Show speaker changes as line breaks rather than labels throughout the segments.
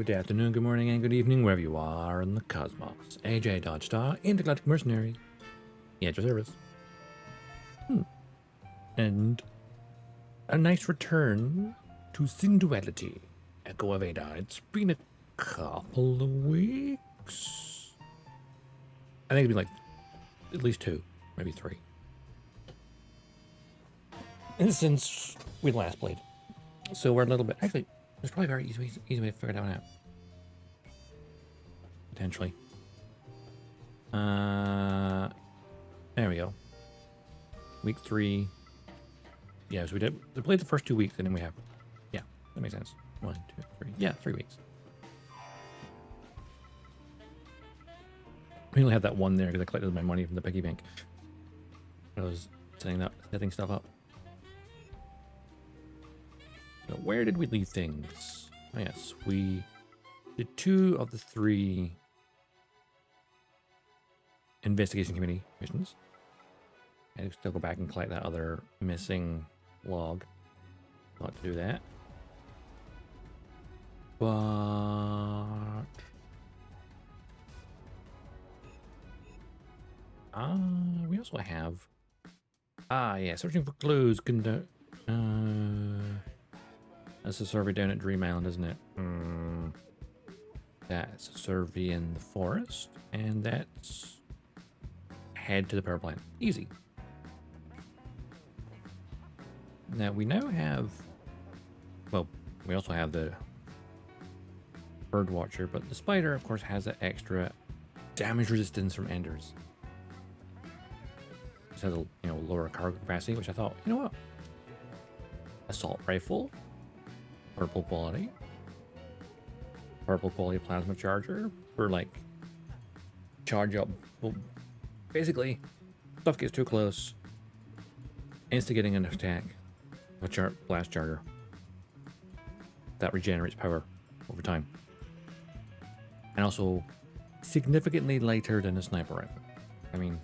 Good afternoon, good morning, and good evening, wherever you are in the cosmos. AJ Dodgestar, Intergalactic Mercenary, at your service. And a nice return to Synduality, Echo of Ada. It's been a couple of weeks. I think it'd be like at least 2, maybe 3. And since we last played. So we're a little bit, actually, there's probably a very easy way to figure that one out. Potentially. There we go. Week 3. Yeah, so we played the first 2 weeks, and then we have, yeah, that makes sense. 1, 2, 3. Yeah, 3 weeks. We only have that one there because I collected my money from the piggy bank. I was setting stuff up. So where did we leave things? Oh, yes, we did 2 of the 3 investigation committee missions. I still go back and collect that other missing log. Not to do that. But we also have yeah, searching for clues. That's a survey down at Dream Island, isn't it? That's a survey in the forest, and that's head to the power plant. Easy. Now we now have, well, we also have the bird watcher, but the spider, of course, has that extra damage resistance from enders. It has a lower cargo capacity, which I thought, you know what? Assault rifle, purple quality plasma charger for like charge up. Well, basically, stuff gets too close, instigating an attack. A blast charger that regenerates power over time, and also significantly lighter than a sniper rifle. I mean,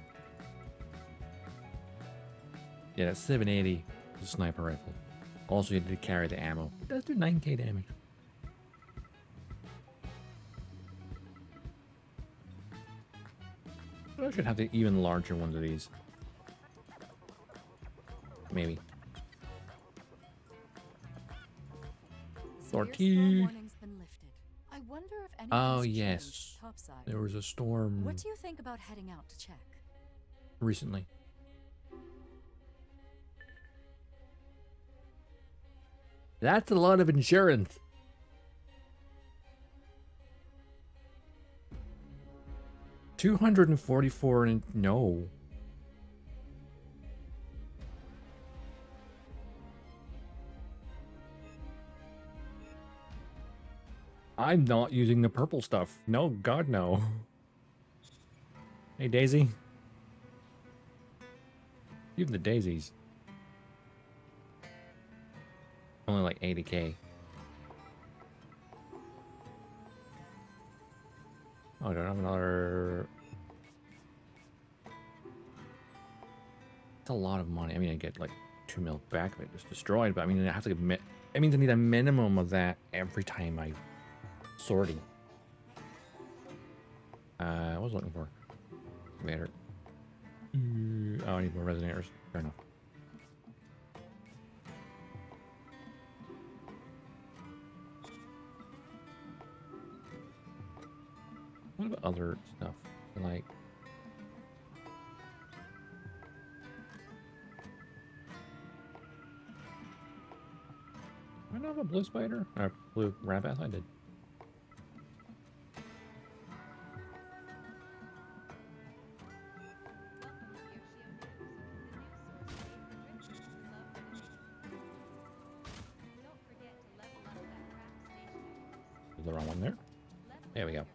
yeah, that's 780 is a sniper rifle. Also, you need to carry the ammo. It does do 9k damage. I should have the even larger ones of these. Maybe. Sortie. Oh yes, there was a storm.
What do you think about heading out to check?
Recently. That's a lot of insurance. $244 and no. I'm not using the purple stuff. No, God, no. Hey, Daisy. Even the daisies. Only like 80k. Oh, I don't have another. It's a lot of money. I mean, I get like 2 mil back if it was destroyed, but I mean, I have to admit, it means I need a minimum of that every time I sorting. What was I looking for? Matter. Oh, I need more resonators. Fair enough. What about other stuff? Like, I don't have a blue spider? Or blue rabbit? I did. Is the wrong one there? There we go.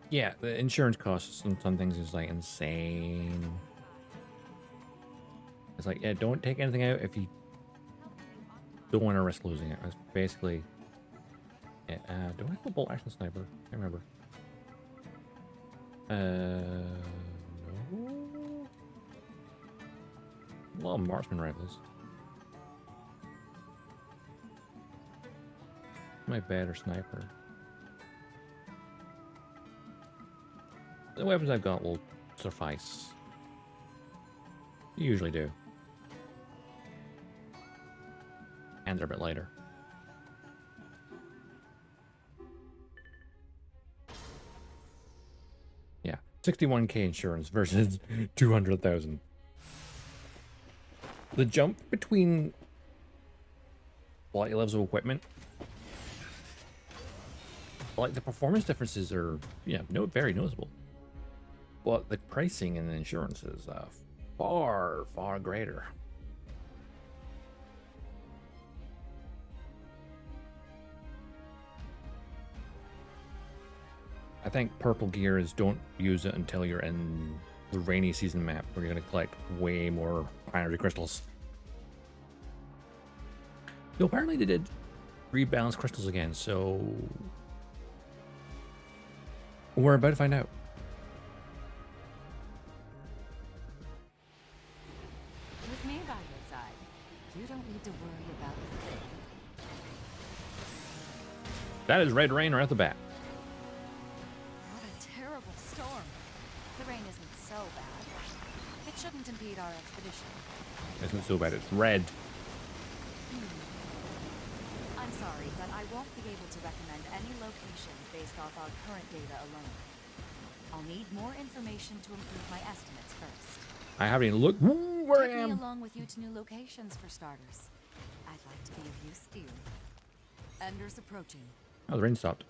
Yeah, the insurance costs on some things is like insane. It's like, yeah, don't take anything out if you don't want to risk losing it. That's basically it. Do I have a bolt action sniper? I can't remember. No. A lot of marksman rifles. My better sniper. The weapons I've got will suffice. You usually do. And they're a bit lighter. Yeah, 61k insurance versus 200,000. The jump between quality levels of equipment, like the performance differences are, yeah, very noticeable. But the pricing and the insurance is far, far greater. I think purple gear is don't use it until you're in the rainy season map where you're going to collect way more energy crystals. So apparently they did rebalance crystals again, so we're about to find out.
With me by your side, you don't need to worry about a thing.
That is red rain right off the bat.
What a terrible storm. The rain isn't so bad. It shouldn't impede our expedition.
Isn't so bad, it's red.
I'm sorry, but I won't be able to recommend any location based off our current data alone. I'll need more information to improve my estimates first.
I haven't even looked where I
Take me
am.
along with you to new locations for starters. I'd like to be of use to you. Ender's approaching.
Oh, the rain stopped.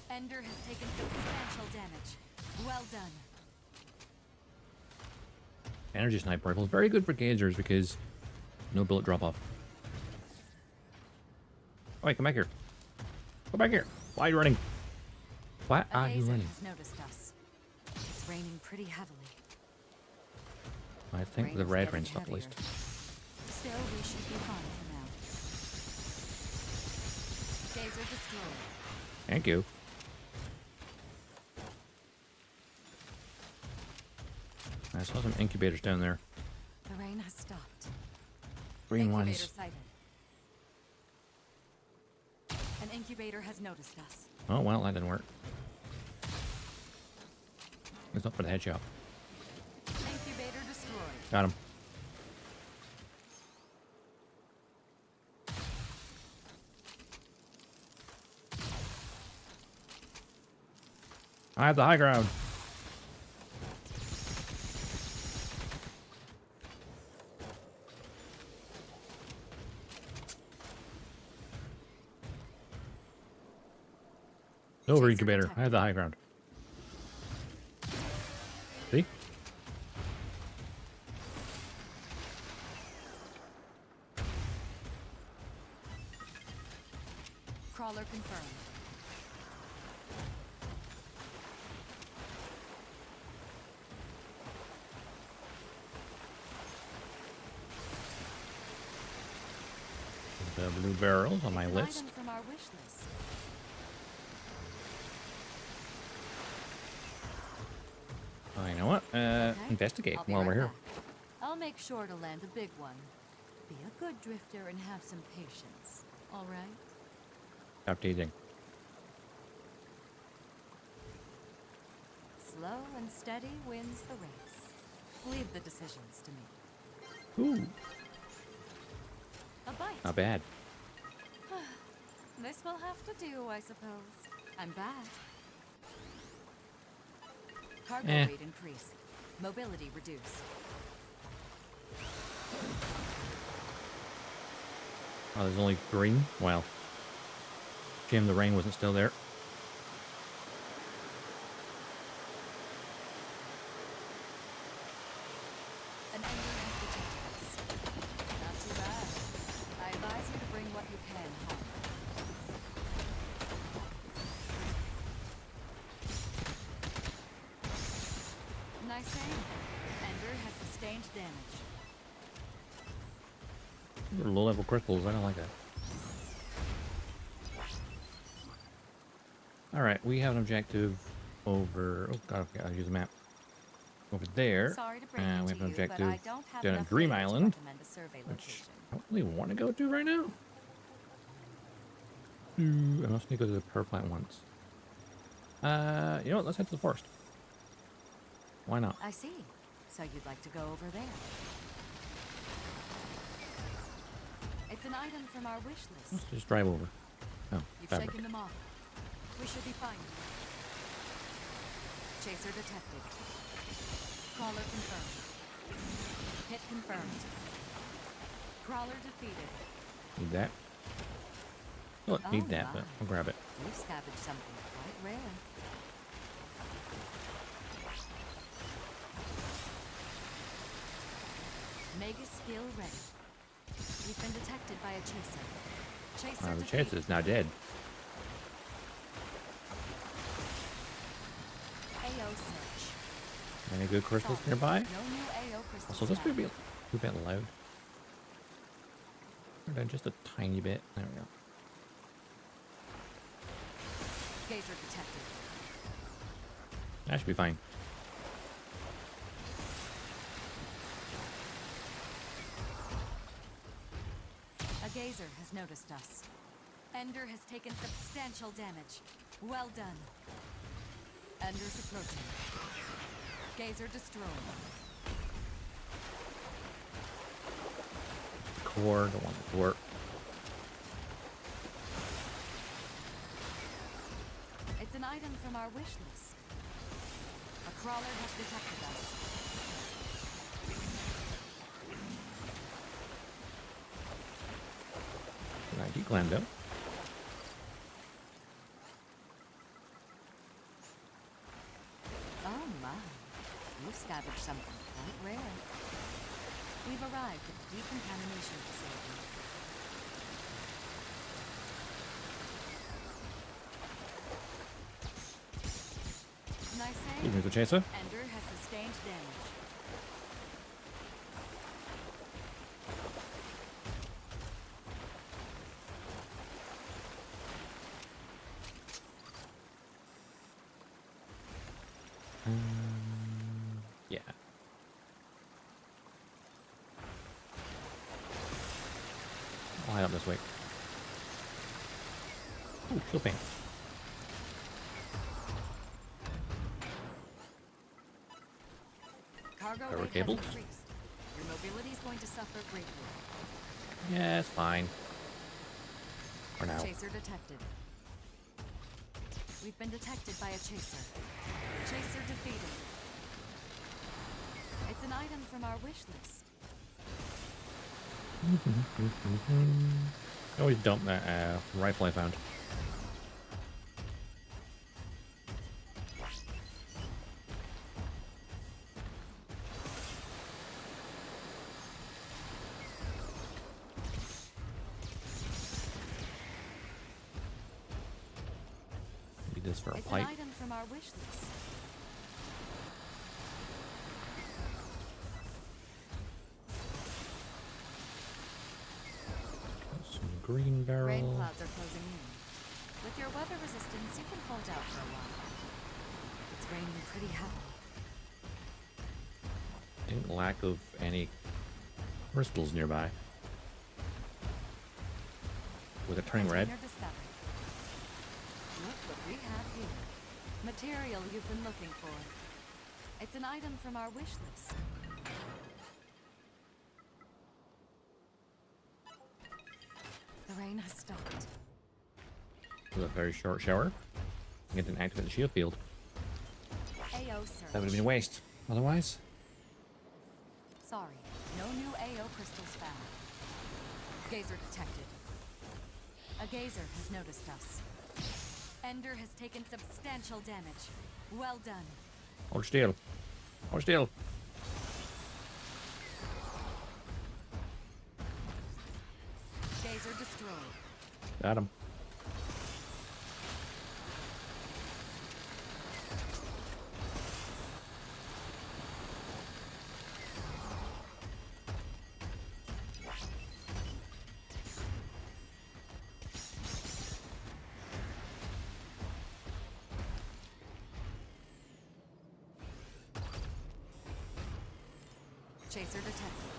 Ender has taken substantial damage. Well done.
Energy sniper rifle is very good for gazers because no bullet drop off. Oh, wait, come back here. Come back here. Why are you running? Why are you running?
Has noticed us. It's raining pretty heavily.
I think the red rain stopped at least.
Still, we should be fine for now. Gazer destroyed.
Thank you. I saw some incubators down there.
The rain has stopped.
Green
Incubator
ones.
sighted. An incubator has noticed us.
Oh, well, that didn't work. It's up for the headshot.
Incubator destroyed.
Got him. I have the high ground. Over incubator. I have the high ground. See?
Crawler confirmed.
The blue barrels on my
An
list.
item from our wish list.
Oh, you know what?
Okay,
Investigate
I'll be
while
right
we're here.
back. I'll make sure to land a big one. Be a good drifter and have some patience. All right?
Stop teasing.
Slow and steady wins the race. Leave the decisions to me.
Ooh,
A bite.
not bad.
This will have to do, I suppose. I'm back. Cargo weight increase. Mobility reduce.
Oh, there's only green? Well, shame the rain wasn't still there.
An engine has detected us. Not too bad. I advise you to bring what you can home. Nice aim. Ender has sustained damage.
They're low-level crystals. I don't like that. All right, we have an objective over. Oh god, okay, I'll use the map. over there.
Sorry to break
We
it
have
to
an
you, but
objective
I don't have
down at
enough
Dream
data to
Island,
recommend a survey
which
location.
I don't really want to go to right now. I must need to go to the power plant once. You know what? Let's head to the forest. Why not?
I see. So you'd like to go over there. It's an item from our wish list.
Let's just drive over. Oh,
You've
fabric.
shaken them off. We should be fine. Chaser detected. Crawler confirmed. Hit confirmed. Crawler defeated.
Need that? Oh,
Oh
need that,
my.
but I'll grab it.
You scavenged something quite rare. Mega skill ready. We've been detected by a chaser. Chaser
The
defeated.
chance is now dead.
AO search.
Any good crystals
Sorry,
nearby?
No new AO crystals.
Also, this may
found.
be a bit loud. Turn down just a tiny bit. There we go.
Gazer detected.
That should be fine.
A gazer has noticed us. Ender has taken substantial damage. Well done. Ender's approaching. Gazer destroyed.
Core, don't want the core.
It's an item from our wish list. A crawler has detected us.
Can I keep Glando?
Oh my. You've scavenged something quite rare. We've arrived at the decontamination facility. Can I say?
Here's a chaser.
Ender has sustained damage.
Yeah. I'll head up this way. Ooh, shield paint.
Cargo
Power
weight has
cables?
increased. Your mobility is going to suffer greatly.
Yeah, it's fine. For now.
Chaser detected. We've been detected by a chaser. Chaser defeated. It's an item from our wish list.
I always dump that rifle I found. Need this for a
It's
pipe.
an item from our wish list.
Some green barrel.
Rain clouds are closing in. With your weather resistance, you can hold out for a while. It's raining pretty heavily.
In lack of any crystals nearby. With it turning red.
Container discovered. Look what we have here. Material you've been looking for. It's an item from our wish list. The rain has stopped.
With a very short shower. Get an activate the shield field.
AO search.
That would have been a waste. Otherwise.
Sorry, no new AO crystals found. Gazer detected. A gazer has noticed us. Ender has taken substantial damage. Well done.
Hold still. Hold still.
Gazer destroyed.
Got him.
Chaser detected.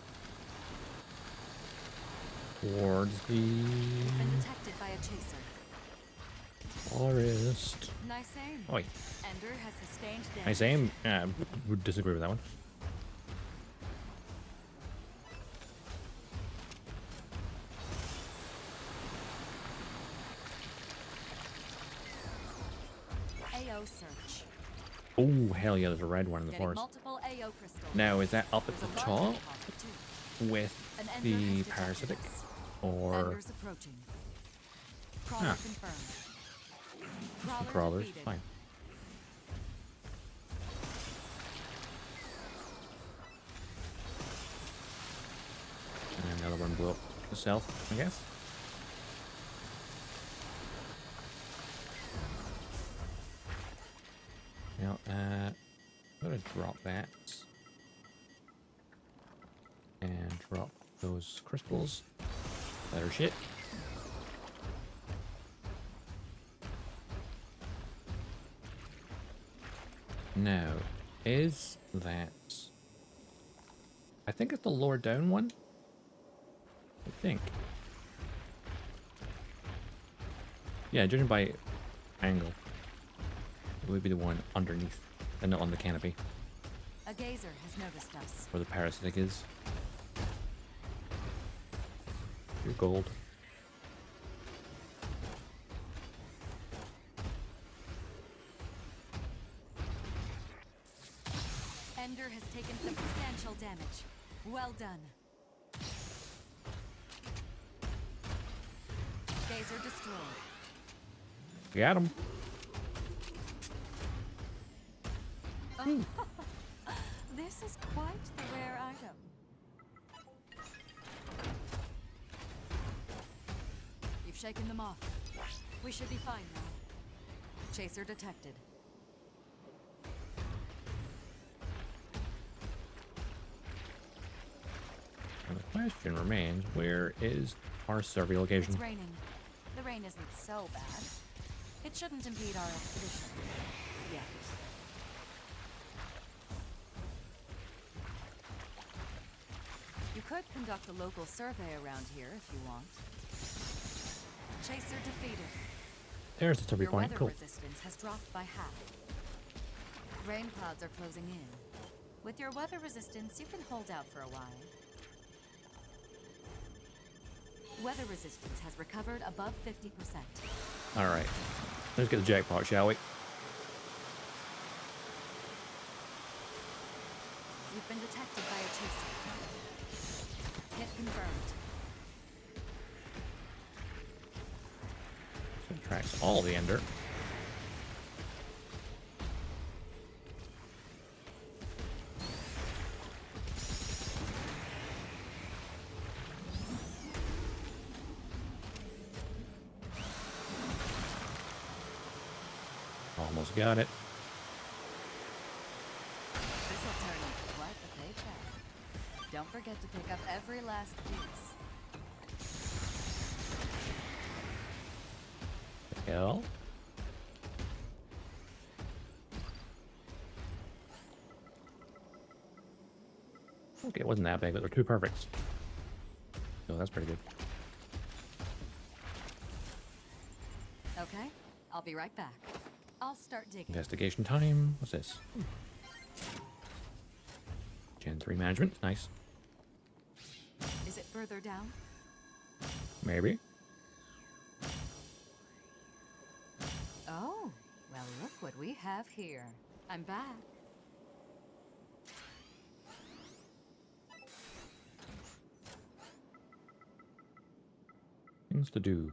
Towards the
Been detected by a chaser.
forest.
Nice aim.
Oi.
Ender has sustained damage.
Nice aim. Would disagree with that one.
AO search.
Oh, hell yeah, there's a red one in the
Getting
forest.
multiple AO crystals.
Now, is that up at
There's
the
a large
top
deposit, too.
with
An Ender
the
has detected
parasitic?
us.
Or
Ender's approaching. Crawler
Ah.
confirmed.
the
Crawler
crawlers?
defeated.
Fine. And another one blew up itself, I guess. Now, I'm gonna drop that. And drop those crystals. Better shit. Now, is that... I think it's the lower down one. I think. Yeah, judging by angle, it would be the one underneath and not on the canopy,
A gazer has noticed us.
where the parasitic is. Your gold.
Ender has taken substantial damage. Well done. Gazer destroyed.
Got him.
This is quite the rare item. You've shaken them off. We should be fine now. Chaser detected.
And the question remains, where is our survey location?
It's raining. The rain isn't so bad. It shouldn't impede our expedition. Yet. You could conduct a local survey around here if you want. Chaser defeated.
There's the survey
Your
point.
weather
Cool.
resistance has dropped by half. Rain clouds are closing in. With your weather resistance, you can hold out for a while. Weather resistance has recovered above 50%.
All right. Let's get the jackpot, shall we?
You've been detected by a chaser. Hit confirmed.
Subtracts all the ender. Almost got it.
This'll turn into quite the paycheck. Don't forget to pick up every last piece.
Hell. Okay, it wasn't that big, but they're two perfects. So that's pretty good.
Okay, I'll be right back. I'll start digging.
Investigation time. What's this? Gen 3 management. Nice.
Is it further down?
Maybe.
Oh, well, look what we have here. I'm back.
Things to do.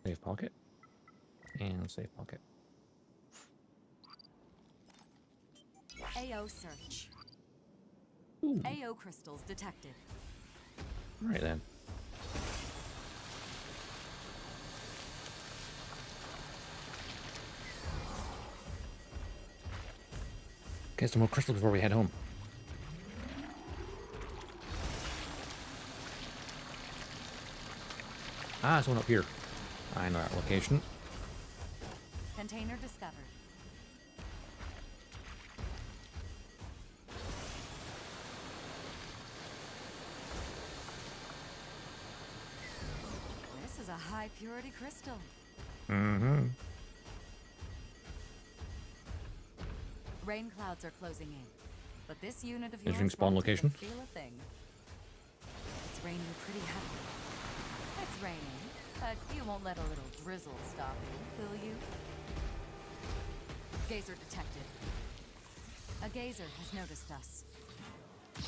Save pocket. And save pocket.
AO search.
Ooh.
AO crystals detected.
Right then. Get some more crystals before we head home. Ah, it's one up here. I know that location.
Container discovered. is a high purity crystal.
Mm-hmm.
Rain clouds are closing in, but this unit of
Interesting
yours
spawn
won't even
location.
feel a thing. It's raining pretty heavily. It's raining, but you won't let a little drizzle stop you, will you? Gazer detected. A gazer has noticed us.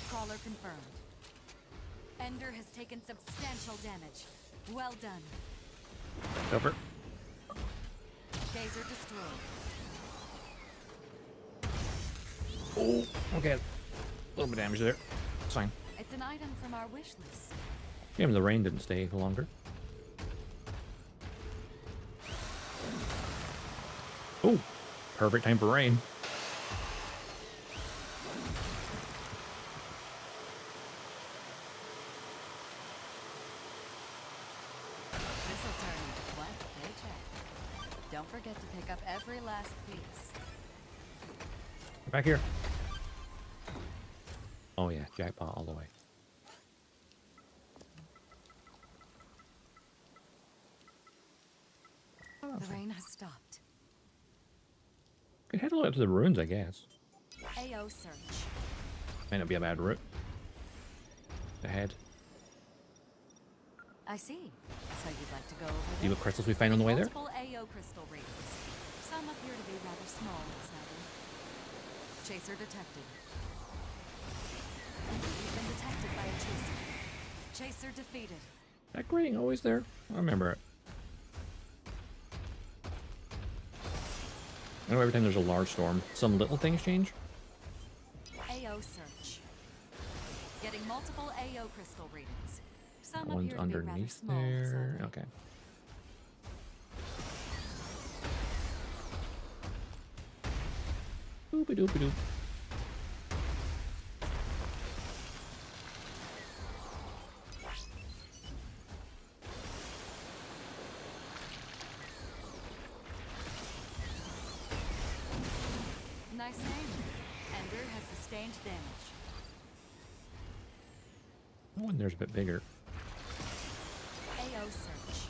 Crawler confirmed. Ender has taken substantial damage. Well done.
Over.
Gazer destroyed.
Oh, okay. A little bit of damage there. It's fine.
It's an item from our wish list.
Shame the rain didn't stay for longer. Oh, perfect time for rain.
This'll turn into quite a paycheck. Don't forget to pick up every last piece.
Back here. Oh yeah, jackpot all the way.
The rain has stopped.
Could head out to the ruins, I guess.
AO search.
Might not be a bad route. Ahead.
I see. So you'd like to go over
See
there?
what crystals we find on the way there?
Multiple AO crystal rings. Some appear to be rather small, sadly. Chaser detected. You've been detected by a chaser. Chaser defeated.
That grating always there? I remember it. I know every time there's a large storm, some little things change.
AO search. Getting multiple AO crystal readings. Some
That one's
appear to be rather
underneath
small,
there.
sadly.
Okay. Doopy doopy doop.
Nice name. Ender has sustained damage.
That one there's a bit bigger.
AO search.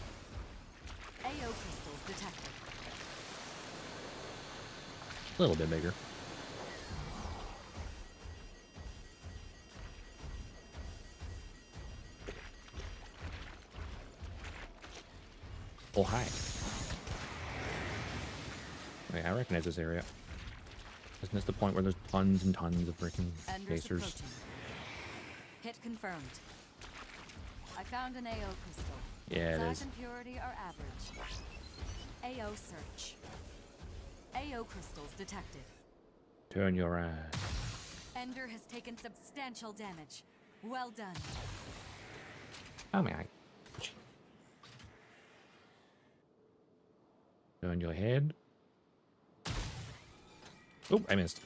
AO crystals detected.
A little bit bigger. Oh, hi. Wait, I recognize this area. Isn't this the point where there's tons and tons of freaking
Ender's
chasers?
approaching. Hit confirmed. I found an AO crystal.
Yeah, it
Size
is.
and purity are average. AO search. AO crystals detected.
Turn your eyes.
Ender has taken substantial damage. Well done.
Oh my. Turn your head. Oh, I missed.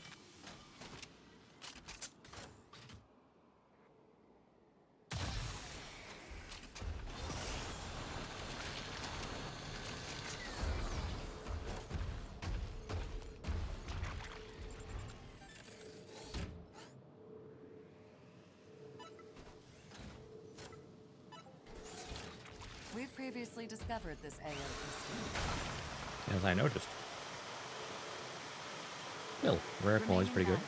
We've previously discovered this AO crystal.
As I noticed. Still, rare quality's pretty good.
50%.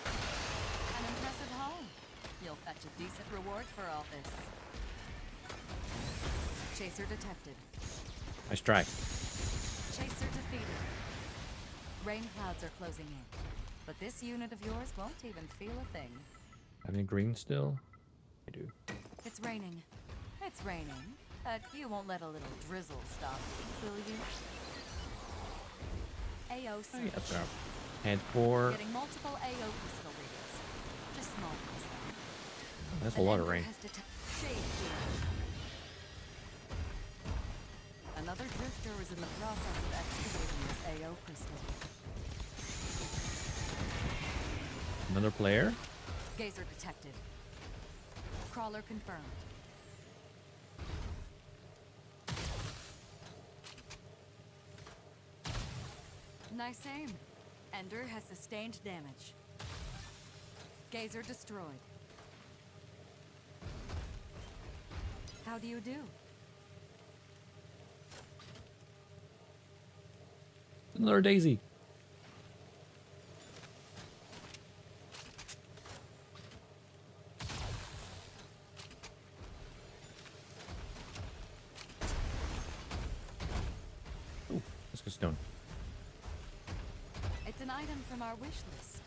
An impressive haul. You'll fetch a decent reward for all this. Chaser detected.
Nice try.
Chaser defeated. Rain clouds are closing in, but this unit of yours won't even feel a thing.
Have any green still? I do.
It's raining. It's raining, but you won't let a little drizzle stop you, will you? AO search.
Yes, sir. Head for.
Getting multiple AO crystal readings. Just small ones, though.
That's a lot of rain.
Another drifter is in the process of excavating this AO crystal.
Another player.
Gazer detected. Crawler confirmed. Nice aim. Ender has sustained damage. Gazer destroyed. How do you do?
Another daisy. Oh, let's go stone.
It's an item from our wish list.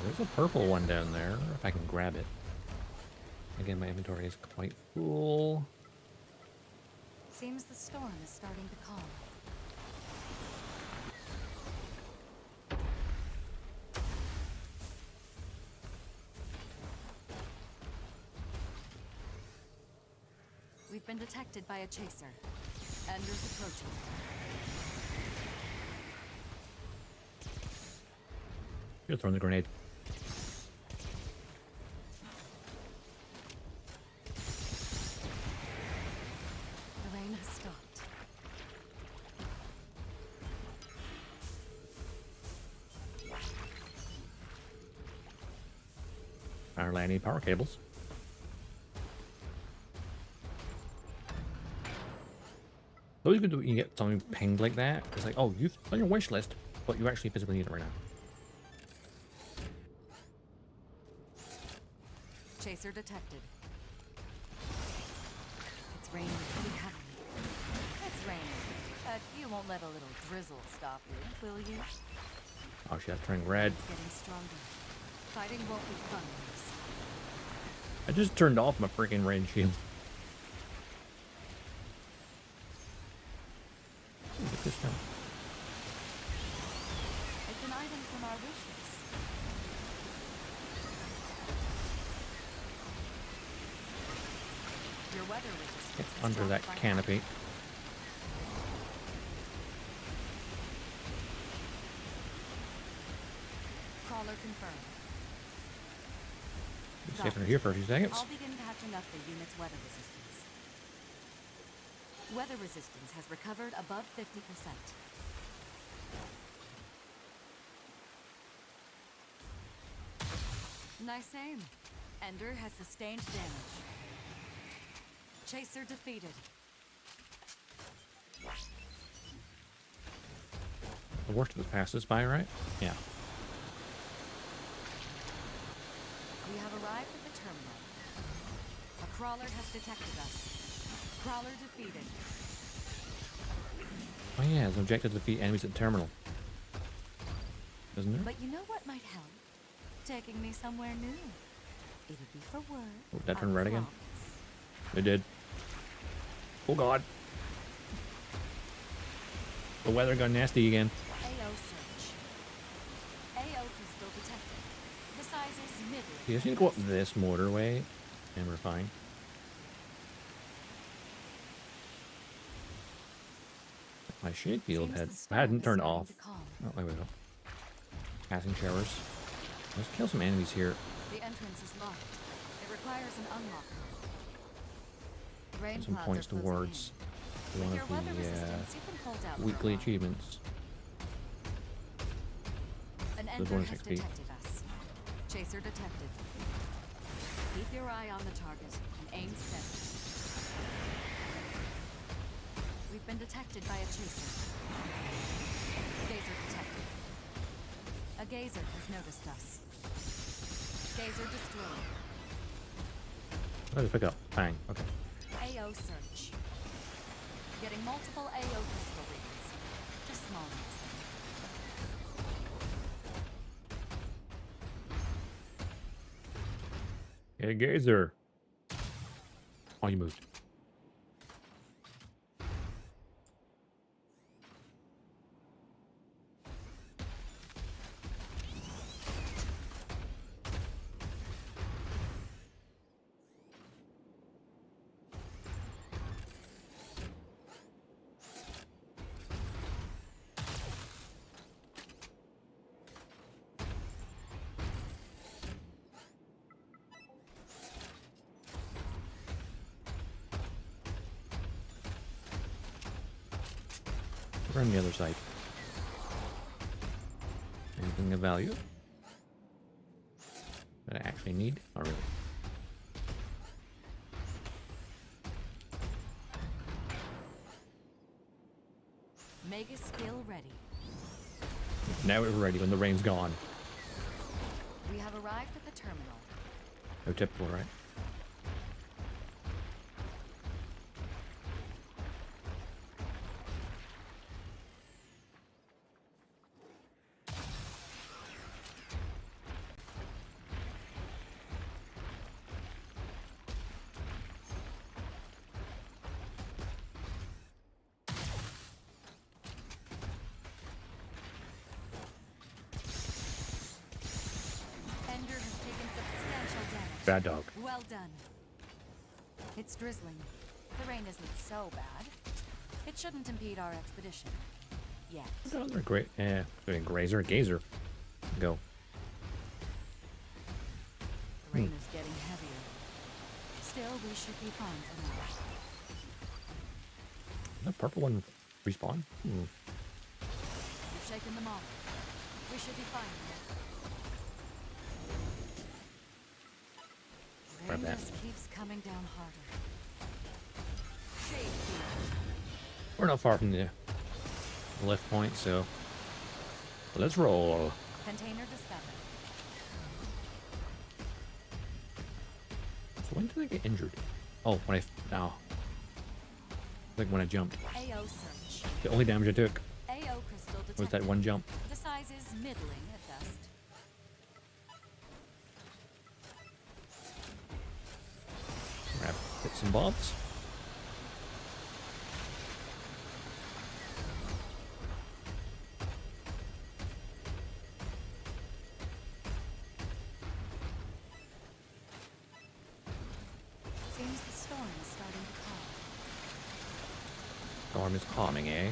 There's a purple one down there, if I can grab it. Again, my inventory is quite full.
Seems the storm is starting to calm. We've been detected by a chaser. Ender's approaching.
You're throwing the grenade.
The rain has stopped.
Fire landing power cables. Always good when you get something pinged like that. It's like, oh, you've on your wish list, but you actually physically need it right now.
Chaser detected. It's raining pretty heavily. It's raining, but you won't let a little drizzle stop you, will you?
Oh shit, that's turning red.
It's getting stronger. Fighting won't be fun with this.
I just turned off my freaking rain shield. Get this now.
It's an item from our wish list. Your weather resistance
Get
has
under
dropped
that
by half.
canopy.
Crawler confirmed.
Stay under here for a few seconds.
I'll begin patching up the unit's weather resistance. Weather resistance has recovered above 50%. Nice aim. Ender has sustained damage. Chaser defeated.
The worst of it passes by, right? Yeah.
We have arrived at the terminal. A crawler has detected us. Crawler defeated.
Oh yeah, it's an objective to defeat enemies at the terminal. Isn't it?
But you know what might help? Taking me somewhere new. It'll be for work.
Oh, that
I
turned red again?
promise.
It did. Oh god. The weather got nasty again.
AO search. AO pistol detected. The size is middle.
You just need to go up this motorway and we're fine. My shade field hadn't turned off. Oh, there we go. Passing showers. Let's kill some enemies here.
The entrance is locked. It requires an unlock. Rain
Some
clouds
points
are closing
towards
in.
one
With your weather
of
resistance, you can hold out
the
for a
weekly
while.
achievements.
An
The
ender
bonus
has
XP.
detected us. Chaser detected. Keep your eye on the target and aim steady. We've been detected by a chaser. Gazer detected. A gazer has noticed us. Gazer destroyed.
Oh, just pick up. Bang. Okay.
AO search. Getting multiple AO pistol readings. Just small ones.
Hey, Gazer. Oh, you moved. We're on the other side. Anything of value? that I actually need. Not really.
Mega skill ready.
Now we're ready when the rain's gone.
We have arrived at the terminal.
No typical, right? Bad dog.
Well done. It's drizzling. The rain isn't so bad. It shouldn't impede our expedition. Yet.
Oh, they're great. Yeah, grazer, gazer. Go.
The rain is getting heavier. Still, we should be fine for now.
That purple one respawn?
You've shaken them off. We should be fine now. Rain just keeps coming down harder.
We're not far from the left point, so let's roll.
Container discovered.
So when did I get injured? Oh, when like when I jumped.
AO search.
The only damage I took
AO crystal detected.
was that one jump.
The size is middling at best.
Grab bits and bobs.
Seems the storm is starting to calm.
Storm is calming, eh?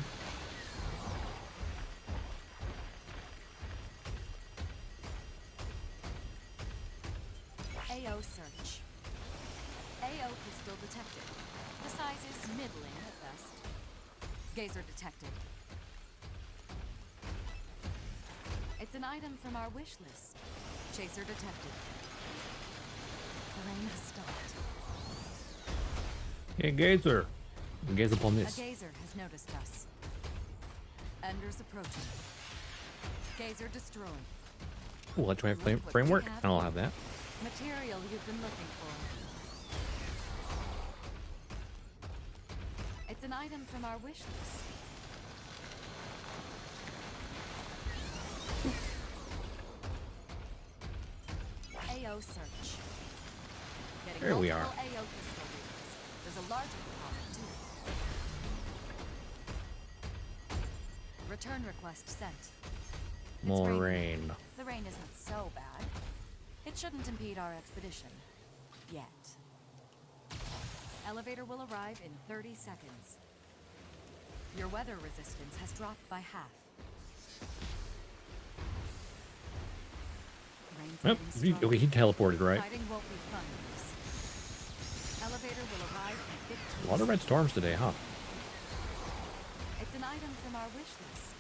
AO search. AO crystal detected. The size is middling at best. Gazer detected. It's an item from our wish list. Chaser detected. The rain has stopped.
Hey, gazer. Gaze upon this.
A gazer has noticed us. Ender's approaching. Gazer destroyed.
Ooh, let's try framework, and I'll have that.
Material you've been looking for. It's an item from our wish list. AO search. Getting
There we are.
multiple AO crystal readings. There's a larger deposit too. Return request sent. It's
More
raining.
rain.
The rain isn't so bad. It shouldn't impede our expedition. Yet. Elevator will arrive in 30 seconds. Your weather resistance has dropped by half. Rain's
Yep.
getting stronger.
Okay, he teleported, right?
Fighting won't be fun. Elevator will arrive in 15
A lot of red storms today, huh?
It's an item from our wish list.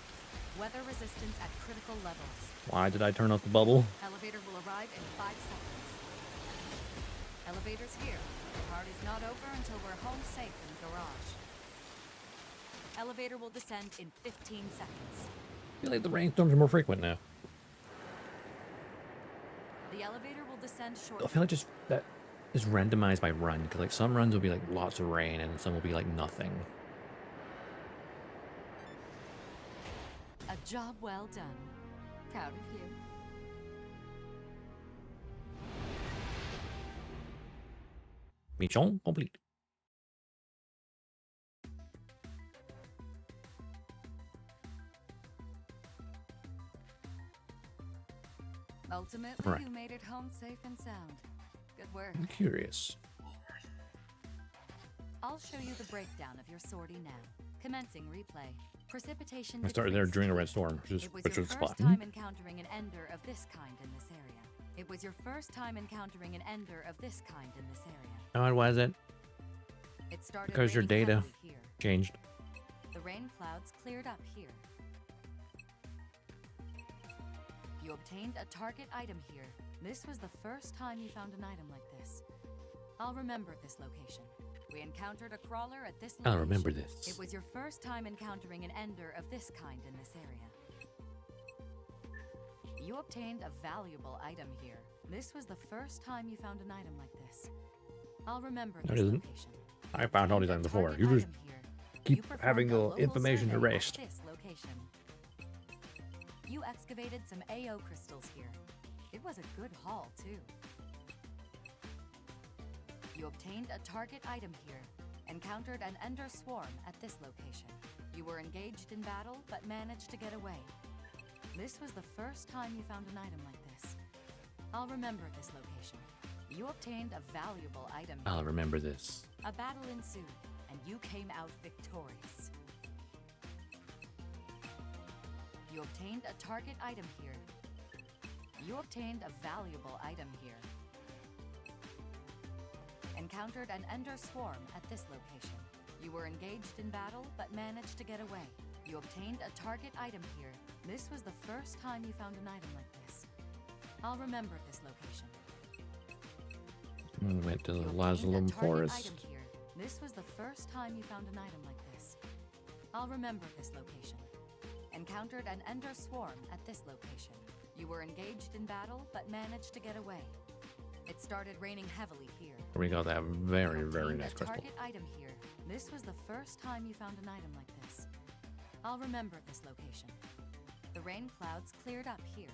Weather resistance at critical levels.
Why did I turn off the bubble?
Elevator will arrive in 5 seconds. Elevator's here. The party's not over until we're home safe in the garage. Elevator will descend in 15 seconds.
I feel like the rainstorms are more frequent now.
The elevator will descend
I
shortly.
feel like just that is randomized by run, because like some runs will be like lots of rain and some will be like nothing.
A job well done. Proud of you.
Mission complete.
Ultimately,
Right.
you made it home safe and sound. Good work.
I'm curious.
I'll show you the breakdown of your sortie now. Commencing replay. Precipitation.
I started there
decreased.
during a red storm,
It was
which
your
was
first
fun.
time encountering an ender of this kind in this area. It was your first time encountering an ender of this kind in this area.
Oh, why is it?
It started
Because your
raining
data
heavily here.
changed.
The rain clouds cleared up here. You obtained a target item here. This was the first time you found an item like this. I'll remember this location. We encountered a crawler at this location.
I'll remember this.
It was your first time encountering an ender of this kind in this area. You obtained a valuable item here. This was the first time you found an item like this. I'll remember
No,
this
it isn't.
location.
I found all these items before. You just keep having the information erased.
This location. You excavated some AO crystals here. It was a good haul, too. You obtained a target item here. Encountered an ender swarm at this location. You were engaged in battle, but managed to get away. This was the first time you found an item like this. I'll remember this location. You obtained a valuable item here.
I'll remember this.
A battle ensued, and you came out victorious. You obtained a target item here. You obtained a valuable item here. Encountered an ender swarm at this location. You were engaged in battle, but managed to get away. You obtained a target item here. This was the first time you found an item like this. I'll remember this location.
We went to the
You obtained
Lazulum
a target
Forest.
item here. This was the first time you found an item like this. I'll remember this location. Encountered an ender swarm at this location. You were engaged in battle, but managed to get away. It started raining heavily here.
We got that very,
You
very
obtained
nice
a
crystal.
target item here. This was the first time you found an item like this. I'll remember this location. The rain clouds cleared up here.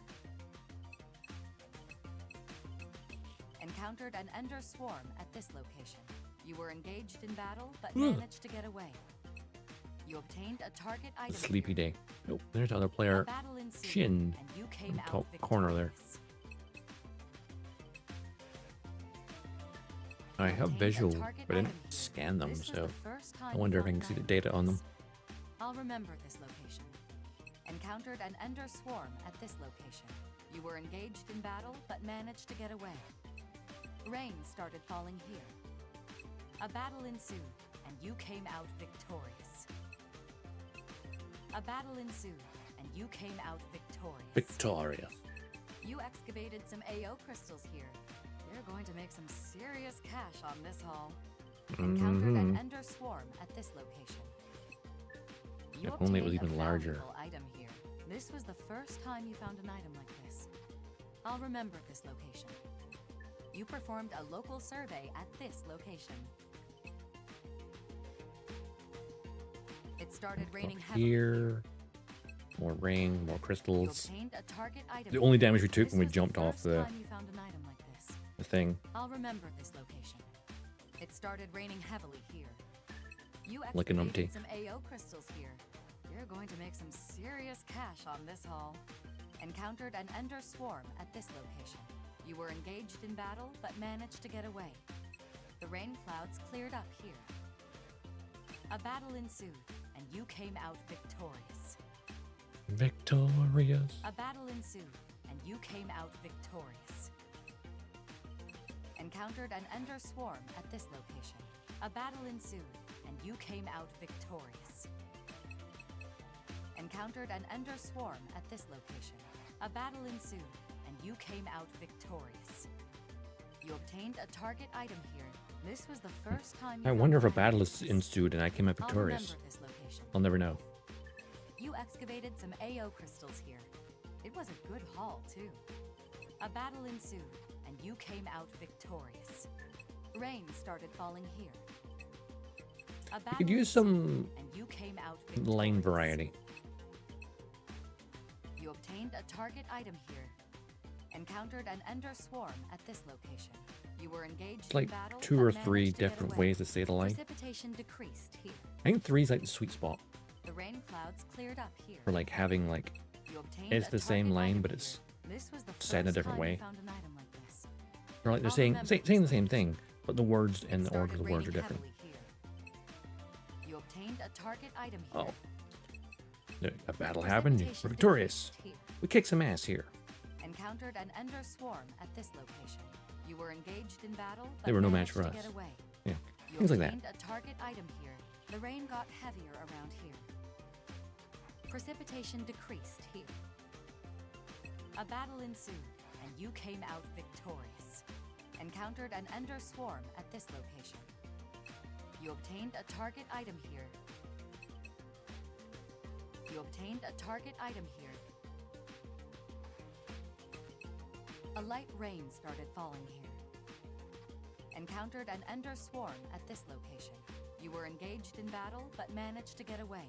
Encountered an ender swarm at this location. You were engaged in battle, but managed to get away. You obtained a target item
Sleepy
here.
day. Nope, there's the other
A
player.
battle ensued,
Shin.
and you came out
Top corner there.
victorious.
I have
Obtained a
visual,
target
but I didn't
item here.
scan them,
This was
so
the first time
I
you
wonder if I
found
can
an
see the
item
data
like
on them.
this. I'll remember this location. Encountered an ender swarm at this location. You were engaged in battle, but managed to get away. Rain started falling here. A battle ensued, and you came out victorious. A battle ensued, and you came out victorious.
Victoria.
You excavated some AO crystals here. You're going to make some serious cash on this haul. Encountered an ender swarm at this location. You
If only it was
obtained a
even larger.
valuable item here. This was the first time you found an item like this. I'll remember this location. You performed a local survey at this location. It started raining heavily.
Here, more rain, more
You
crystals.
obtained a target item.
The only damage we
here.
took
This
when we
was the
jumped off
first
the
time you found an item like this.
thing.
I'll remember this location. It started raining heavily here. You
Like an
excavated
umpty.
some AO crystals here. You're going to make some serious cash on this haul. Encountered an ender swarm at this location. You were engaged in battle, but managed to get away. The rain clouds cleared up here. A battle ensued, and you came out victorious.
Victorious.
A battle ensued, and you came out victorious. Encountered an ender swarm at this location. A battle ensued, and you came out victorious. Encountered an ender swarm at this location. A battle ensued, and you came out victorious. You obtained a target item here. This was the first time you
I
found
wonder if
an
a battle
item
is
like this.
ensued and I came out
I'll
victorious.
remember this location.
I'll never know.
You excavated some AO crystals here. It was a good haul, too. A battle ensued, and you came out victorious. Rain started falling here. A
You
battle
could use
ensued,
some
and you came out
lane
victorious.
variety.
You obtained a target item here. Encountered an ender swarm at this location. You were engaged
It's like
in battle,
2
but
or
managed
3
to get
different
away.
ways to say the line.
Precipitation decreased here.
I think 3 is like the sweet spot
The rain clouds cleared up here.
for like having like
You obtained
it's
a
the same
target
line,
item
but
here.
it's
This was the
said in a
first
different
time you
way.
found an item like this.
or like they're
I'll
saying
remember
saying
this
the same
location.
thing, but the words and the
Started
order of the words are
raining
different.
heavily here. You obtained a target item
Oh.
here.
A battle happened. We're
Precipitation
victorious.
decreased here.
We kicked some ass here.
Encountered an ender swarm at this location. You were engaged in battle, but
They were no match
managed
for
to
us.
get away.
Yeah,
You
things like that.
obtained a target item here. The rain got heavier around here. Precipitation decreased here. A battle ensued, and you came out victorious. Encountered an Ender swarm at this location. You obtained a target item here. A light rain started falling here. Encountered an Ender swarm at this location. You were engaged in battle, but managed to get away.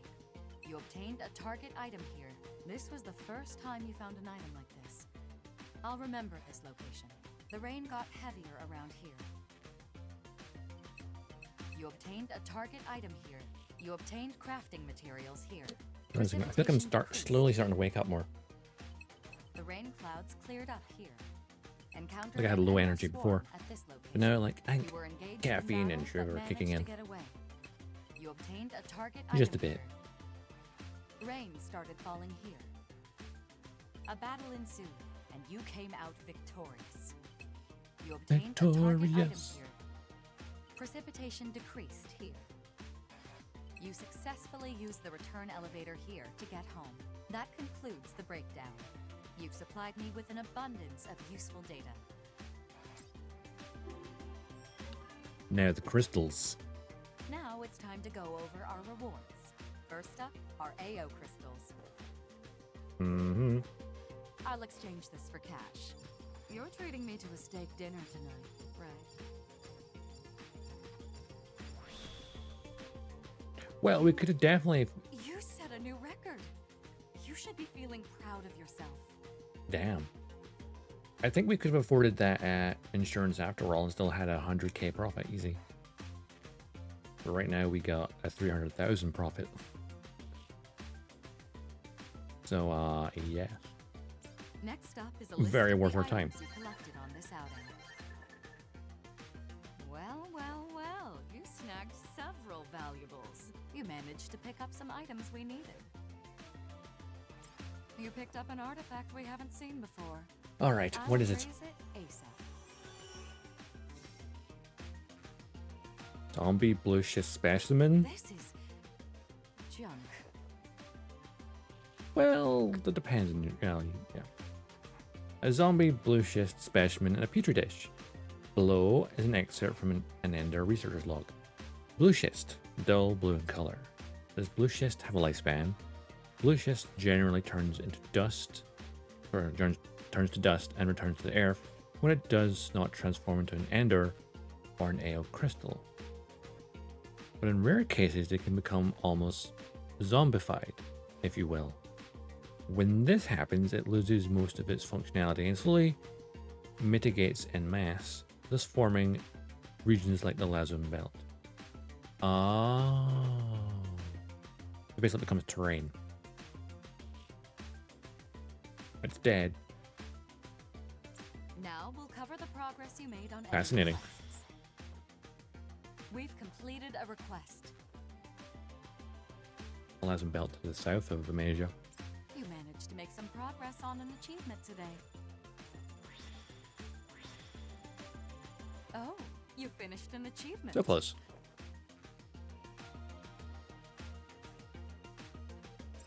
You obtained a target item here. This was the first time you found an item like this. I'll remember this location. The rain got heavier around here. You obtained a target item here. You obtained crafting materials here.
I feel like I'm slowly starting to wake up more.
The rain clouds cleared up here. Encountered
Like I had low energy before,
at this location.
but now like I
You
think
were engaged
caffeine
in
and
battle,
sugar
but
are kicking
managed
in.
to get away. You obtained a target
Just a
item
bit.
here. Rain started falling here. A battle ensued, and you came out victorious. You obtained a target item
Victorious.
here. Precipitation decreased here. You successfully used the return elevator here to get home. That concludes the breakdown. You've supplied me with an abundance of useful data.
Now the crystals.
Now it's time to go over our rewards. First up, our AO crystals.
Mm-hmm.
I'll exchange this for cash. You're treating me to a steak dinner tonight, right?
Well, we could have definitely.
You set a new record. You should be feeling proud of yourself.
Damn. I think we could have afforded that insurance after all and still had a 100k profit easy. But right now we got a 300,000 profit. So yeah.
Next up is a list
Very
of
worth
the
our time.
items you collected on this outing. Well, well, well. You snagged several valuables. You managed to pick up some items we needed. You picked up an artifact we haven't seen before.
All right, what is it?
I'll raise it ASAP.
Zombie blue schist specimen.
This is junk.
Well, that depends on your yeah. A zombie blue schist specimen in a petri dish. Below is an excerpt from an Ender researcher's log. Blue schist, dull blue in color. Does blue schist have a lifespan? Blue schist generally turns into dust, or turns to dust and returns to the earth when it does not transform into an Ender or an AO crystal. But in rare cases, it can become almost zombified, if you will. When this happens, it loses most of its functionality and slowly mitigates en masse, thus forming regions like the Lazum Belt. Oh. It basically becomes terrain. It's dead.
Now we'll cover the progress you made on
Fascinating.
Ender quests. We've completed a request.
The Lazum Belt to the south of Amasia.
You managed to make some progress on an achievement today. Oh, you finished an achievement.
So close.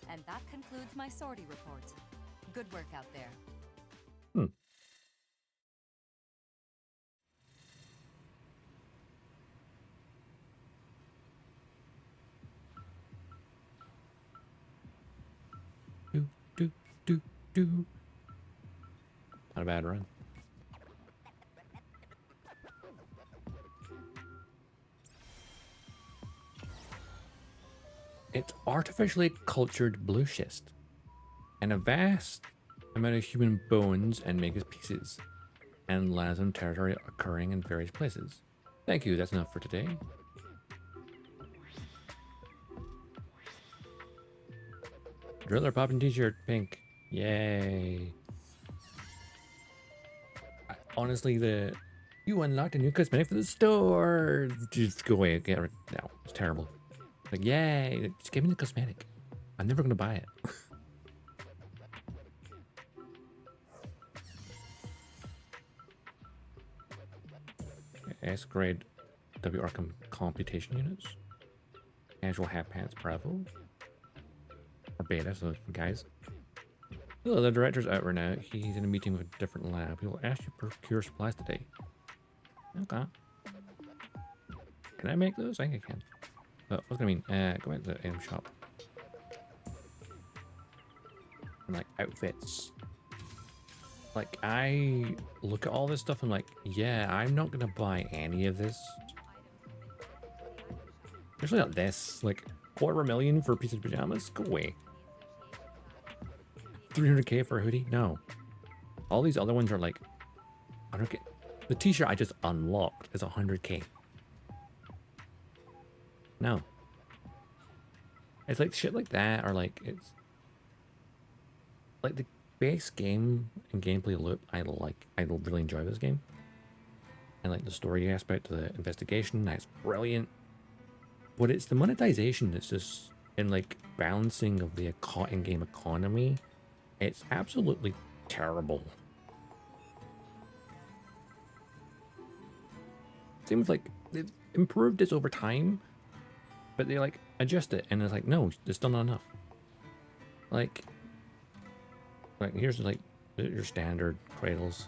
And that concludes my sortie report. Good work out there.
Do. Not a bad run. It's artificially cultured blue schist, and a vast amount of human bones and megas pieces, and Lazum territory occurring in various places. Thank you, that's enough for today. Driller popping t-shirt, pink. Yay. Honestly, you unlocked a new cosmetic for the store. Just go away, get rid now. It's terrible. Like, yay, just give me the cosmetic. I'm never gonna buy it. S grade WR computation units. Casual half pants Bravo. Or beta, so guys. Hello, the director's out right now. He's in a meeting with a different lab. He will ask you to procure supplies today. Okay. Can I make those? I think I can. But what's gonna mean? Go into the item shop. And like outfits. Like I look at all this stuff and like, yeah, I'm not gonna buy any of this. Especially not this. Like $250,000 for a piece of pajamas? Go away. 300k for a hoodie? No. All these other ones are like 100k. The t-shirt I just unlocked is 100k. No. It's like shit like that, or like it's like the base game and gameplay loop. I really enjoy this game. And like the story aspect of the investigation, that's brilliant. But it's the monetization that's just in like balancing of the in-game economy. It's absolutely terrible. Seems like they've improved this over time, but they like adjust it and it's like, no, it's still not enough. Like here's like your standard cradles.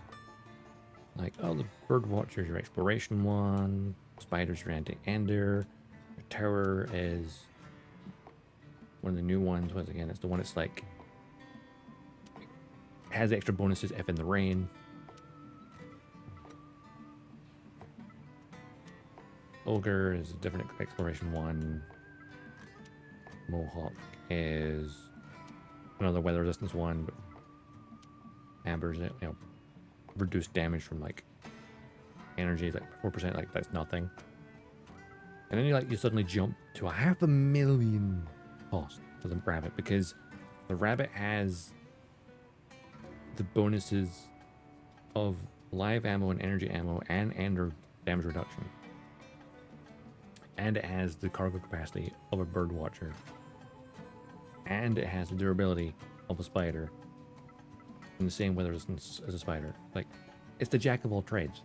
Like, oh, the bird watcher is your exploration one, spider's your anti-ender, your tower is one of the new ones. Once again, it's the one that's like has extra bonuses if in the rain. Ogre is a different exploration one. Mohawk is another weather resistance one, but Amber's, you know, reduced damage from like energy is like 4%, like that's nothing. And then you suddenly jump to a $500,000 cost for the rabbit, because the rabbit has the bonuses of live ammo and energy ammo and ender damage reduction. And it has the cargo capacity of a bird watcher. And it has the durability of a spider. And the same weather resistance as a spider. Like, it's the jack of all trades.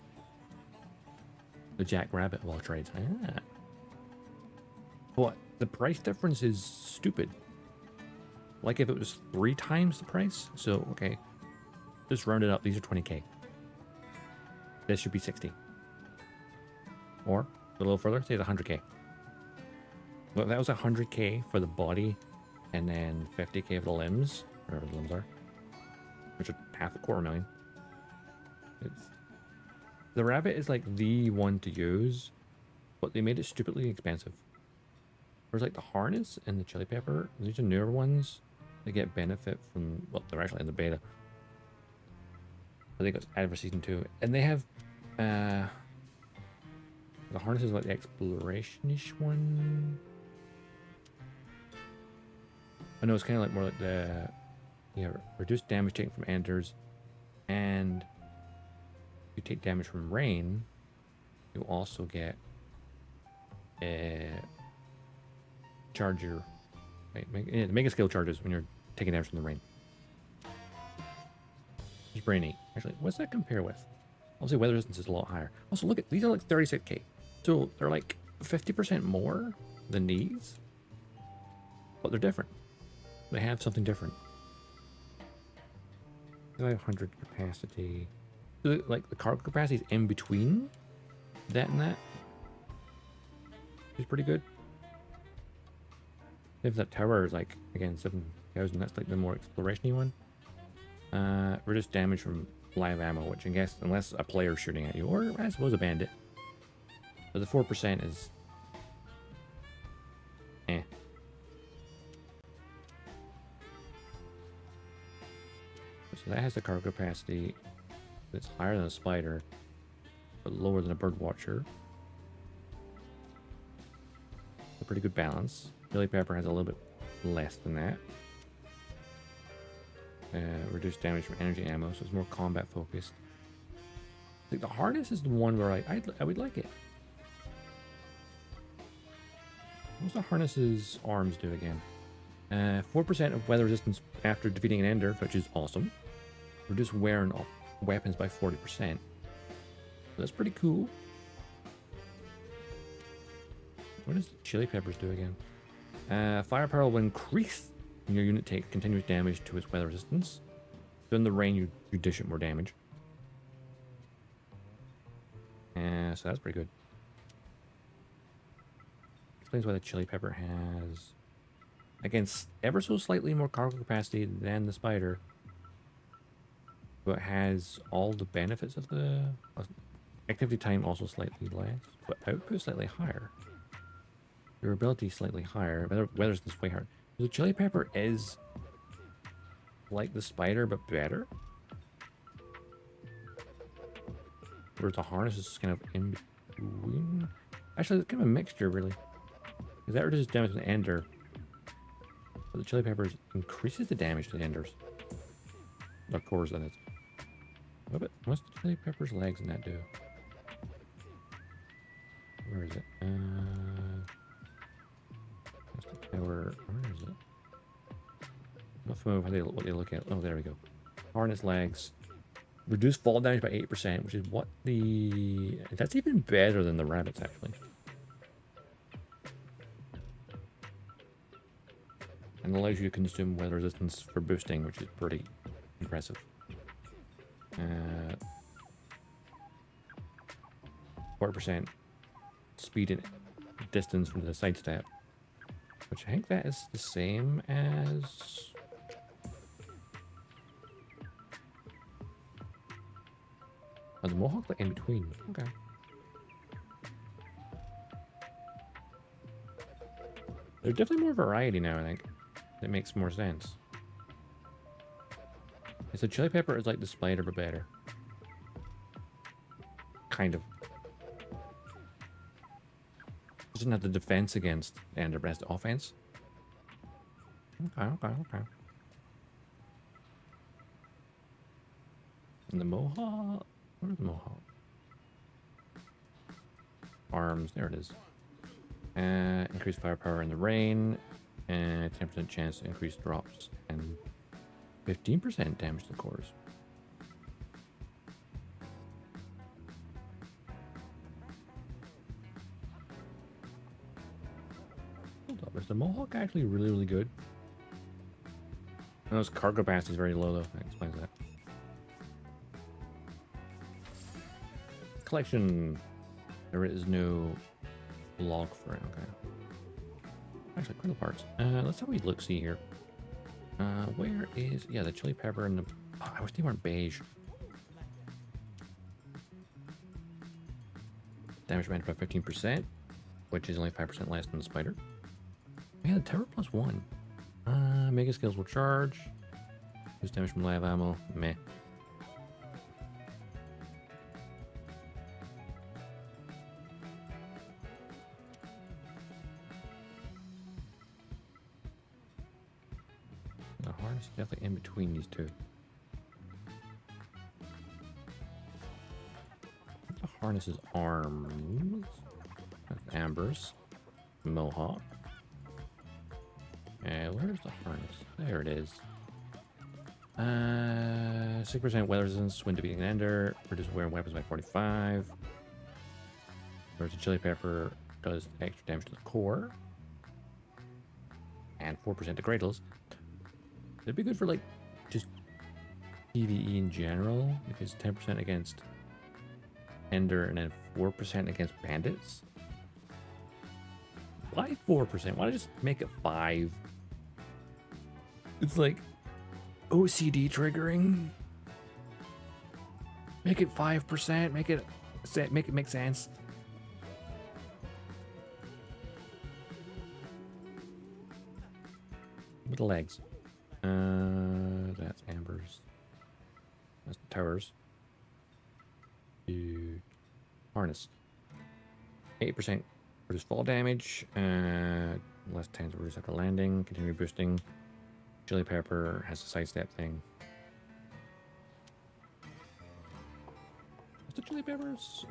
The jackrabbit of all trades. Ah. But the price difference is stupid. Like if it was 3 times the price. So, okay. Just round it up. These are 20k. This should be 60. Or a little further, say it's 100k. Well, if that was 100k for the body and then 50k for the limbs, whatever the limbs are, which are $250,000. The rabbit is like the one to use, but they made it stupidly expensive. There's like the harness and the chili pepper. These are newer ones. They get benefit from, well, they're actually in the beta. I think it's added for season 2, and they have the harness is like the exploration-ish one. I know it's kind of like more like the reduced damage taken from enders, and you take damage from rain. You also get a charger, right? The mega skill charges when you're taking damage from the rain. It's pretty neat. Actually, what's that compare with? Obviously, weather resistance is a lot higher. Also, look at these are like 36k, so they're like 50% more than these, but they're different. They have something different. 500 capacity. So, like the cargo capacity is in between that and that. It's pretty good. If that tower is like again 7,000, that's like the more exploration-y one. Reduce damage from live ammo, which I guess unless a player's shooting at you, or I suppose a bandit. But the 4% is eh. So that has the cargo capacity that's higher than a spider, but lower than a bird watcher. A pretty good balance. Chili pepper has a little bit less than that. Reduced damage from energy ammo, so it's more combat focused. Like the harness is the one where I would like it. What's the harness's arms do again? 4% of weather resistance after defeating an ender, which is awesome. Reduce wear on weapons by 40%. So that's pretty cool. What does chili peppers do again? Firepower will increase when your unit takes continuous damage to its weather resistance. So in the rain, you dish it more damage. So that's pretty good. Explains why the chili pepper has, again, ever so slightly more cargo capacity than the spider, but has all the benefits of the activity time also slightly less, but output slightly higher. Durability slightly higher. Weather's this way hard. The chili pepper is like the spider, but better. Whereas the harness is kind of in between. Actually, it's kind of a mixture, really. Because that reduces damage to the ender. But the chili peppers increases the damage to the enders. Of course, that is. What's the chili pepper's legs in that do? Where is it? That's the tower. Where is it? I'm not familiar with what they look at. Oh, there we go. Harness legs. Reduce fall damage by 8%, which is what the... That's even better than the rabbits, actually. And allows you to consume weather resistance for boosting, which is pretty impressive. 4% speed and distance from the sidestep, which I think that is the same as... Oh, the Mohawk like in between. Okay. There's definitely more variety now, I think. That makes more sense. Yeah, so chili pepper is like the spider, but better. Kind of. It doesn't have the defense against Ender, but has the offense. Okay. And the Mohawk... Where's the Mohawk? Arms, there it is. Increased firepower in the rain. And 10% chance to increase drops. And 15% damage to the cores. Hold up, is the Mohawk actually really, really good? And those cargo capacity is very low though. That explains that. Collection. There is no log for it. Okay. Actually, critical parts. Let's have a look. See here. Where is... Yeah, the chili pepper and the... Oh, I wish they weren't beige. Damage range by 15%, which is only 5% less than the spider. Yeah, the terror +1. Mega skills will charge. Use damage from live ammo. Meh. The harness is definitely in between these two. The harness is arms. That's Amber's. Mohawk. And where's the harness? There it is. 6% weather resistance when defeating an ender. Reduce wear weapons by 45. Whereas the chili pepper does extra damage to the core. And 4% to Cradles. It'd be good for like just PvE in general, because 10% against Ender and then 4% against bandits. Why 4%? Why not just make it 5? It's like OCD triggering. Make it 5%. Make it make sense. With the legs. That's Amber's. That's the towers. Dude. Harness. 8% reduce fall damage. Less time to reduce after landing. Continue boosting. Chili pepper has a sidestep thing. What's the chili peppers?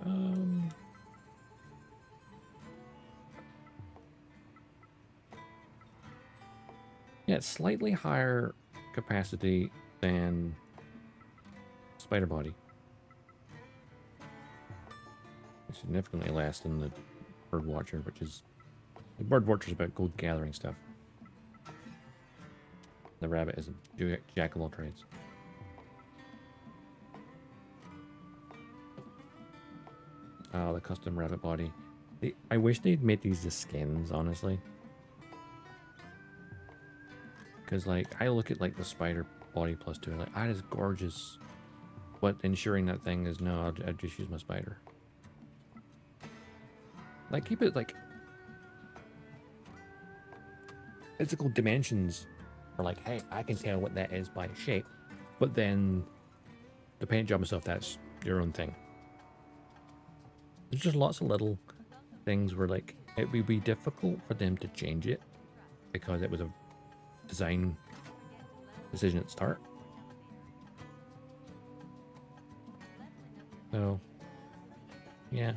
Yeah, it's slightly higher capacity than Spider Body. Significantly less than the Bird Watcher, which is... The Bird Watcher is about gold gathering stuff. The rabbit is a jack of all trades. Oh, the custom rabbit body. I wish they'd made these as skins, honestly. Because, like, I look at, like, the spider body plus 2, like, that is gorgeous. But ensuring that thing is, no, I'll just use my spider. Like, keep it, like, physical dimensions are like, hey, I can tell what that is by shape. But then the paint job and stuff, that's your own thing. There's just lots of little things where, like, it would be difficult for them to change it because it was a design decision at the start. So, yeah,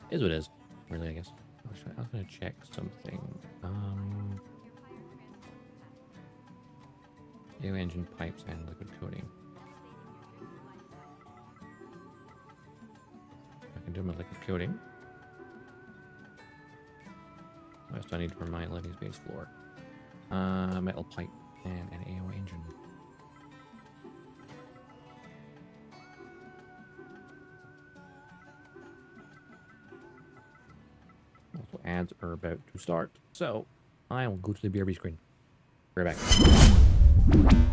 is what it is, really, I guess. I was going to check something. New engine pipes and liquid coating. I can do my liquid coating. What else do I need for my Levy's base floor? Metal pipe and an EoA engine. Also, ads are about to start, so I will go to the BRB screen. Be right back.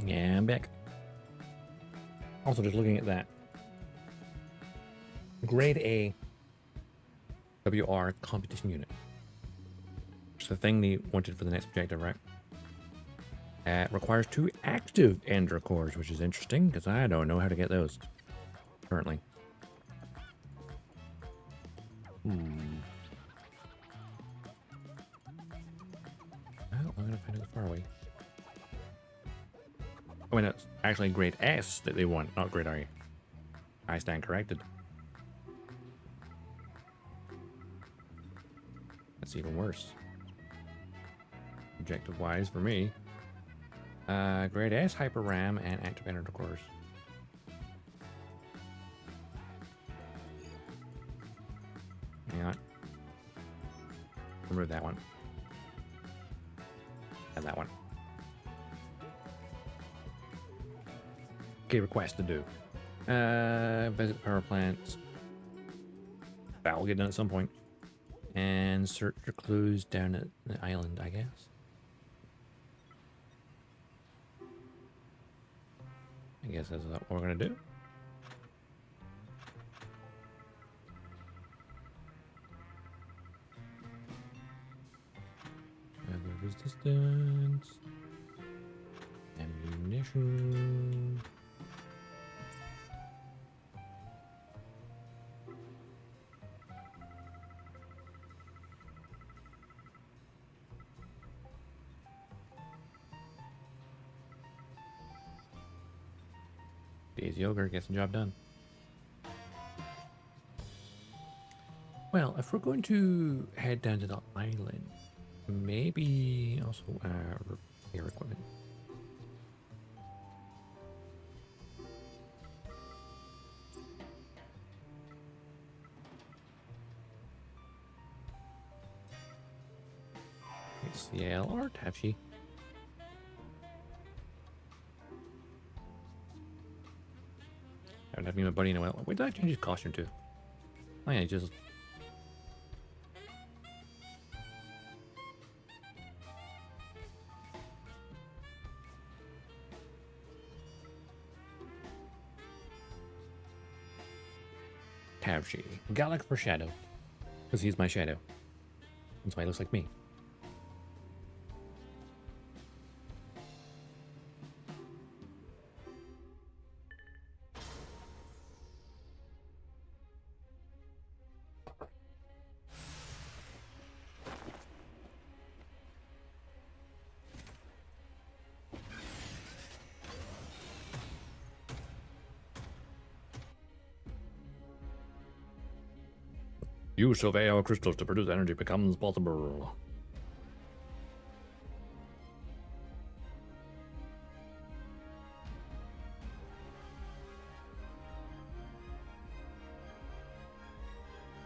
Yeah, I'm back. Also, just looking at that. Grade A WR competition unit. It's the thing they wanted for the next objective, right? Requires 2 active Ender cores, which is interesting because I don't know how to get those currently. It's far away. I mean, it's actually grade S that they want, not grade I. I stand corrected. That's even worse. Objective-wise for me. Grade S, Hyper RAM, and Active Energy cores. Hang on. Remove that one. And that one. Okay, request to do. Visit power plants. That will get done at some point. And search for clues down at the island, I guess. I guess that's what we're gonna do. Other resistance. Ammunition. Daisy Yogurt gets the job done. Well, if we're going to head down to the island, maybe also repair equipment. CL or Tachi. I haven't had me and my buddy in a while. Where did I change his costume to? Oh yeah, just... Tachi. Gallic for Shadow. Because he's my shadow. That's why he looks like me. Use of AO crystals to produce energy becomes possible.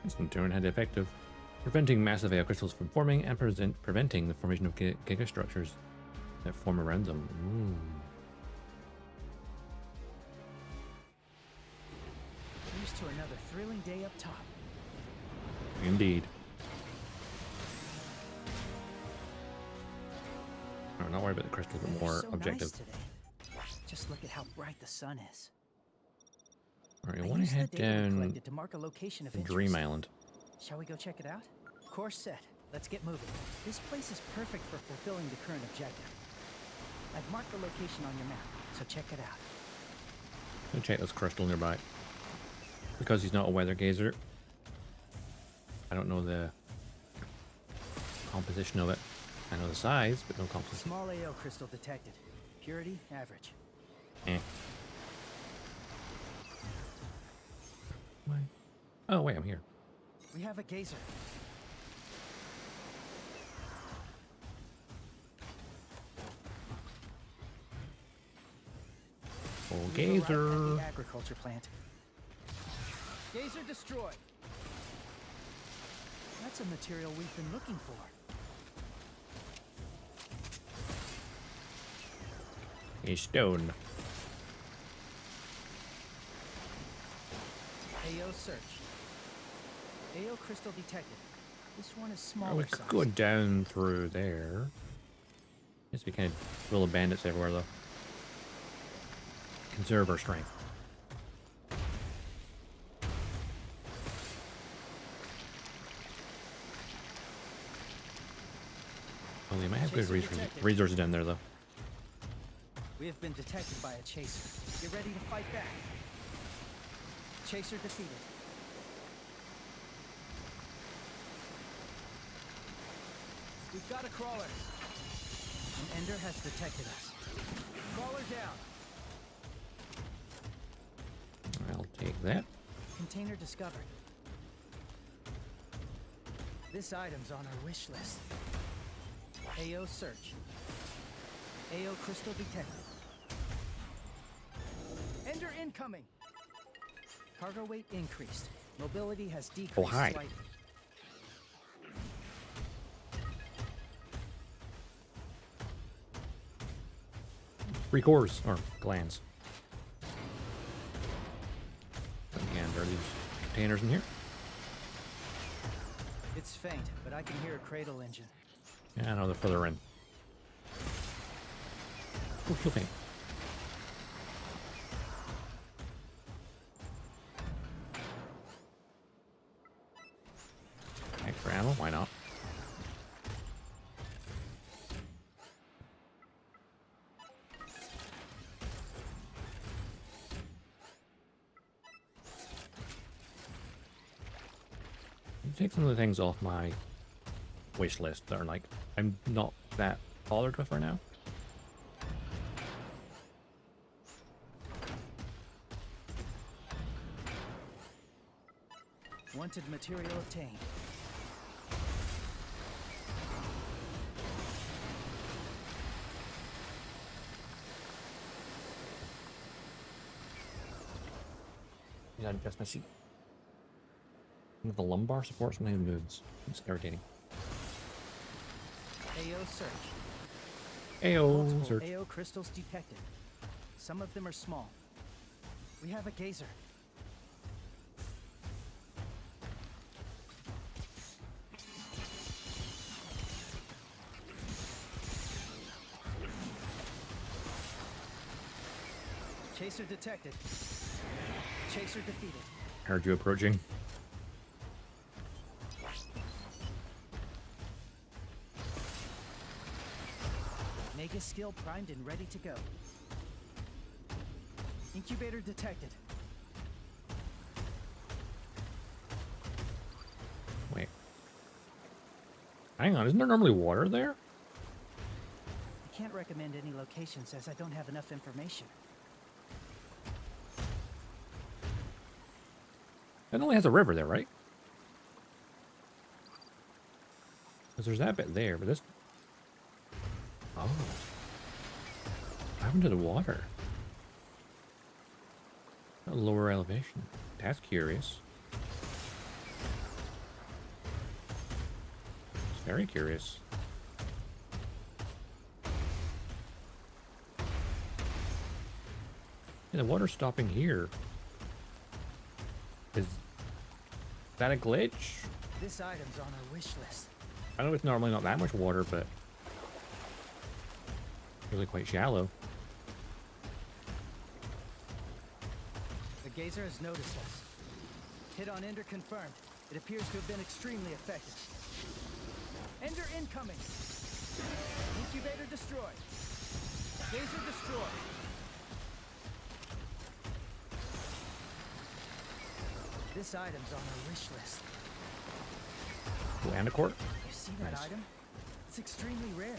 This in turn had effective, preventing massive AO crystals from forming and preventing the formation of gigastructures that form around them.
Here's to another thrilling day up top.
Indeed. I'm not worried about the crystals, but more
So
objective.
nice today. Just look at how bright the sun is.
Alright, I
I
want to
used the
head
data we
down
collected to mark a location of
Dream
interest.
Island.
Shall we go check it out? Course set. Let's get moving. This place is perfect for fulfilling the current objective. I've marked the location on your map, so check it out.
I'll check this crystal nearby. Because he's not a weather gazer, I don't know the composition of it. I know the size, but no composition.
Small AO crystal detected. Purity, average.
Eh. Why? Oh, wait, I'm here.
We have a gazer.
Oh,
We were right
gazer.
at the agriculture plant. Gazer destroyed. That's a material we've been looking for.
A stone.
AO search. AO crystal detected. This one is
Oh,
smaller
we
size.
could go down through there. Guess we kind of full of bandits everywhere, though. Conserve our strength. Well, they might have good
Chaser detected.
resources down there, though.
We have been detected by a chaser. Get ready to fight back. Chaser defeated. We've got a crawler. An Ender has detected us. Call her down.
I'll take that.
Container discovered. This item's on our wish list. AO search. AO crystal detected. Ender incoming. Cargo weight increased. Mobility has decreased
hi.
slightly.
Three cores, or glands. And there are these containers in here.
It's faint, but I can hear a cradle engine.
Yeah, I know they're further in. Oh, shield paint. Extra ammo, why not? Take some of the things off my wish list that are like I'm not that bothered with right now.
Wanted material obtained.
You gotta adjust my seat. The lumbar support sometimes moves. It's irritating.
AO search.
AO
Multiple
search.
AO crystals detected. Some of them are small. We have a gazer. Chaser detected. Chaser defeated.
Heard you approaching.
Mega skill primed and ready to go. Incubator detected.
Wait. Hang on, isn't there normally water there?
I can't recommend any locations as I don't have enough information.
It only has a river there, right? Because there's that bit there, but this... Oh. What happened to the water? A lower elevation. That's curious. It's very curious. Yeah, the water's stopping here. Is that a glitch?
This item's on our wish list.
I know it's normally not that much water, but really quite shallow.
The gazer has noticed us. Hit on Ender confirmed. It appears to have been extremely effective. Ender incoming. Incubator destroyed. Gazer destroyed. This item's on our wish list.
Landacort?
You see that
Nice.
item? It's extremely rare.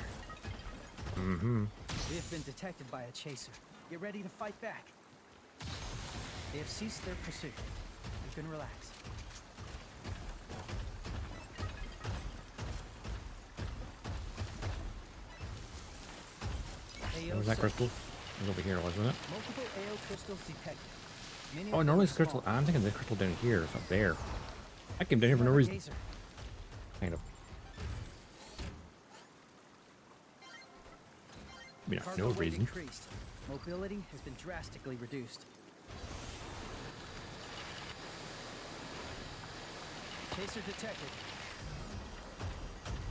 Mm-hmm.
We have been detected by a chaser. Get ready to fight back. They have ceased their pursuit. You can relax. AO
What was that
search.
crystal? It was over here, wasn't it?
Multiple AO crystals detected. Many
Oh,
of
normally
them
it's crystal.
small.
I'm thinking the crystal down here. It's up there. I came down here for no
Have a
reason.
gazer.
Kind of. I mean,
Cargo
no
weight
reason.
increased. Mobility has been drastically reduced. Chaser detected.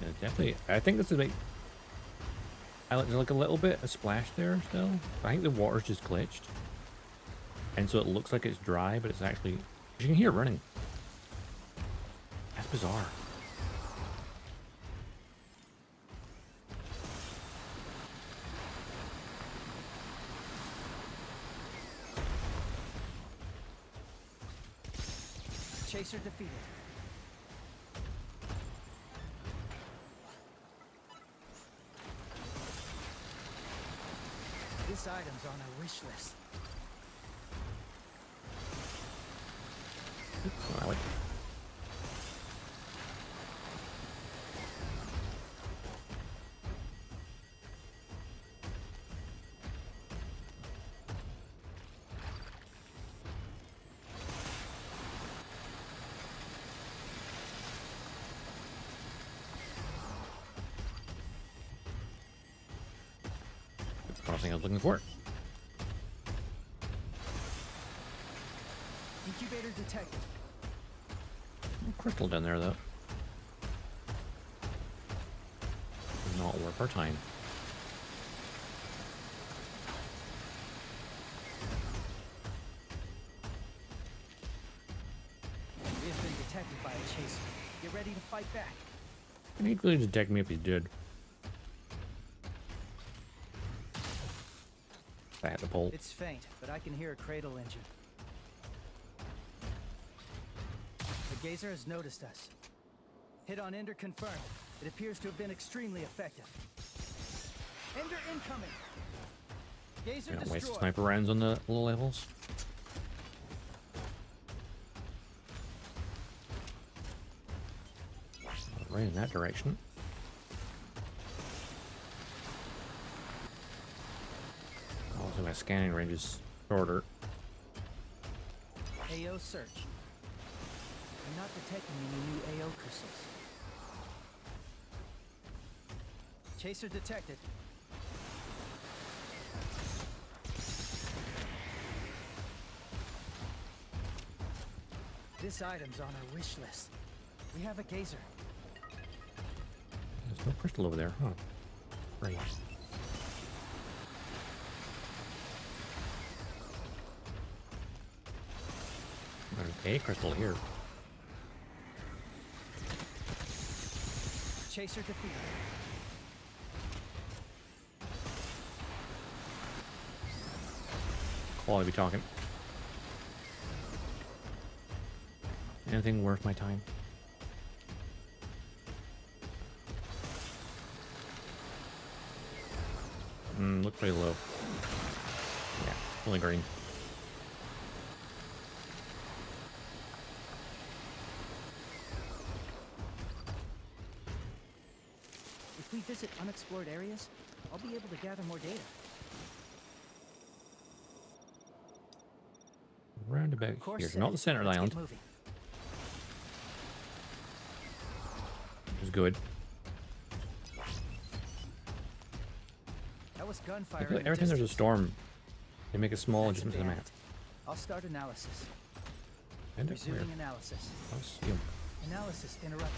Yeah, definitely. I think this is like... There's like a little bit of splash there still. I think the water's just glitched. And so it looks like it's dry, but it's actually... You can hear it running. That's bizarre.
Chaser defeated. This item's on our wish list.
Oh, I like it. Thing I was looking for.
Incubator detected.
Crystal down there though. Not worth our time.
We have been detected by a chaser. Get ready to fight back.
He'd really detect me if he did. I had to pull.
It's faint, but I can hear a cradle engine. The Gazer has noticed us. Hit on Ender confirmed. It appears to have been extremely effective. Ender incoming. Gazer
Don't waste
destroyed.
sniper rounds on the low levels. Right in that direction. Also, my scanning range is shorter.
AO search. I'm not detecting any new AO crystals. Chaser detected. This item's on our wish list. We have a Gazer.
There's no crystal over there, huh? Right. There's a crystal here.
Chaser defeated.
While I be talking. Anything worth my time? Look pretty low. Yeah, only green.
If we visit unexplored areas, I'll be able to gather more data.
Round about here, not the center of the island. It was good.
That was gunfire.
Every time there's a storm, they make a small adjustment to the map.
I'll start analysis.
And
Resuming analysis. Analysis interrupted.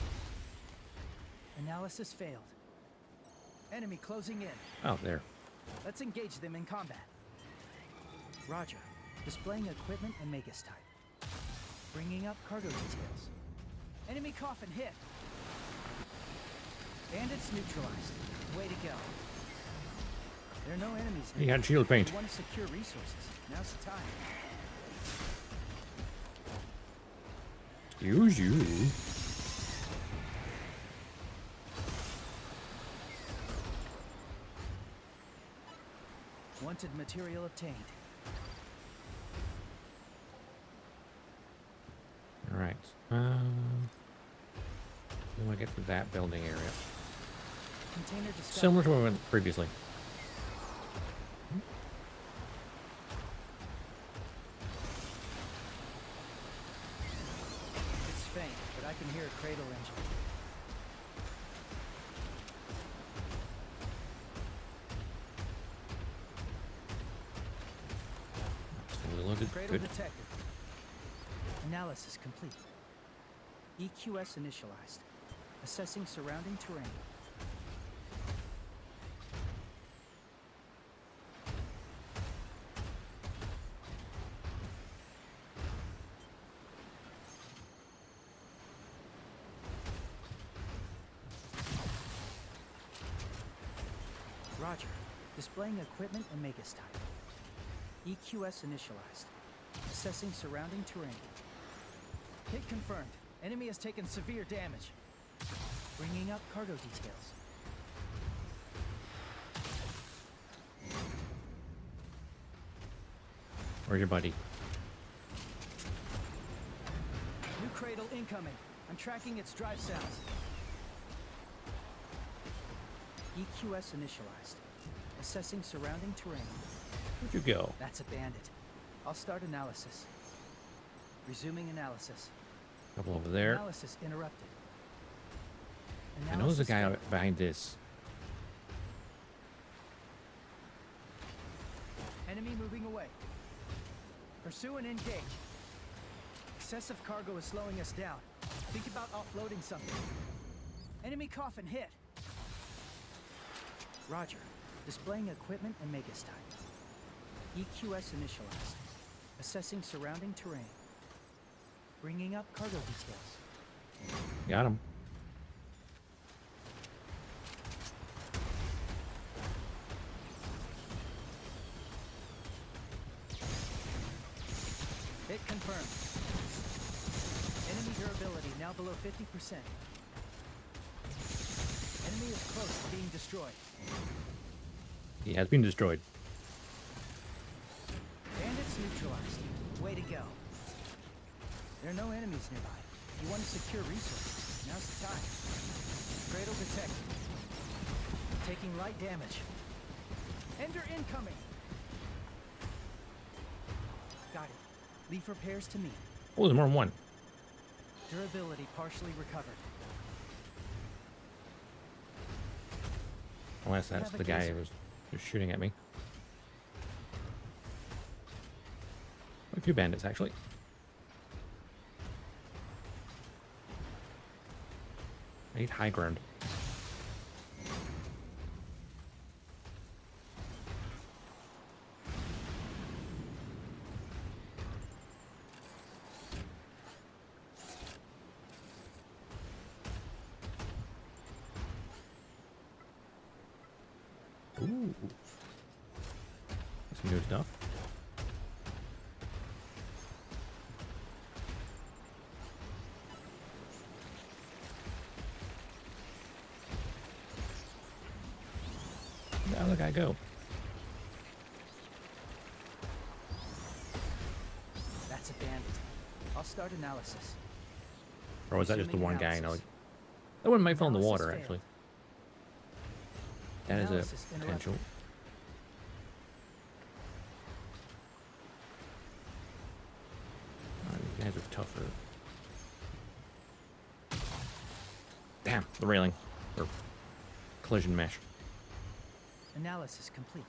Analysis failed. Enemy closing in.
Oh, there.
Let's engage them in combat. Roger. Displaying equipment and Magus type. Bringing up cargo details. Enemy coffin hit. Bandits neutralized. Way to go. There are no enemies here.
He had shield paint.
We want to secure resources. Now's the time.
Use you.
Wanted material obtained.
All right. We want to get to that building area.
Container discovered.
Similar to what we went previously.
It's faint, but I can hear a cradle engine.
Fully loaded.
Cradle
Good.
detected. Analysis complete. EQS initialized. Assessing surrounding terrain. Roger. Displaying equipment and Magus type. EQS initialized. Assessing surrounding terrain. Hit confirmed. Enemy has taken severe damage. Bringing up cargo details.
Where's your buddy?
New cradle incoming. I'm tracking its drive sounds. EQS initialized. Assessing surrounding terrain.
Where'd you go?
That's a bandit. I'll start analysis. Resuming analysis.
Couple over there.
Analysis interrupted.
I know there's a guy
failed.
behind this.
Enemy moving away. Pursue and engage. Excessive cargo is slowing us down. Think about offloading something. Enemy coffin hit. Roger. Displaying equipment and Magus type. EQS initialized. Assessing surrounding terrain. Bringing up cargo details.
Got him.
Hit confirmed. Enemy durability now below 50%. Enemy is close to being destroyed.
He has been destroyed.
Bandits neutralized. Way to go. There are no enemies nearby. You want to secure resources. Now's the time. Cradle detected. Taking light damage. Ender incoming. Got it. Leave repairs to me.
Oh, there's more than one.
Durability partially recovered.
Unless that's
have a
the guy
gazer.
who was just shooting at me. A few bandits, actually. I need high ground. Ooh. Some new stuff. Where'd the guy go?
That's a bandit. I'll start analysis.
Or was that just the
Resuming
one guy? You know,
analysis.
that one might fall in the
Analysis
water,
failed.
actually. That is
Analysis
a potential. These guys are tougher. Damn, the railing. Or collision mesh.
Analysis complete.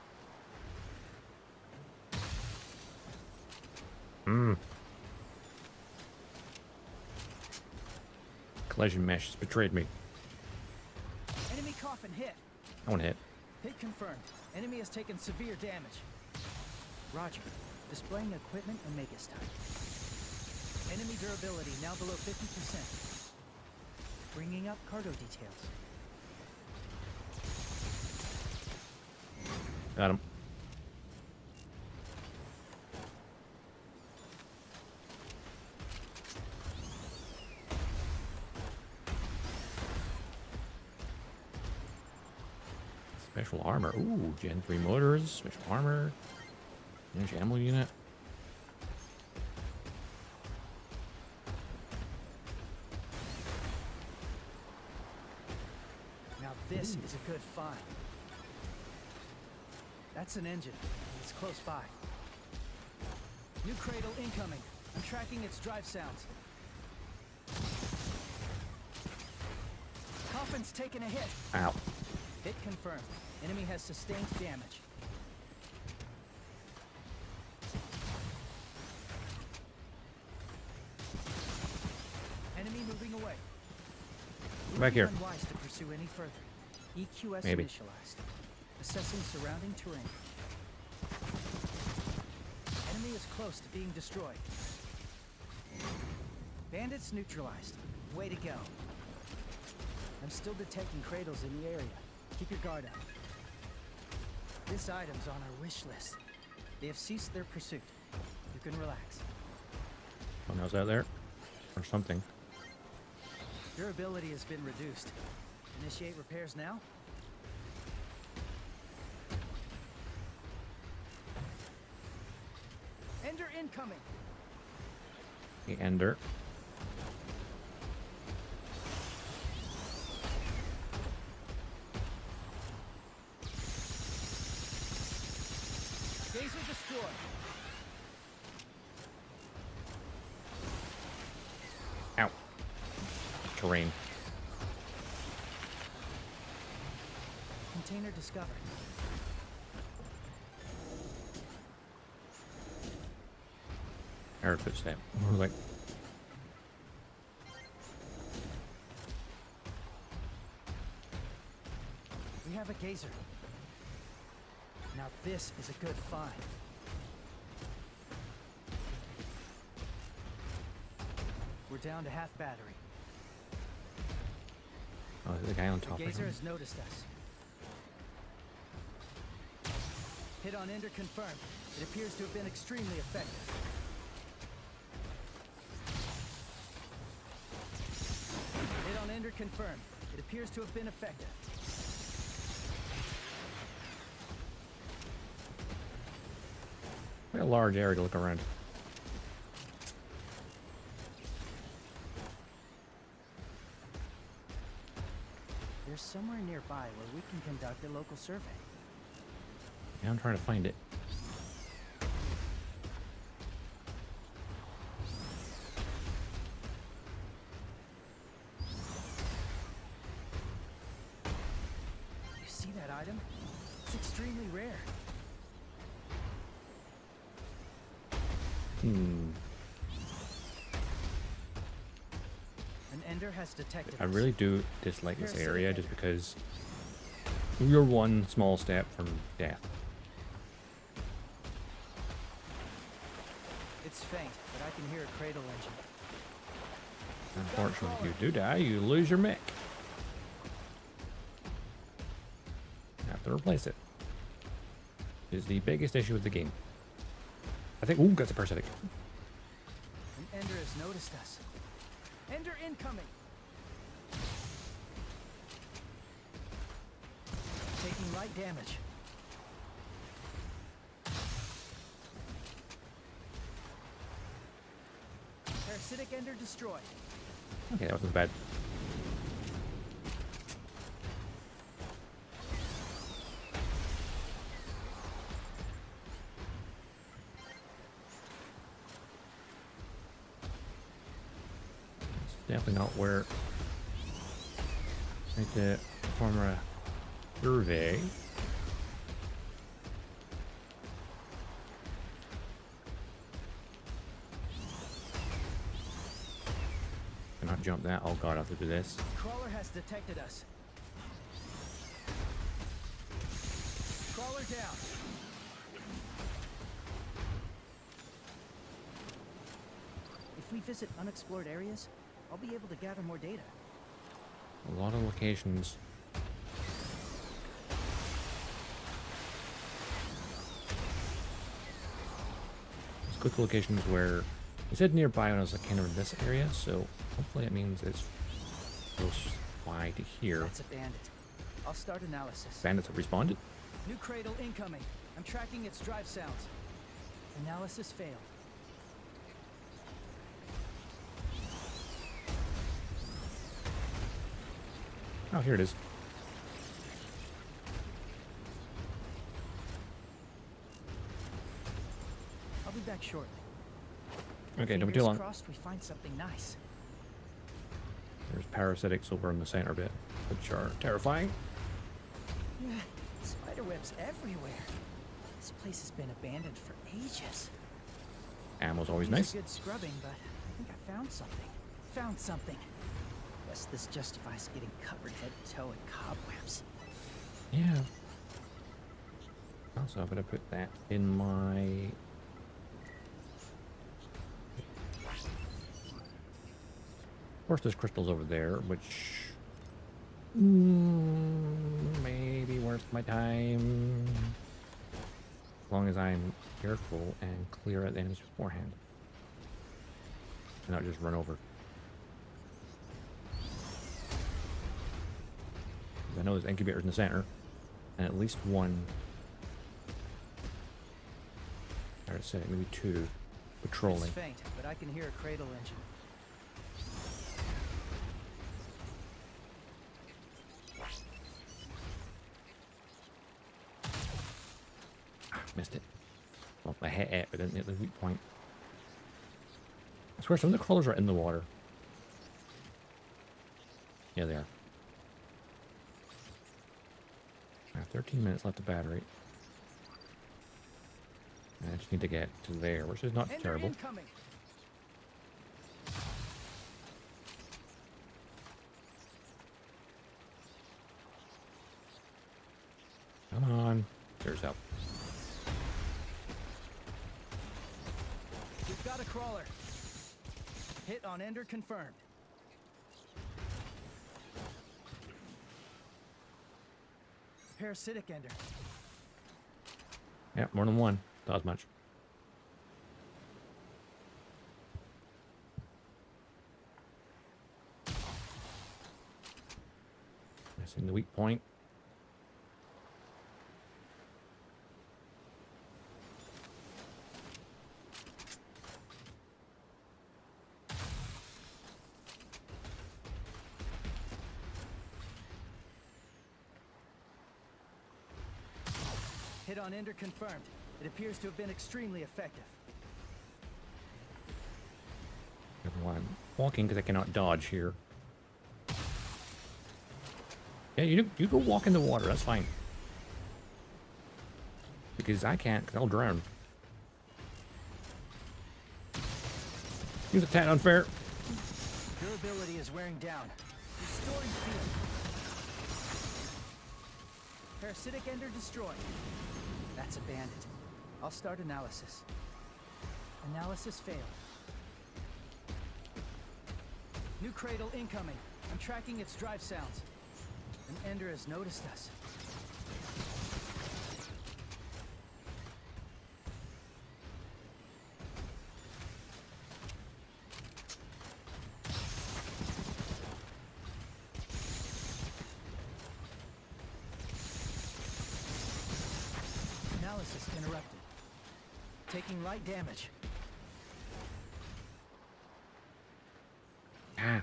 Collision mesh has betrayed me.
Enemy coffin hit.
I want to hit.
Hit confirmed. Enemy has taken severe damage. Roger. Displaying equipment and Magus type. Enemy durability now below 50%. Bringing up cargo details.
Got him. Special armor. Ooh, Gen 3 motors, special armor. There's your ammo unit.
Now this is a good find. That's an engine. It's close by. New cradle incoming. I'm tracking its drive sounds. Coffin's taken a hit.
Ow.
Hit confirmed. Enemy has sustained damage. Enemy moving away. It would
Back
be
here.
unwise to pursue any further. EQS
Maybe.
initialized. Assessing surrounding terrain. Enemy is close to being destroyed. Bandits neutralized. Way to go. I'm still detecting cradles in the area. Keep your guard up. This item's on our wish list. They have ceased their pursuit. You can relax.
Someone else out there? Or something.
Durability has been reduced. Initiate repairs now? Ender incoming.
The Ender.
Gazer destroyed.
Ow. Terrain.
Container discovered.
I heard a footstep. Like,
We have a gazer. Now this is a good find. We're down to half battery.
oh, there's a guy on top
The
of
gazer
him.
has noticed us. Hit on Ender confirmed. It appears to have been extremely effective. Hit on Ender confirmed. It appears to have been effective.
Quite a large area to look around.
There's somewhere nearby where we can conduct a local survey.
Yeah, I'm trying to find it.
You see that item? It's extremely rare.
Hmm.
An Ender has detected
I
us.
really do dislike this
Parasitic
area
Ender.
just because you're one small step from death.
It's faint, but I can hear a cradle engine.
Unfortunately, if you do die, you lose your mech. Have to replace it. Is the biggest issue with the game. I think. Ooh, got a parasitic.
An Ender has noticed us. Ender incoming. Taking light damage. Parasitic Ender destroyed.
Okay, that wasn't bad. It's definitely not where I need to perform a survey. Cannot jump that. Oh god, I have to do this.
Crawler has detected us. Crawler down. If we visit unexplored areas, I'll be able to gather more data.
A lot of locations. There's quick locations where it said nearby when I was like kind of in this area, so hopefully it means it's close by to here.
That's a bandit. I'll start analysis.
Bandits have responded.
New cradle incoming. I'm tracking its drive sounds. Analysis failed.
Oh, here it is.
I'll be back shortly.
Okay, don't be too
Fingers
long.
crossed we find something nice.
There's parasitics over in the center bit, which are terrifying.
Yeah, spiderwebs everywhere. This place has been abandoned for ages.
Ammo's always
Needs
nice.
Good scrubbing, but I think I found something. Found something. Guess this justifies getting covered head to toe in cobwebs.
Yeah. Also, I'm gonna put that in my. Of course, there's crystals over there, which maybe worth my time, as long as I'm careful and clear out the enemies beforehand, and not just run over. I know there's incubators in the center, and at least one. I'd say maybe two patrolling.
It's faint, but I can hear a cradle engine.
Missed it. Well, I hit it, but didn't hit the weak point. I swear some of the crawlers are in the water. Yeah, they are. I have 13 minutes left of battery. I just need to get to there, which is not
Ender
terrible.
incoming.
Come on. There's help.
We've got a crawler. Hit on Ender confirmed. Parasitic Ender.
Yeah, more than one. Not as much. Missing the weak point.
Hit on Ender confirmed. It appears to have been extremely effective.
Well, I'm walking because I cannot dodge here. Yeah, you go walk in the water. That's fine. Because I can't, because I'll drown. Seems a tad unfair.
Durability is wearing down. Restoring field. Parasitic Ender destroyed. That's a bandit. I'll start analysis. Analysis failed. New cradle incoming. I'm tracking its drive sounds. An Ender has noticed us. Analysis interrupted. Taking light damage.
Ah.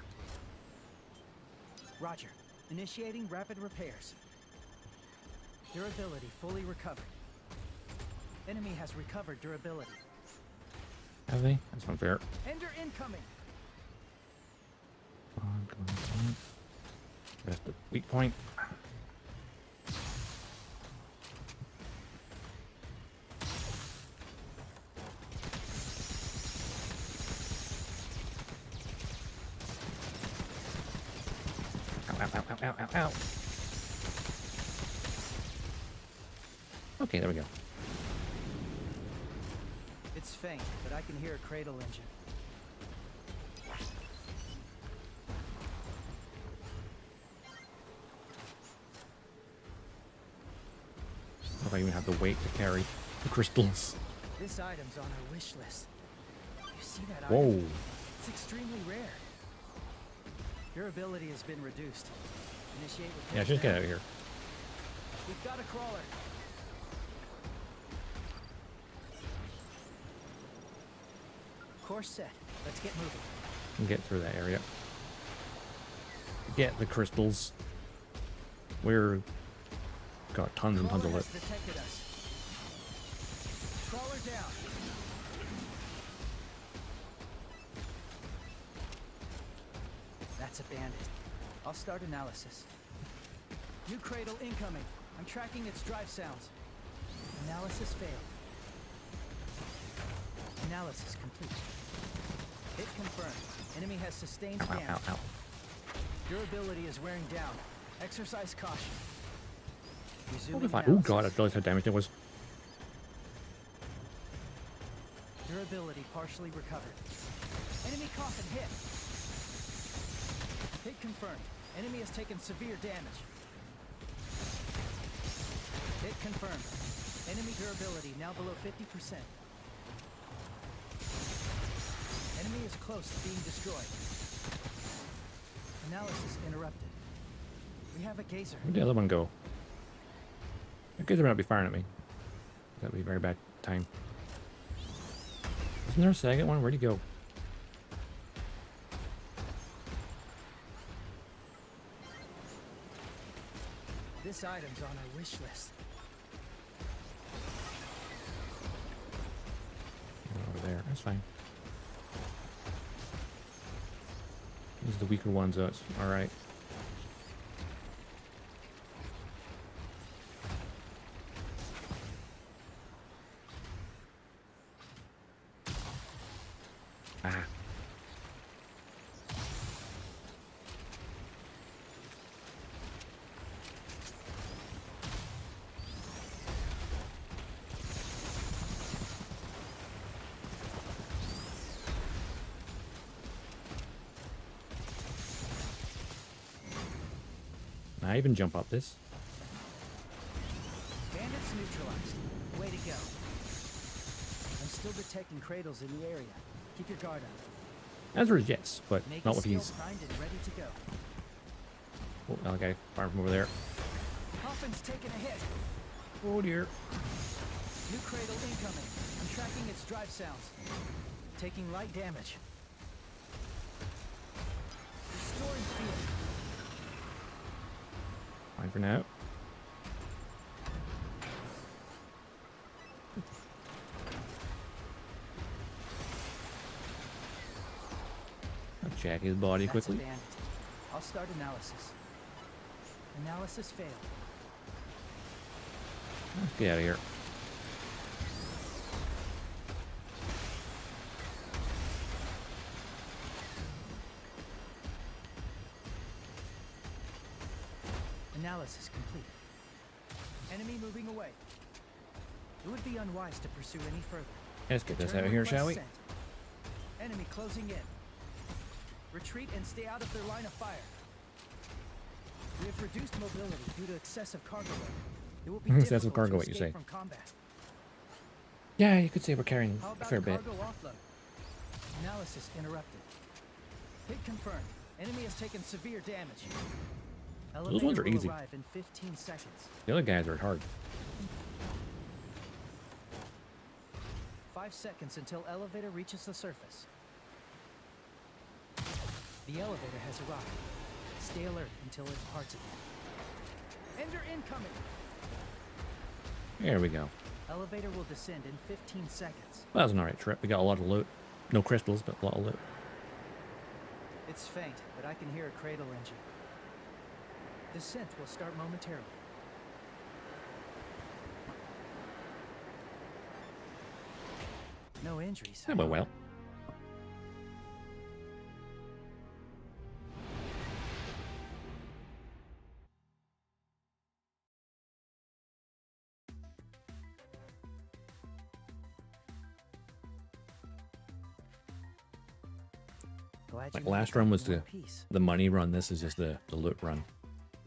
Roger. Initiating rapid repairs. Durability fully recovered. Enemy has recovered durability.
Have they? That's unfair.
Ender incoming.
Come on, come on, come on. That's the weak point. Ow, ow, ow, ow, ow, ow. Okay, there we go.
It's faint, but I can hear a cradle engine.
If I even have the weight to carry the crystals.
This item's on our wish list. You see that
Whoa.
item? It's extremely rare. Durability has been reduced. Initiate repair.
Yeah, just get out of here.
We've got a crawler. Course set. Let's get moving.
And get through that area. Get the crystals. We're got tons and tons of
Crawler
it.
has detected us. Crawler down. That's a bandit. I'll start analysis. New cradle incoming. I'm tracking its drive sounds. Analysis failed. Analysis complete. Hit confirmed. Enemy has sustained
Ow,
damage.
ow, ow.
Durability is wearing down. Exercise caution.
What
Resuming
if I? Oh
analysis.
god, I realized how damaged it was.
Durability partially recovered. Enemy coffin hit. Hit confirmed. Enemy has taken severe damage. Hit confirmed. Enemy durability now below 50%. Enemy is close to being destroyed. Analysis interrupted. We have a gazer.
Where'd the other one go? The kids are not be firing at me. That would be a very bad time. Wasn't there a second one? Where'd he go?
This item's on our wish list.
Over there. That's fine. These are the weaker ones, so it's alright. Ah. I even jump up this.
Bandits neutralized. Way to go. I'm still detecting cradles in the area. Keep your guard up.
Answer is yes, but
Make
not
a
with
skill
these.
primed and ready to go.
Oh, okay, fire from over there.
Coffin's taking a hit.
Oh dear.
New cradle incoming. I'm tracking its drive sounds. Taking light damage. Restoring field.
Fine for now. I'll check his body
That's
quickly.
a bandit. I'll start analysis. Analysis failed.
Let's get out of here.
Analysis complete. Enemy moving away. It would be unwise to pursue any further.
Let's get this
Return
out of here,
request
shall we?
sent. Enemy closing in. Retreat and stay out of their line of fire. We have reduced mobility due to excessive cargo weight. It will be
Excessive
difficult
cargo
to
weight, you
escape
say?
from combat.
Yeah, you could say we're carrying
How
a
about
fair
a
bit.
cargo offload? Analysis interrupted. Hit confirmed. Enemy has taken severe damage.
Those ones are
Elevator will
easy.
arrive in 15 seconds.
The other guys are hard.
5 seconds until elevator reaches the surface. The elevator has arrived. Stay alert until it departs again. Ender incoming!
There we go.
Elevator will descend in 15 seconds.
Well, that was an alright trip. We got a lot of loot. No crystals, but a lot of loot.
It's faint, but I can hear a cradle engine. Descent will start momentarily. No injuries.
That went well.
Glad
Like
you
last
made it
run
in
was
one piece.
the money run. This is just the loot run.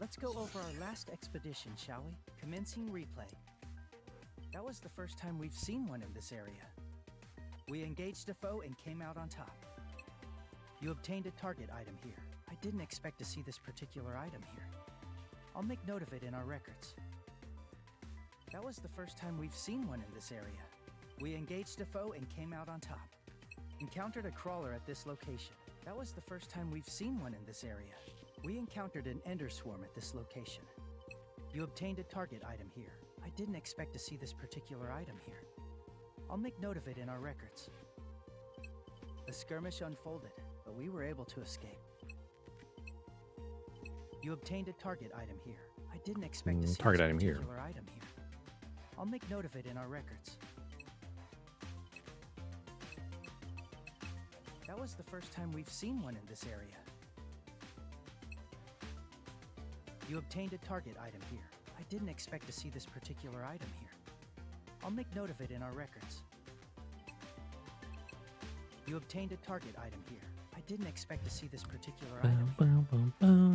Let's go over our last expedition, shall we? Commencing replay. That was the first time we've seen one in this area. We engaged a foe and came out on top. You obtained a target item here. I didn't expect to see this particular item here. I'll make note of it in our records. That was the first time we've seen one in this area. We engaged a foe and came out on top. Encountered a crawler at this location. That was the first time we've seen one in this area. We encountered an ender swarm at this location. You obtained a target item here. I didn't expect to see this particular item here. I'll make note of it in our records. The skirmish unfolded, but we were able to escape. You obtained a target item here. I didn't expect to see
Target
this
item here.
particular item here. I'll make note of it in our records. That was the first time we've seen one in this area. You obtained a target item here. I didn't expect to see this particular item here. I'll make note of it in our records. You obtained a target item here. I didn't expect to see this particular item here.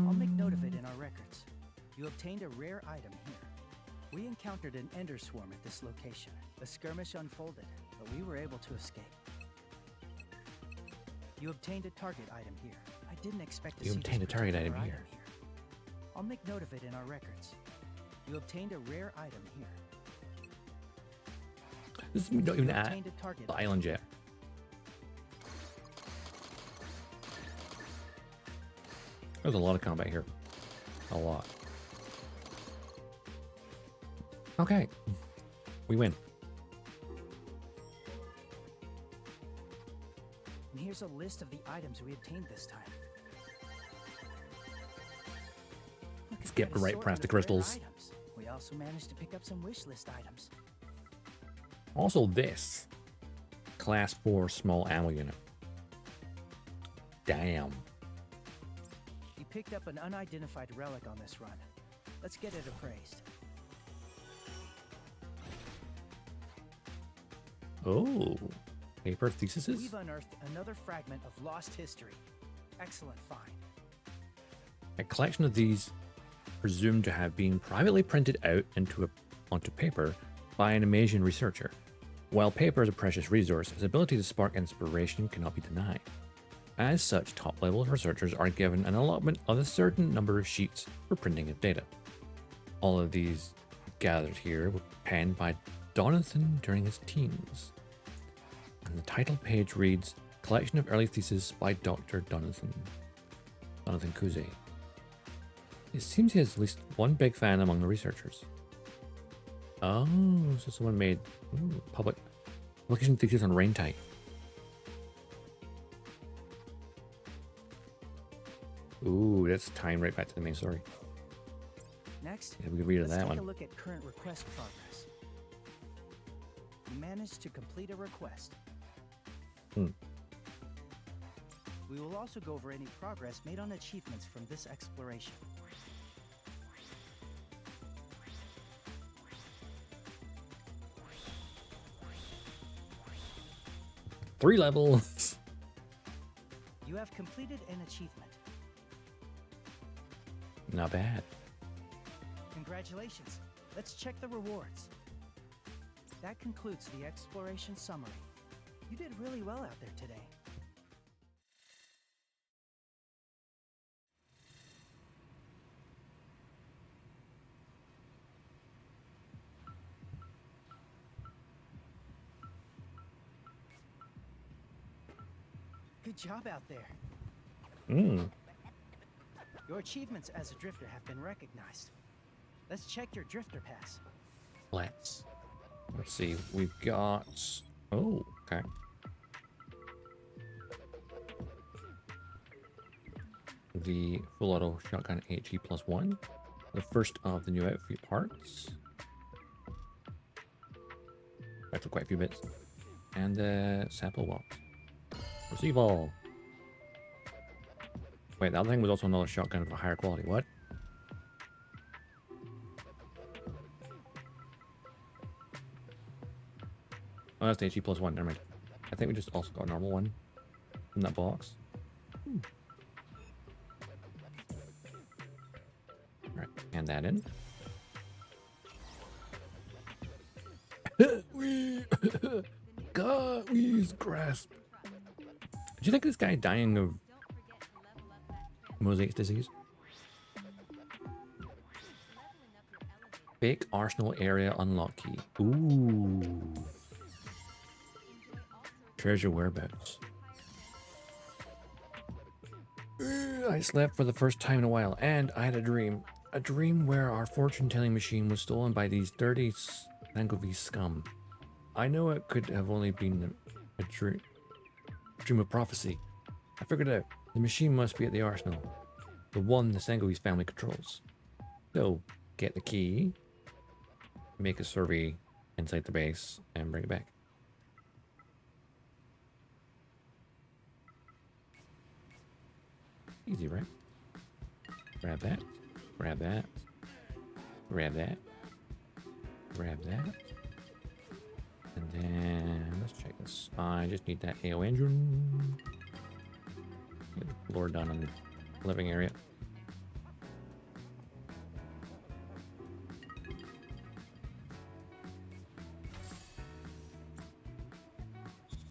I'll make note of it in our records. You obtained a rare item here. We encountered an ender swarm at this location. A skirmish unfolded, but we were able to escape. You obtained a target item here. I didn't expect to see this
obtained a target item
particular
here.
I'll make note of it in our records. You obtained a rare item here.
This is, we don't even
You
add
obtained a target
the
item
island
here.
yet. There's a lot of combat here. A lot. Okay. We win.
And here's a list of the items we obtained this time. Look at
Skipped
that
right
assortment
past the
of rare
crystals.
items. We also managed to pick up some wish list items.
Also this. Class 4 small ammo unit. Damn.
You picked up an unidentified relic on this run. Let's get it appraised.
Oh. Paper theses?
We've unearthed another fragment of lost history. Excellent find.
A collection of these presumed to have been privately printed out onto paper by an Amasian researcher. While paper is a precious resource, its ability to spark inspiration cannot be denied. As such, top-level researchers are given an allotment of a certain number of sheets for printing of data. All of these gathered here were penned by Donathan during his teens. And the title page reads, Collection of Early Theses by Dr. Donathan Kuze. It seems he has at least one big fan among the researchers. Oh, so someone made publication thesis on rain type. Ooh, that's tying right back to the main story.
Next,
Yeah, we could read
let's
that
take
one.
a look at current request progress. You managed to complete a request.
Hmm.
We will also go over any progress made on achievements from this exploration.
Three levels.
You have completed an achievement.
Not bad.
Congratulations. Let's check the rewards. That concludes the exploration summary. You did really well out there today. Good job out there. Your achievements as a drifter have been recognized. Let's check your drifter pass.
Let's see. We've got. Oh, okay. The full auto shotgun HE +1. The first of the new outfit parts. Actually, quite a few bits. And the sample box. Receive all. Wait, the other thing was also another shotgun of a higher quality. What? Oh, that's the HE +1. Never mind. I think we just also got a normal one in that box. Right, hand that in. God, please grasp. Do you think this guy dying of Mosaic's disease? Fake arsenal area unlock key. Ooh. Treasure whereabouts. I slept for the first time in a while, and I had a dream. A dream where our fortune-telling machine was stolen by these dirty Sangovi scum. I know it could have only been a dream of prophecy. I figured out the machine must be at the arsenal, the one the Sangovi's family controls. So, get the key, make a survey inside the base, and bring it back. Easy, right? Grab that, grab that, grab that, grab that. And then, let's check this. I just need that AO engine. Get the floor done on the living area.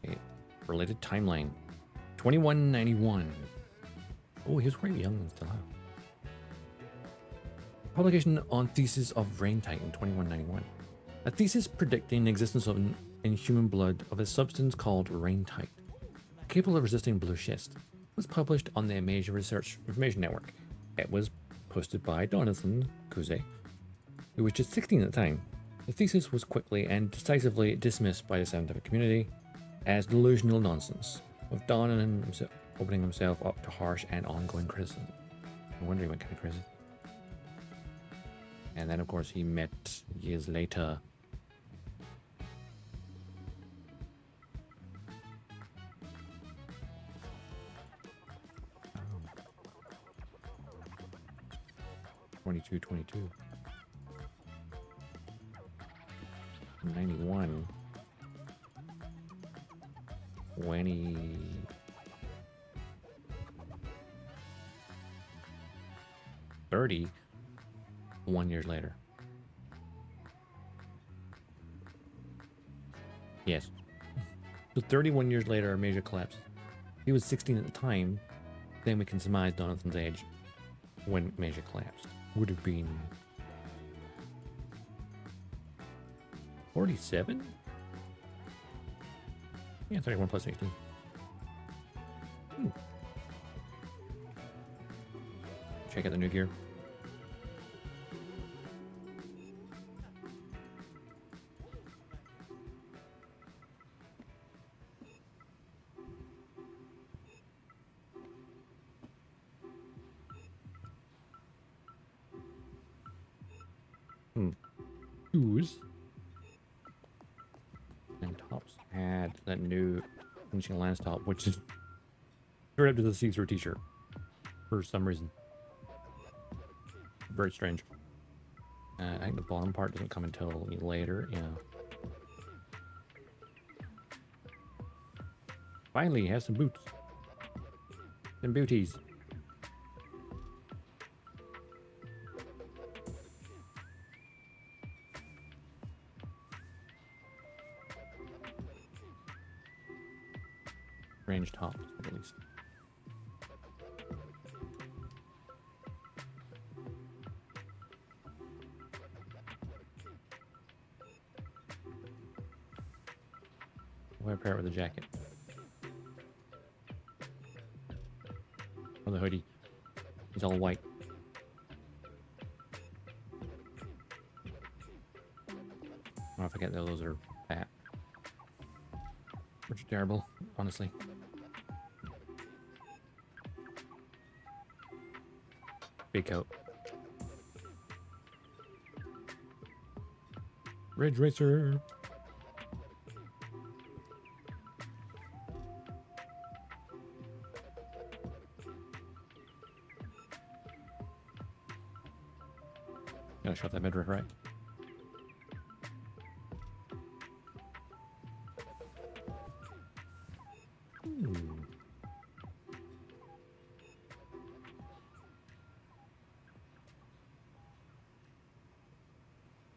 Okay. Related timeline. 2191. Oh, he was quite young and still out. Publication on thesis of Rain Titan 2191. A thesis predicting the existence of in human blood of a substance called rain-tite, capable of resisting blue schist, was published on the Amasia Research Information Network It was posted by Donathan Kuze, who was just 16 at the time. The thesis was quickly and decisively dismissed by the scientific community as delusional nonsense, with Donovan opening himself up to harsh and ongoing criticism. No wonder he went kind of crazy. And then, of course, he met years later. Oh. 22. 91. 20. 30. 1 year later. Yes. So 31 years later, Amasia collapsed. He was 16 at the time. Then we can surmise Donathan's age when Amasia collapsed. Would have been 47? Yeah, 31 plus 16. Check out the new gear. Shoes. And tops had that new finishing lance top, which is straight up to the see-through t-shirt for some reason. Very strange. I think the bottom part doesn't come until later. Yeah. Finally, he has some boots. Some booties. Range tops, at least. Why pair it with a jacket? Or the hoodie. He's all white. I forget that those are fat. Which is terrible, honestly. Big coat. Ridge Racer. Gotta shut that midriff, right?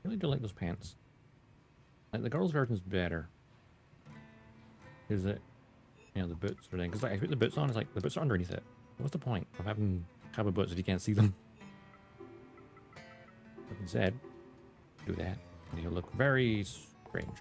I really do like those pants. Like the girls' version is better. Is it? You know, the boots are there. Because like, I put the boots on, it's like the boots are underneath it. What's the point of having cowboy boots if you can't see them? But instead, do that, and you'll look very strange.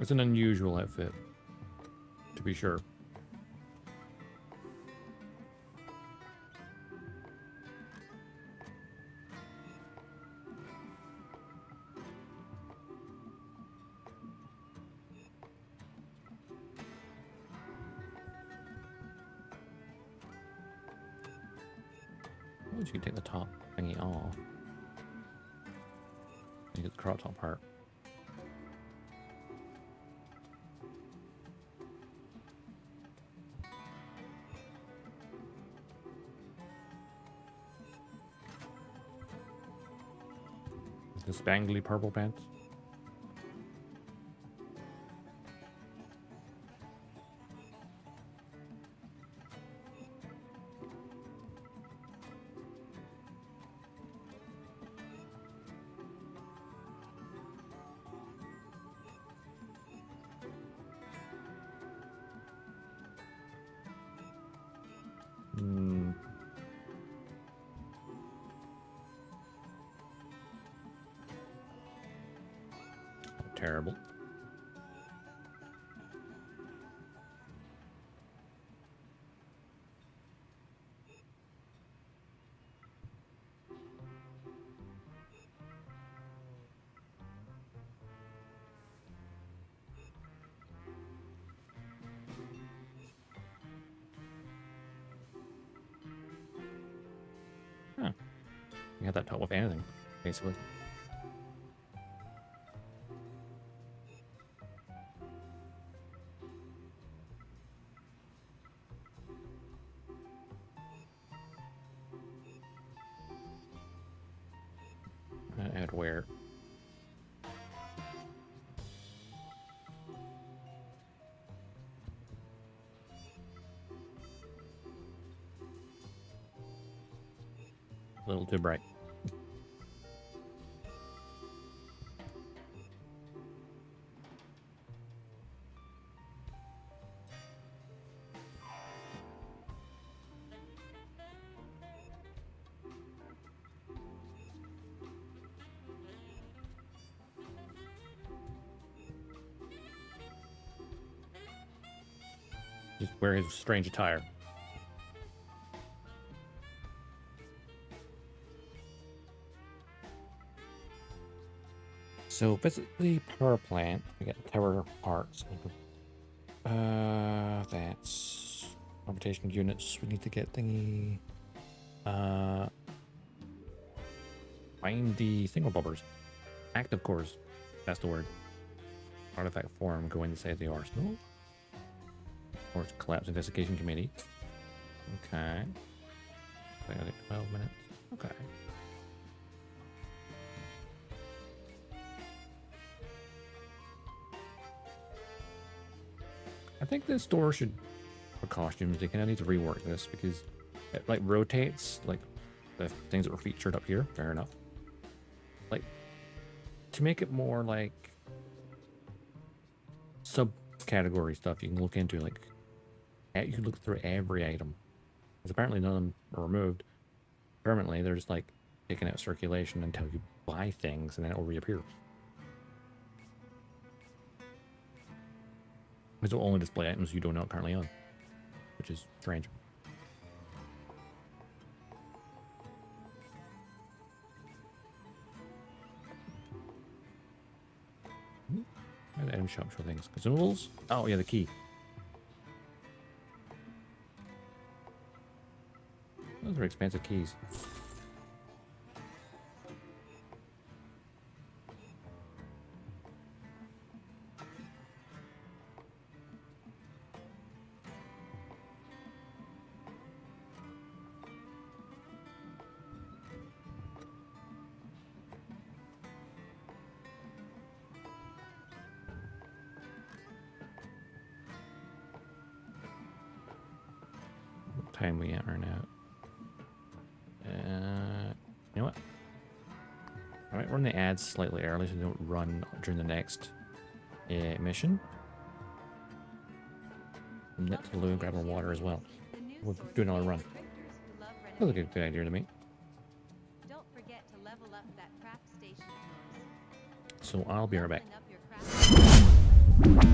It's an unusual outfit, to be sure. Oh, you can take the top thingy off. You get the crop top part. The spangly purple pants. terrible. Huh. You had that top with anything, basically. Add where? A little too bright. Just wear his strange attire. So basically, power plant. We got tower parts. That's orbitation units. We need to get thingy. Find the single bobbers. Active cores. That's the word. Artifact form. Go inside the arsenal. Collapse Investigation Committee. Okay. I got 12 minutes. Okay. I think this store should, for costumes, they kind of need to rework this because it like rotates like the things that were featured up here. Fair enough. Like to make it more like subcategory stuff you can look into, like you can look through every item. Because apparently none of them are removed permanently. They're just like taken out of circulation until you buy things and then it will reappear. These will only display items you don't know currently on, which is strange. The item shop show things. Consumables? Oh yeah, the key. Those are expensive keys. What time we at right now? You know what? I might run the ads slightly early so they don't run during the next mission. And next to Lou and grab our water as well. We'll do another run. That's a good idea to me.
Don't forget to level up that craft station of yours.
So I'll be right back.
Leveling up your craft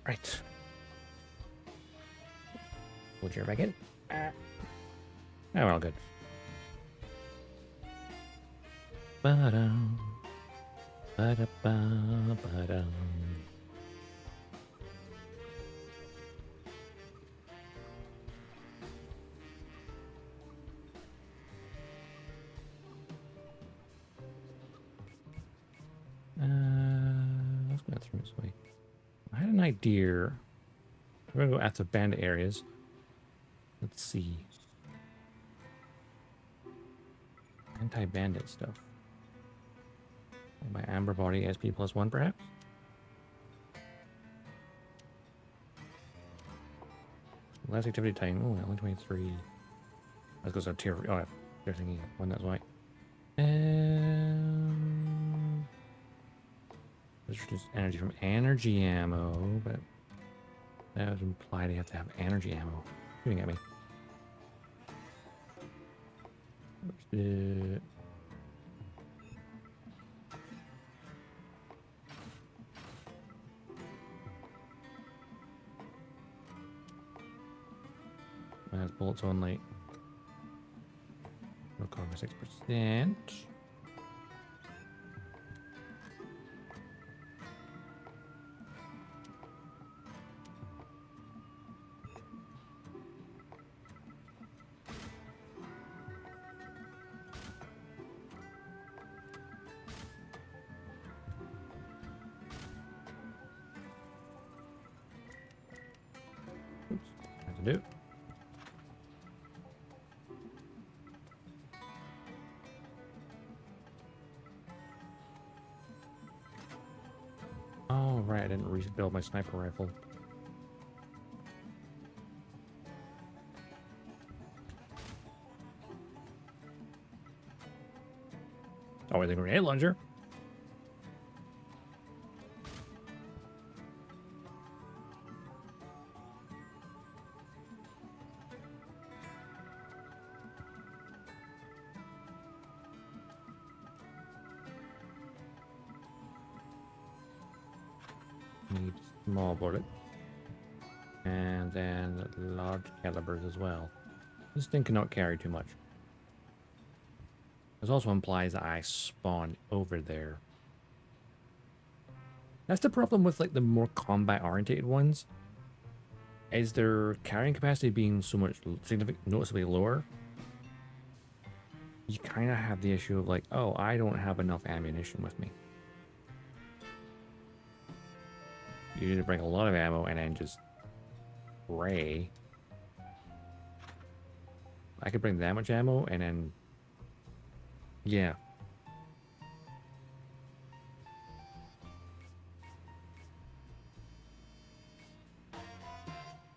Right. Wheelchair back in. Now we're all good. Ba-dum. Ba-da-ba, ba-dum. Let's go through this way. I had an idea. We're gonna go after bandit areas. Let's see. Anti-bandit stuff. My amber body SP +1 perhaps? Last activity time. Oh, only 23. Let's go to tier. Oh, yeah. Tier thingy. One that's white. Let's reduce energy from energy ammo, but that would imply they have to have energy ammo. Shooting at me. That's bullets only. No cover 6%. Oops, have to do. Oh, right, I didn't rebuild my sniper rifle. Oh, with a grenade launcher. Need small bullets. And then large calibers as well. This thing cannot carry too much. This also implies that I spawn over there. That's the problem with like the more combat oriented ones. Is their carrying capacity being so much noticeably lower? You kind of have the issue of like, oh, I don't have enough ammunition with me. You need to bring a lot of ammo and then just spray. I could bring that much ammo and then, yeah.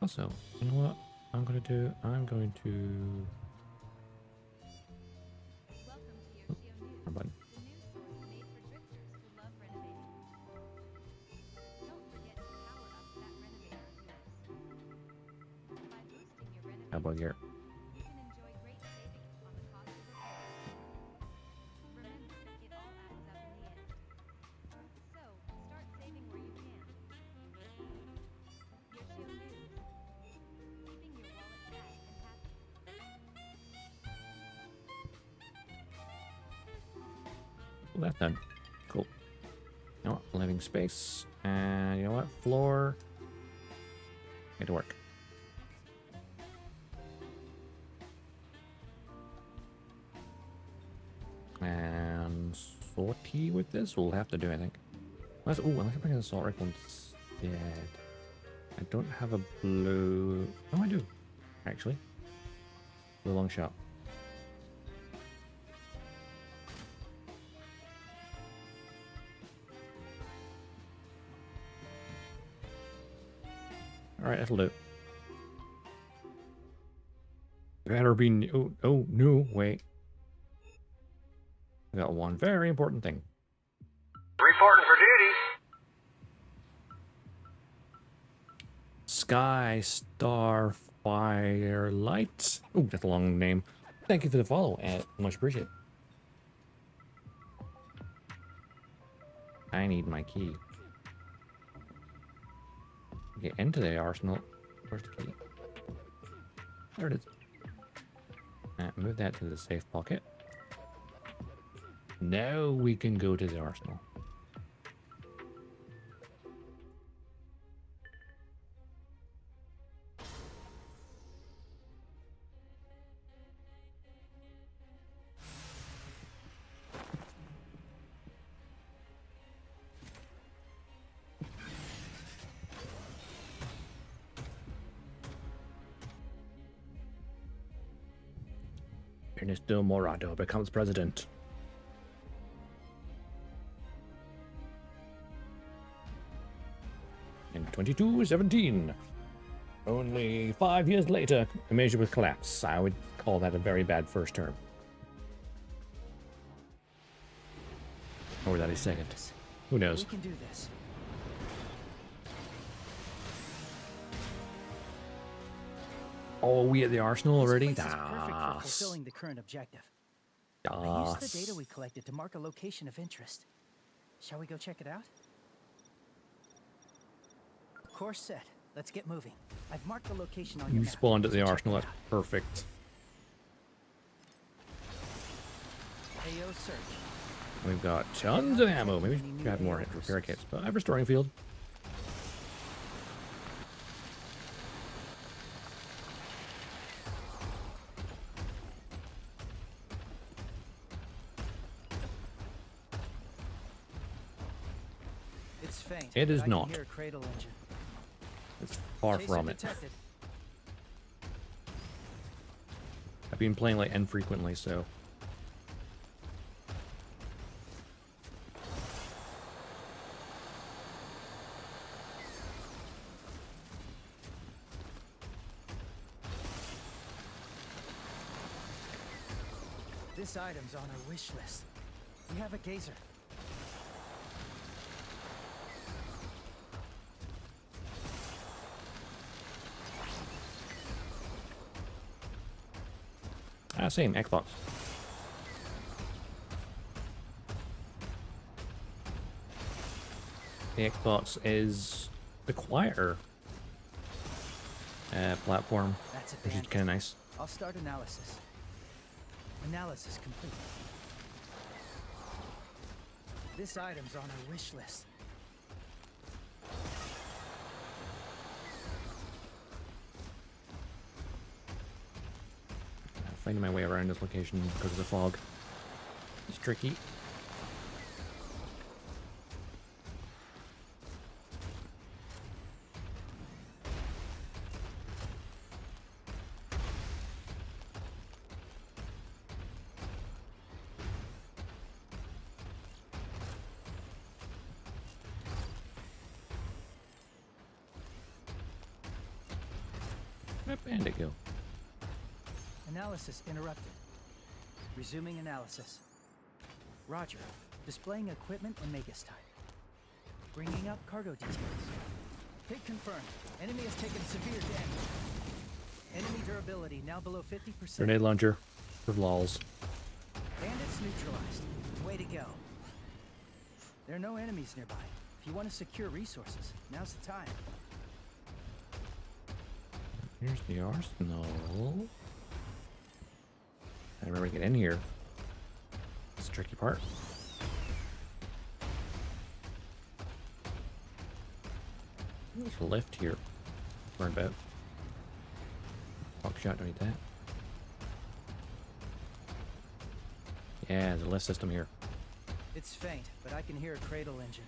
Also, you know what I'm going to do? I'm going to...
Welcome to your Geo News,
Our button.
the news source made for drifters who love renovating. Don't forget to power up that renovator of yours. By boosting your
Cowboy
renovator,
gear.
you can enjoy great savings on the cost of repairs. Remember, it all adds up in the end. So, start saving where you can. Your Geo News, keeping your wallet fat and happy.
Well, that's done. Cool. You know what? Living space. And you know what? Floor. Get to work. And sortie with this. We'll have to do, I think. Let's, ooh, I can bring an assault rifle instead. I don't have a blue. Oh, I do. Actually. Blue long shot. Alright, that'll do. Better be. Oh, no, wait. I got one very important thing.
Reporting for duty.
Sky Star Firelight. Oh, that's a long name. Thank you for the follow, and much appreciated. I need my key. Get into the arsenal. Where's the key? There it is. Move that to the safe pocket. Now we can go to the arsenal. Ernesto Morado becomes president. In 2217. Only 5 years later, Amasia would collapse. I would call that a very bad first term. Or that is second. Who knows?
We can do this.
Oh, are we at the arsenal already?
This place is perfect for fulfilling the current objective. I used the data we collected to mark a location of interest. Shall we go check it out? Course set. Let's get moving. I've marked the location on your
You
map.
spawned at the
so check
arsenal.
it
That's
out.
perfect.
AO search.
We've got tons of ammo. Maybe we should add more repair kits, but I have a restoring field.
It's faint.
It is
but I can
not.
hear a cradle engine.
It's far
Chaser
from it.
detected.
I've been playing like infrequently, so.
This item's on our wish list. We have a gazer.
Same, Xbox. The Xbox is the quieter platform,
That's a
which is
bandit.
kind of nice.
I'll start analysis. Analysis complete. This item's on our wish list.
Finding my way around this location because of the fog. It's tricky. Where'd Bandit go?
Analysis interrupted. Resuming analysis. Roger. Displaying equipment and Magus type. Bringing up cargo details. Hit confirmed. Enemy has taken severe damage. Enemy durability now below 50%.
Grenade launcher for lols.
Bandits neutralized. Way to go. There are no enemies nearby. If you want to secure resources, now's the time.
Here's the arsenal. I remember to get in here. That's the tricky part. There's a lift here. Worried about. Buckshot, don't need that. Yeah, there's a lift system here.
It's faint, but I can hear a cradle engine.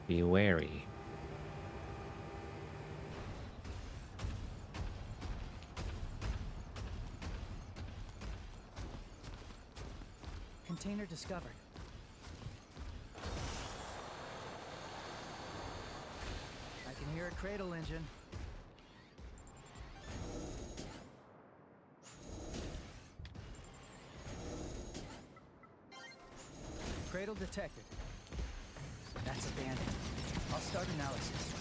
Be wary.
Container discovered. I can hear a cradle engine. Cradle detected. That's a bandit. I'll start analysis.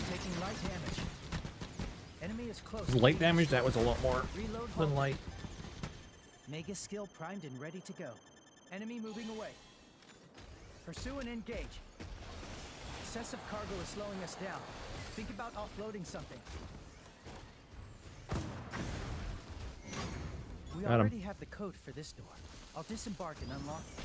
Taking light damage. Enemy is close.
Light damage, that was a lot more
Reload
than
halted.
light.
Mega skill primed and ready to go. Enemy moving away. Pursue and engage. Excessive cargo is slowing us down. Think about offloading something. We
Got him.
already have the code for this door. I'll disembark and unlock it.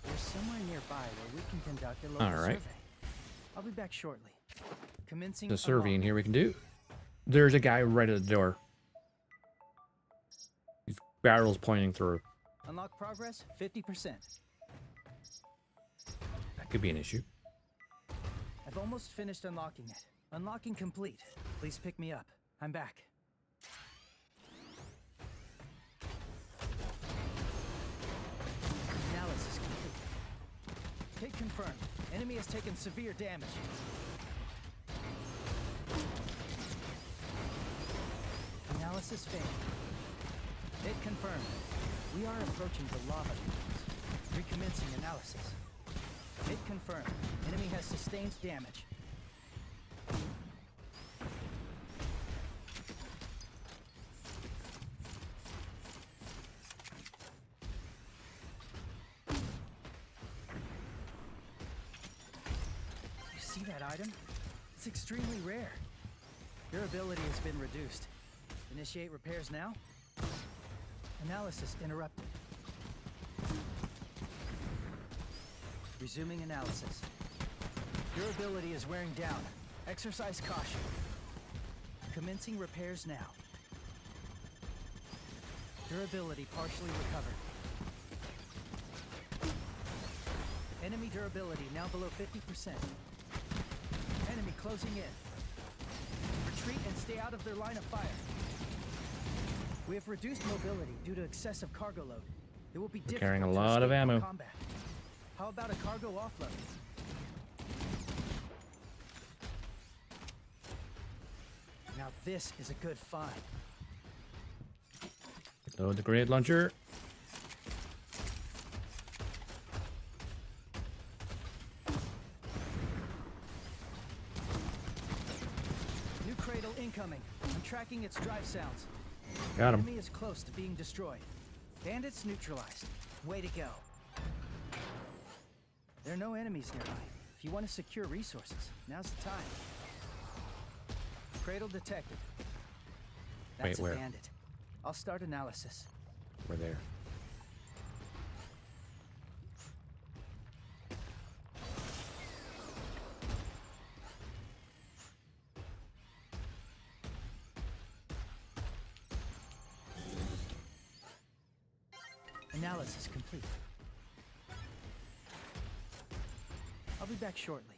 There's somewhere nearby where we can conduct a local
All right.
survey. I'll be back shortly. Commencing
The surveying
unlock.
here we can do. There's a guy right at the door. His barrel's pointing through.
Unlock progress 50%.
That could be an issue.
I've almost finished unlocking it. Unlocking complete. Please pick me up. I'm back. Analysis complete. Hit confirmed. Enemy has taken severe damage. Analysis failed. Hit confirmed. We are approaching the lava fields. Recommencing analysis. Hit confirmed. Enemy has sustained damage. You see that item? It's extremely rare. Durability has been reduced. Initiate repairs now. Analysis interrupted. Resuming analysis. Durability is wearing down. Exercise caution. Commencing repairs now. Durability partially recovered. Enemy durability now below 50%. Enemy closing in. Retreat and stay out of their line of fire. We have reduced mobility due to excessive cargo load. It will be difficult
carrying a
to
lot of
escape from
ammo.
combat. How about a cargo offload? Now this is a good find.
Load the grenade launcher.
New cradle incoming. I'm tracking its drive sounds.
Got him.
Enemy is close to being destroyed. Bandits neutralized. Way to go. There are no enemies nearby. If you want to secure resources, now's the time. Cradle detected. That's
Wait, where?
a bandit. I'll start analysis.
We're there.
Analysis complete. I'll be back shortly.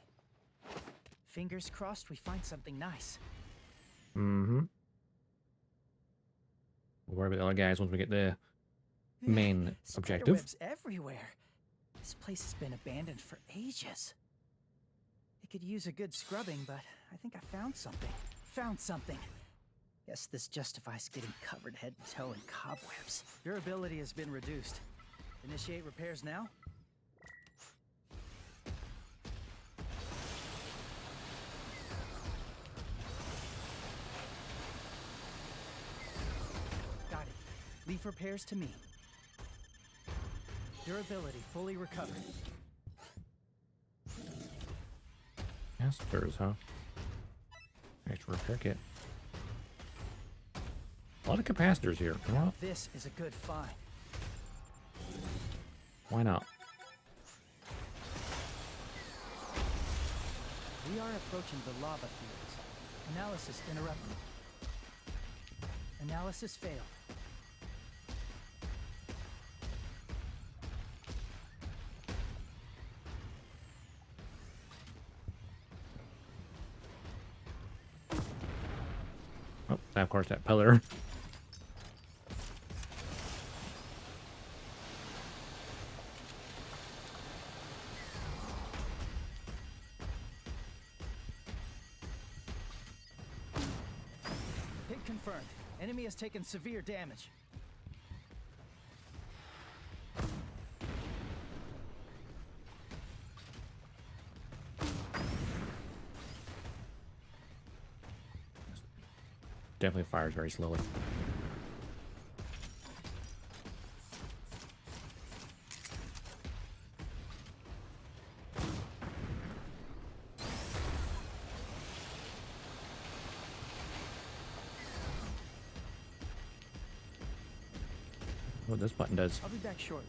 Fingers crossed we find something nice.
Mm-hmm. We'll worry about the other guys once we get the main objective.
Spiderwebs everywhere. This place has been abandoned for ages. It could use a good scrubbing, but I think I found something. Found something. Guess this justifies getting covered head to toe in cobwebs. Durability has been reduced. Initiate repairs now. Got it. Leave repairs to me. Durability fully recovered.
Capacitors, huh? Extra repair kit. A lot of capacitors here. Come on.
This is a good find.
Why not?
We are approaching the lava fields. Analysis interrupted. Analysis failed.
Oh, of course, that pillar.
Hit confirmed. Enemy has taken severe damage.
Definitely fires very slowly. What this button does.
I'll be back shortly.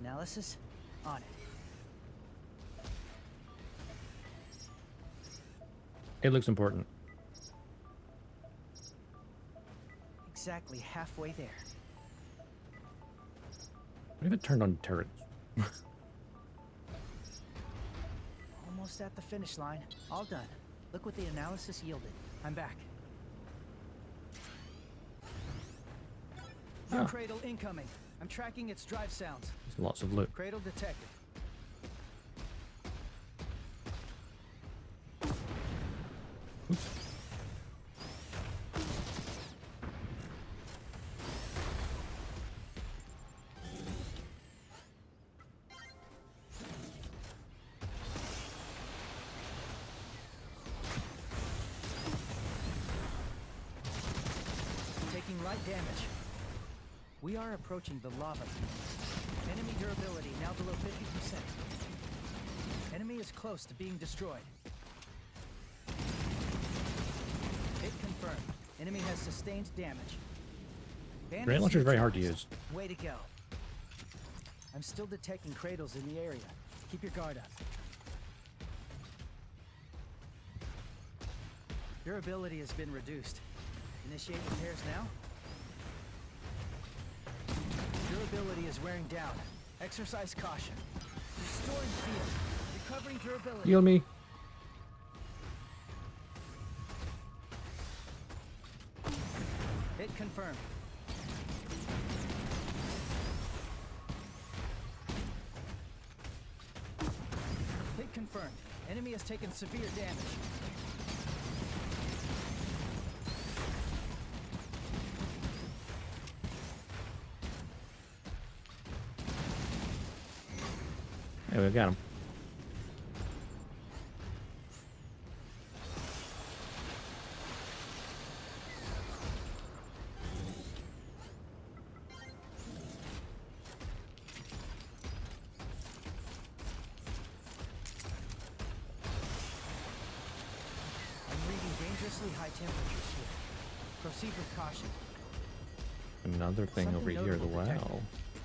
Analysis on it.
It looks important.
Exactly halfway there.
What if it turned on turrets?
Almost at the finish line. All done. Look what the analysis yielded. I'm back. New
Oh.
cradle incoming. I'm tracking its drive sounds.
There's lots of loot.
Cradle detected.
Oops.
Taking light damage. We are approaching the lava fields. Enemy durability now below 50%. Enemy is close to being destroyed. Hit confirmed. Enemy has sustained damage.
Grenade launcher is very hard to use.
Way to go. I'm still detecting cradles in the area. Keep your guard up. Durability has been reduced. Initiate repairs now. Durability is wearing down. Exercise caution. Restoring field. Recovering durability.
Heal me.
Hit confirmed. Hit confirmed. Enemy has taken severe damage.
Hey, we got him.
I'm reading dangerously high temperatures here. Proceed with caution.
Another thing
Something
over here as
notable detected.
well.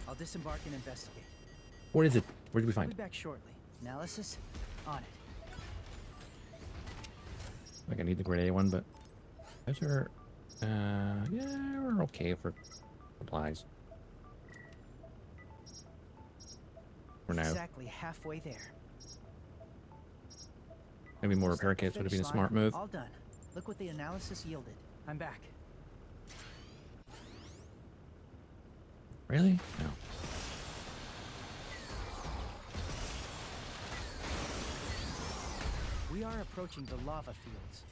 I'll disembark and investigate.
What is it? Where did we
I'll
find
be
it?
back shortly. Analysis on it.
Like I need the grade A one, but those are yeah, we're okay for supplies. For now.
Exactly halfway there.
Maybe more
Almost
repair
at the
kits would have been a
finish
smart
line.
move.
All done. Look what the analysis yielded. I'm back.
Really? No.
We are approaching the lava fields.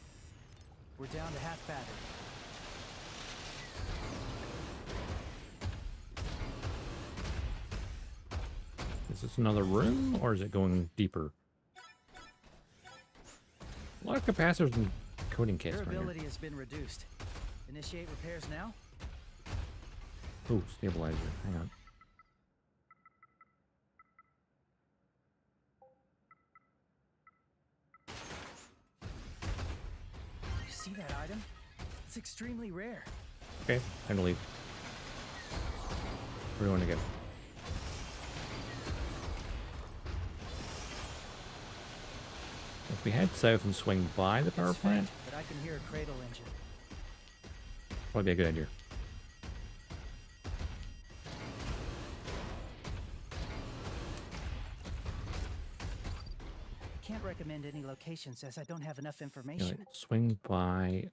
We're down to half battery.
Is this another room or is it going deeper? A lot of capacitors and coding kits right here.
Durability has been reduced. Initiate repairs now.
Ooh, stabilizer. Hang on.
You see that item? It's extremely rare.
Okay, time to leave. Where do you want to go? If we head south and swing by the power
It's
plant,
faint, but I can hear a cradle engine.
probably be a good idea.
Can't recommend any locations as I don't have enough
You know,
information.
like, swing by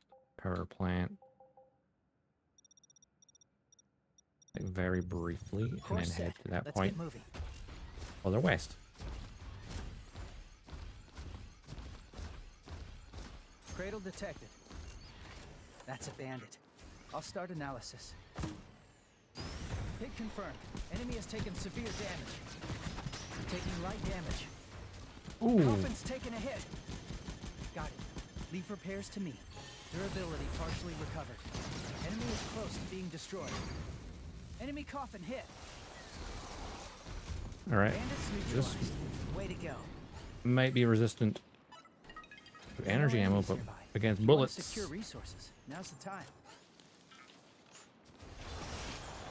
power plant. Like very briefly, and then
Course
head
set.
to that
Let's
point.
get moving.
Further west.
Cradle detected. That's a bandit. I'll start analysis. Hit confirmed. Enemy has taken severe damage. Taking light damage.
Ooh.
Coffin's taken a hit. Got it. Leave repairs to me. Durability partially recovered. Enemy is close to being destroyed. Enemy coffin hit.
All right.
Bandits
This
neutralized. Way to go.
might be resistant to energy ammo, but against
You wanna
bullets,
secure resources. Now's the time.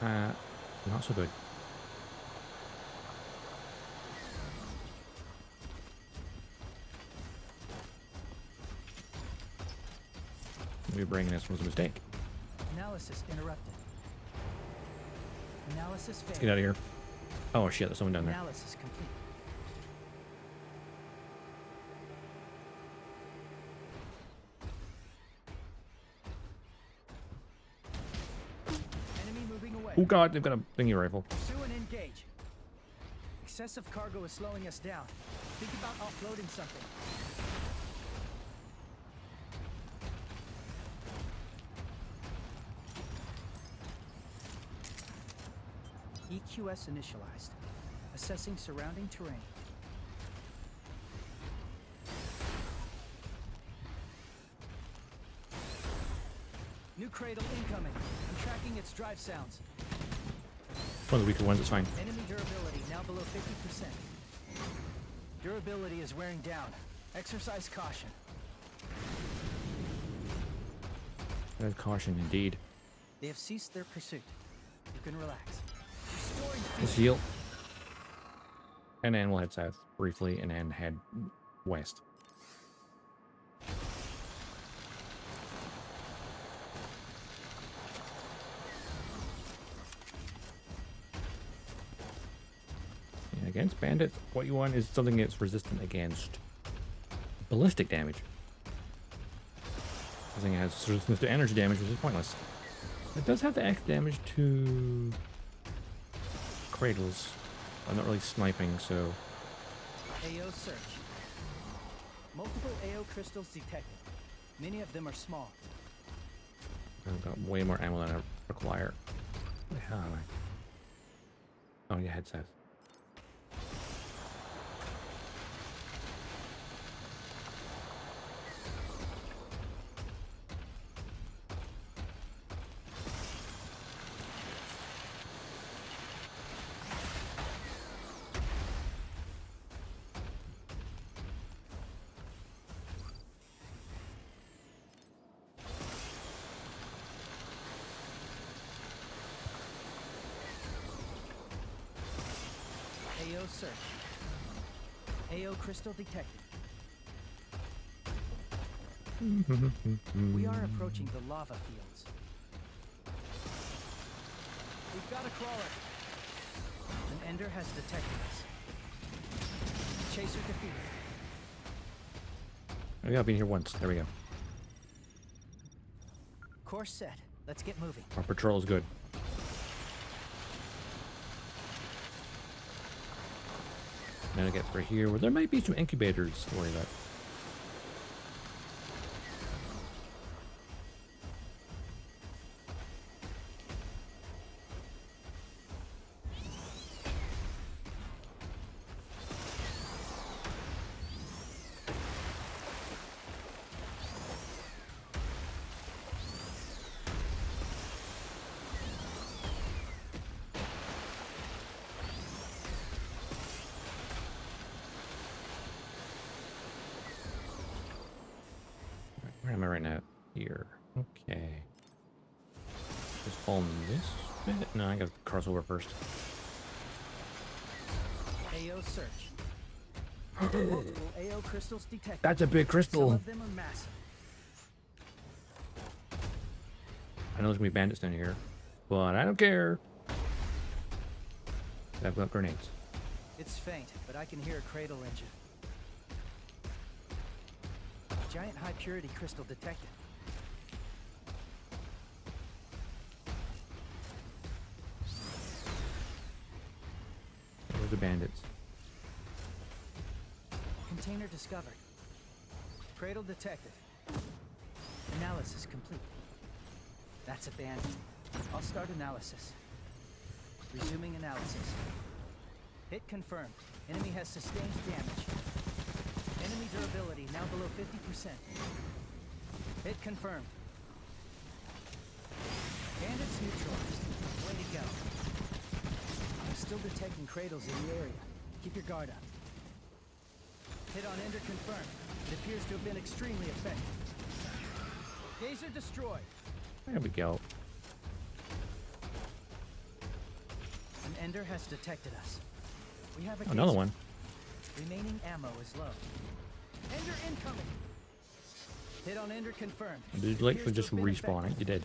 not so good. Maybe bringing this was a mistake.
Analysis interrupted. Analysis failed.
Let's get out of here. Oh shit, there's someone down there.
Analysis complete. Enemy moving away.
Oh god, they've got a thingy rifle.
Pursue and engage. Excessive cargo is slowing us down. Think about offloading something. EQS initialized. Assessing surrounding terrain. New cradle incoming. I'm tracking its drive sounds.
One of the weaker ones, it's fine.
Enemy durability now below 50%. Durability is wearing down. Exercise caution.
Caution indeed.
They have ceased their pursuit. You can relax. Restoring
Let's
feed.
heal. And then we'll head south briefly and then head west. Yeah, against bandits, what you want is something that's resistant against ballistic damage. Something that has resistance to energy damage, which is pointless. It does have the X damage to cradles. I'm not really sniping, so
AO search. Multiple AO crystals detected. Many of them are small.
I've got way more ammo than I require. Where the hell am I? Oh, yeah, head south.
AO search. AO crystal detected. We are approaching the lava fields. We've got a crawler. An ender has detected us. Chaser defeated.
Oh, yeah, I've been here once. There we go.
Course set. Let's get moving.
Our patrol is good. Now to get through here, where there might be some incubators to worry about. Where am I right now? Here. Okay. Just on this bit? No, I gotta cross over first.
AO search. Multiple AO crystals detected.
That's a big
Some
crystal.
of them are massive.
I know there's gonna be bandits down here, but I don't care. I've got grenades.
It's faint, but I can hear a cradle engine. Giant high purity crystal detected.
Where's the bandits?
Container discovered. Cradle detected. Analysis complete. That's abandoned. I'll start analysis. Resuming analysis. Hit confirmed. Enemy has sustained damage. Enemy durability now below 50%. Hit confirmed. Bandits neutralized. Way to go. I'm still detecting cradles in the area. Keep your guard up. Hit on Ender confirmed. It appears to have been extremely effective. Gazer destroyed.
There we go.
An Ender has detected us. We have a
Another
gazer.
one.
Remaining ammo is low. Ender incoming. Hit on Ender confirmed.
Did you literally
Appears to
just
have been
respawn it?
effective.
You did.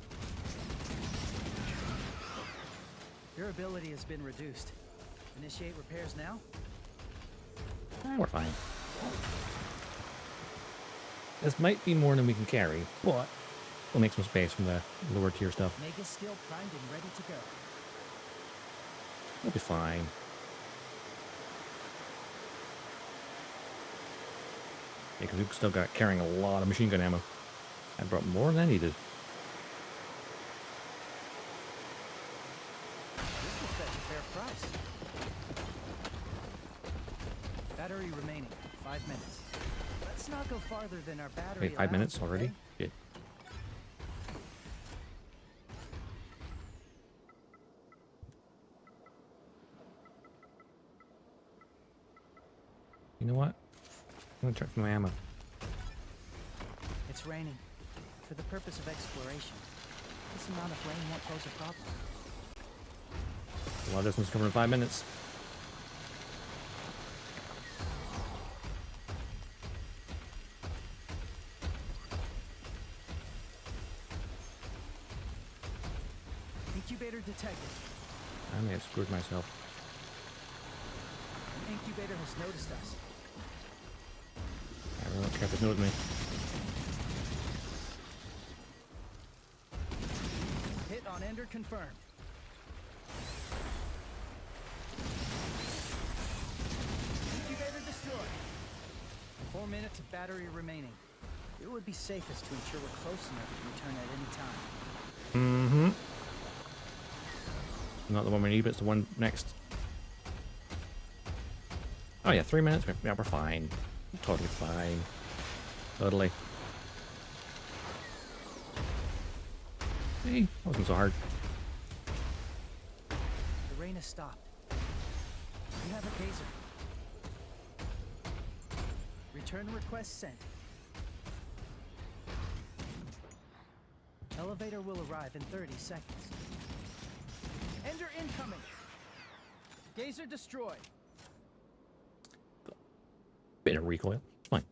Durability has been reduced. Initiate repairs now.
We're fine. This might be more than we can carry, but we'll make some space from the lower tier stuff.
Mega skill primed and ready to go.
We'll be fine. Yeah, because we've still got carrying a lot of machine gun ammo. I brought more than I needed.
This will fetch a fair price. Battery remaining. 5 minutes. Let's not go farther than our battery.
Wait, 5 minutes
allows,
already?
okay?
Good. You know what? I'm gonna check for my ammo.
It's raining. For the purpose of exploration, this amount of rain won't pose a problem.
A lot of this one's covered in 5 minutes.
Incubator detected.
I may have screwed myself.
An incubator has noticed us.
I really don't care if it knows me.
Hit on Ender confirmed. Incubator destroyed. 4 minutes of battery remaining. It would be safest to ensure we're close enough to return at any time.
Mm-hmm. Not the one we need, but it's the one next. Oh yeah, 3 minutes. Yeah, we're fine. Totally fine. Totally. Hey, that wasn't so hard.
The rain has stopped. We have a gazer. Return request sent. Elevator will arrive in 30 seconds. Ender incoming. Gazer destroyed.
Bit of recoil. It's fine.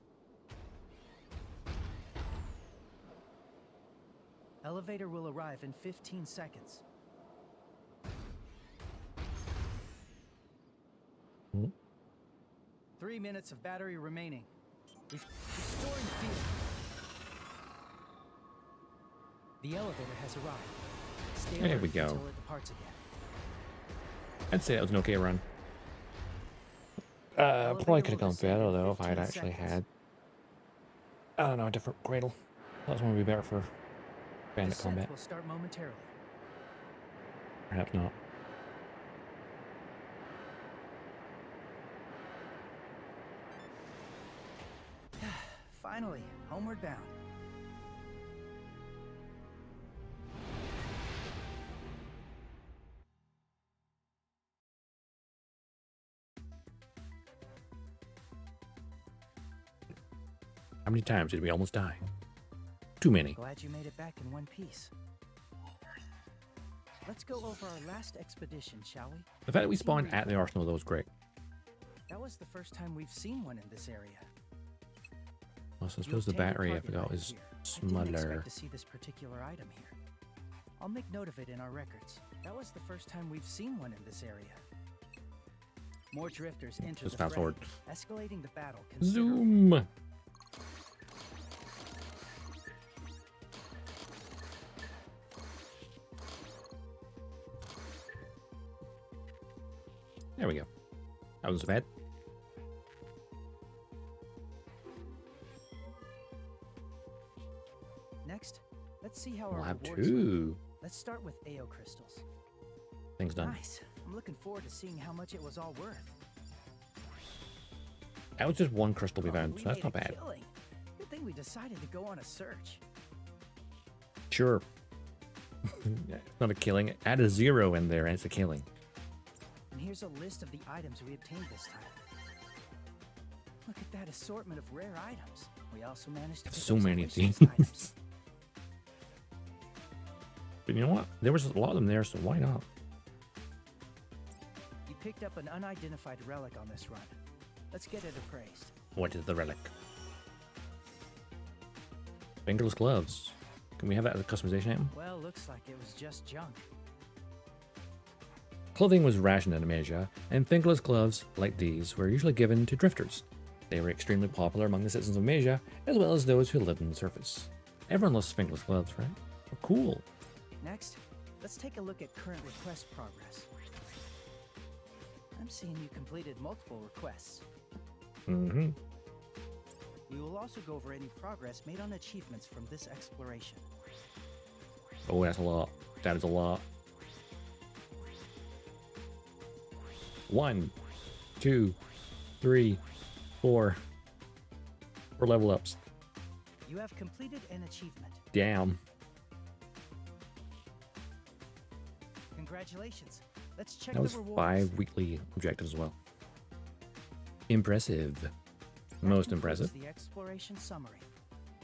Elevator will arrive in 15 seconds.
Mhm.
3 minutes of battery remaining. Restoring field. The elevator has arrived. Stay
There
alert
we go.
until it departs again.
I'd say that was an okay run. Probably could have gone better though if I had actually had, I don't know, a different cradle. That was one would be better for bandit
Descent
combat.
will start momentarily.
Perhaps not.
Finally, homeward bound.
How many times did we almost die? Too many.
Glad you made it back in one piece. Let's go over our last expedition, shall we?
The fact that we spawned at the arsenal though was great.
That was the first time we've seen one in this area.
Well, so I
You
suppose the
obtained a
battery I
target
forgot
item
is
here. I didn't expect
smaller.
to see this particular item here. I'll make note of it in our records. That was the first time we've seen one in this area. More drifters enter
Just
the
fast
fray,
forward.
escalating the battle considerably.
Zoom! There we go. That wasn't so bad.
Next, let's see see how
We'll
our
have
rewards
2
Let's start with AO crystals.
things done.
Nice. I'm looking forward to seeing how much it was all worth.
That was just 1 crystal we
Oh,
found,
we
so that's
made
not
a
bad.
killing. Good thing we decided to go on a search.
Sure. It's not a killing. Add a 0 in there and it's a killing.
And here's a list of the items we obtained this time. Look at that assortment of rare items. We also managed to pick
So
up some
many
wish list
things.
items.
But you know what? There was a lot of them there, so why not?
You picked up an unidentified relic on this run. Let's get it appraised.
What is the relic? Fingerless gloves. Can we have that as a customization item?
Well, looks like it was just junk.
Clothing was rationed in Amasia, and fingerless gloves like these were usually given to drifters. They were extremely popular among the citizens of Amasia, as well as those who lived on the surface. Everyone loves fingerless gloves, right? Oh, cool.
Next, let's take a look at current request progress. I'm seeing you completed multiple requests.
Mm-hmm.
We will also go over any progress made on achievements from this exploration.
Oh, that's a lot. That is a lot. 1, 2, 3, 4. 4 level ups.
You have completed an achievement.
Damn.
Congratulations. Let's check
That was
the rewards.
5 weekly objectives as well. Impressive.
That
Most
concludes
impressive.
The exploration summary.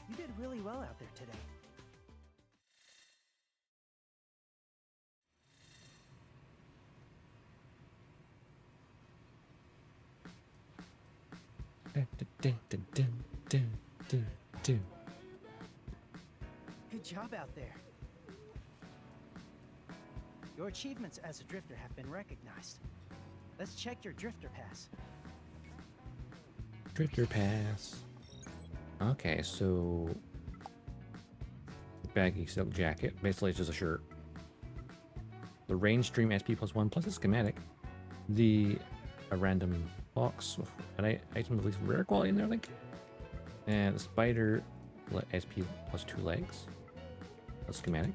You did really well out there today. Good job out there. Your achievements as a drifter have been recognized. Let's check your drifter pass.
Drifter pass. Okay, so baggy silk jacket. Basically, it's just a shirt. The range stream SP +1 plus a schematic. A random box with an item of at least rare quality in there, I think. And the spider SP +2 legs. A schematic.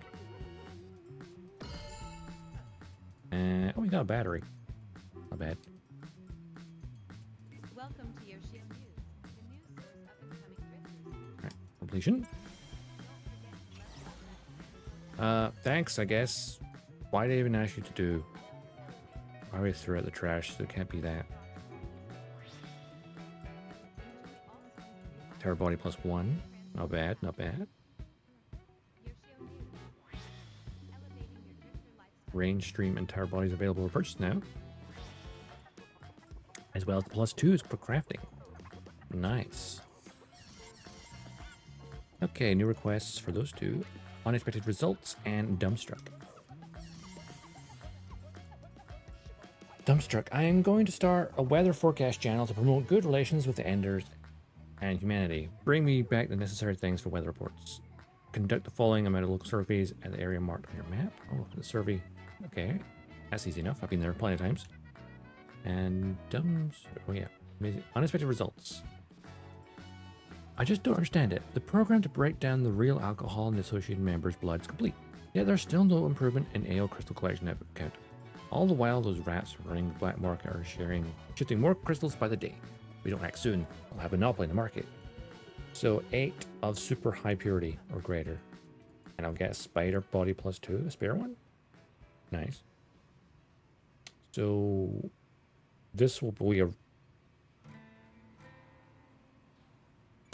And oh, we got a battery. Not bad.
Welcome to your ship news, the news source of incoming drifters.
Alright, completion. Thanks, I guess. Why did I even ask you to do? I already threw out the trash, so it can't be that. Terror body +1. Not bad, not bad.
Your show news. Elevating your drifter lifestyle.
Range, stream, and terror bodies available for purchase now. As well as the +2s for crafting. Nice. Okay, new requests for those two. Unexpected results and dumbstruck. Dumbstruck. I am going to start a weather forecast channel to promote good relations with the Enders and humanity. Bring me back the necessary things for weather reports. Conduct the following amount of local surveys at the area marked on your map. Oh, the survey. Okay, that's easy enough. I've been there plenty of times. And oh yeah, amazing. Unexpected results. I just don't understand it. The program to break down the real alcohol in the associated members' blood is complete. Yet there's still no improvement in AO crystal collection count. All the while, those rats running the black market are shifting more crystals by the day. If we don't act soon, I'll have a monopoly in the market. So 8 of super high purity or greater. And I'll get a spider body +2, a spare one. Nice. So this will be a...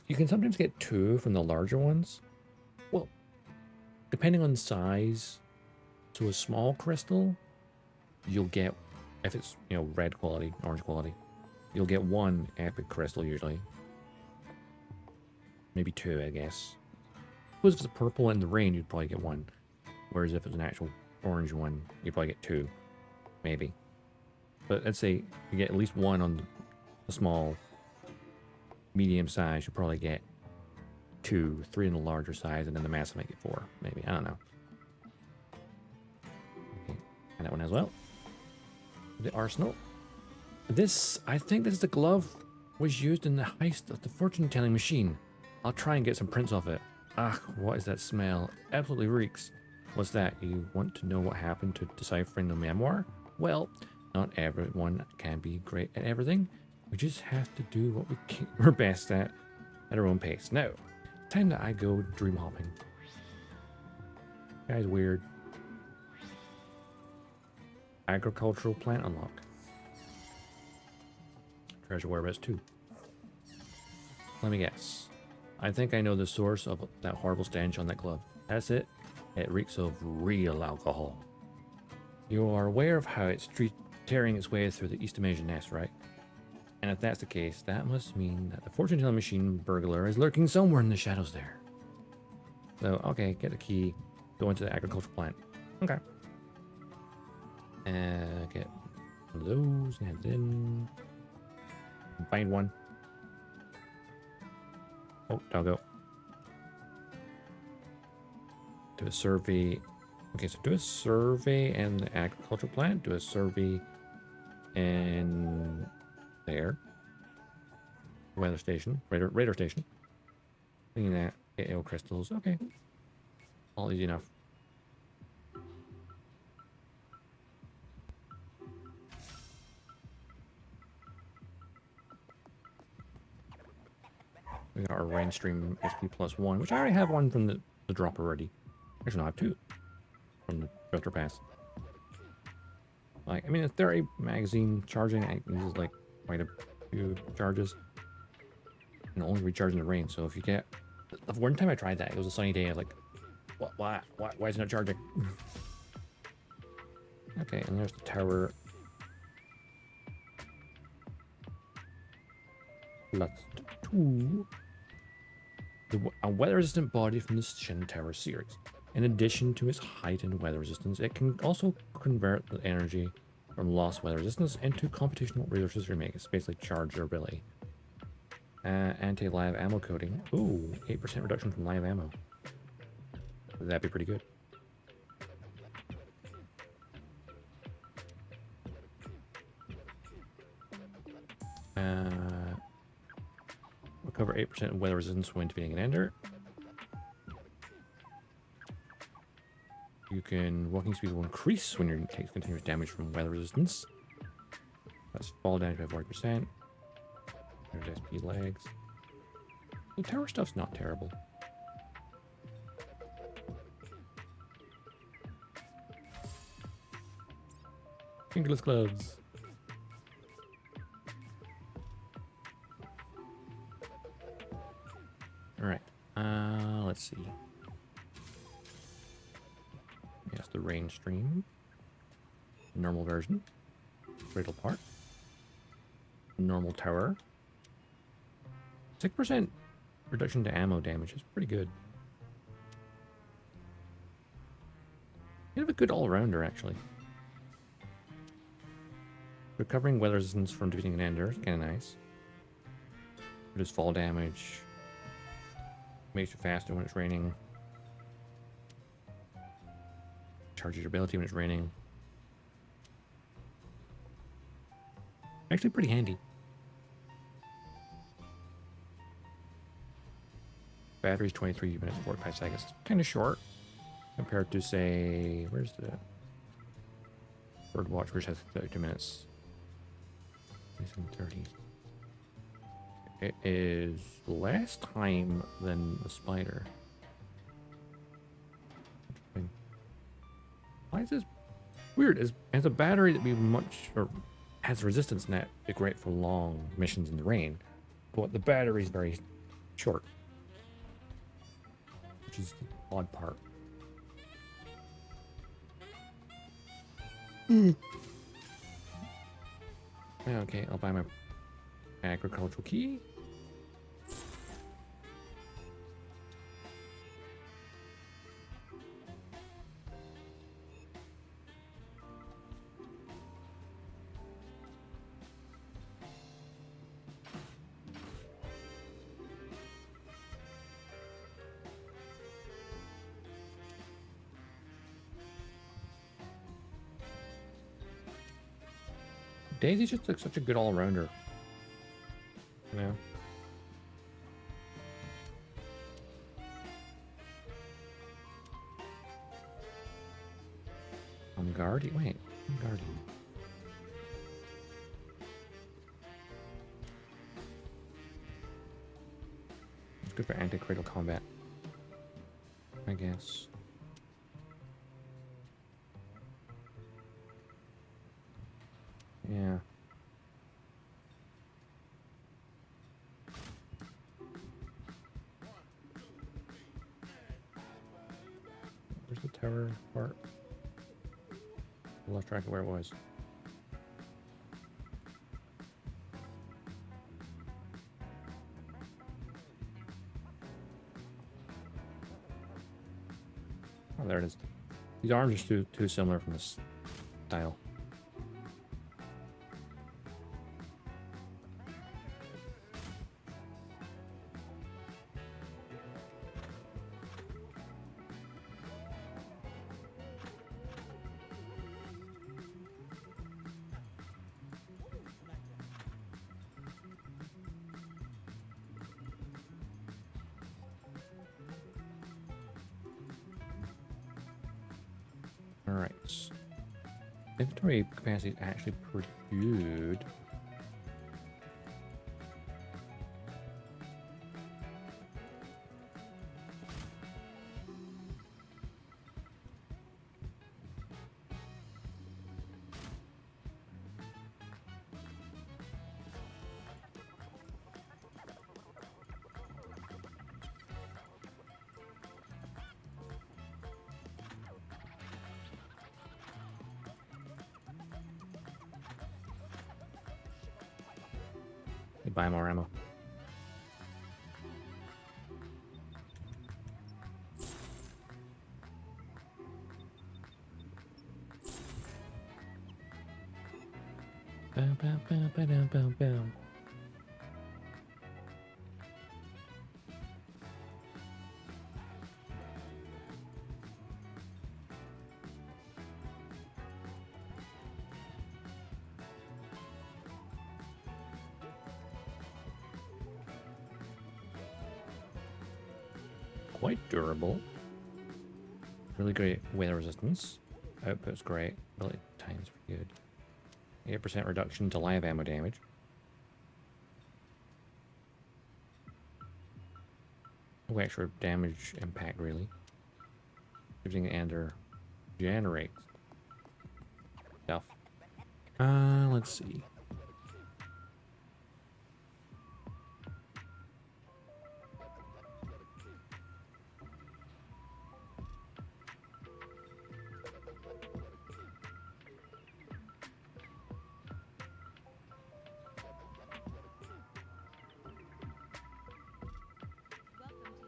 You can sometimes get 2 from the larger ones. Well, depending on size. So a small crystal, you'll get, if it's, you know, red quality, orange quality, you'll get 1 epic crystal usually. Maybe 2, I guess. Suppose if it's a purple in the rain, you'd probably get 1. Whereas if it's an actual orange one, you'd probably get 2. Maybe. But let's say you get at least 1 on the small, medium size, you'll probably get 2, 3 in the larger size, and then the massive might get 4. Maybe. I don't know. Okay. And that one as well. The arsenal. This, I think this is the glove was used in the heist of the fortune telling machine. I'll try and get some prints of it. Ah, what is that smell? Absolutely reeks. What's that? You want to know what happened to deciphering the memoir? Well, not everyone can be great at everything. We just have to do what we're best at our own pace. Now, time that I go dream hopping. Guy's weird. Agricultural plant unlock. Treasure whereabouts too. Let me guess. I think I know the source of that horrible stench on that glove. That's it. It reeks of real alcohol. You are aware of how it's tearing its way through the East Amasia nest, right? And if that's the case, that must mean that the fortune-telling machine burglar is lurking somewhere in the shadows there. So, okay, get a key. Go into the agricultural plant. Okay. Get one of those. Head in. Find one. Oh, doggo. Do a survey. Okay, so do a survey in the agricultural plant. Do a survey in there. Weather station. Radar station. Clean that. Get AO crystals. Okay. All easy enough. We got our rain stream SP +1, which I already have one from the drop already. Actually, no, I have two from the filter pass. Like, I mean, it's 30 magazine charging. It uses like quite a few charges, and only recharging the rain. So if you get the one time I tried that, it was a sunny day. I was like, what? Why is it not charging? Okay, and there's the tower. That's two. A weather-resistant body from the Shin Tower series. In addition to its heightened weather resistance, it can also convert the energy from lost weather resistance into computational resources remake. It's basically charge durability. Anti-live ammo coating. Ooh, 8% reduction from live ammo. That'd be pretty good. Recover 8% weather resistance when defeating an ender. You can walking speed will increase when you take continuous damage from weather resistance. That's fall damage by 40%. There's SP legs. The tower stuff's not terrible. Fingerless gloves. Alright, let's see. Yes, the rain stream. Normal version. Cradle part. Normal tower. 6% reduction to ammo damage is pretty good. Kind of a good all-rounder, actually. Recovering weather resistance from defeating an ender is kind of nice. Reduce fall damage. Makes you faster when it's raining. Charges your ability when it's raining. Actually pretty handy. Battery's 23 minutes, 45 seconds. It's kind of short compared to, say, where's the Bird Watch, which has 32 minutes. 30. It is less time than the spider. Why is this weird? As a battery that be much, or has resistance net, be great for long missions in the rain, but the battery is very short, which is the odd part. Okay, I'll buy my agricultural key. Daisy's just like such a good all-rounder. You know? On guard? Wait, on guard. It's good for anti-critical combat, I guess. Yeah. Where's the tower part? I lost track of where it was. Oh, there it is. These arms are too similar from this style. Alright. Inventory capacity is actually pretty good. Buy more ammo. Bam, bam, bam, bam, bam, bam. Quite durable. Really great weather resistance. Output's great. Ability time's pretty good. 8% reduction to live ammo damage. No extra damage impact really. Using Ender generates stuff. Let's see.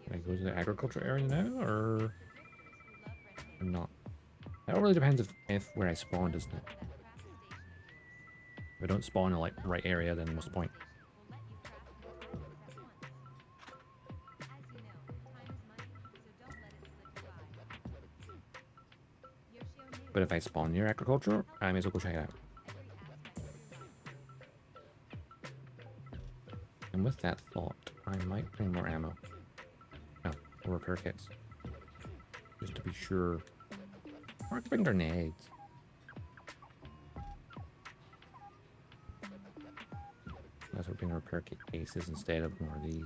Can I go to the agriculture area now, or not? That really depends if where I spawn, doesn't it? If I don't spawn in like the right area, then what's the point? But if I spawn near agriculture, I may as well go check it out. And with that thought, I might bring more ammo. No, more repair kits. Just to be sure. Or I could bring grenades. That's what bring repair kit cases instead of more of these.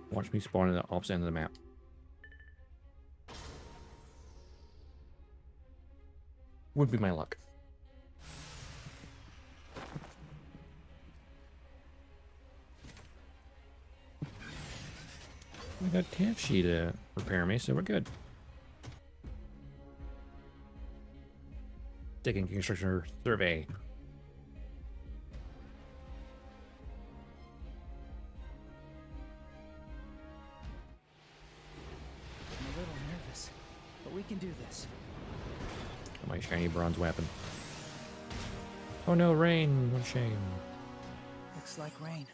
Watch me spawn at the opposite end of the map. Would be my luck. We got Tafshi to repair me, so we're good. Taking construction survey.
I'm a little nervous, but we can do this.
My shiny bronze weapon. Oh no, rain! What a shame.
Looks like rain.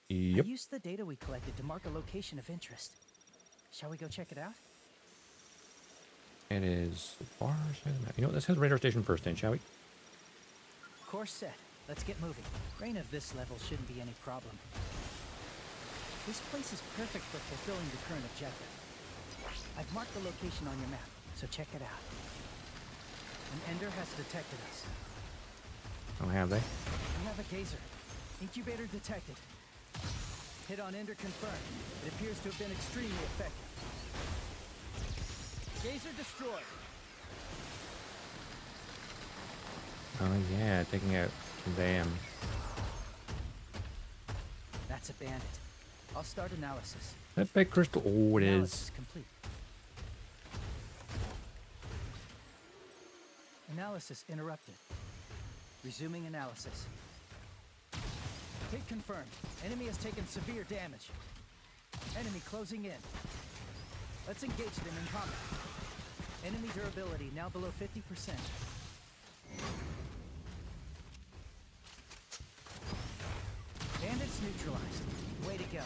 Yep.
I used the data we collected to mark a location of interest. Shall we go check it out?
It is the far side of the map. You know what? Let's head to the radar station first then, shall we?
Course set. Let's get moving. Rain of this level shouldn't be any problem. This place is perfect for fulfilling the current objective. I've marked the location on your map, so check it out. An Ender has detected us.
Oh, have they?
We have a geyser. Incubator detected. Hit on Ender confirmed. It appears to have been extremely effective. Geyser destroyed.
Oh yeah, taking out them.
That's a bandit. I'll start analysis.
That big crystal. Oh, it
Analysis
is.
complete. Analysis interrupted. Resuming analysis. Hit confirmed. Enemy has taken severe damage. Enemy closing in. Let's engage them in combat. Enemy durability now below 50%. Bandits neutralized. Way to go.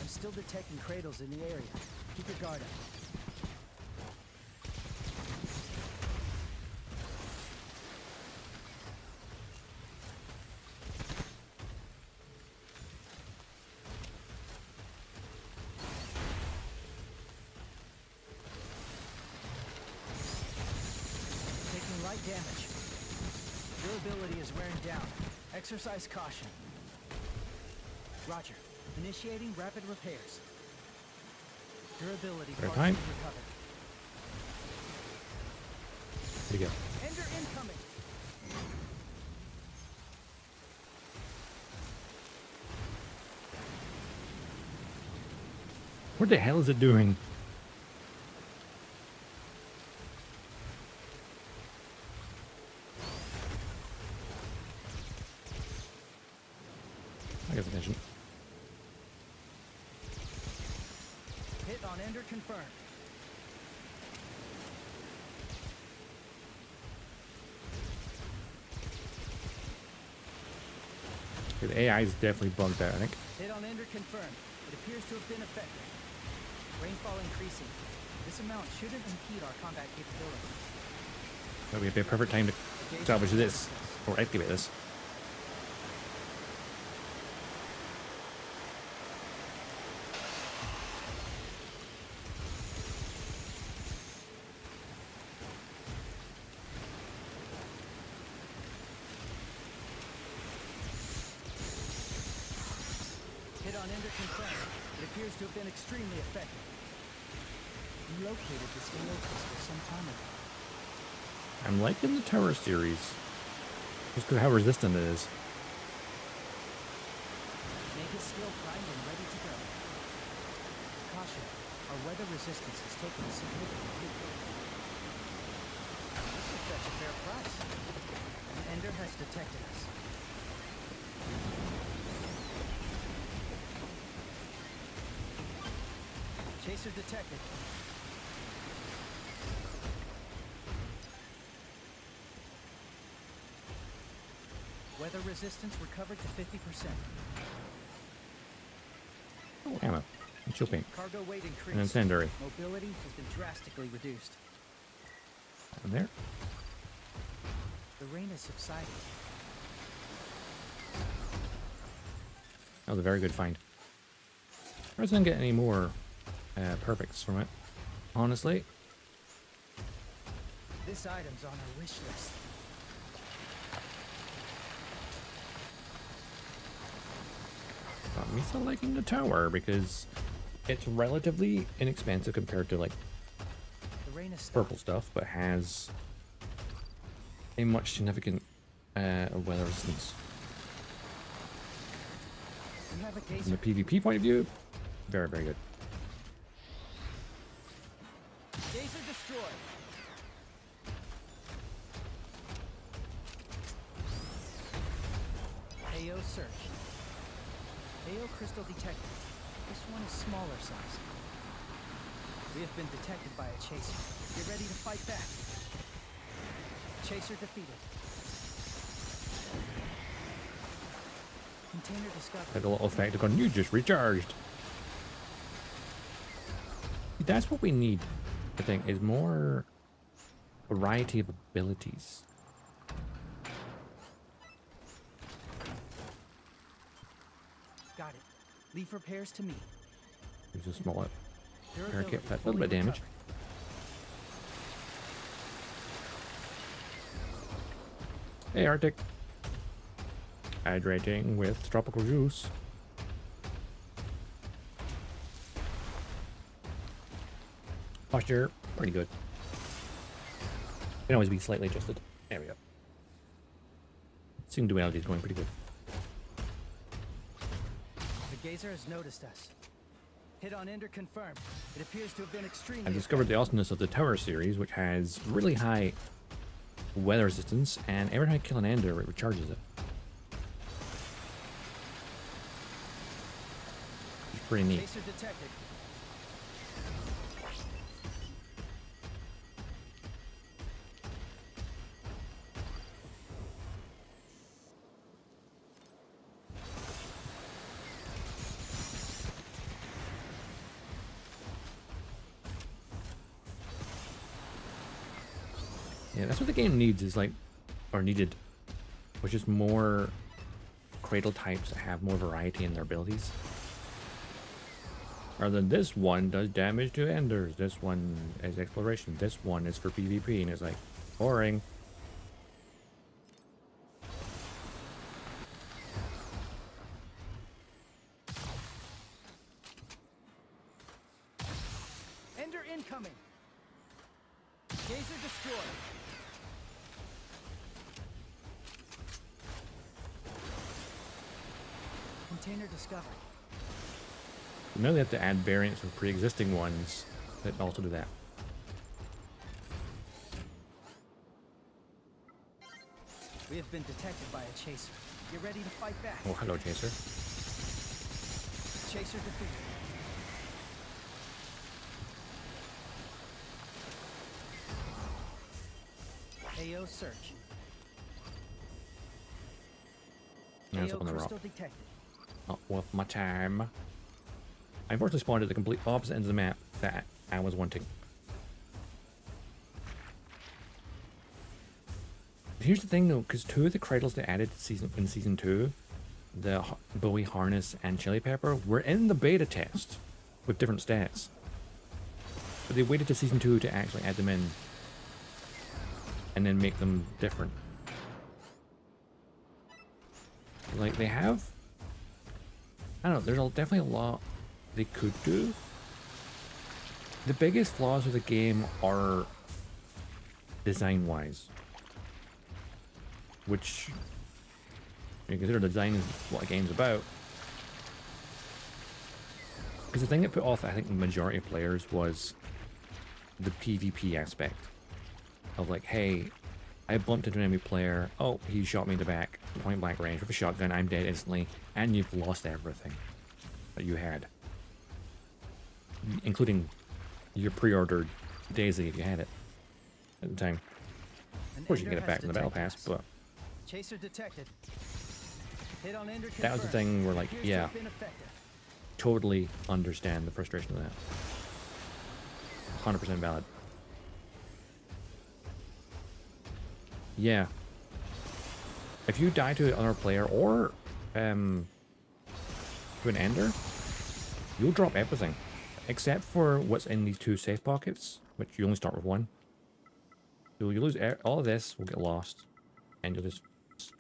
I'm still detecting cradles in the area. Keep your guard up. Taking light damage. Durability is wearing down. Exercise caution. Roger. Initiating rapid repairs. Durability
Fair
partially
time.
recovered.
There you go.
Ender incoming.
What the hell is it doing? I got attention.
Hit on Ender confirmed.
The AI is definitely bugged out, I think.
Hit on Ender confirmed. It appears to have been effective. Rainfall increasing. This amount shouldn't impede our combat capability.
That would be a perfect time to salvage this, or activate this.
Hit on Ender confirmed. It appears to have been extremely effective. We located this EO crystal some time ago.
I'm liking the tower series. Just because of how resistant it is.
Make it skill primed and ready to go. Caution, our weather resistance has taken a significant hit. This will fetch a fair price. An Ender has detected us. Chaser detected. Weather resistance recovered to 50%.
Oh, ammo. And chill paint.
Cargo weight
And
increased.
incendiary.
Mobility has been drastically reduced.
And there.
The rain has subsided.
That was a very good find. I wasn't get any more perfects from it, honestly.
This item's on our wish list.
Got me still liking the tower because it's relatively inexpensive compared to like
The rain has stopped.
purple stuff, but has a much significant weather resistance.
We have a
From
geyser.
the PvP point of view, very, very good.
Geyser destroyed. AO search. AO crystal detected. This one is smaller size. We have been detected by a chaser. Get ready to fight back. Chaser defeated. Container discovered.
Like a little effect on you just recharged. That's what we need, I think, is more variety of abilities.
Leave repairs to me.
Use a small
Durability
kit, that
fully
little bit of damage.
recovered.
Hey, Arctic. Hydrating with tropical juice. Posture, pretty good. Can always be slightly adjusted. There we go. Synduality is going pretty good.
The Gazer has noticed us. Hit on Ender confirmed. It appears to have been extremely
I've discovered the awesomeness of the Tower series, which has really high weather resistance, and every time I kill an Ender, it recharges it. It's pretty neat.
Gazer detected.
Yeah, that's what the game needs, is like, or needed, which is more cradle types that have more variety in their abilities. Rather than this one does damage to enders, this one is exploration, this one is for PvP, and it's like, boring.
Ender incoming. Gazer destroyed. Container discovered.
Now they have to add variants of pre-existing ones that also do that.
We have been detected by a chaser. Get ready to fight back.
Oh, hello, Chaser.
Chaser defeated. AO search.
Now it's
AO
up on the rock.
crystal detected.
Not worth my time. I unfortunately spawned at the complete opposite end of the map that I was wanting. Here's the thing though, because two of the cradles they added in season 2, the Bowie Harness and Chili Pepper, were in the beta test with different stats. But they waited to season 2 to actually add them in and then make them different. Like they have, I don't know, there's definitely a lot they could do. The biggest flaws of the game are design-wise, which you consider the design is what a game's about. Because the thing that put off, I think, the majority of players was the PvP aspect of like, hey, I bumped into an enemy player, oh, he shot me in the back, point blank range with a shotgun, I'm dead instantly, and you've lost everything that you had, including your pre-ordered Daisy if you had it at the time. Of course, you can get it back in the battle pass, but
Chaser detected. Hit on Ender
that was the
confirmed.
thing where, like,
Appears to
yeah,
have been effective.
totally understand the frustration of that. 100% valid. Yeah. If you die to another player or to an Ender, you'll drop everything. Except for what's in these 2 safe pockets, which you only start with 1. So you lose all of this, will get lost. And you'll just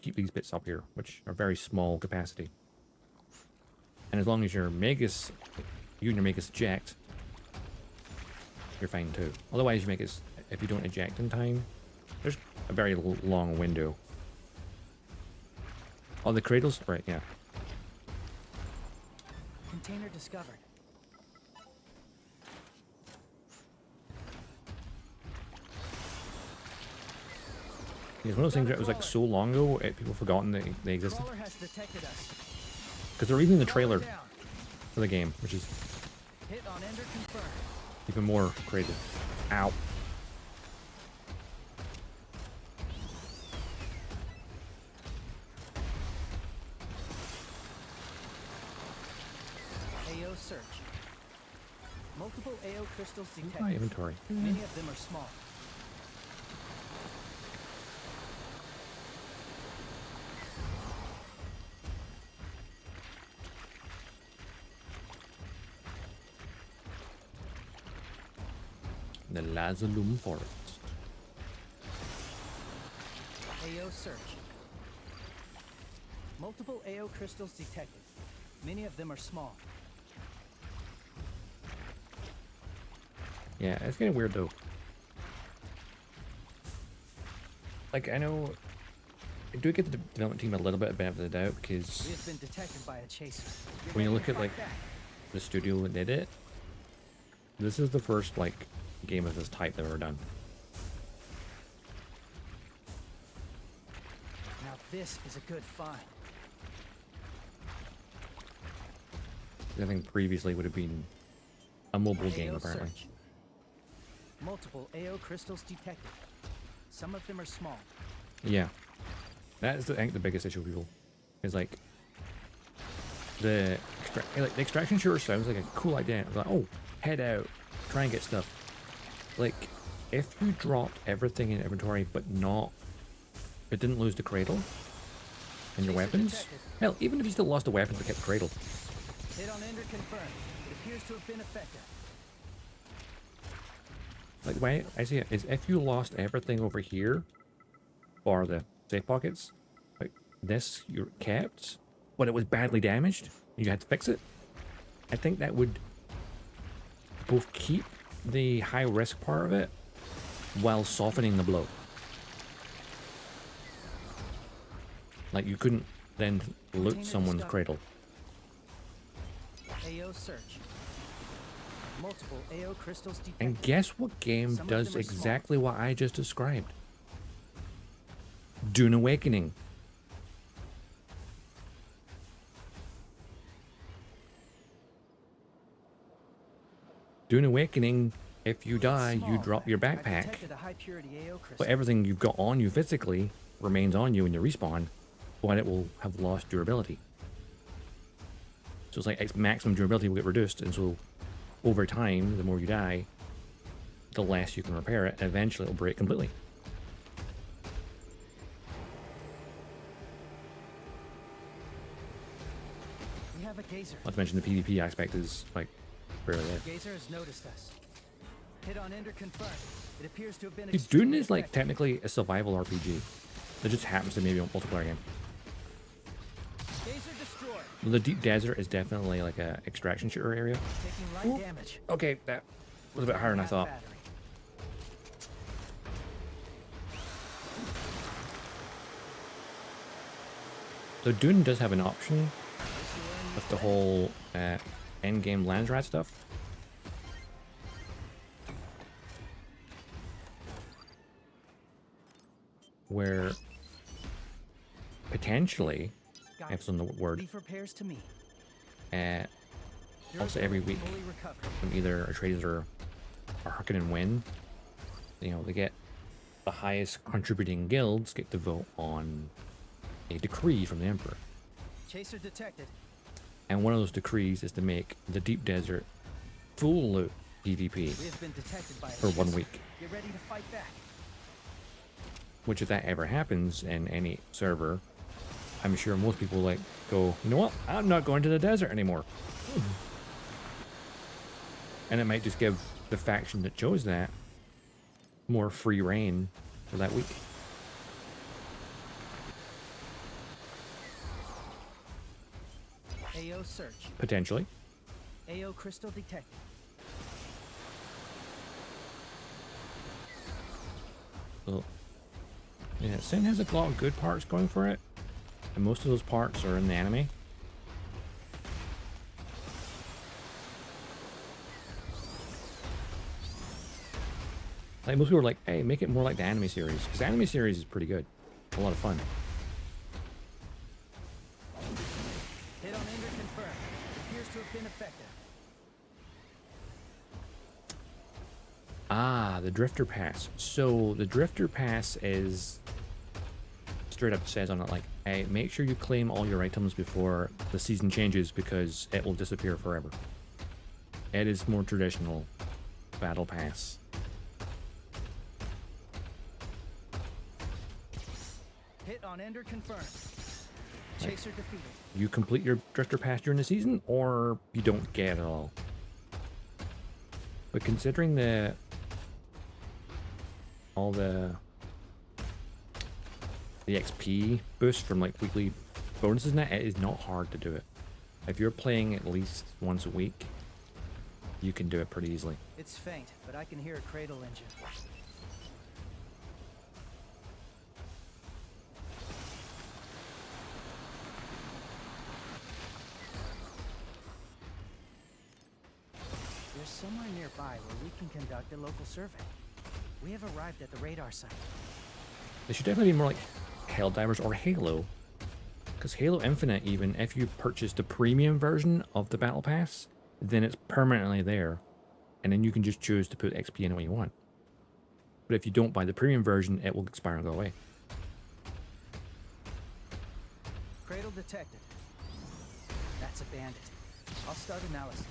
keep these bits up here, which are very small capacity. And as long as your Magus, you and your Magus eject, you're fine too. Otherwise, if you don't eject in time, there's a very long window. Oh, the cradles? Right, yeah.
Container discovered.
It's one of those things that was like so long ago, people forgotten they existed.
Crawler has detected us.
Because they're even in the trailer
Crawler down.
for the game, which is
Hit on Ender confirmed.
even more creative. Ow.
AO search. Multiple AO crystals
My
detected.
inventory.
Many of them are small.
The Lazulum Forest.
AO search. Multiple AO crystals detected. Many of them are small.
Yeah, it's kind of weird though. Like, I know, I do get the development team a little bit of benefit of the doubt,
We
because
have been detected by a chaser. Get
when you
ready
look
to
at, like,
fight back.
the studio that did it, this is the first, like, game of this type they've ever done.
Now this is a good find.
I think previously would have been a mobile game,
AO
apparently.
search. Multiple AO crystals detected. Some of them are small.
Yeah. That is, I think, the biggest issue with people. Is, like, the extraction sure sounds like a cool idea. It's like, oh, head out, try and get stuff. Like, if you dropped everything in inventory, but it didn't lose the cradle and your
Chaser
weapons.
detected.
Hell, even if you still lost the weapons but kept the cradle.
Hit on Ender confirmed. It appears to have been effective.
Like, the way I see it is, if you lost everything over here, or the safe pockets, like this you kept, but it was badly damaged, you had to fix it. I think that would both keep the high risk part of it while softening the blow. Like, you couldn't then loot
Container
someone's
discovered.
cradle.
AO search. Multiple AO crystals detected.
And guess what game
Some of
does
them are small.
exactly what I just described? Dune Awakening. Dune Awakening, if you die, you
Small,
drop your
but I
backpack,
detected a high purity AO crystal.
but everything you've got on you physically remains on you when you respawn, but it will have lost durability. So it's like its maximum durability will get reduced, and so over time, the more you die, the less you can repair it, and eventually it'll break completely.
We have a gazer.
Not to mention the PvP aspect is like barely there.
Gazer has noticed us. Hit on Ender confirmed. It appears to have been
Dude, Dune
extremely
is like
effective.
technically a survival RPG. That just happens to maybe a multiplayer game.
Gazer destroyed.
The deep desert is definitely like a extraction shooter area.
Taking light damage.
Okay, that was a bit higher than I
Half
thought.
battery.
So Dune does have an option with the whole endgame Landsrat stuff. Where potentially,
Got
if it's on the word,
Leave repairs to me.
also every week
Fully recovered.
from either a trader or Harkonnen win, you know, they get the highest contributing guilds get to vote on a decree from the Emperor.
Chaser detected.
And one of those decrees is to make the deep desert full loot PvP
We have been detected by a
for 1
chaser.
week.
Get ready to fight back.
Which, if that ever happens in any server, I'm sure most people like go, you know what, I'm not going to the desert anymore. And it might just give the faction that chose that more free reign for that week.
AO search.
Potentially.
AO crystal detected.
So, yeah, Sin has a lot of good parts going for it. And most of those parts are in the anime. Like, most people are like, hey, make it more like the anime series. Because the anime series is pretty good. A lot of fun.
Hit on Ender confirmed. It appears to have been effective.
Ah, the Drifter Pass. So, the Drifter Pass is... straight up says on it, like, hey, make sure you claim all your items before the season changes, because it will disappear forever. It is more traditional Battle Pass.
Hit on Ender confirmed. Chaser defeated.
You complete your Drifter Pass during the season, or you don't get it all. But considering the all the XP boost from like weekly bonuses and that, it is not hard to do it. If you're playing at least once a week, you can do it pretty easily.
It's faint, but I can hear a cradle engine. There's somewhere nearby where we can conduct a local survey. We have arrived at the radar site.
They should definitely be more like Helldivers or Halo. Because Halo Infinite, even if you purchase the premium version of the Battle Pass, then it's permanently there. And then you can just choose to put XP in it when you want. But if you don't buy the premium version, it will expire and go away.
Cradle detected. That's a bandit. I'll start analysis.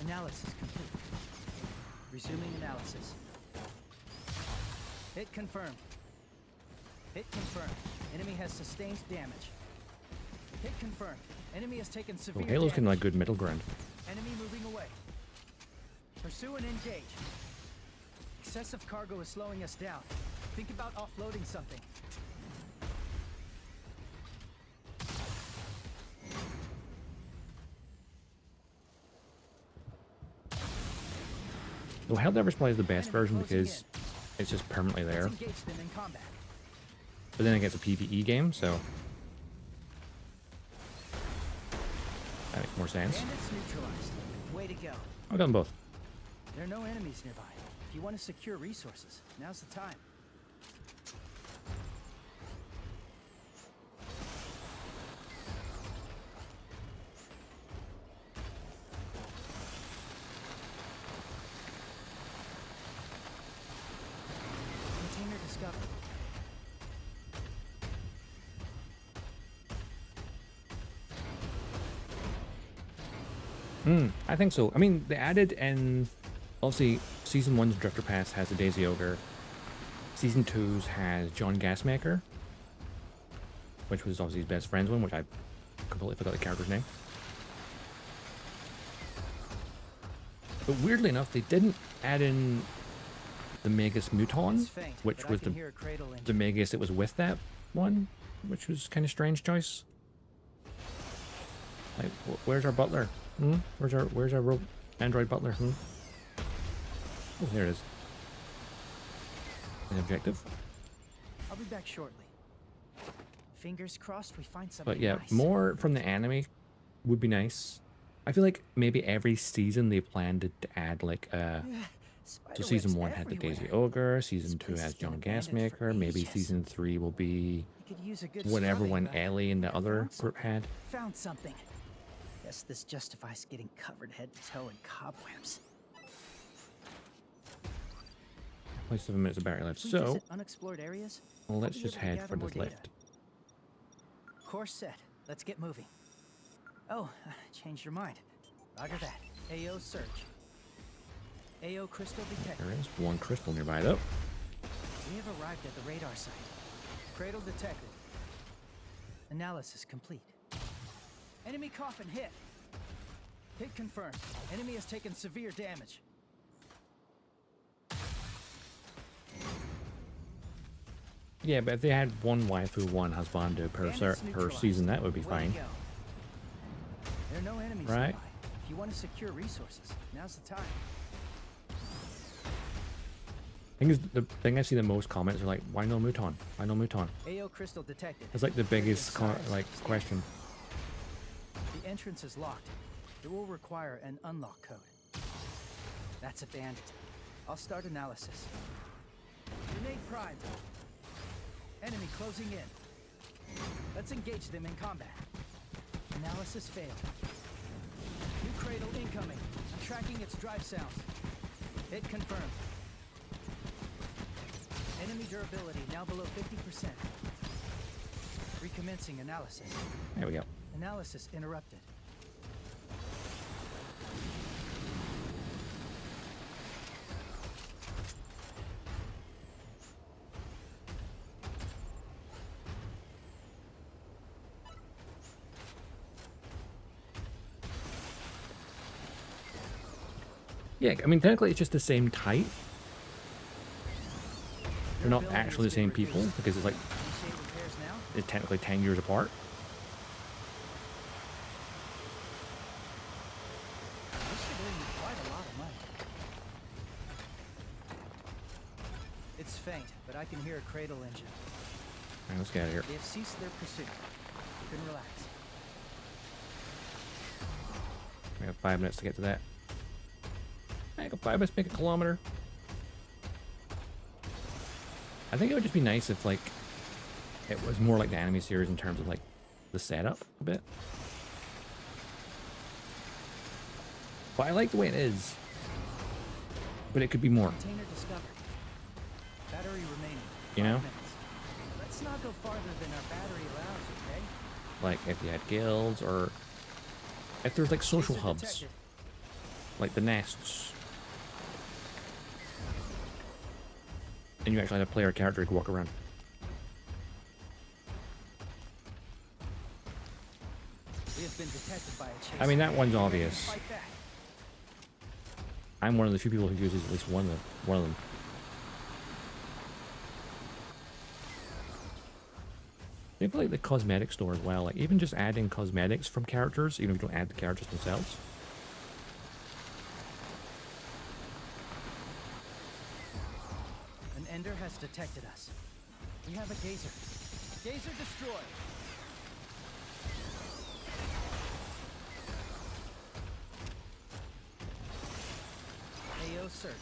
Analysis complete. Resuming analysis. Hit confirmed. Hit confirmed. Enemy has sustained damage. Hit confirmed. Enemy has taken severe
So Halo's kind of
damage.
like good middle ground.
Enemy moving away. Pursue and engage. Excessive cargo is slowing us down. Think about offloading something.
So Helldivers probably is the best
Enemy
version
closing
because
in.
it's just permanently
Let's
there.
engage them in combat.
But then it gets a PvE game, so that makes more sense.
Bandits neutralized. Way to go.
I've got them both.
There are no enemies nearby. If you want to secure resources, now's the time. Container discovered.
I think so. I mean, they added in, obviously, Season 1's Drifter Pass has the Daisy Ogre. Season 2's has John Gasmaker, which was obviously his best friend's one, which I completely forgot the character's name. But weirdly enough, they didn't add in the Magus Muton,
It's faint,
which
but I
was
can
the
hear a cradle engine.
the Magus that was with that one, which was kind of strange choice. Like, where's our butler? Where's our android butler? Oh, there it is. An objective.
I'll be back shortly. Fingers crossed we find something
But yeah,
nice.
more from the anime would be nice. I feel like maybe every season they planned to add like so
Spiderwebs
season 1 had the Daisy
everywhere.
Ogre, season
This
2
place
has
has been
John
abandoned for
Gasmaker, maybe
ages.
season 3 will be
You could use a good
whatever
scrubbing,
one
but
Ellie and the
I
other
found
group
something.
had.
Found something. Guess this justifies getting covered head to toe in cobwebs.
Only 7 minutes of battery left.
If we
So
visit unexplored areas,
well,
I'll
let's
be
just
able to
head
gather
for
more
this
data.
lift.
Course set. Let's get moving. Oh, changed your mind. Roger that. AO search. AO crystal detected.
There is one crystal nearby though.
We have arrived at the radar site. Cradle detected. Analysis complete. Enemy coffin hit. Hit confirmed. Enemy has taken severe damage.
Yeah, but if they had one waifu, one husbando per
Bandits
per
neutralized.
season, that would be
Way to
fine.
go. There are no enemies
Right.
nearby. If you want to secure resources, now's the time.
The thing I see the most comments are like, why no Muton? Why no Muton?
AO crystal detected.
It's like the biggest
Radiant
like
size.
question.
The entrance is locked. It will require an unlock code. That's a bandit. I'll start analysis. Grenade primed. Enemy closing in. Let's engage them in combat. Analysis failed. New cradle incoming. I'm tracking its drive sounds. Hit confirmed. Enemy durability now below 50%. Recommencing analysis.
There we go.
Analysis interrupted.
Yeah, I mean technically it's just the same type. they're not actually the same people because it's like
Initiate repairs now.
it's technically 10 years apart.
This should earn you quite a lot of money. It's faint, but I can hear a cradle engine.
Alright, let's get out of here.
They have ceased their pursuit. You can relax.
We have 5 minutes to get to that. I got 5 minutes, make a kilometer. I think it would just be nice if like it was more like the anime series in terms of like the setup a bit. But I like the way it is. But it could be more,
Container discovered. Battery remaining.
you know?
5 minutes. Let's not go farther than our battery allows, okay?
Like if you had guilds or if there's like social
Laser
hubs,
detected.
like the nests. And you actually have a player character who can walk around.
We have been detected by a chaser.
I mean, that one's
Get ready to
obvious.
fight back.
I'm one of the few people who uses at least one of them. I feel like the cosmetic store as well, like even just adding cosmetics from characters, even if you don't add the characters themselves.
An ender has detected us. We have a gazer. Gazer destroyed. AO search.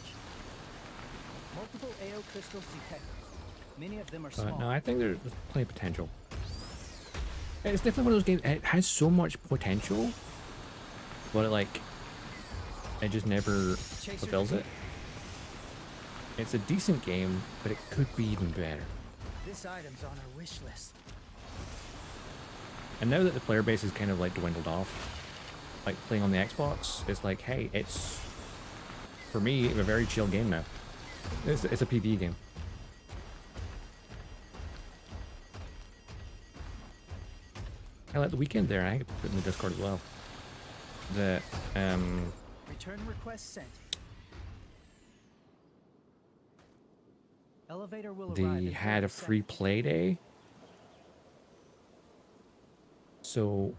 Multiple AO crystals detected. Many of them are small.
But no, I think there's plenty of potential. It's definitely one of those games, it has so much potential, but it just never fulfills it. It's a decent game, but it could be even better.
This item's on our wish list.
And now that the player base is kind of like dwindled off, like playing on the Xbox, it's like, hey, it's, for me, a very chill game now. It's a PvE game. I like the weekend there. I could put it in the Discord as well. The
Return request sent. Elevator will arrive
they
in
had a
30
free
seconds.
play day. So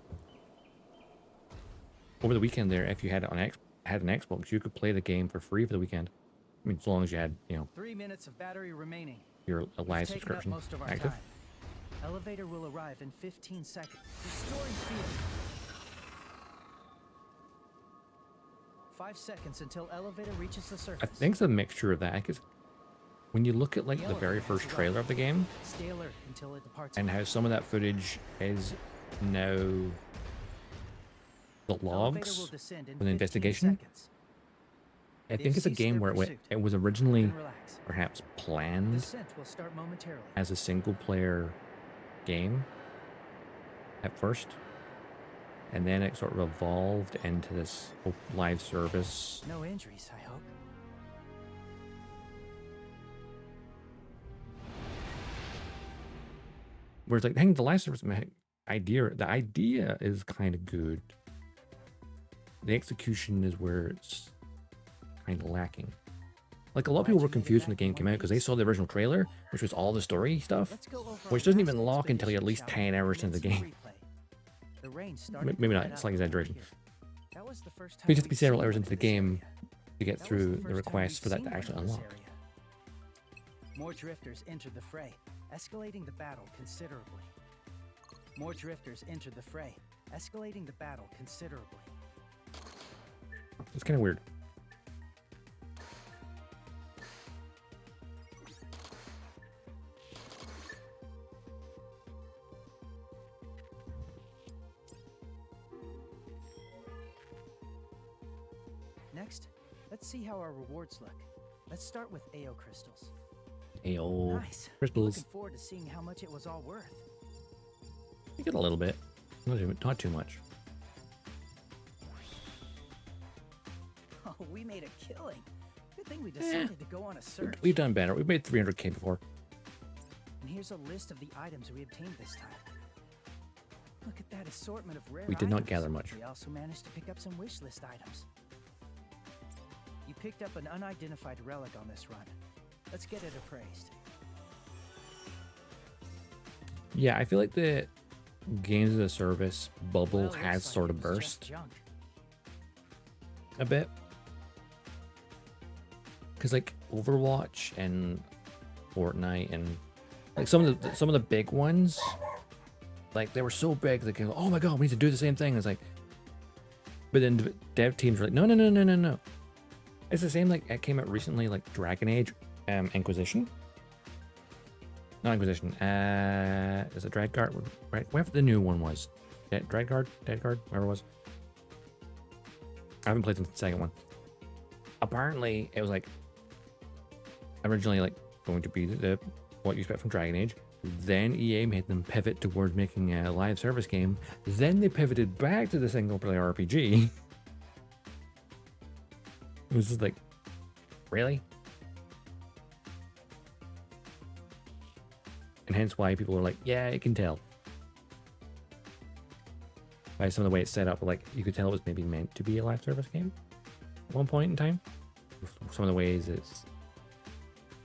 over the weekend there, if you had it on had an Xbox, you could play the game for free for the weekend. I mean, as long as you had,
3 minutes of battery remaining.
your live
We've taken up
subscription
most of our
active.
time. Elevator will arrive in 15 seconds. Restoring field. 5 seconds until elevator reaches the
I
surface.
think it's a mixture of that. Because when you look at like the very first trailer of the game
Stay alert until it departs.
and how some of that footage is now the
Elevator will
logs
descend in
from the
15
investigation,
seconds.
I
They've
think it's a
ceased
game
their
where
pursuit.
it was originally
You can relax.
perhaps planned
Descent will start momentarily.
as a single player game at first, and then it sort of evolved into this whole live service.
No injuries, I hope.
Whereas like I think the live service the idea is kind of good. The execution is where it's kind of lacking. Like a lot of people were confused when the game came out because they saw the original trailer, which was all the story stuff,
Let's go over
which
our
doesn't
last
even lock until you're at least
expedition,
10
shall we?
hours into the
Commence
game.
replay. The rain started
Maybe
to
not,
let
it's
up
like
around
exaggeration.
here. That was the first time
But you have to be
we'd
several
seen
hours
one
into the
in this
game
area.
to get
That was
through
the
the
first time
request
we'd
for that
seen
to
one
actually
in this
unlock.
area. More drifters entered the fray, escalating the battle considerably. More drifters entered the fray, escalating the battle considerably.
It's kind of weird.
Next, let's see how our rewards look. Let's start with AO crystals.
Ayo,
Nice.
crystals.
Looking forward to seeing how much it was all worth.
You get a little bit, not too much.
Oh, we made a killing. Good thing we decided to go on a search.
We've done better. We've made 300k before.
And here's a list of the items we obtained this time. Look at that assortment of rare
We did not
items.
gather much.
We also managed to pick up some wish list items. You picked up an unidentified relic on this run. Let's get it appraised.
Yeah, I feel like the games as a service bubble
Well, it
has
looks like
sort
it
of
was just
burst
junk.
a bit. Because like Overwatch and Fortnite and like some of the big ones, like they were so big they go, oh my god, we need to do the same thing. It's like, but then the dev teams were like, no, no, no, no, no, no. It's the same like it came out recently, like Dragon Age, Inquisition. Not Inquisition. Is it Dreadguard? Right, whatever the new one was. Dreadguard, whatever it was. I haven't played the second one. Apparently, it was like originally like going to be the what you expect from Dragon Age. Then EA made them pivot towards making a live service game. Then they pivoted back to the single player RPG. It was just like, really? And hence why people were like, yeah, you can tell. By some of the way it's set up, like you could tell it was maybe meant to be a live service game at one point in time. Some of the ways it's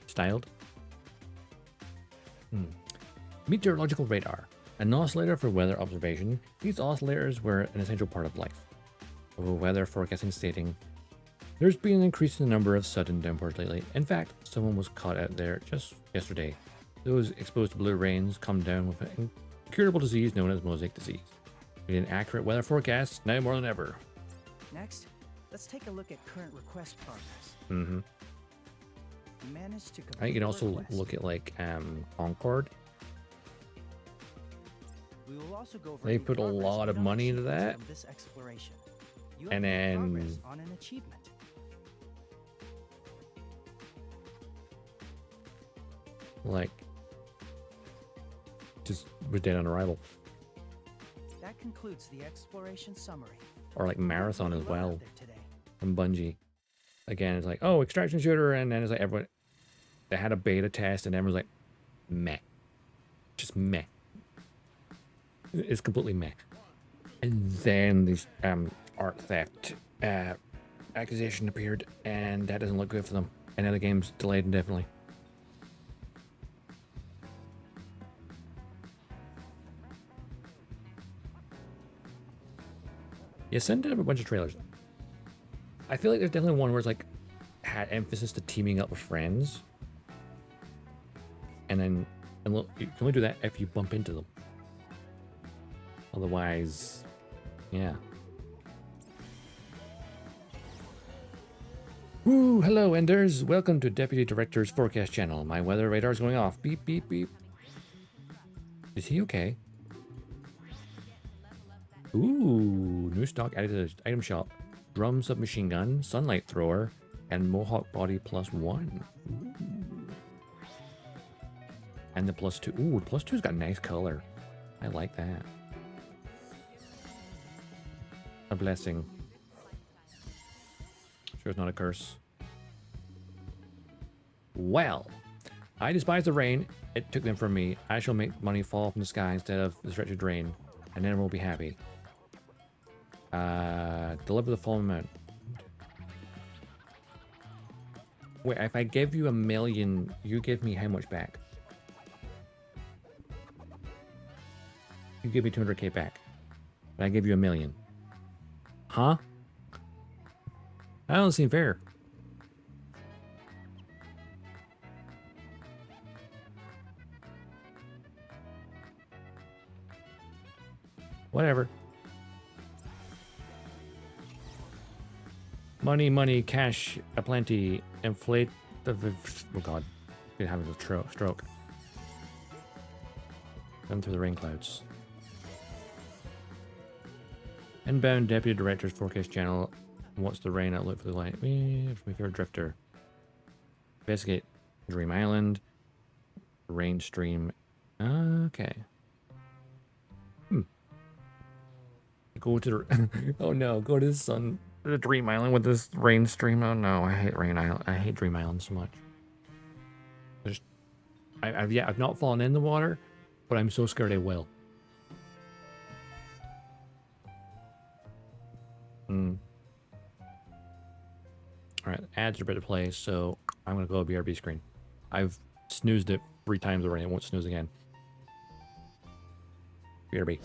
styled. Meteorological radar, an oscillator for weather observation. These oscillators were an essential part of life. Weather forecasting stating, there's been an increase in the number of sudden downpours lately. In fact, someone was caught out there just yesterday. Those exposed to blue rains come down with an incurable disease known as mosaic disease. We need an accurate weather forecast now more than ever.
Next, let's take a look at current request progress.
Mm-hmm.
We managed to
I think
complete
you can
the
also
request.
look at like Concord.
We will also go over
They
any
put a
progress
lot of
made on
money into
achievements
that.
from this exploration. You
And
have made
then-
progress on an achievement.
Like, just was dead on arrival.
That concludes the exploration summary.
Or like Marathon as
Really well
well
out there today.
from Bungie. Again, it's like, oh, extraction shooter, and then it's like everyone, they had a beta test and everyone's like, meh. Just meh. It's completely meh. And then this art theft accusation appeared, and that doesn't look good for them. And now the game's delayed indefinitely. Yeah, send out a bunch of trailers. I feel like there's definitely one where it's like had emphasis to teaming up with friends. And then and look, you can only do that if you bump into them. Otherwise, yeah. Woo, hello Enders. Welcome to Deputy Director's Forecast Channel. My weather radar is going off. Beep, beep, beep. Is he okay? Ooh, new stock added to the item shop. Drum submachine gun, sunlight thrower, and Mohawk body +1. Ooh. And the +2. Ooh, the +2's got nice color. I like that. A blessing. Sure, it's not a curse. Well, I despise the rain. It took them from me. I shall make money fall from the sky instead of this wretched rain, and then we'll be happy. Deliver the full amount. Wait, if I give you 1 million, you give me how much back? You give me 200k back. But I give you 1 million. Huh? That don't seem fair. Whatever. Money, money, cash, aplenty, inflate the... Oh god. You're having a stroke. Run through the rain clouds. Inbound Deputy Director's Forecast Channel. What's the rain outlook for the light? My favorite drifter. Investigate Dream Island. Rain stream. Okay. Go to the... Oh no, go to the Dream Island with this rain stream. Oh no, I hate Rain Island. I hate Dream Island so much. I've not fallen in the water, but I'm so scared I will. Alright, ads are better to play, so I'm gonna go BRB screen. I've snoozed it 3 times already, I won't snooze again. BRB.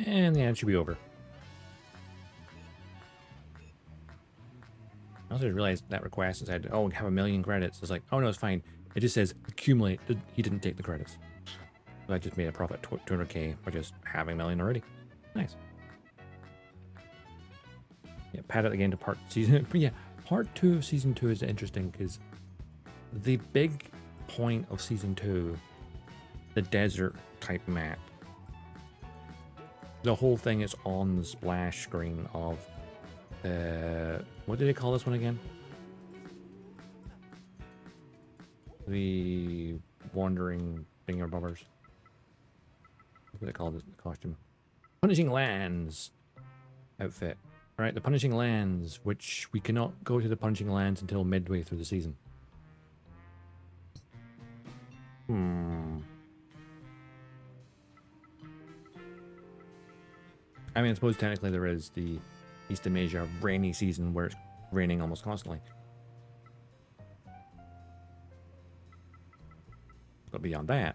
And yeah, it should be over. I also realized that request said, oh, we have 1 million credits. It's like, oh no, it's fine. It just says accumulate. He didn't take the credits. So I just made a profit 200k by just having 1 million already. Nice. Yeah, pad it again to part season. But yeah, part 2 of season 2 is interesting because the big point of season 2, the desert type map, the whole thing is on the splash screen of what did they call this one again? The wandering finger bobbers. What do they call this costume? Punishing Lands outfit. Right, the Punishing Lands, which we cannot go to the Punishing Lands until midway through the season. I mean, I suppose technically there is the East Amasia rainy season where it's raining almost constantly. But beyond that,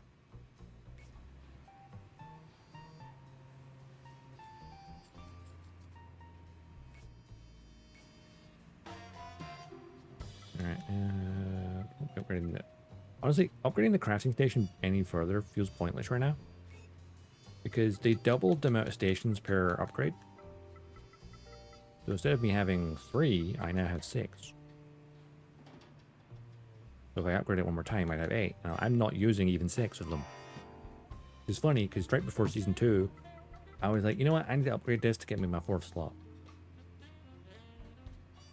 alright, upgrading that. Honestly, upgrading the crafting station any further feels pointless right now. Because they doubled the amount of stations per upgrade. So instead of me having 3, I now have 6. So if I upgrade it one more time, I'd have 8. Now, I'm not using even 6 of them. It's funny, because right before Season 2, I was like, you know what, I need to upgrade this to get me my 4th slot.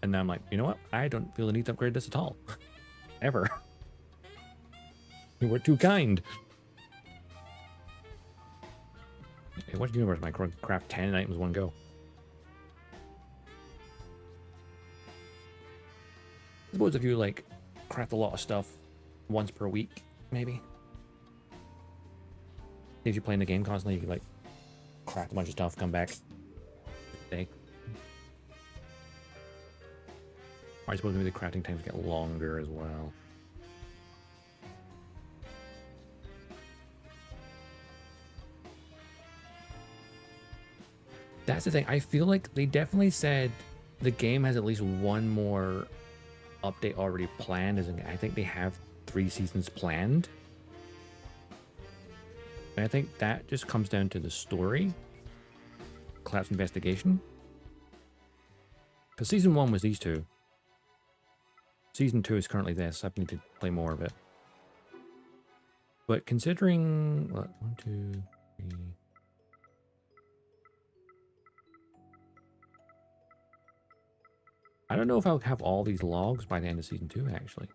And then I'm like, you know what? I don't feel the need to upgrade this at all. Ever. You were too kind. Hey, what universe am I craft 10 items one go? I suppose if you like craft a lot of stuff once per week, maybe. If you're playing the game constantly, you could like craft a bunch of stuff, come back. Day. I suppose maybe the crafting times get longer as well. That's the thing. I feel like they definitely said the game has at least one more update already planned. As in, I think they have 3 seasons planned. And I think that just comes down to the story. Collapse Investigation. Because season 1 was these 2. Season 2 is currently this. I need to play more of it. But considering... What? 1, 2, 3... I don't know if I'll have all these logs by the end of season 2, actually.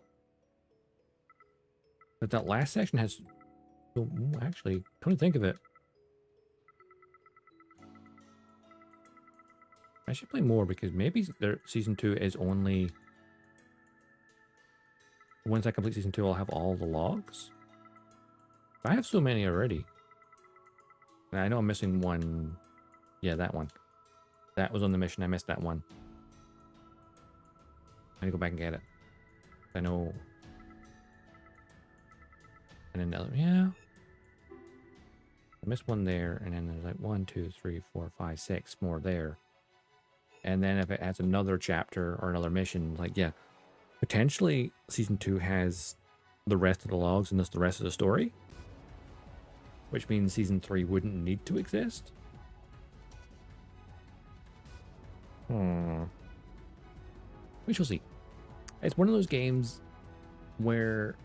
But that last section has... Oh, actually, come to think of it. I should play more because maybe season 2 is only... Once I complete season 2, I'll have all the logs. I have so many already. And I know I'm missing one. Yeah, that one. That was on the mission. I missed that one. I need to go back and get it. I know. And then another, yeah. I missed one there, and then there's like 1, 2, 3, 4, 5, 6 more there. And then if it adds another chapter or another mission, like, yeah, potentially season 2 has the rest of the logs and thus the rest of the story. Which means season 3 wouldn't need to exist. We shall see. It's one of those games where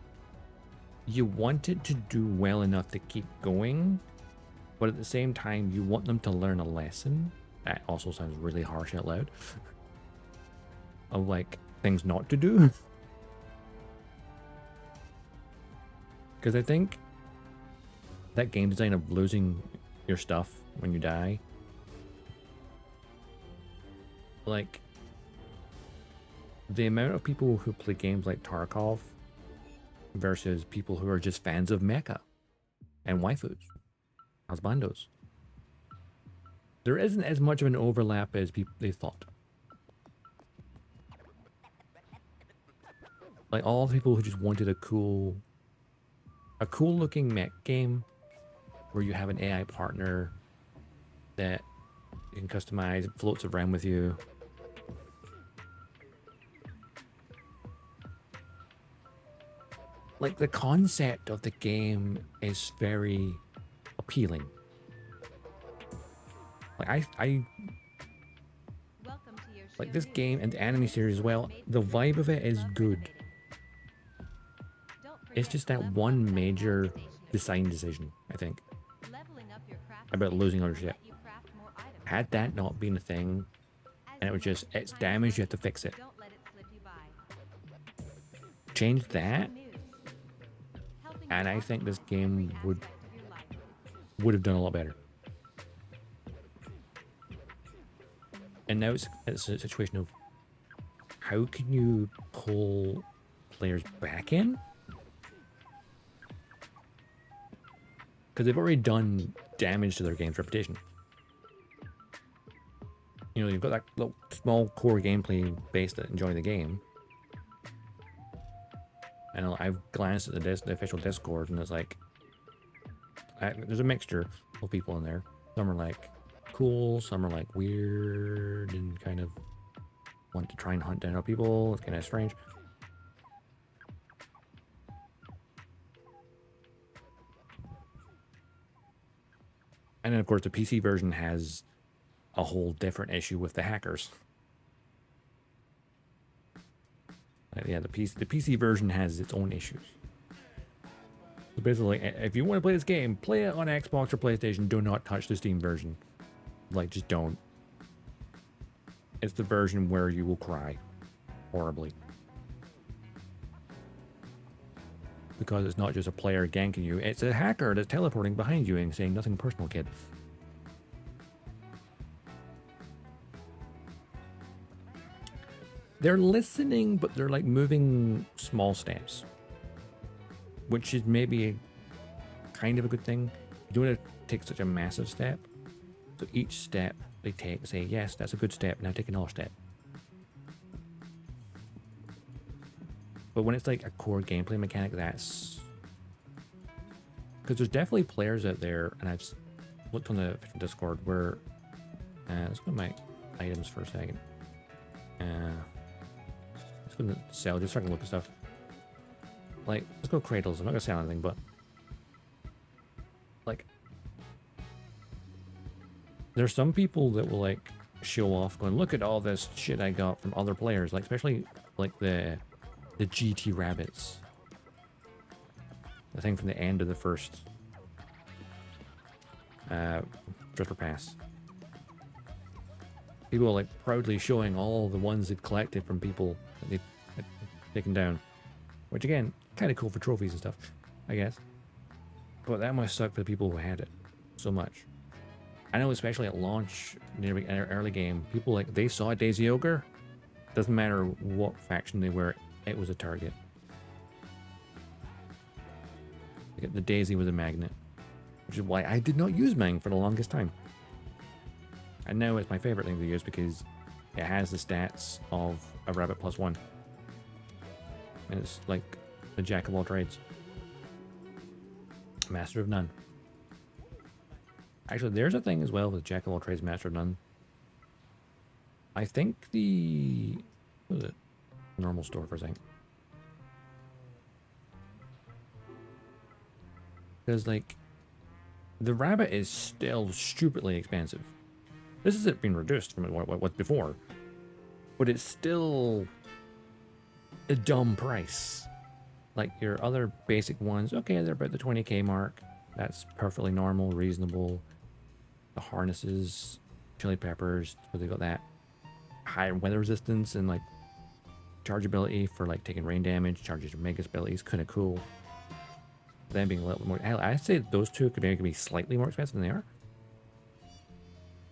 you want it to do well enough to keep going, but at the same time, you want them to learn a lesson. That also sounds really harsh out loud. Of like things not to do. Because I think that game design of losing your stuff when you die, like, the amount of people who play games like Tarkov versus people who are just fans of mecha and waifus, husbandos. There isn't as much of an overlap as they thought. Like all the people who just wanted a cool looking mech game where you have an AI partner that you can customize, it floats around with you. Like the concept of the game is very appealing. Like I
Welcome to your
like this
shared
game and the anime series as well. The vibe of it is good.
Don't
It's
forget
just
to
that
level
one
up that
major
craft station
design decision, I think,
Leveling up your craft
about losing
station will
ownership.
let you craft more items
Had that not been a thing,
As
and it
you
was just,
learn
it's
behind
damaged, you
the
have to fix it.
Don't let it slip you by.
Change that,
News. Helping
and
you
I think this
optimize
game
every
would
aspect of your life.
have done a lot better. And now it's a situation of how can you pull players back in? Because they've already done damage to their game's reputation. You know, you've got that little small core gameplay base that enjoy the game. And I've glanced at the official Discord, and it's like, there's a mixture of people in there. Some are like cool, some are like weird, and kind of want to try and hunt down other people. It's kind of strange. And then, of course, the PC version has a whole different issue with the hackers. Yeah, the PC version has its own issues. So basically, if you want to play this game, play it on Xbox or PlayStation. Do not touch the Steam version. Like, just don't. It's the version where you will cry. horribly. Because it's not just a player ganking you, it's a hacker that's teleporting behind you and saying nothing personal, kid. They're listening, but they're like moving small steps, which is maybe kind of a good thing. You don't want to take such a massive step. So each step they take, say, yes, that's a good step, now take another step. But when it's like a core gameplay mechanic, that's... Because there's definitely players out there, and I've looked on the Discord where... let's go to my items for a second. Let's go to sell, just so I can look at stuff. Like, let's go cradles. I'm not going to sell anything, but... Like... There's some people that will, like, show off going, look at all this shit I got from other players. Like, especially, like, the GT rabbits. The thing from the end of the first Drifter Pass. People are like proudly showing all the ones they've collected from people that they've taken down. Which again, kind of cool for trophies and stuff, I guess. But that must suck for the people who had it so much. I know especially at launch, near early game, people like, they saw Daisy Ogre. Doesn't matter what faction they were, it was a target. The Daisy was a magnet, which is why I did not use Mang for the longest time. And now it's my favorite thing to use because it has the stats of a rabbit +1. And it's like the jack of all trades. Master of none. Actually, there's a thing as well with jack of all trades, master of none. I think the... What was it? Normal store for a second. Because, like, the rabbit is still stupidly expensive. This hasn't been reduced from what's before. But it's still a dumb price. Like, your other basic ones, okay, they're about the 20k mark. That's perfectly normal, reasonable. The harnesses, chili peppers, but they got that higher weather resistance and, like, chargeability for, like, taking rain damage. Charges your mega abilities, kind of cool. Them being a little bit more... Hell, I'd say those two could maybe be slightly more expensive than they are.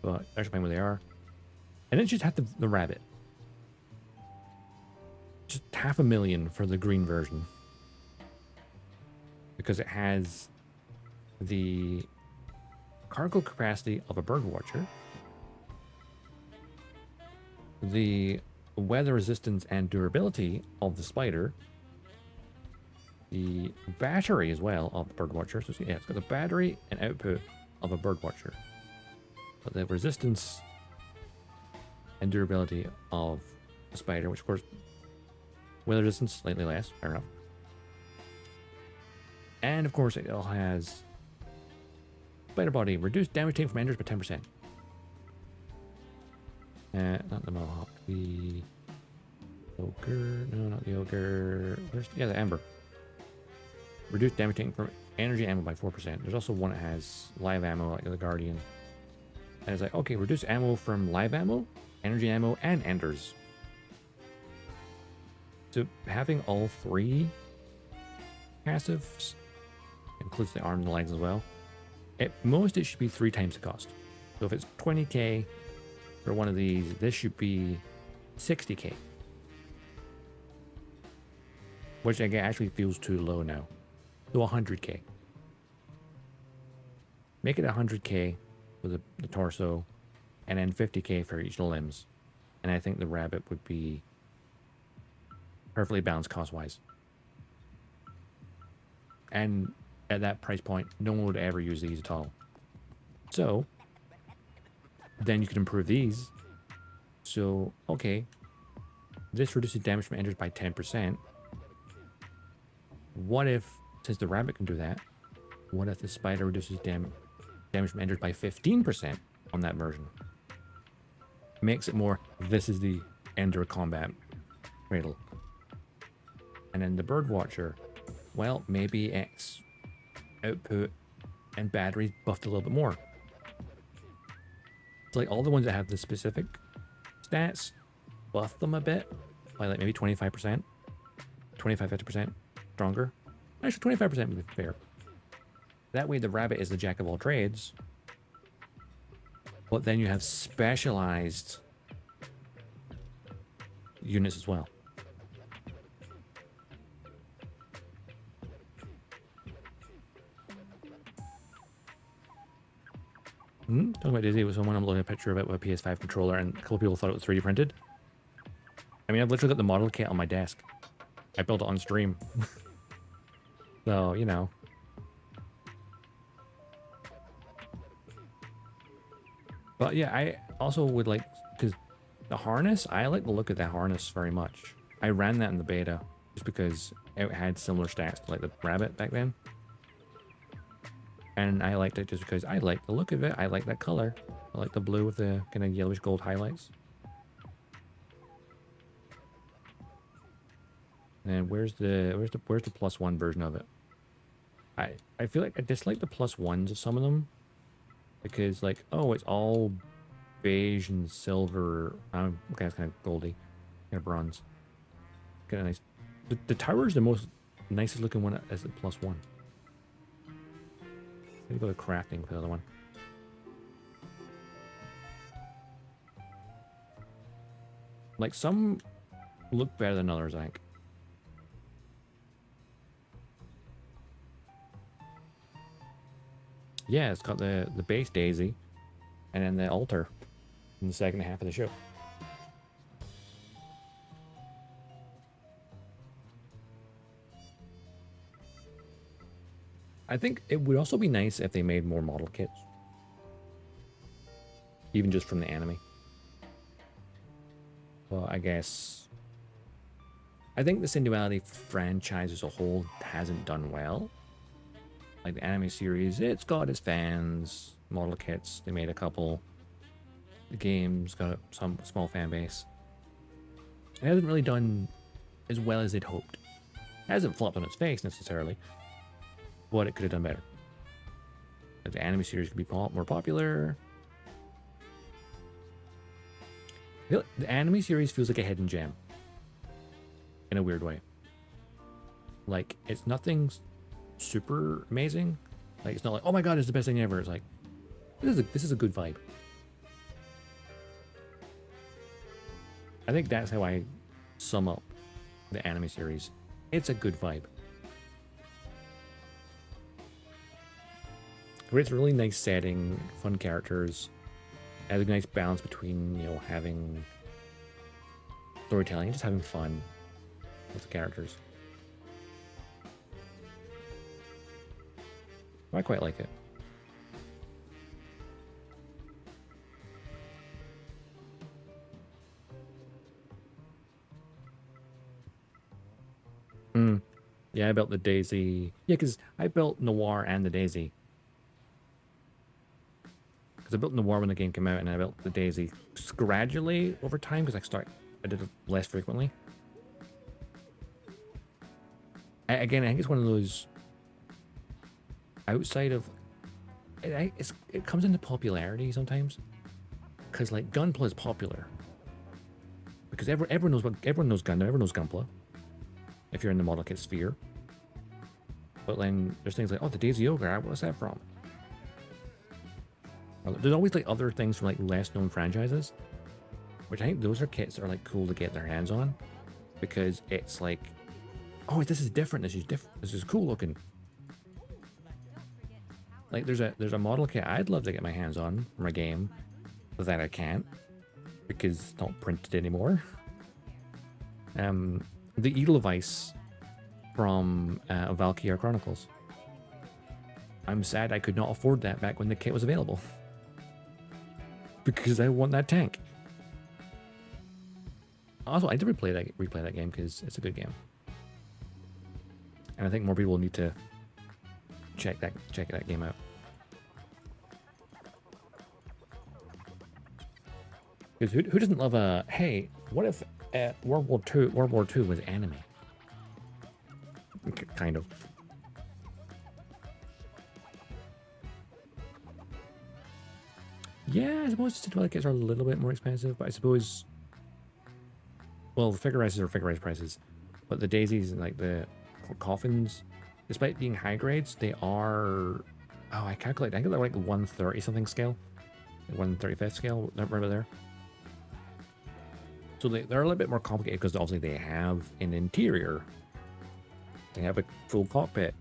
But that's fine where they are. And then just have the rabbit. Just $500,000 for the green version. Because it has the cargo capacity of a birdwatcher. The weather resistance and durability of the spider. The battery as well of the birdwatcher. So yeah, it's got the battery and output of a birdwatcher. But the resistance and durability of the spider, which of course, weather resistance slightly less, fair enough. And of course, it all has spider body, reduced damage taken from enders by 10%. Not the Mohawk, the ogre. No, not the ogre. Yeah, the Ember. Reduced damage taken from energy ammo by 4%. There's also one that has live ammo, like the Guardian. And it's like, okay, reduce ammo from live ammo, energy ammo, and enders. So having all three passives, includes the arms and legs as well, at most it should be 3 times the cost. So if it's 20k for one of these, this should be 60k. Which again actually feels too low now. So 100k. Make it 100k for the torso, and then 50k for each of the limbs. And I think the rabbit would be perfectly balanced cost-wise. And at that price point, no one would ever use these at all. So, then you could improve these. So, okay, this reduces damage from enders by 10%. What if, since the rabbit can do that, what if the spider reduces damage from enders by 15% on that version? Makes it more, this is the ender combat cradle. And then the birdwatcher, well, maybe X output and batteries buffed a little bit more. It's like all the ones that have the specific stats, buff them a bit, by like maybe 25%, 25-50% stronger. Actually, 25% would be fair. That way, the rabbit is the jack of all trades, but then you have specialized units as well. Talking about Disney with someone, I'm looking at a picture of it with a PS5 controller, and a couple people thought it was 3D printed. I mean, I've literally got the model kit on my desk. I built it on stream. So, you know. But yeah, I also would like, because the harness, I like the look of that harness very much. I ran that in the beta just because it had similar stats to like the rabbit back then. And I liked it just because I like the look of it. I like that color. I like the blue with the kind of yellowish gold highlights. And where's the +1 version of it? I feel like I dislike the +1s of some of them because like, oh, it's all beige and silver. Okay, it's kind of goldy, kind of bronze. Kind of nice. The tower is the most nicest looking one as a +1. Let me go to crafting for the other one. Like, some look better than others, I think. Yeah, it's got the base daisy and then the altar in the second half of the show. I think it would also be nice if they made more model kits. Even just from the anime. Well, I guess... I think the Synduality franchise as a whole hasn't done well. Like the anime series, it's got its fans, model kits, they made a couple. The game's got some small fan base. It hasn't really done as well as they'd hoped. It hasn't flopped on its face necessarily. But it could have done better. Like the anime series could be more popular. The anime series feels like a hidden gem. In a weird way. Like, it's nothing super amazing. Like, it's not like, oh my god, it's the best thing ever. It's like, this is a good vibe. I think that's how I sum up the anime series. It's a good vibe. It's a really nice setting, fun characters, has a nice balance between, you know, having storytelling and just having fun with the characters. I quite like it. Yeah, I built the Daisy. Yeah, because I built Noir and the Daisy. Because I built Noir when the game came out, and I built the Daisy gradually over time because I did it less frequently. Again, I think it's one of those outside of it comes into popularity sometimes because like Gunpla is popular because everyone knows Gundam, everyone knows Gunpla if you're in the model kit sphere. But then there's things like, oh, the Daisy Ogre, what's that from? There's always like other things from like less known franchises, which I think those are kits that are like cool to get their hands on because it's like, oh, this is different. This is cool looking. Like there's a model kit I'd love to get my hands on from a game, but that I can't because it's not printed anymore. The Edelweiss from Valkyria Chronicles. I'm sad I could not afford that back when the kit was available because I want that tank. Also, I did replay that game because it's a good game, and I think more people need to check that game out. Because who doesn't love a, hey, what if World War II was anime? Kind of. Yeah, I suppose Synduality kits are a little bit more expensive, but I suppose, well, the figure prices are figure price prices, but the daisies and like the coffins, despite being high grades, they are. Oh, I calculate. I think they're like 130 something scale, 135th scale, right about there. So they're a little bit more complicated because obviously they have an interior. They have a full cockpit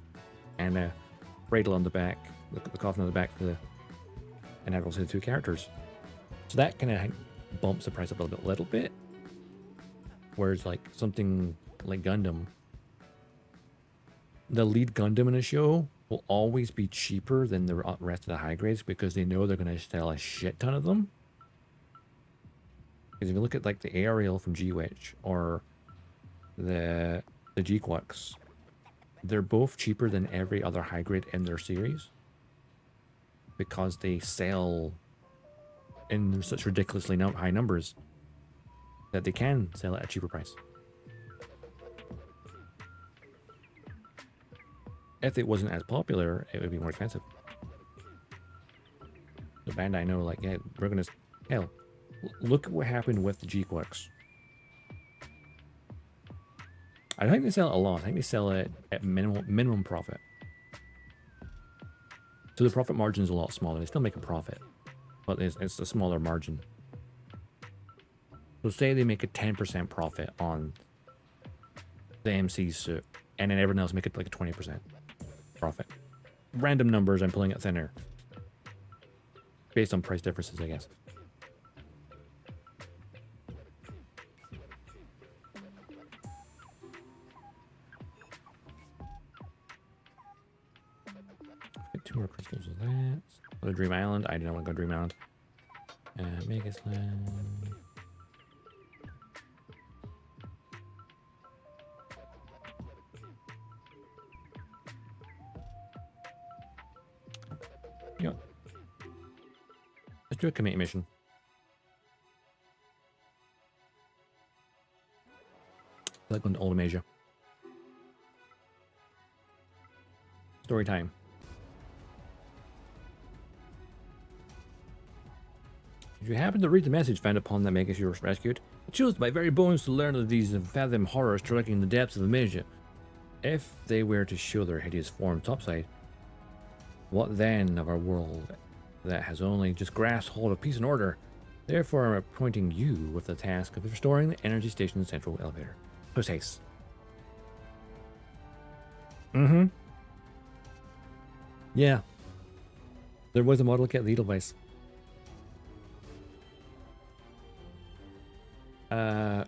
and a cradle on the back, the coffin on the back, and obviously the two characters. So that kind of bumps the price up a little bit. Whereas like something like Gundam, the lead Gundam in a show will always be cheaper than the rest of the high grades because they know they're going to sell a shit ton of them. Because if you look at like the Ariel from G-Witch or the G-Quux, they're both cheaper than every other high grade in their series because they sell in such ridiculously high numbers that they can sell at a cheaper price. If it wasn't as popular, it would be more expensive. The Bandai know, like, yeah, we're gonna, hell, look at what happened with the G-Quux. I don't think they sell it a lot. I think they sell it at minimum profit. So the profit margin is a lot smaller. They still make a profit, but it's a smaller margin. So say they make a 10% profit on the MC suit, and then everyone else make it like a 20% profit. Random numbers, I'm pulling it thinner. Based on price differences, I guess. Get 2 more crystals of that. Go to Dream Island. I don't want to go to Dream Island. Megasland. Yep. Let's do a committee mission. Like going to Old Amasia. Story time. If you happen to read the message found upon that Megashore was rescued, it chills my very bones to learn of these unfathomed horrors striking the depths of Amasia. If they were to show their hideous form topside, what then of our world that has only just grasped hold of peace and order? Therefore, I'm appointing you with the task of restoring the energy station's central elevator. Post haste. Mm-hmm. Yeah. There was a model kit the Edelweiss.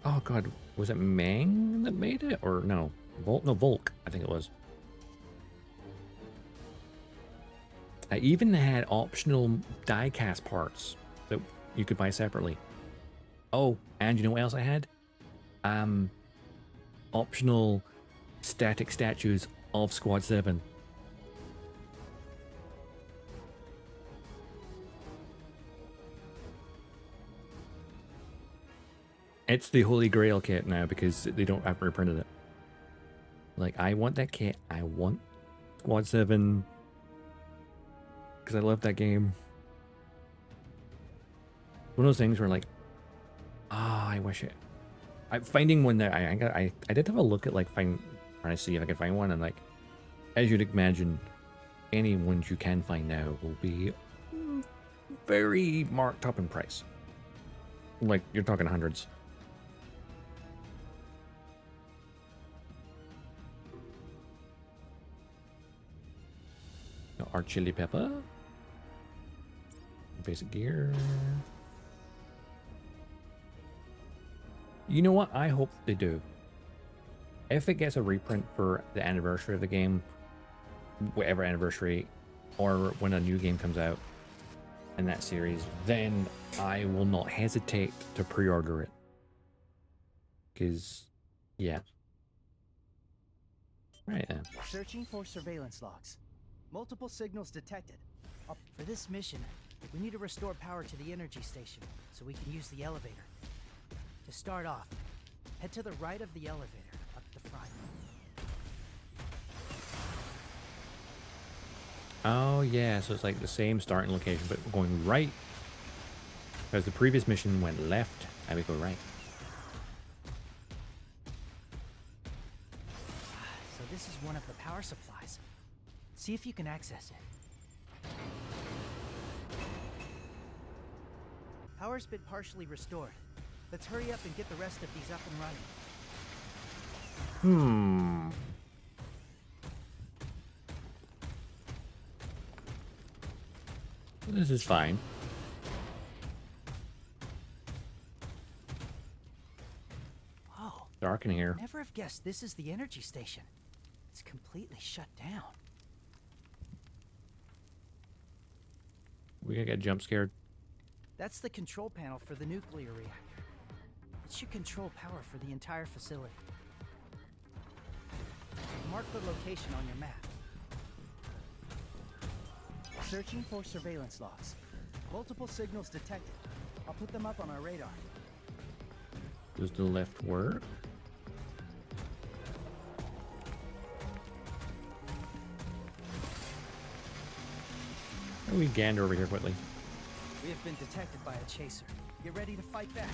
Oh god, was it Mang that made it? Or no? Volk? No, Volk, I think it was. I even had optional die-cast parts that you could buy separately. Oh, and you know what else I had? Optional static statues of Squad 7. It's the Holy Grail kit now because they don't have reprinted it. Like, I want that kit. I want Squad 7 because I love that game. One of those things where like, I wish it. I'm finding one that I did have a look at like trying to see if I could find one, and like, as you'd imagine, any ones you can find now will be very marked up in price. Like, you're talking hundreds. Our chili pepper. Basic gear. You know what? I hope they do. If it gets a reprint for the anniversary of the game, whatever anniversary, or when a new game comes out in that series, then I will not hesitate to pre-order it. Because, yeah. Right then.
Searching for surveillance logs. Multiple signals detected. For this mission, we need to restore power to the energy station so we can use the elevator. To start off, head to the right of the elevator, up the front.
Oh yeah, so it's like the same starting location, but we're going right. Because the previous mission went left, and we go right.
this is one of the power supplies. See if you can access it. Power's been partially restored. Let's hurry up and get the rest of these up and running.
This is fine.
Whoa.
Dark in here.
Never have guessed this is the energy station. It's completely shut down.
We gonna get jump scared.
That's the control panel for the nuclear reactor. It should control power for the entire facility. Mark the location on your map. Searching for surveillance logs. Multiple signals detected. I'll put them up on our radar.
Does the left work? How do we gander over here quickly?
We have been detected by a chaser. Get ready to fight back.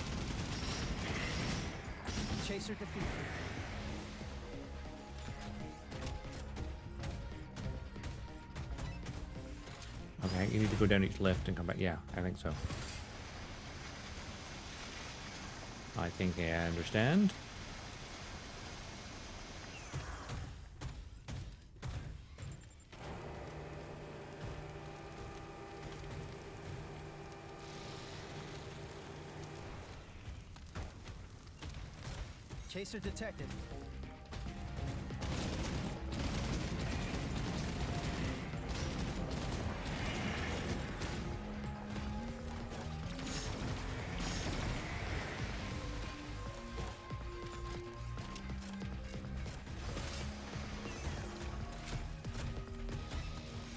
Chaser defeated.
Okay, you need to go down each left and come back. Yeah, I think so. I think I understand.
Chaser detected.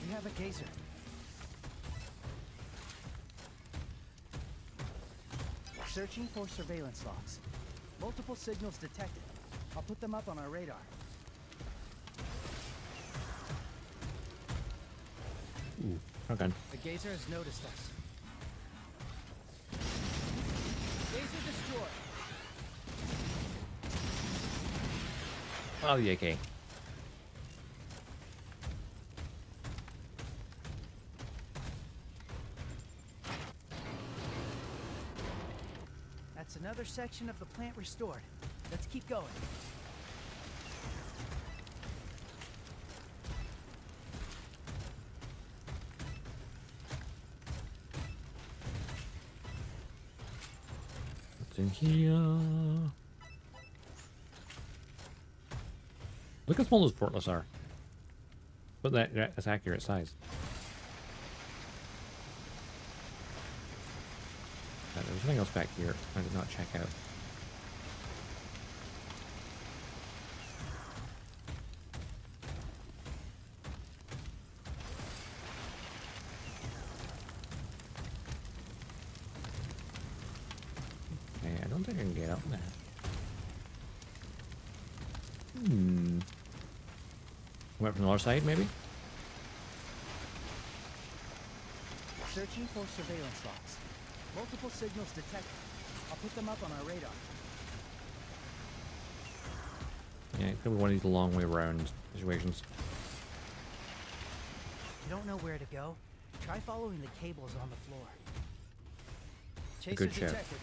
We have a gazer. Searching for surveillance logs. Multiple signals detected. I'll put them up on our radar.
Ooh, okay.
The gazer has noticed us. Gazer destroyed.
Oh, the AK.
That's another section of the plant restored. Let's keep going.
What's in here? Look how small those portals are. But that's accurate size. There's something else back here I did not check out. Okay, I don't think I can get up there. Went from the other side, maybe?
Searching for surveillance logs. Multiple signals detected. I'll put them up on our radar.
Yeah, it could be one of these long way around situations.
You don't know where to go? Try following the cables on the floor. Chaser
good shout.
detected.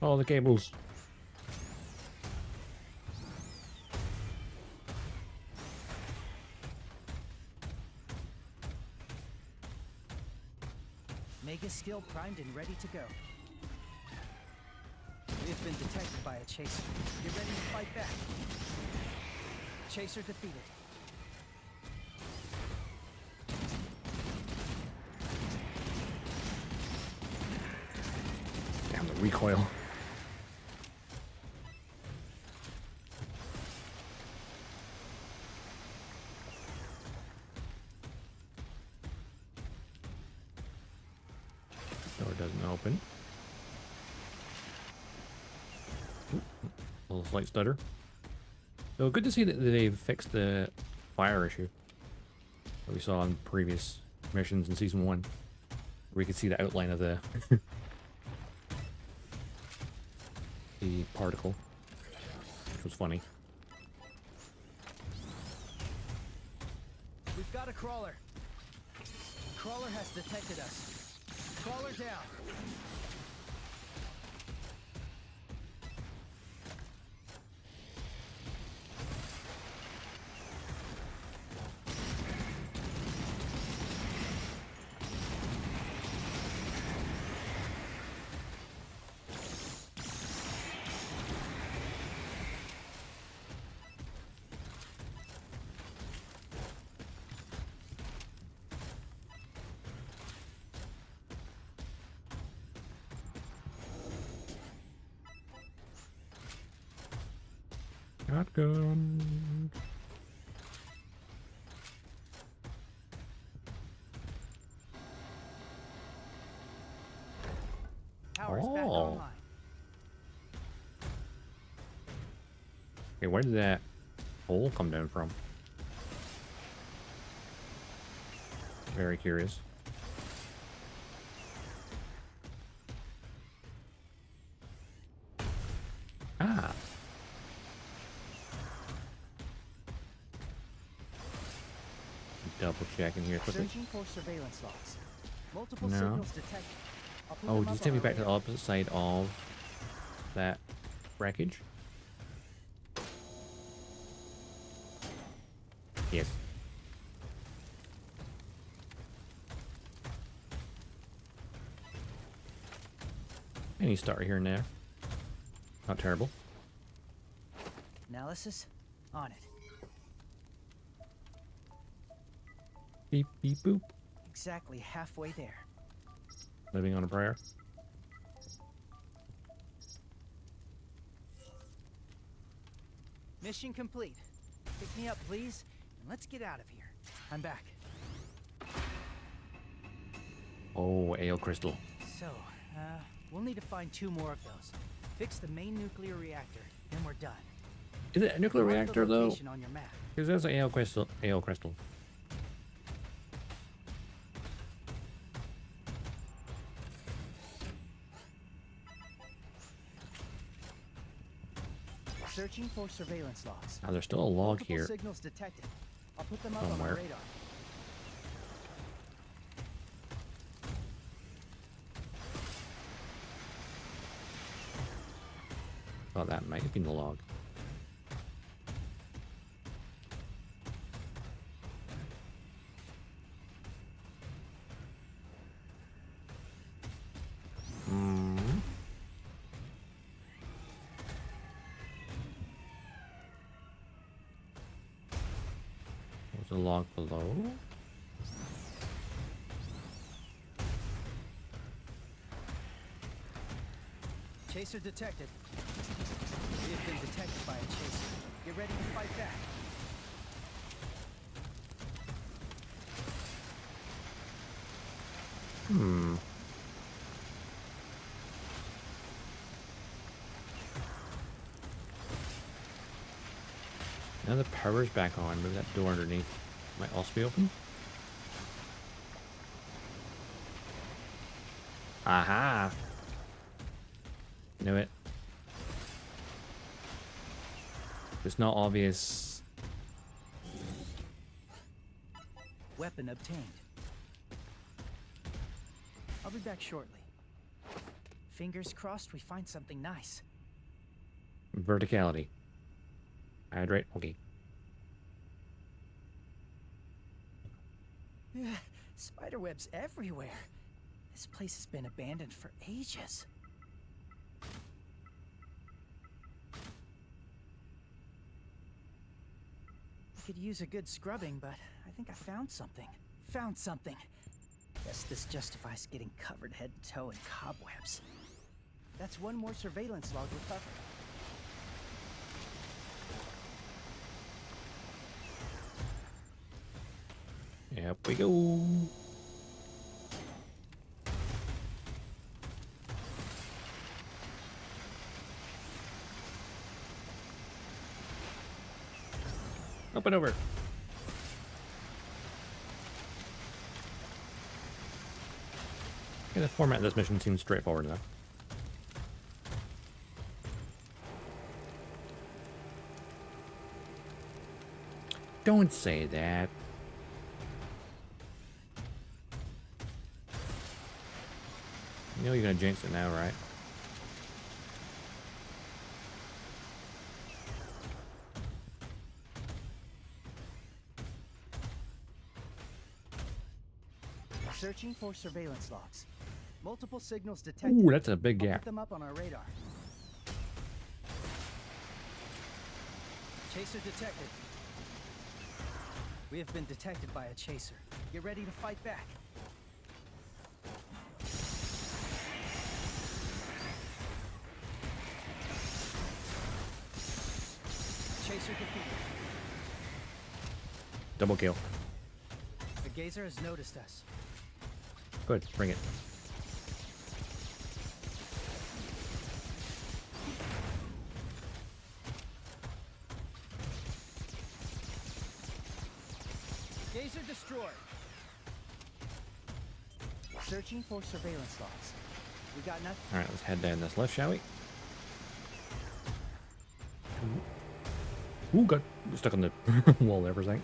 Oh, the cables.
Mega skill primed and ready to go. We have been detected by a chaser. Get ready to fight back. Chaser defeated.
Damn, the recoil. Door doesn't open. Ooh, a little slight stutter. So good to see that they've fixed the fire issue that we saw on previous missions in Season 1. Where we could see the outline of the the particle. was funny.
We've got a crawler. Crawler has detected us. Crawler down.
Shotgun.
Power's back
Oh.
online.
Okay, where did that hole come down from? Very curious. Ah. Double checking here quickly.
Searching for surveillance logs. Multiple
No.
signals detected. I'll put
Oh,
them
did you
up
take
on
me
our
back to the
radar.
opposite side of that wreckage? Yes. Any start here and there. Not terrible.
Analysis? On it.
Beep, beep, boop.
Exactly halfway there.
Living on a prayer.
Mission complete. Pick me up, please, and let's get out of here. I'm back.
Oh, AO crystal.
So, we'll need to find 2 more of those. Fix the main nuclear reactor, then we're done.
Is it a nuclear
Mark the
reactor though?
location on your map.
Because there's an AO crystal. AO crystal.
Searching for surveillance logs.
Now there's still a log
Multiple
here.
signals detected. I'll put them up on
Somewhere.
our radar.
Thought that might have been the log. Hmm. There's a log below.
Chaser detected. We have been detected by a chaser. Get ready to fight back.
Hmm. Now the power's back on. Maybe that door underneath might also be open. Aha! Knew it. It's not obvious.
Weapon obtained. I'll be back shortly. Fingers crossed we find something nice.
Verticality. Hydrate. Okay.
Spiderwebs everywhere. This place has been abandoned for ages. I could use a good scrubbing, but I think I found something. Found something. Guess this justifies getting covered head to toe in cobwebs. That's 1 more surveillance log recovered.
Yep, we go. Up and over. Okay, the format of this mission seems straightforward enough. Don't say that. You know you're gonna jinx it now, right?
Searching for surveillance logs. Multiple signals detected.
Ooh, that's a big
I'll
gap.
put them up on our radar. Chaser detected. We have been detected by a chaser. Get ready to fight back. Chaser defeated.
Double kill.
The gazer has noticed us.
Good, bring it.
Gazer destroyed. Searching for surveillance logs. We got nothing.
All right, let's head down this left, shall we? Ooh, got stuck on the wall there for a second.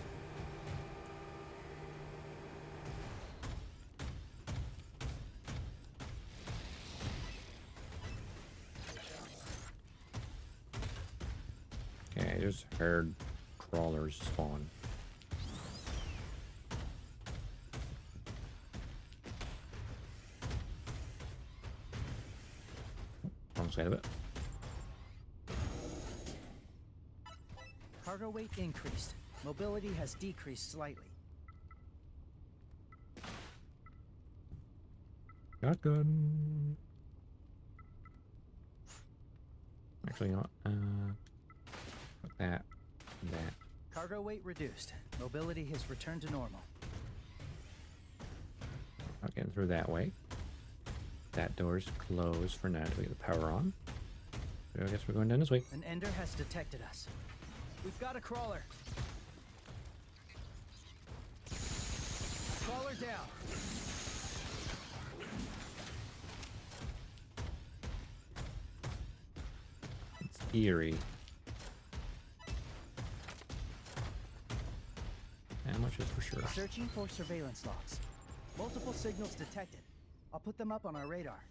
Okay, there's herd crawlers spawn. Wrong side of it.
Cargo weight increased. Mobility has decreased slightly.
Shotgun. Actually, not. Put that. And that.
Cargo weight reduced. Mobility has returned to normal.
Not getting through that way. That door's closed for now until we get the power on. So I guess we're going down this way.
An ender has detected us. We've got a crawler. Crawler down.
It's eerie. How much is for sure?
Searching for surveillance logs. Multiple signals detected. I'll put them up on our radar.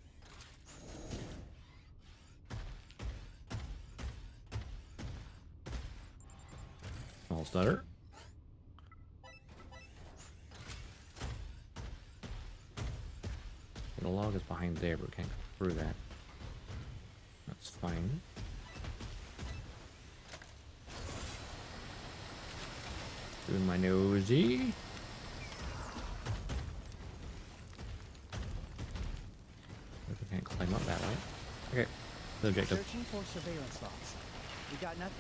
Small stutter. The log is behind there, but we can't go through that. That's fine. Doing my nosy. If we can't climb up that way. Okay, the objective.
Searching for surveillance logs. We got nothing.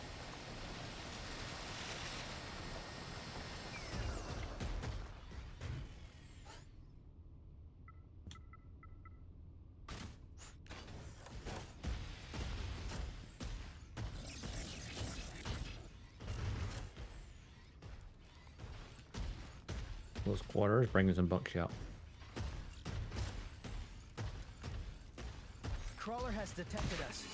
Close quarters, bringing some buckshot.
Crawler has detected us.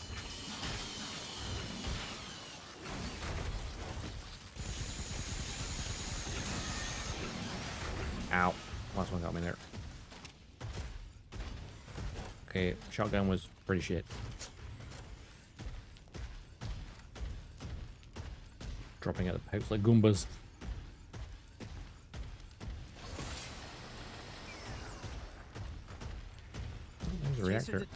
Ow. Last one got me there. Okay, shotgun was pretty shit. Dropping out the pipes like Goombas. There's a reactor.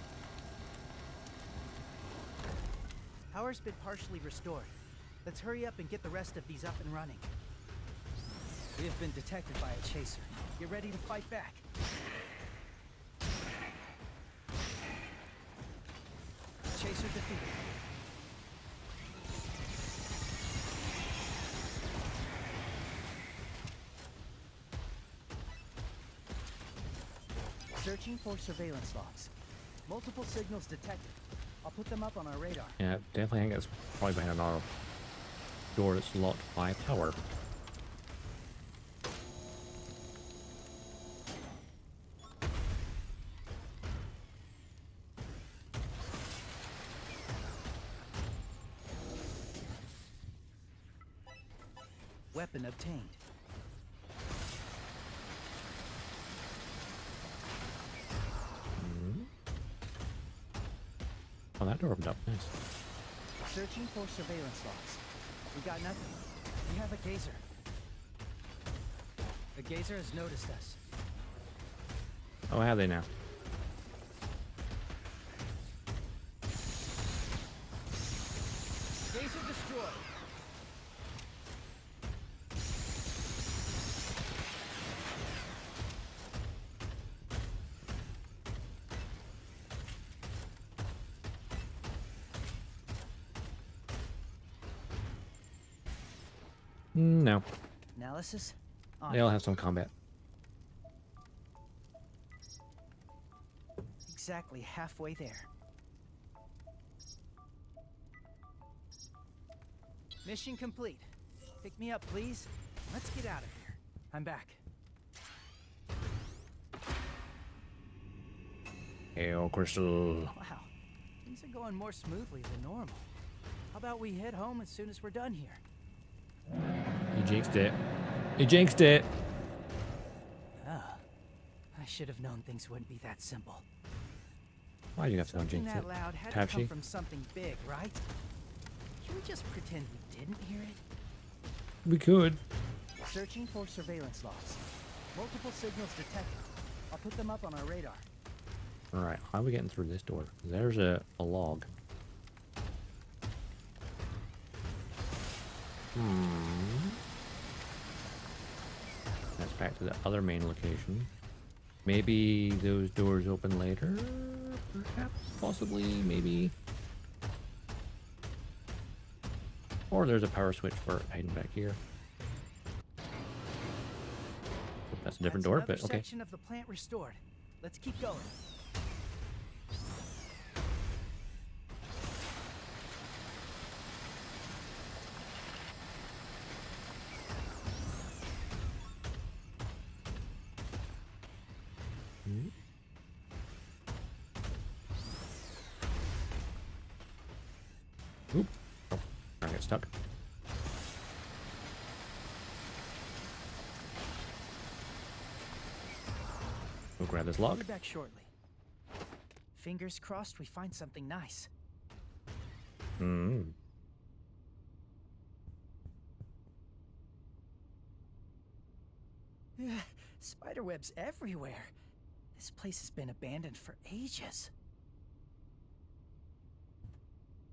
Power's been partially restored. Let's hurry up and get the rest of these up and running. We have been detected by a chaser. Get ready to fight back. Chaser defeated. Searching for surveillance logs. Multiple signals detected. I'll put them up on our radar.
Yeah, definitely think it's probably behind an auto door that's locked by power.
Weapon obtained.
Oh, that door opened up. Nice.
Searching for surveillance logs. We got nothing. We have a gazer. The gazer has noticed us.
Oh, have they now?
Gazer destroyed.
No.
Analysis? On.
They all have some combat.
Exactly halfway there. Mission complete. Pick me up, please. Let's get out of here. I'm back.
Hail Crystal.
Wow. Things are going more smoothly than normal. How about we head home as soon as we're done here?
You jinxed it. You jinxed it.
Ah. I should have known things wouldn't be that simple.
Why do you have to go
Something
jinx
that
it?
loud had to come
Tachi?
from something big, right? Can we just pretend we didn't hear it?
We could.
Searching for surveillance logs. Multiple signals detected. I'll put them up on our radar.
Alright, how are we getting through this door? There's a log. That's back to the other main location. Maybe those doors open later? Perhaps, possibly, maybe. Or there's a power switch for it hiding back here. That's a different door,
another
but okay.
section of the plant restored. Let's keep going.
Oop. Oh, I got stuck. We'll grab this
I'll
log.
be back shortly. Fingers crossed we find something nice.
Hmm.
Spiderwebs everywhere. This place has been abandoned for ages.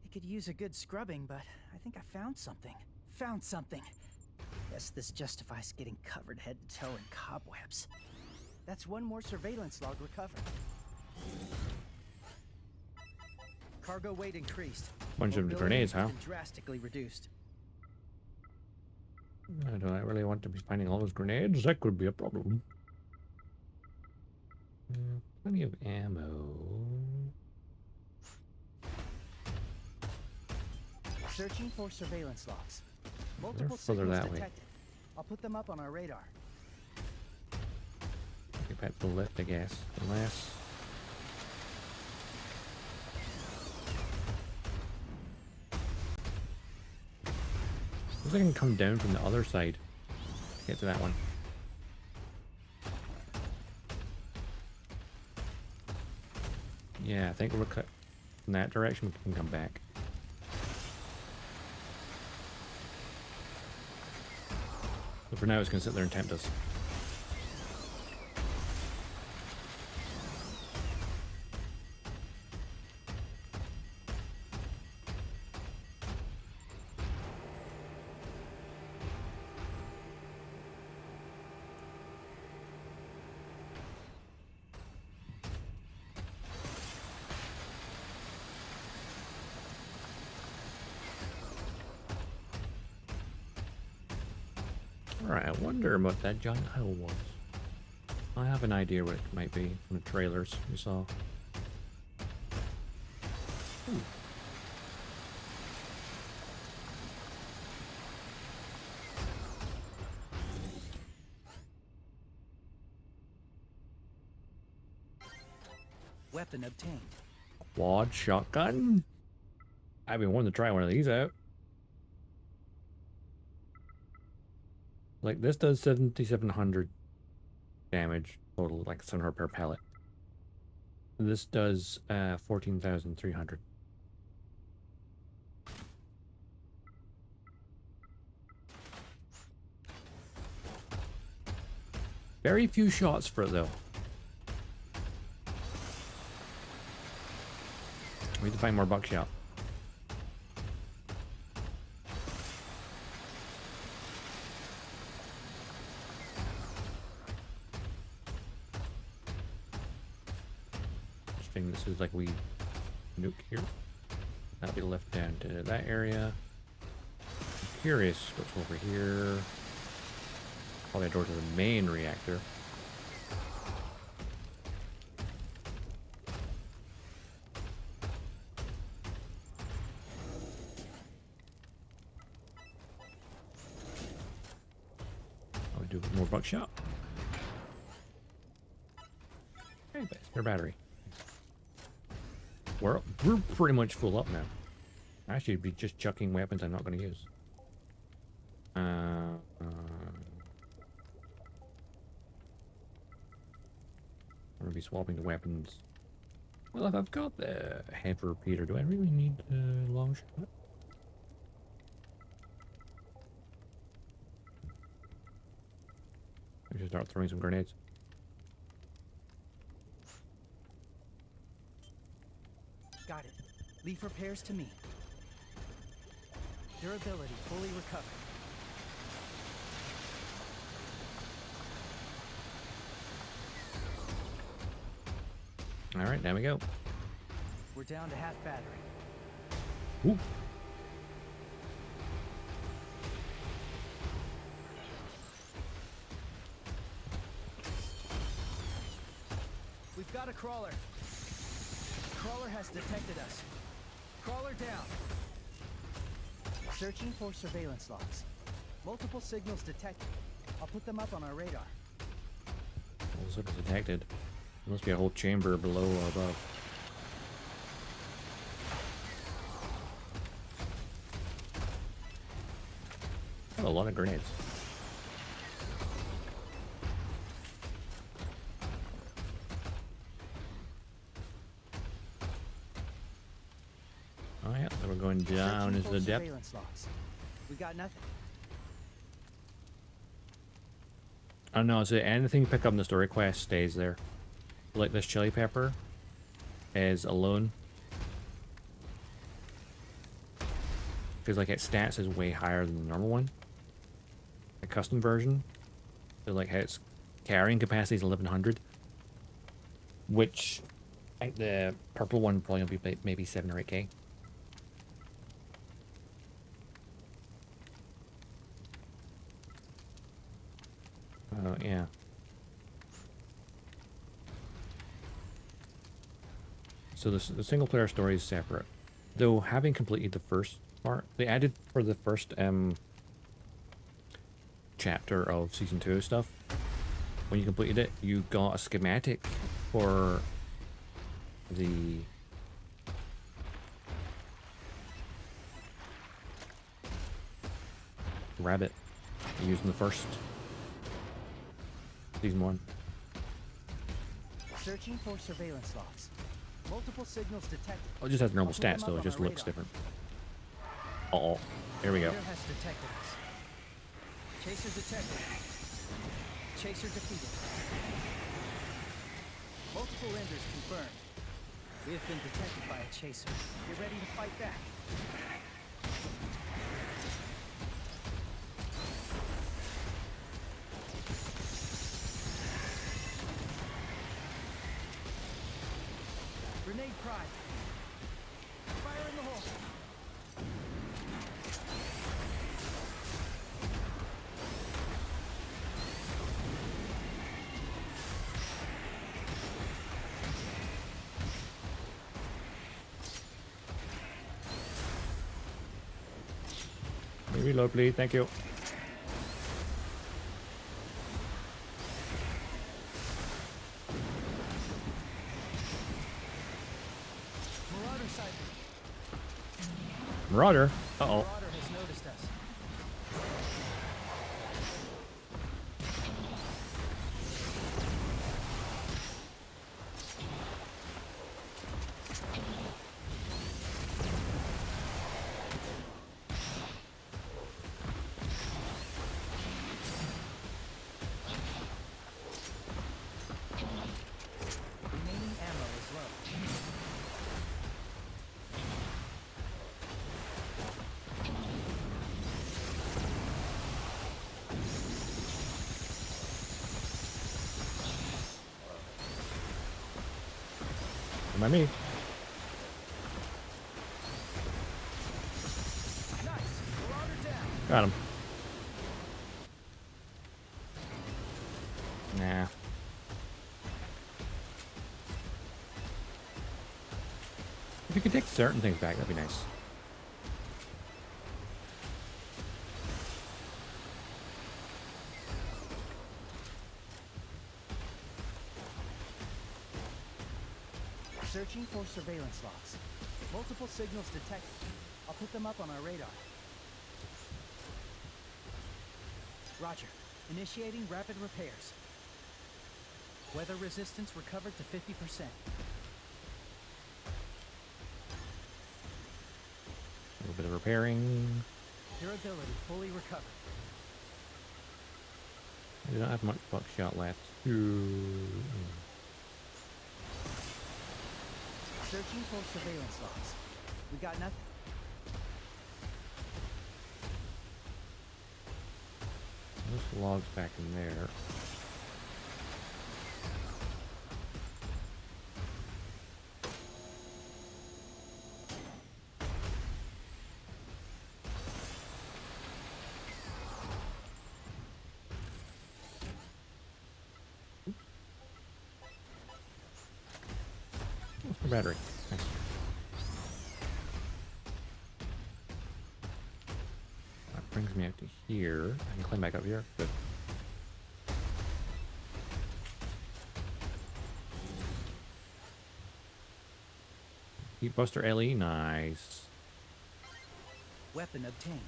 It could use a good scrubbing, but I think I found something. Found something. Guess this justifies getting covered head to toe in cobwebs. That's one more surveillance log recovered. Cargo weight increased.
Bunch of
Mobility
grenades,
has
huh?
been drastically reduced.
Do I really want to be finding all those grenades? That could be a problem. Plenty of ammo.
Searching for surveillance logs.
They're
Multiple
further
signals
that way.
detected. I'll put them up on our radar.
Get back to the left, I guess. Unless... Looks like I can come down from the other side. Get to that one. Yeah, I think we're cut in that direction. We can come back. But for now, it's going to sit there and tempt us. Alright, I wonder what that giant hole was. I have an idea what it might be from the trailers we saw. Ooh.
Weapon obtained.
Quad shotgun? I've been wanting to try one of these out. Like this does 7,700 damage total, like 700 per pellet. This does 14,300. Very few shots for it though. We need to find more buckshot. Interesting, this is like we nuke here. That'll be left down to that area. I'm curious what's over here. Probably a door to the main reactor. I'll do more buckshot. Hey, spare battery. We're pretty much full up now. Actually, it'd be just chucking weapons I'm not going to use. I'm going to be swapping the weapons. Well, if I've got the head repeater, do I really need a long shot? I should start throwing some grenades.
Got it. Leaf repairs to me. Durability fully recovered.
All right, there we go.
We're down to half battery.
Ooh.
We've got a crawler. Crawler has detected us. Crawler down. Searching for surveillance logs. Multiple signals detected. I'll put them up on our radar.
All sort of detected. There must be a whole chamber below or above. I have a lot of grenades. Oh yeah, then we're going down
Searching
into
for
the depth.
surveillance logs. We got nothing.
Oh no, so anything you pick up in the story quest stays there. Like this chili pepper is alone. Because like its stats is way higher than the normal one. The custom version. So like its carrying capacity is 1100. Which I think the purple one probably will be maybe 7 or 8k. Yeah. So the single player story is separate. Though having completed the first part, they added for the first chapter of season 2 stuff. When you completed it, you got a schematic for the rabbit used in the first season 1.
Searching for surveillance logs. Multiple signals detected.
Oh, it just has normal
I'll put them
stats
up
though, it
on
just
our
looks
radar.
different. Uh-oh. Here we go.
Leader has detected us. Chaser detected. Chaser defeated. Multiple enders confirmed. We have been detected by a chaser. Get ready to fight back. Grenade prime. Fire in the hole.
Reload, please. Thank you.
Marauder sighted.
Marauder. Uh-oh.
Marauder has noticed us.
By me.
Nice. Marauder down.
Got him. Nah. If you could take certain things back, that'd be nice.
Searching for surveillance logs. Multiple signals detected. I'll put them up on our radar. Roger. Initiating rapid repairs. Weather resistance recovered to 50%.
A little bit of repairing.
Durability fully recovered.
I do not have much buckshot left.
Searching for surveillance logs. We got nothing.
Those logs back in there. What's my battery? Nice. That brings me out to here. I can climb back up here. Good. Heat Buster LE, nice.
Weapon obtained.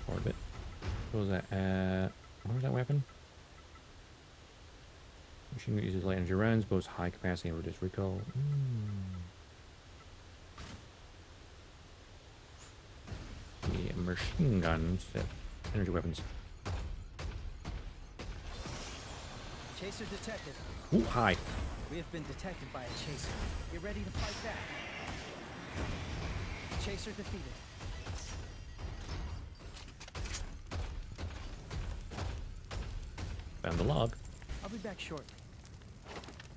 For a bit. What was that? What was that weapon? Machine that uses light energy rounds, boasts high capacity and reduced recoil. Yeah, machine guns, energy weapons.
Chaser detected.
Ooh, hi.
We have been detected by a chaser. Get ready to fight back. Chaser defeated.
Found the log.
I'll be back shortly.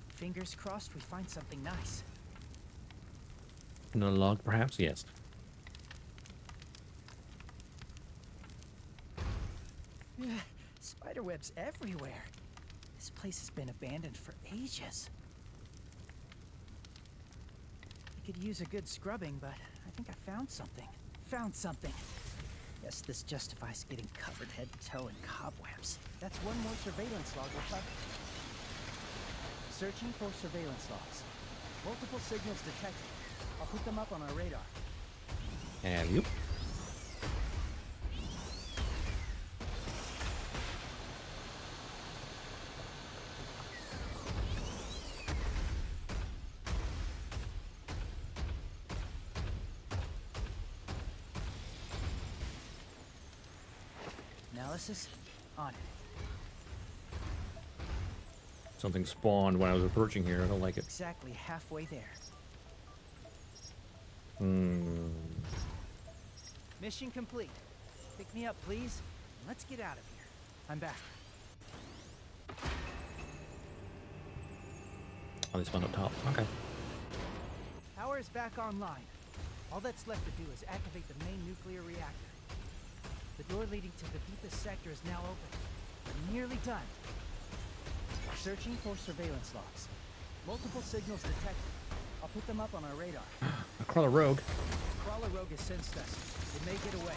Fingers crossed we find something nice.
Another log, perhaps? Yes.
Spiderwebs everywhere. This place has been abandoned for ages. I could use a good scrubbing, but I think I found something. Found something. Yes, this justifies getting covered head to toe in cobwebs. That's one more surveillance log recovered. Searching for surveillance logs. Multiple signals detected. I'll put them up on our radar.
And you.
Analysis on it.
Something spawned when I was approaching here. I don't like it.
Exactly halfway there. Mission complete. Pick me up, please. Let's get out of here. I'm back.
Oh, they spawned up top. Okay.
Power is back online. All that's left to do is activate the main nuclear reactor. The door leading to the deepest sector is now open. We're nearly done. Searching for surveillance logs. Multiple signals detected. I'll put them up on our radar.
A crawler rogue.
Crawler rogue has sensed us. It may get away.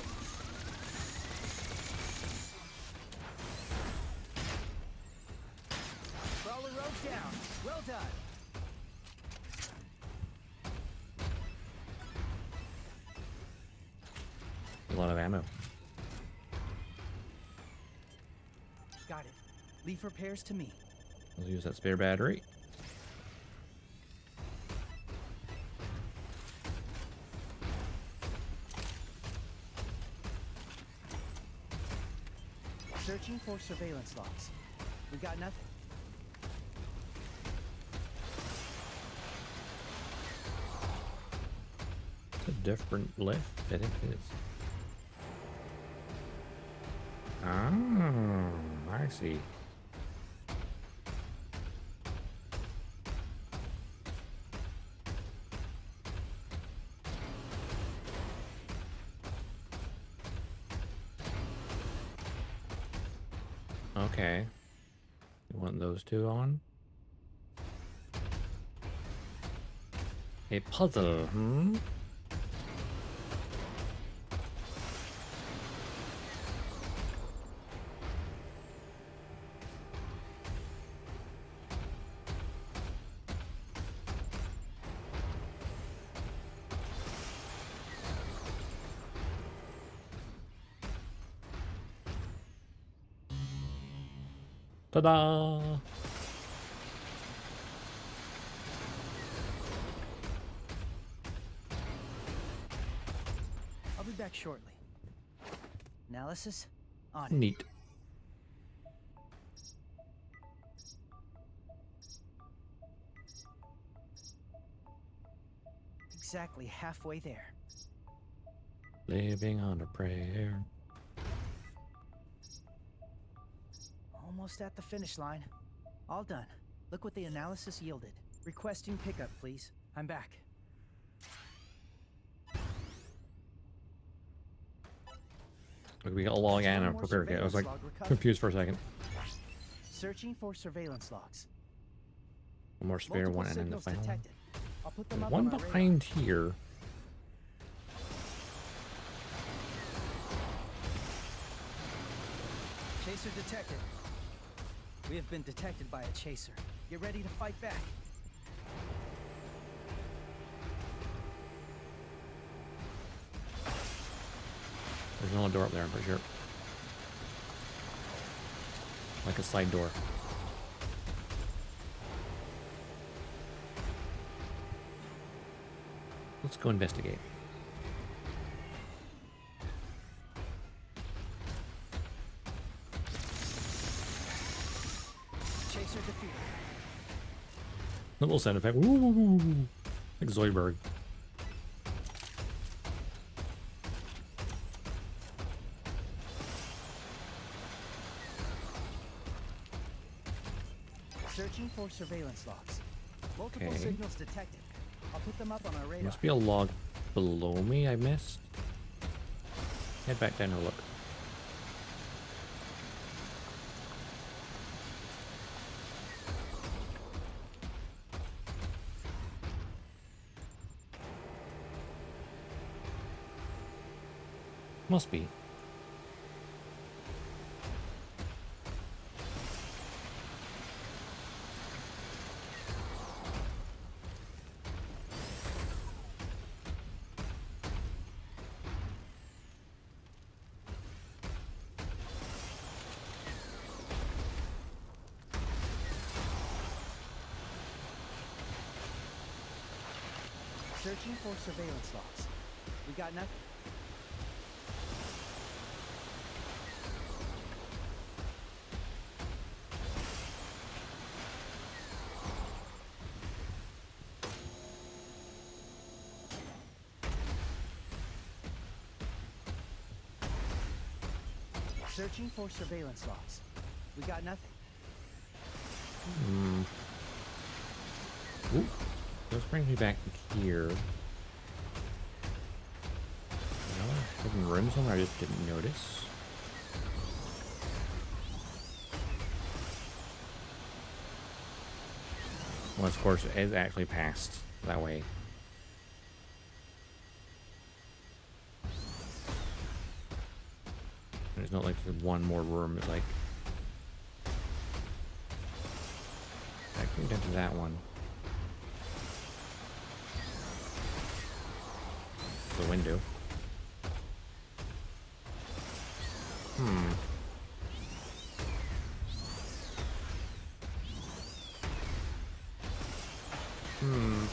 Crawler rogue down. Well done.
A lot of ammo.
Got it. Leave repairs to me.
I'll use that spare battery.
Searching for surveillance logs. We got nothing.
It's a different lift. I think it is. Ah, I see. Okay. You want those two on? A puzzle, hmm? Ta-da!
I'll be back shortly. Analysis? On it.
Neat.
Exactly halfway there.
Living on a prayer.
Almost at the finish line. All done. Look what the analysis yielded. Requesting pickup, please. I'm back.
Look, we got a log and a
More
prepare kit. I was like
surveillance log recovered.
confused for a second.
Searching for surveillance logs.
One more spare
Multiple
one and then the
signals
final one.
detected. I'll put them
There's
up
one
on our radar.
behind here.
Chaser detected. We have been detected by a chaser. Get ready to fight back.
There's another door up there, I'm pretty sure. Like a side door. Let's go investigate.
Chaser defeated.
A little sound effect. Woo, woo, woo, woo. Like Zoidberg.
Searching for surveillance logs. Multiple
Okay.
signals detected. I'll put them up on our radar.
Must be a log below me I missed. Head back down and look. Must be.
Searching for surveillance logs. We got nothing. Searching for surveillance logs. We got nothing.
Hmm. Ooh. This brings me back here. Another hidden room somewhere I just didn't notice. Well, of course, it is actually passed that way. And it's not like there's one more room. It's like actually down to that one. The window. Hmm. Hmm.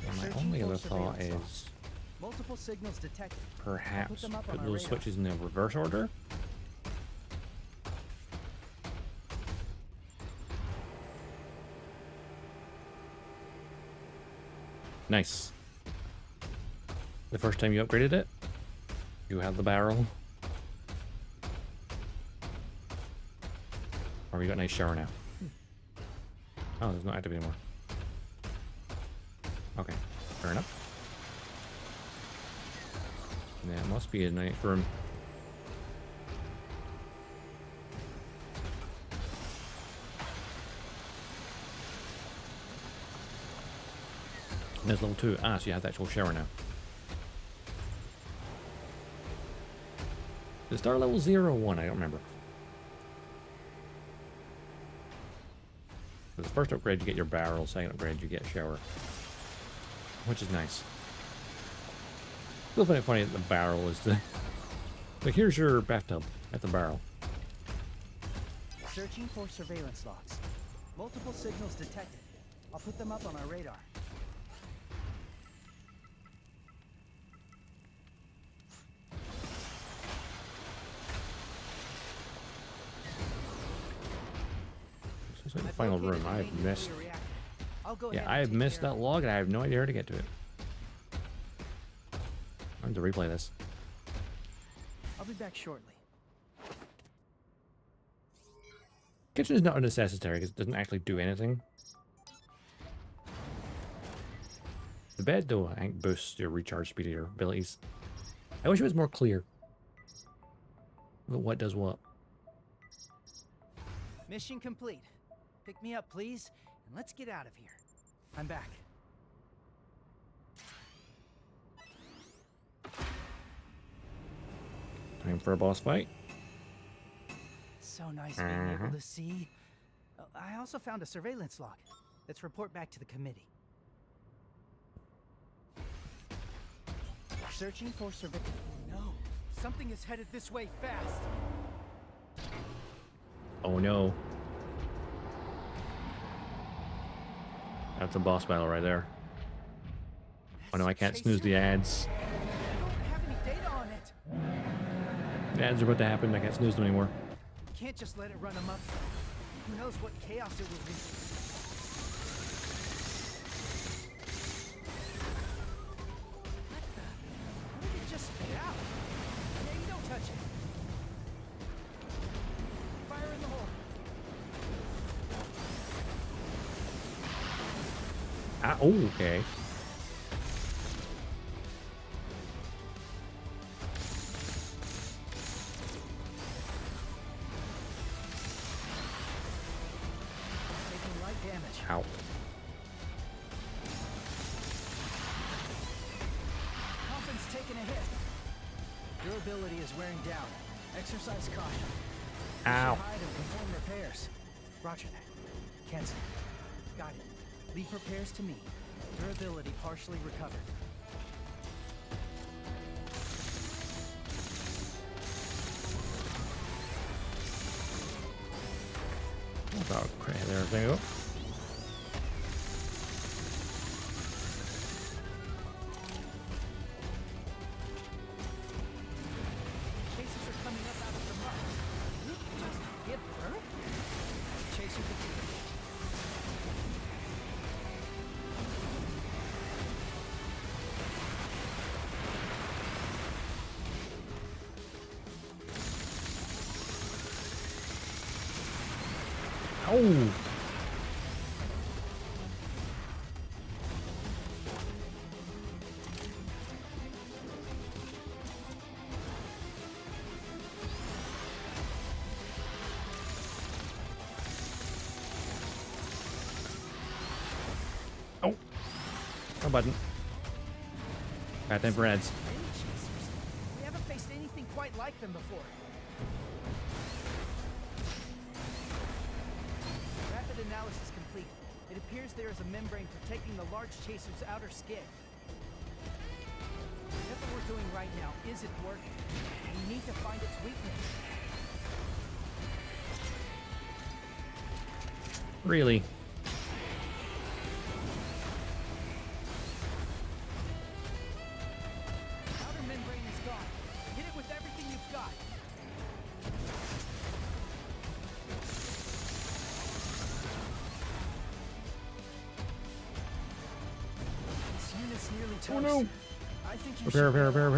And my
Searching
only
for
other thought
surveillance logs.
is
Multiple signals detected.
perhaps
them up
put
on our
those
radar.
switches in the reverse order. Nice. The first time you upgraded it, you have the barrel. Or shower. You got a nice shower now. Oh, there's not active anymore. Okay, fair enough. Yeah, it must be a nice room. And there's level 2. Ah, so you have the actual shower now. Did it start level 0 or 1? I don't remember. For the first upgrade, you get your barrel. Second upgrade, you get shower. Which is nice. Still find it funny that the barrel is the... Like, here's your bathtub at the barrel.
Searching for surveillance logs. Multiple signals detected. I'll put them up on our radar.
This is like the final room. I've missed... Yeah, I have
have
missed that log and I have no idea how to get to it. I have to replay this.
I'll be back shortly.
Kitchen is not unnecessary because it doesn't actually do anything. The bed, though, I think boosts your recharge speed of your abilities. I wish it was more clear. But what does what?
Mission complete. Pick me up, please, and let's get out of here. I'm back.
Time for a boss fight.
So nice being able to see. I also found a surveillance log. Let's report back to the committee. Searching for surveillance. No, something is headed this way fast.
Oh no. That's a boss battle right there. Oh no, I can't snooze the ads.
I don't have any data on it.
The ads are about to happen. I can't snooze them anymore.
Can't just let it run amok. Who knows what chaos it will be. What the? What did it just spit out? Hey, you don't touch it. Fire in the hole.
Ah, oh, okay.
Taking light damage.
Ow.
Coffin's taking a hit. Durability is wearing down. Exercise caution. We
Ow.
should hide and perform repairs. Roger that. Cancel. Got it. Leave repairs to me. Durability partially recovered.
About okay, there we go.
Chasers are coming up out of the mud. Did you just give birth? Chaser defeated.
Oh. Oh. No button. Got them breads.
Many chasers. We haven't faced anything quite like them before. Rapid analysis complete. It appears there is a membrane protecting the large chaser's outer skin. Whatever we're doing right now isn't working. We need to find its weakness.
Really?
Outer membrane is gone. Hit it with everything you've got. This unit's nearly toast.
Oh no!
I think you
Repair,
should
repair.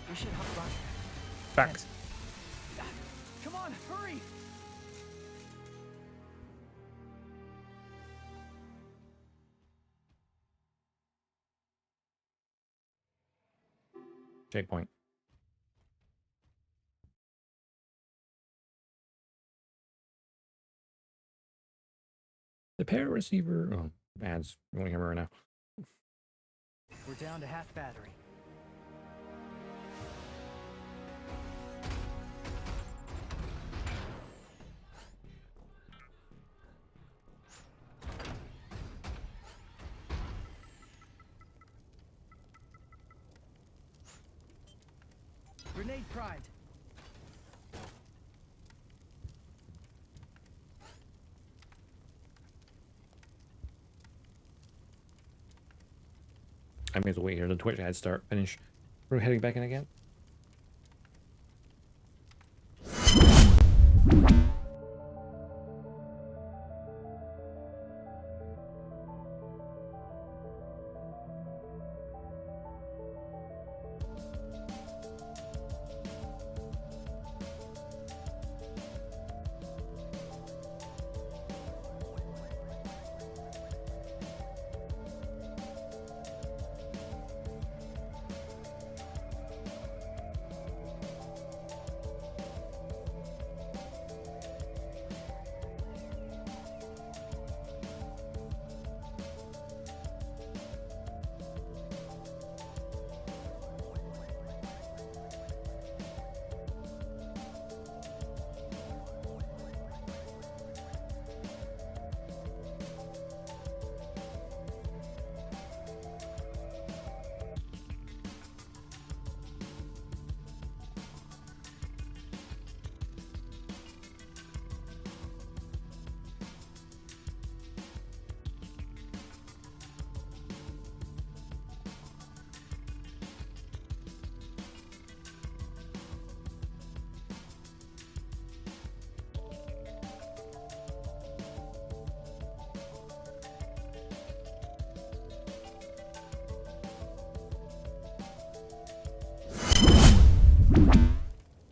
We should help Roger.
Back.
Thanks. Come on, hurry!
checkpoint. The pair receiver. Oh, ads. You won't hear me right now.
We're down to half battery. Grenade primed.
I may as well wait here. The Twitch ads start. Finish. We're heading back in again.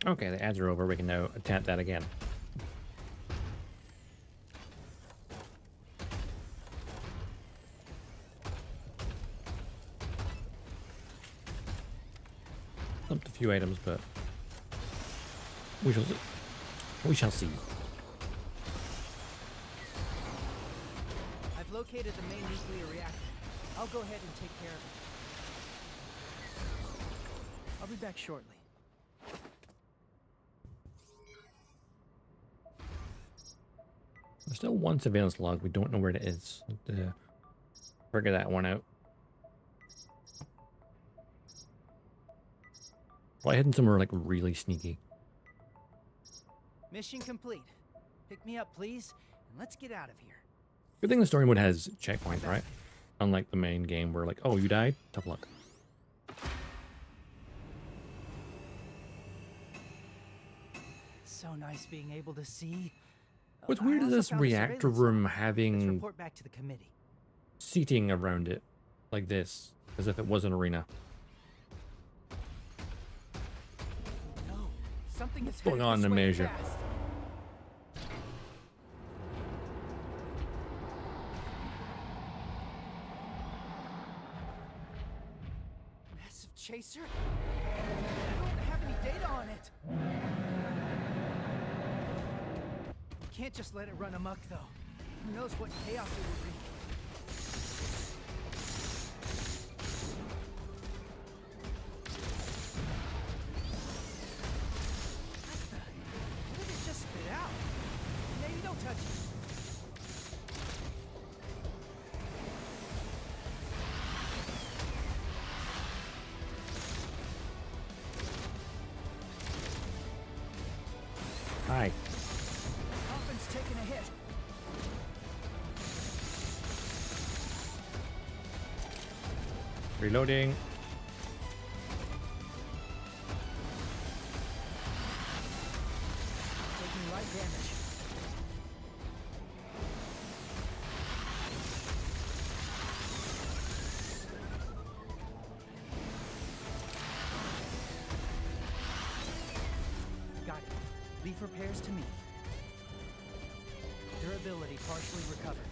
Okay, the ads are over. We can now attempt that again. Dumped a few items, but we shall see. We shall see.
I've located the main nuclear reactor. I'll go ahead and take care of it. I'll be back shortly.
There's still one surveillance log. We don't know where it is. Figure that one out. Probably hidden somewhere like really sneaky.
Mission complete. Pick me up, please, and let's get out of here.
Good thing the story mode has checkpoints, right? Unlike the main game where like, oh, you died? Tough luck.
It's so nice being able to see.
What's
I
weird is
also
this
found a
reactor
surveillance
room
log. Let's
having
report back to the committee.
seating around it like this, as if it was an arena.
No, something is
What's going
headed
on
this
in
way
Amasia?
fast. Massive chaser? I don't have any data on it. Can't just let it run amok, though. Who knows what chaos it will wreak. What did it just spit out? Maybe don't touch it.
Hi.
Coffin's taking a hit.
Reloading.
Taking light damage. Got it. Leaf repairs to me. Durability partially recovered.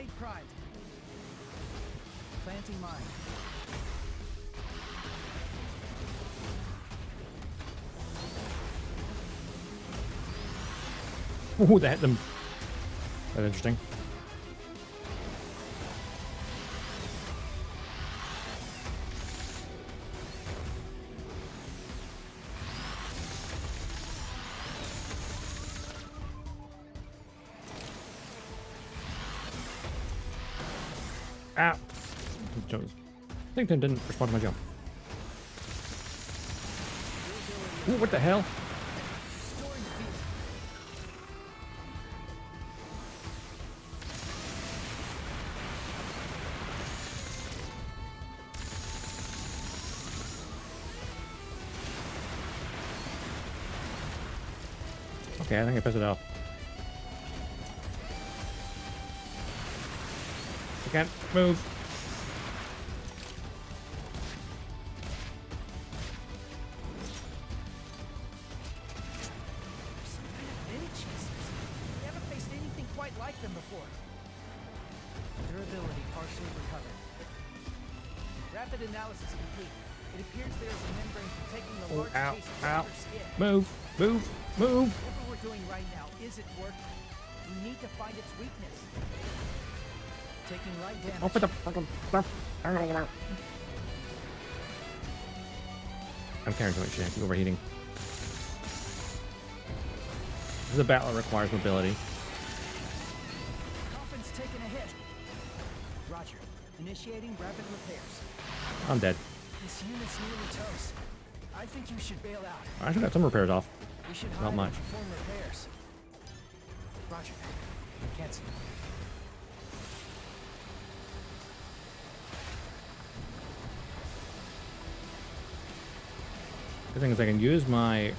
Grenade primed. Planting mine.
Ooh, that hit them. That's interesting. Ow. I think Tim didn't respond to my jump. Ooh, what the hell?
Storing field.
Okay, I think I pissed it off. I can't move.
Some kind of mini chasers. We haven't faced anything quite like them before. Durability partially recovered. Rapid analysis complete. It appears there is a membrane protecting the
Oh,
large
ow,
case of
ow.
their skin.
Move, move, move.
Whatever we're doing right now isn't working. We need to find its weakness. Taking light damage.
Open the fucking stuff. I'm carrying too much shit. I keep overheating. This is a battle that requires mobility.
Coffin's taking a hit. Roger. Initiating rapid repairs.
I'm dead.
This unit's nearly toast. I think you should bail out.
I should have some repairs off.
We should
Not
hide
much.
and perform repairs. Roger. Cancel.
Good thing is I can use my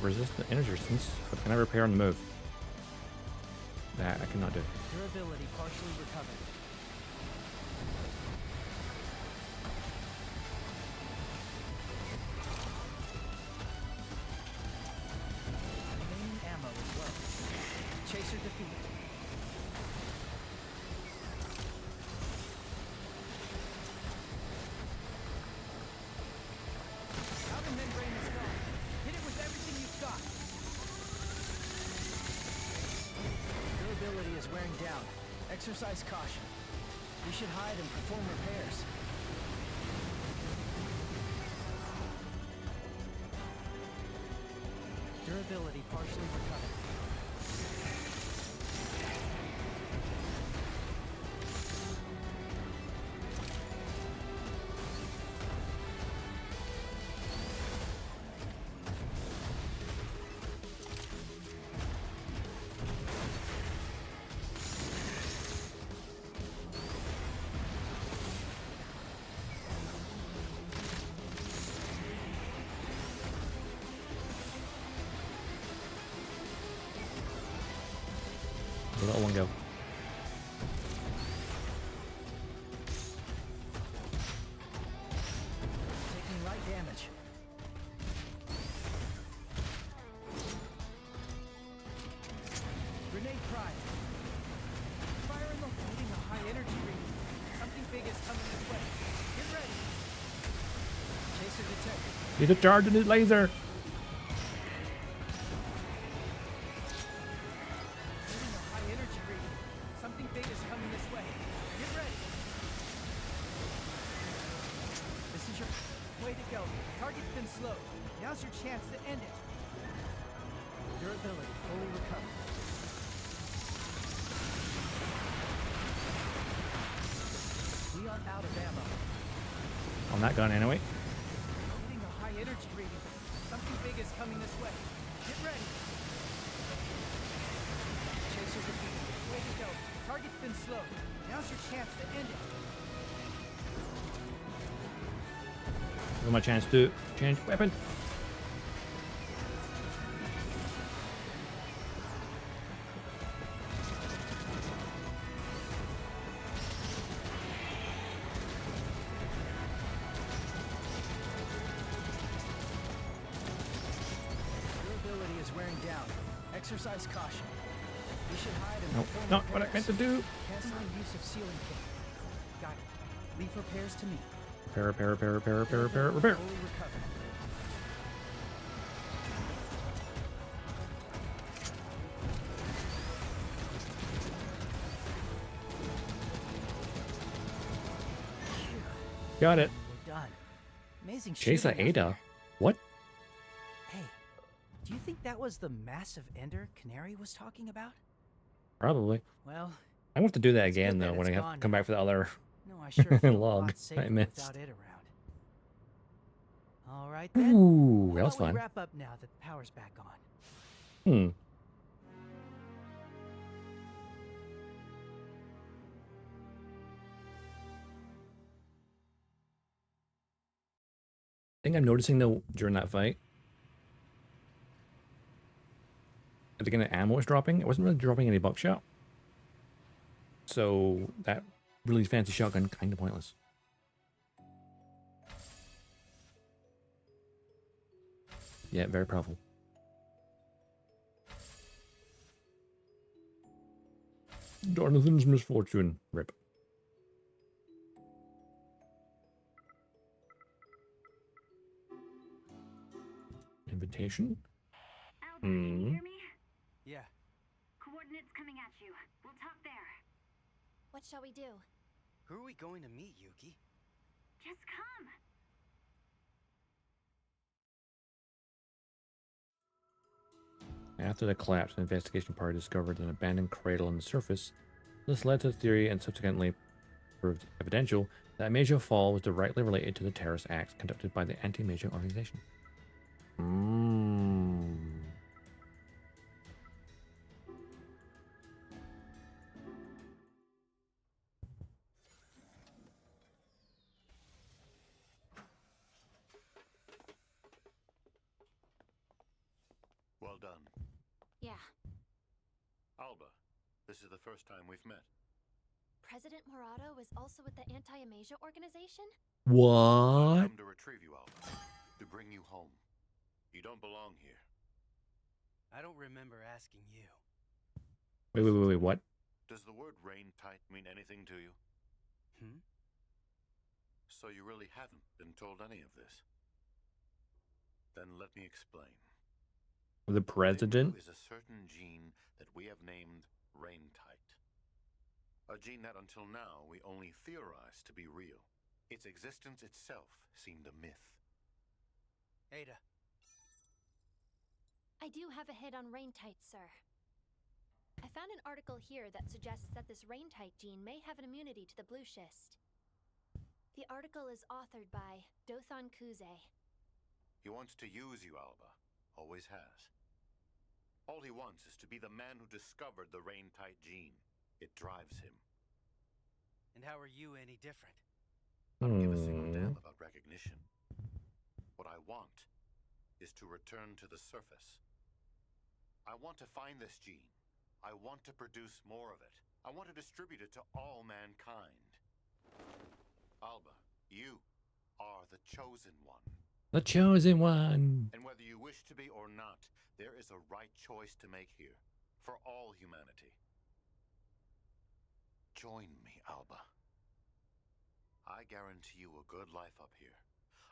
energy resistance, but can I repair on the move? That I cannot do.
Durability partially recovered. Remaining ammo as well. Chaser defeated. Outer membrane is gone. Hit it with everything you've got. Durability is wearing down. Exercise caution. We should hide and perform repairs. Durability partially recovered.
We'll let one go.
Taking light damage. Grenade prime. Fire in the hitting a high energy reading. Something big is coming this way. Get ready. Chaser detected.
He's a charge in his laser.
Hitting a high energy reading. Something big is coming this way. Get ready. This is your way to go. Target's been slowed. Now's your chance to end it. Durability fully recovered. We are out of ammo.
On that gun anyway.
Hitting a high energy reading. Something big is coming this way. Get ready. Chaser defeated. Way to go. Target's been slowed. Now's your chance to end it.
Give him a chance to change weapon.
Durability is wearing down. Exercise caution. We should hide and
Nope,
perform
not what I
repairs.
meant to do.
Canceling use of ceiling kit. Got it. Leave repairs to me.
Repair.
Fully recovered.
Got it.
We're done. Amazing
Chase
shooting out
Ada.
there.
What?
Hey, do you think that was the massive ender Canary was talking about?
Probably.
Well,
I want to do that
It's good
again
that
though when
it's
I have
gone
to come
now.
back for the other.
no, I sure feel a
Log
lot
I
safer
missed.
without it around. All right then.
Ooh,
How
that was
about we
fun.
wrap up now that the power's back on?
Hmm. Thing I'm noticing though during that fight, at the beginning, ammo was dropping. It wasn't really dropping any buckshot. So that really fancy shotgun kind of pointless. Yeah, very powerful. Jonathan's misfortune. Rip. Invitation?
Albert, can you
Hmm.
hear me?
Yeah.
Coordinates coming at you. We'll talk there.
What shall we do?
Who are we going to meet, Yuki?
Just come.
After the collapse, an investigation party discovered an abandoned cradle on the surface. This led to the theory and subsequently proved evidential that Amasia Fall was directly related to the terrorist acts conducted by the anti-Amasia organization.
Well done.
Yeah.
Alba, this is the first time we've met.
President Morado is also with the Anti-Amasia organization?
I've
What?
come to retrieve you, Alba. To bring you home. You don't belong here.
I don't remember asking you.
Wait, what?
Does the word rain tight mean anything to you?
Hmm?
So you really haven't been told any of this? Then let me explain.
The president?
Is a certain gene that we have named Rain-Tight. A gene that until now we only theorized to be real. Its existence itself seemed a myth.
Ada,
I do have a hit on Rain-Tight, sir. I found an article here that suggests that this Rain-Tight gene may have an immunity to the blue schist. The article is authored by Dothan Kuze.
He wants to use you, Alba. Always has. All he wants is to be the man who discovered the Rain-Tight gene. It drives him.
and how are you any different?
I don't give a single damn about recognition. What I want is to return to the surface. I want to find this gene. I want to produce more of it. I want to distribute it to all mankind. Alba, you are the chosen one.
The chosen one.
And whether you wish to be or not, there is a right choice to make here. For all humanity. Join me, Alba. I guarantee you a good life up here.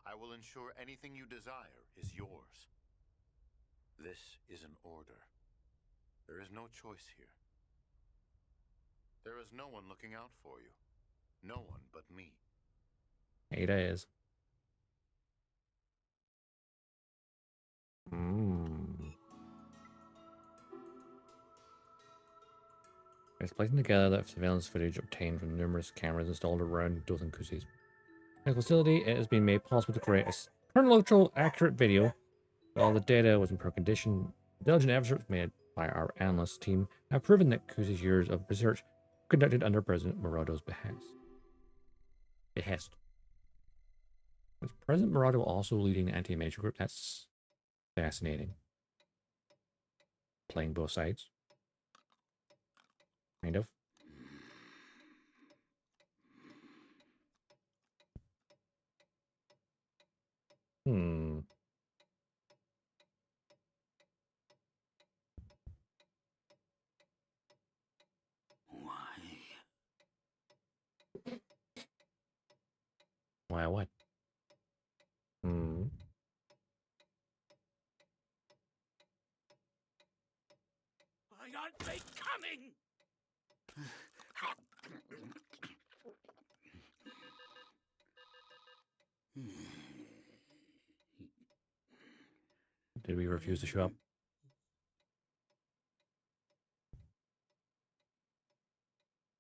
I will ensure anything you desire is yours. This is an order. There is no choice here. There is no one looking out for you. No one but me.
Ada is. It's placing together that surveillance footage obtained from numerous cameras installed around Dothan Kuze's facility. It has been made possible to create a chronological, accurate video. While the data was in poor condition, diligent efforts made by our analyst team have proven that Kuze's years of research conducted under President Morado's behest. Is President Morado also leading the anti-Amasia group? That's fascinating. Playing both sides. Kind of. Why what? Hmm.
Why aren't they coming?
Did we refuse to show up?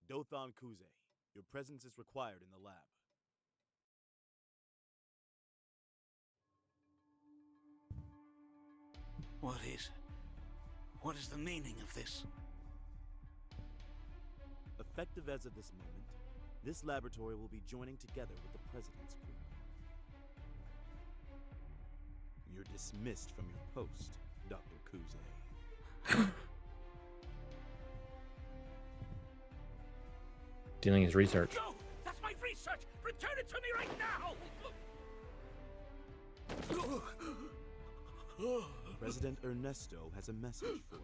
Dothan Kuze, your presence is required in the lab.
What is the meaning of this?
Effective as of this moment, this laboratory will be joining together with the President's crew. You're dismissed from your post, Dr. Kuze.
Dealing his research.
No! That's my research! Return it to me right now!
President Ernesto has a message for you.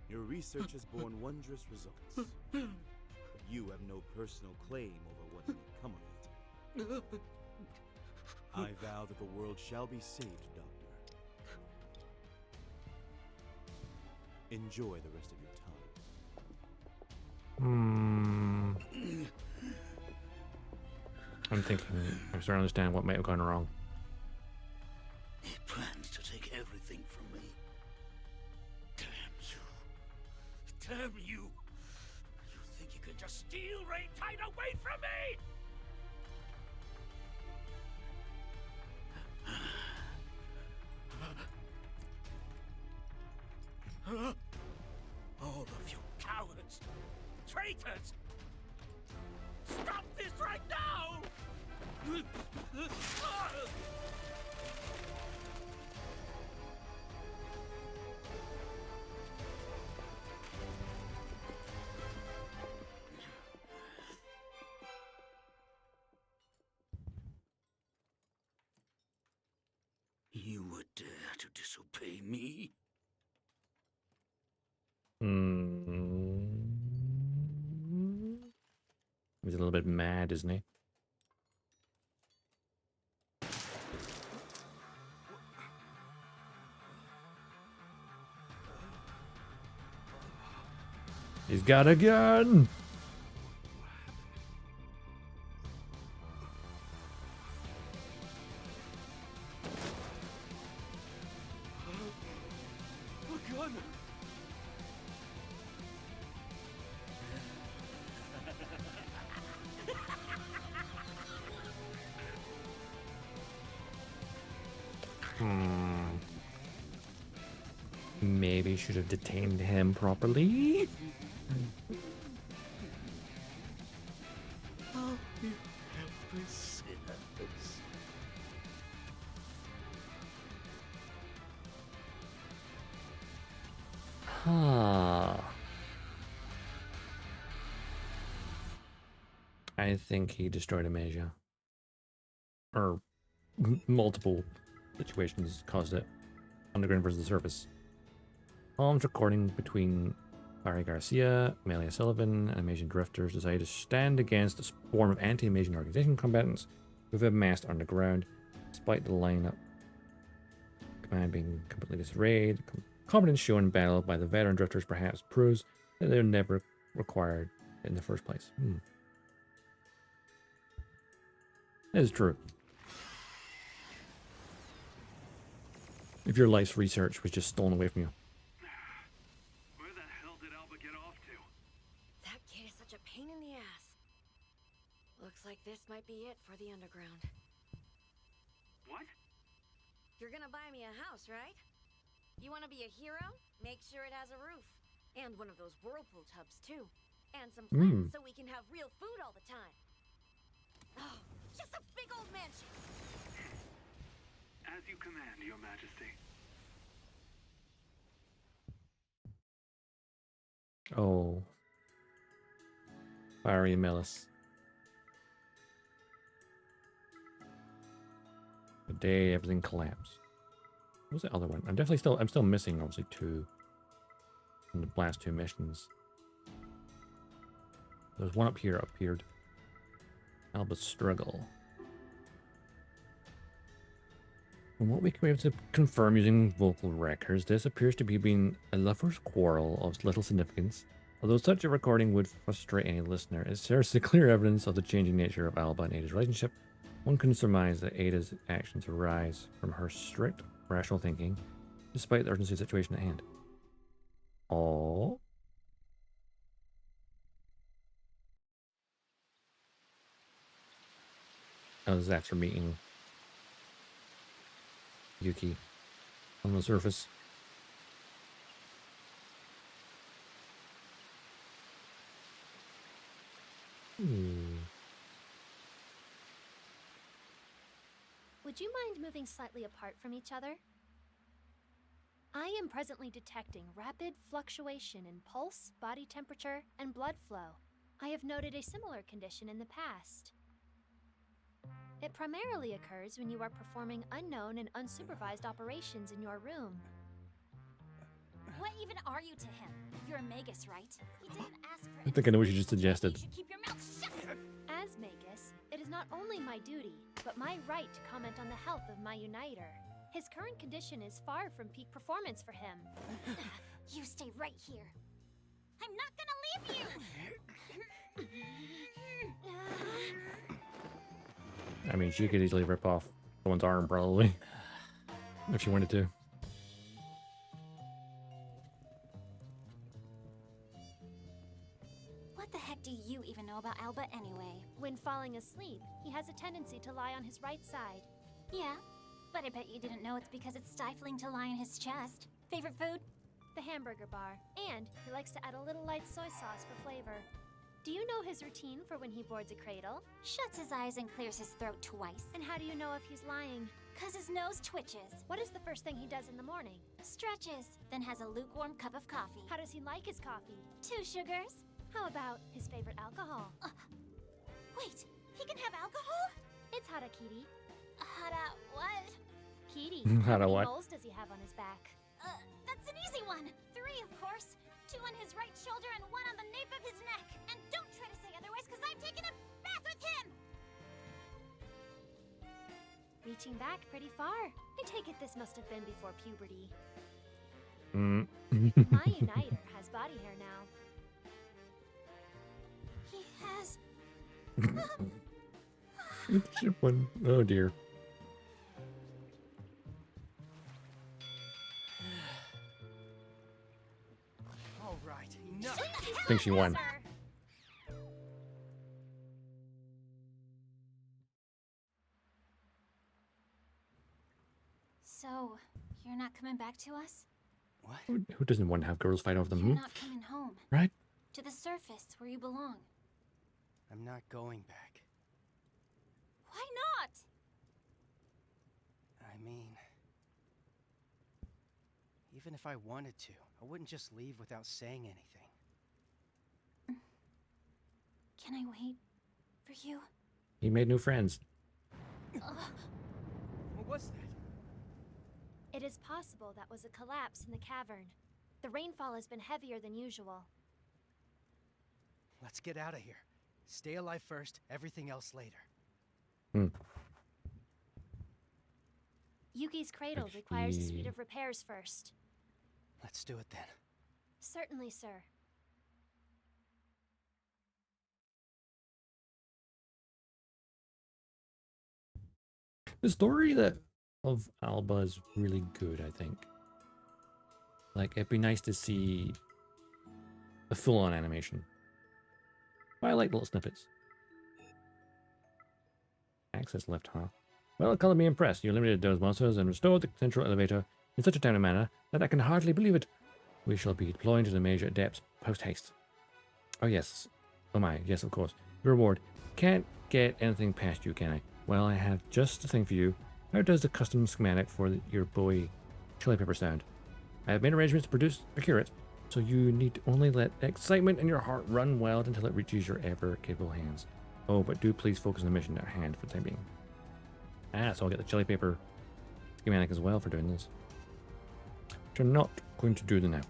Your research has borne wondrous results, but you have no personal claim over what may come of it. I vow that the world shall be saved, Doctor. Enjoy the rest of your time.
I'm thinking, I'm starting to understand what might have gone wrong.
He plans to take everything from me. Damn you. Damn you! You think you could just steal Rain Tide away from me? All of you cowards! Traitors! Stop this right now! You would dare to disobey me?
He's a little bit mad, isn't he? He's got a gun!
A gun!
Maybe should have detained him properly.
Oh, you helpless sinners.
I think he destroyed Amasia. Or multiple situations caused it. Underground versus the surface. Comms recording between Barry Garcia, Amelia Sullivan, and Amasian drifters decided to stand against a swarm of anti-Amasian organization combatants who've amassed underground, despite the lineup command being completely disarrayed. Competence shown in battle by the veteran drifters perhaps proves that they're never required in the first place. That is true. If your life's research was just stolen away from you.
Where the hell did Alba get off to?
That kid is such a pain in the ass. Looks like this might be it for the underground.
What?
You're gonna buy me a house, right? You wanna be a hero? Make sure it has a roof. And one of those whirlpool tubs, too. And some plants so we can have real food all the time. Oh, just a big old mansion!
As you command, Your Majesty.
Oh. Fiery Melis. The day everything collapsed. What was the other one? I'm still missing obviously 2 from the last 2 missions. There's one up here appeared. Alba's struggle. From what we can be able to confirm using vocal records, this appears to be being a lover's quarrel of little significance. Although such a recording would frustrate any listener, it serves as clear evidence of the changing nature of Alba and Ada's relationship. One can surmise that Ada's actions arise from her strict, rational thinking, despite the urgency of the situation at hand. Oh. That was after meeting Yuki on the surface.
Would you mind moving slightly apart from each other? I am presently detecting rapid fluctuation in pulse, body temperature, and blood flow. I have noted a similar condition in the past. It primarily occurs when you are performing unknown and unsupervised operations in your room.
What even are you to him? You're a Magus, right? He didn't ask for
I think I know what you just suggested.
You should keep your mouth shut.
As Magus, it is not only my duty, but my right to comment on the health of my Uniter. His current condition is far from peak performance for him.
You stay right here. I'm not gonna leave you!
I mean, she could easily rip off someone's arm, probably, if she wanted to.
What the heck do you even know about Alba anyway?
When falling asleep, he has a tendency to lie on his right side.
Yeah, but I bet you didn't know it's because it's stifling to lie in his chest. Favorite food?
The hamburger bar. And he likes to add a little light soy sauce for flavor. Do you know his routine for when he boards a cradle?
Shuts his eyes and clears his throat twice.
And how do you know if he's lying?
'Cause his nose twitches.
What is the first thing he does in the morning?
Stretches, then has a lukewarm cup of coffee.
How does he like his coffee?
2 sugars.
How about his favorite alcohol?
Wait, he can have alcohol?
It's harakiri.
Hara what?
Kitty.
Hara
How many
what?
moles does he have on his back?
That's an easy one. 3, of course. 2 on his right shoulder and 1 on the nape of his neck. And don't try to say otherwise, because I've taken a bath with him!
Reaching back pretty far. I take it this must have been before puberty. My Uniter has body hair now.
He has...
Oh dear.
All right, enough.
I think she won.
So, you're not coming back to us?
What?
Who doesn't want to have girls fight over them?
You're not coming home.
Right?
To the surface, where you belong.
I'm not going back.
Why not?
I mean... Even if I wanted to, I wouldn't just leave without saying anything.
Can I wait for you?
He made new friends.
What was that?
It is possible that was a collapse in the cavern. The rainfall has been heavier than usual.
Let's get out of here. Stay alive first, everything else later.
Yuki's cradle requires a suite of repairs first.
Let's do it then.
Certainly, sir.
The story of Alba is really good, I think. Like, it'd be nice to see a full-on animation. But I like little snippets. Access left, huh? Well, color me impressed. You eliminated those monsters and restored the central elevator in such a timely manner that I can hardly believe it. We shall be deploying to the major depths post-haste. Oh, yes. Oh my, yes, of course. Your reward. Can't get anything past you, can I? Well, I have just the thing for you. How does the custom schematic for your buoy chili pepper sound? I have made arrangements to procure it, so you need to only let excitement in your heart run wild until it reaches your ever-capable hands. Oh, but do please focus on the mission at hand for the time being. Ah, so I'll get the chili paper schematic as well for doing this. Which I'm not going to do now.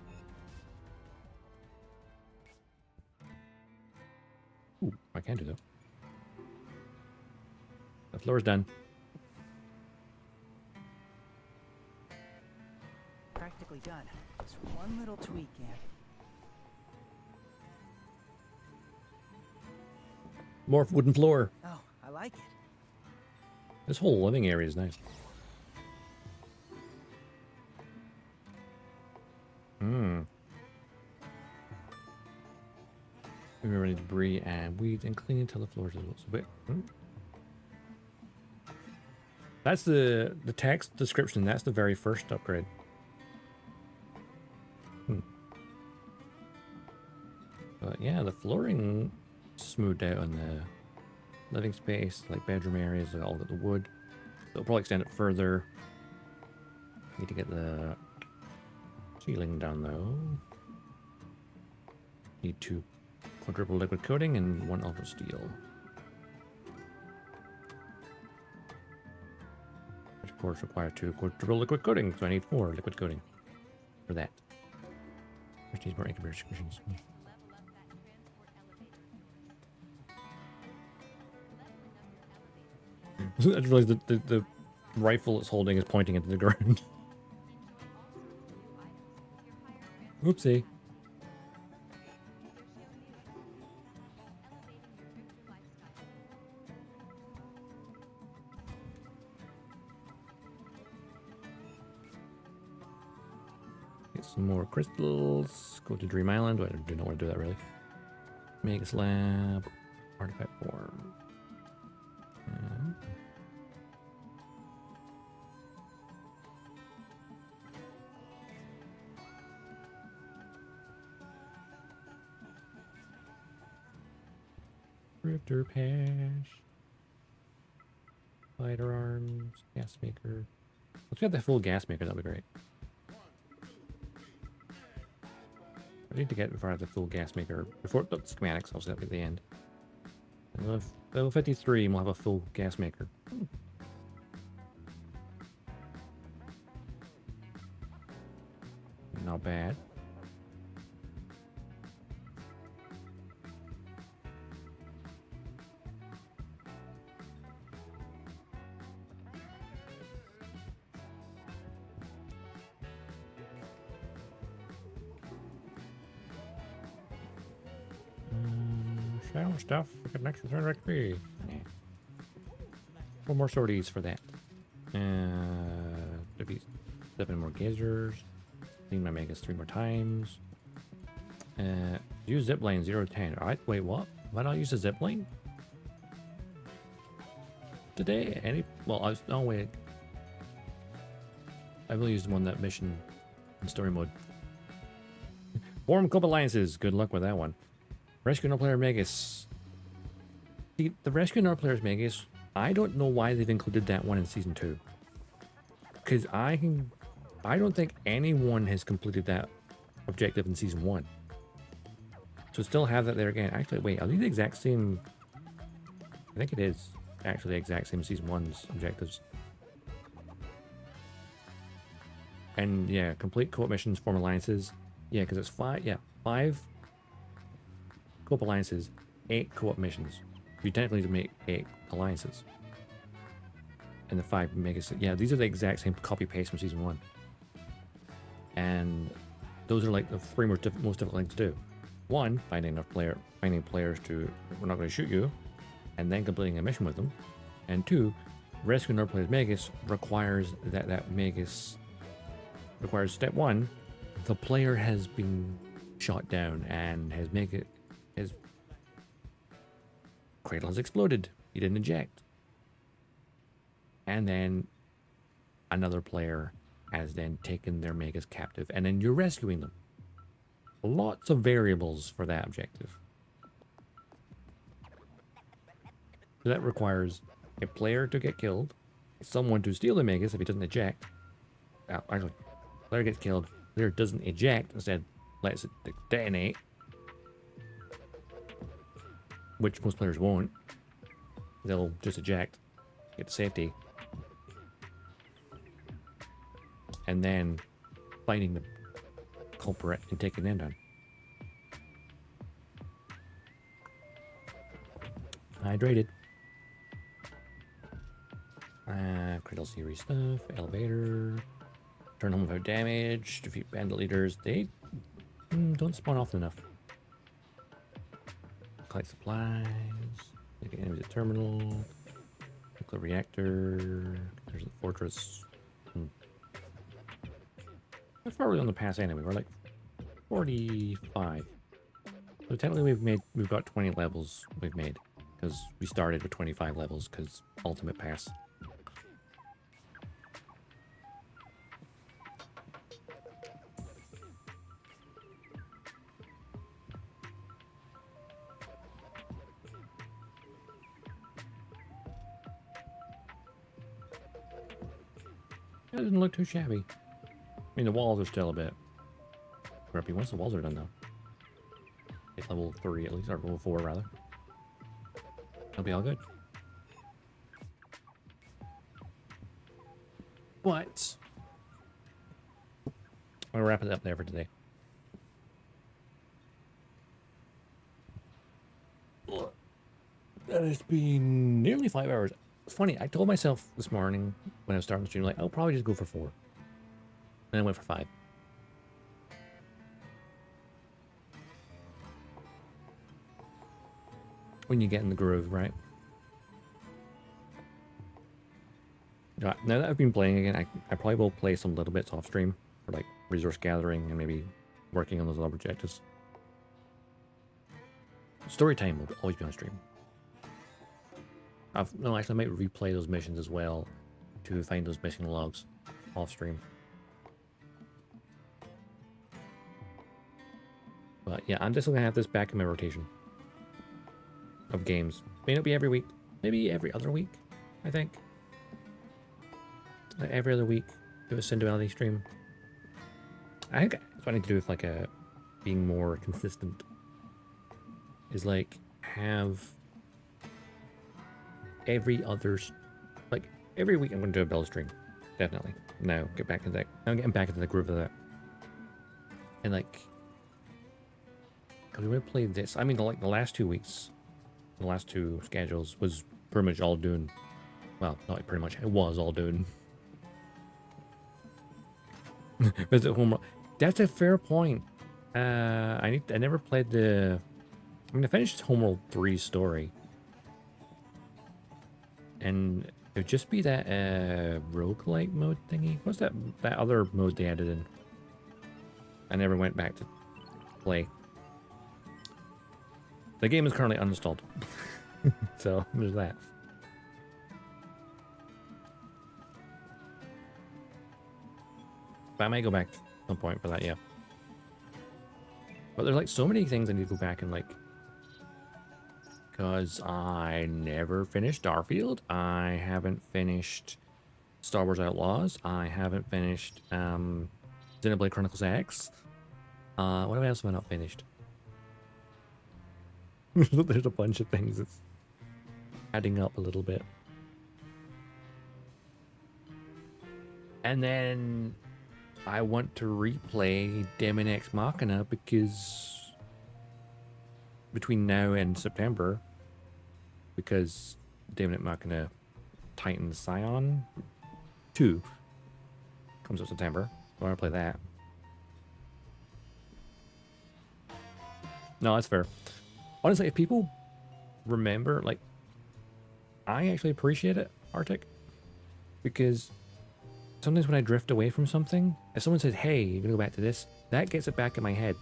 Ooh, I can do that. The floor's done.
nearly done. Just one little tweak, Gab.
More wooden floor.
Oh, I like it.
This whole living area is nice. Remove any debris and weeds and clean until the floors are so bit. That's the text description. That's the very first upgrade. But yeah, the flooring smoothed out on the living space, like bedroom areas, all got the wood. It'll probably extend it further. Need to get the ceiling done though. Need 2 quadruple liquid coating and 1 ultra steel. Which of course require 2 quadruple liquid coating, so I need 4 liquid coating for that. Which needs more incubator secretions. I just realized that the rifle it's holding is pointing into the ground. Oopsie. Get some more crystals. Go to Dream Island. I do not want to do that really. Make a slab. Artifact form. Drifter Pash. Fighter arms. Gas maker. Let's get the full gas maker, that'd be great. I need to get in front of the full gas maker before the schematics, obviously that'll be the end. And level 53 and we'll have a full gas maker. Not bad. Sell stuff. We get an extra 300 XP. Yeah. 4 more sorties for that. Defeat 7 more gazers. Clean my megas 3 more times. Use zipline 0 to 10. Alright, wait, what? Why not use a zipline? Today? Well, I was. Oh, wait. I will use one that mission in story mode. Form Club Alliances. Good luck with that one. Rescue No Player Megas. The Rescue No Players Megas, I don't know why they've included that one in Season 2. Because I don't think anyone has completed that objective in Season 1. So still have that there again. Actually, wait, are these the exact same? I think it is actually the exact same Season 1's objectives. And yeah, complete co-op missions, form alliances. Yeah, because it's 5, yeah, 5 co-op alliances, 8 co-op missions. You technically need to make 8 alliances. And the 5 megas. Yeah, these are the exact same copy-paste from Season 1. And those are like the 3 most difficult things to do. 1, finding players to, we're not going to shoot you, and then completing a mission with them. And 2, rescuing another player's megas requires that megas requires step 1, the player has been shot down and his cradle has exploded. He didn't eject. And then another player has then taken their megas captive, and then you're rescuing them. Lots of variables for that objective. So that requires a player to get killed, someone to steal the megas if he doesn't eject. Actually, player gets killed, player doesn't eject, instead lets it detonate. Which most players won't. They'll just eject, get to safety. And then finding the culprit and taking them down. Hydrated. Cradle series stuff, elevator. Turn home without damage. Defeat bandit leaders. They don't spawn often enough. Collect supplies. Make enemies at terminal. Nuclear reactor. There's the fortress. How far are we on the pass anyway? We're like 45. So technically we've got 20 levels we've made. Because we started with 25 levels because ultimate pass. It doesn't look too shabby. I mean, the walls are still a bit crappy. Once the walls are done, though. At level 3 at least, or level 4 rather. It'll be all good. But I'm gonna wrap it up there for today. That has been nearly 5 hours. It's funny, I told myself this morning when I was starting the stream, like, I'll probably just go for 4. And I went for 5. When you get in the groove, right? Now that I've been playing again, I probably will play some little bits off stream for like resource gathering and maybe working on those other objectives. Story time will always be on stream. No, actually, I might replay those missions as well to find those missing logs off stream. But yeah, I'm just gonna have this back in my rotation of games. May not be every week, maybe every other week, I think. Like every other week, do a Synduality stream. I think it's what I need to do with like being more consistent. Is like have every other, like every week I'm going to do a build stream, definitely. Now get back into that. I'm getting back into the groove of that. And like, because we would play this. I mean, the last 2 weeks, the last 2 schedules was pretty much all doing. Well, not pretty much. It was all doing. Visit Homeworld. That's a fair point. I never played the. I mean, I finished Homeworld 3 story. And it would just be that roguelike mode thingy. What's that other mode they added in? I never went back to play. The game is currently uninstalled. So, there's that. But I might go back at some point for that, yeah. But there's like so many things I need to go back and like, because I never finished Starfield. I haven't finished Star Wars Outlaws. I haven't finished Xenoblade Chronicles X. What else have I not finished? There's a bunch of things that's adding up a little bit. And then I want to replay Demon Ex Machina because between now and September, because Demon Ex Machina Titan Scion 2 comes out September. I want to play that. No, that's fair. Honestly, if people remember, like, I actually appreciate it, Arctic, because sometimes when I drift away from something, if someone says, hey, you're gonna go back to this, that gets it back in my head.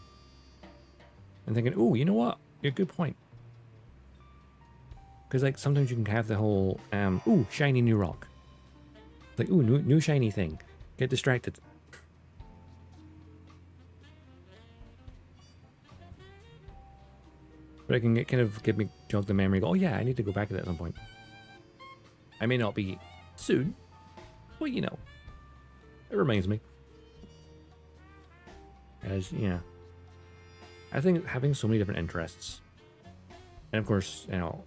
I'm thinking, ooh, you know what? You're a good point. Because, like, sometimes you can have the whole, ooh, shiny new rock. Like, ooh, new shiny thing. Get distracted. But it can kind of give me, jog the memory, go, oh yeah, I need to go back to that at some point. I may not be soon, but you know, it reminds me. As, yeah. I think having so many different interests, and of course, you know,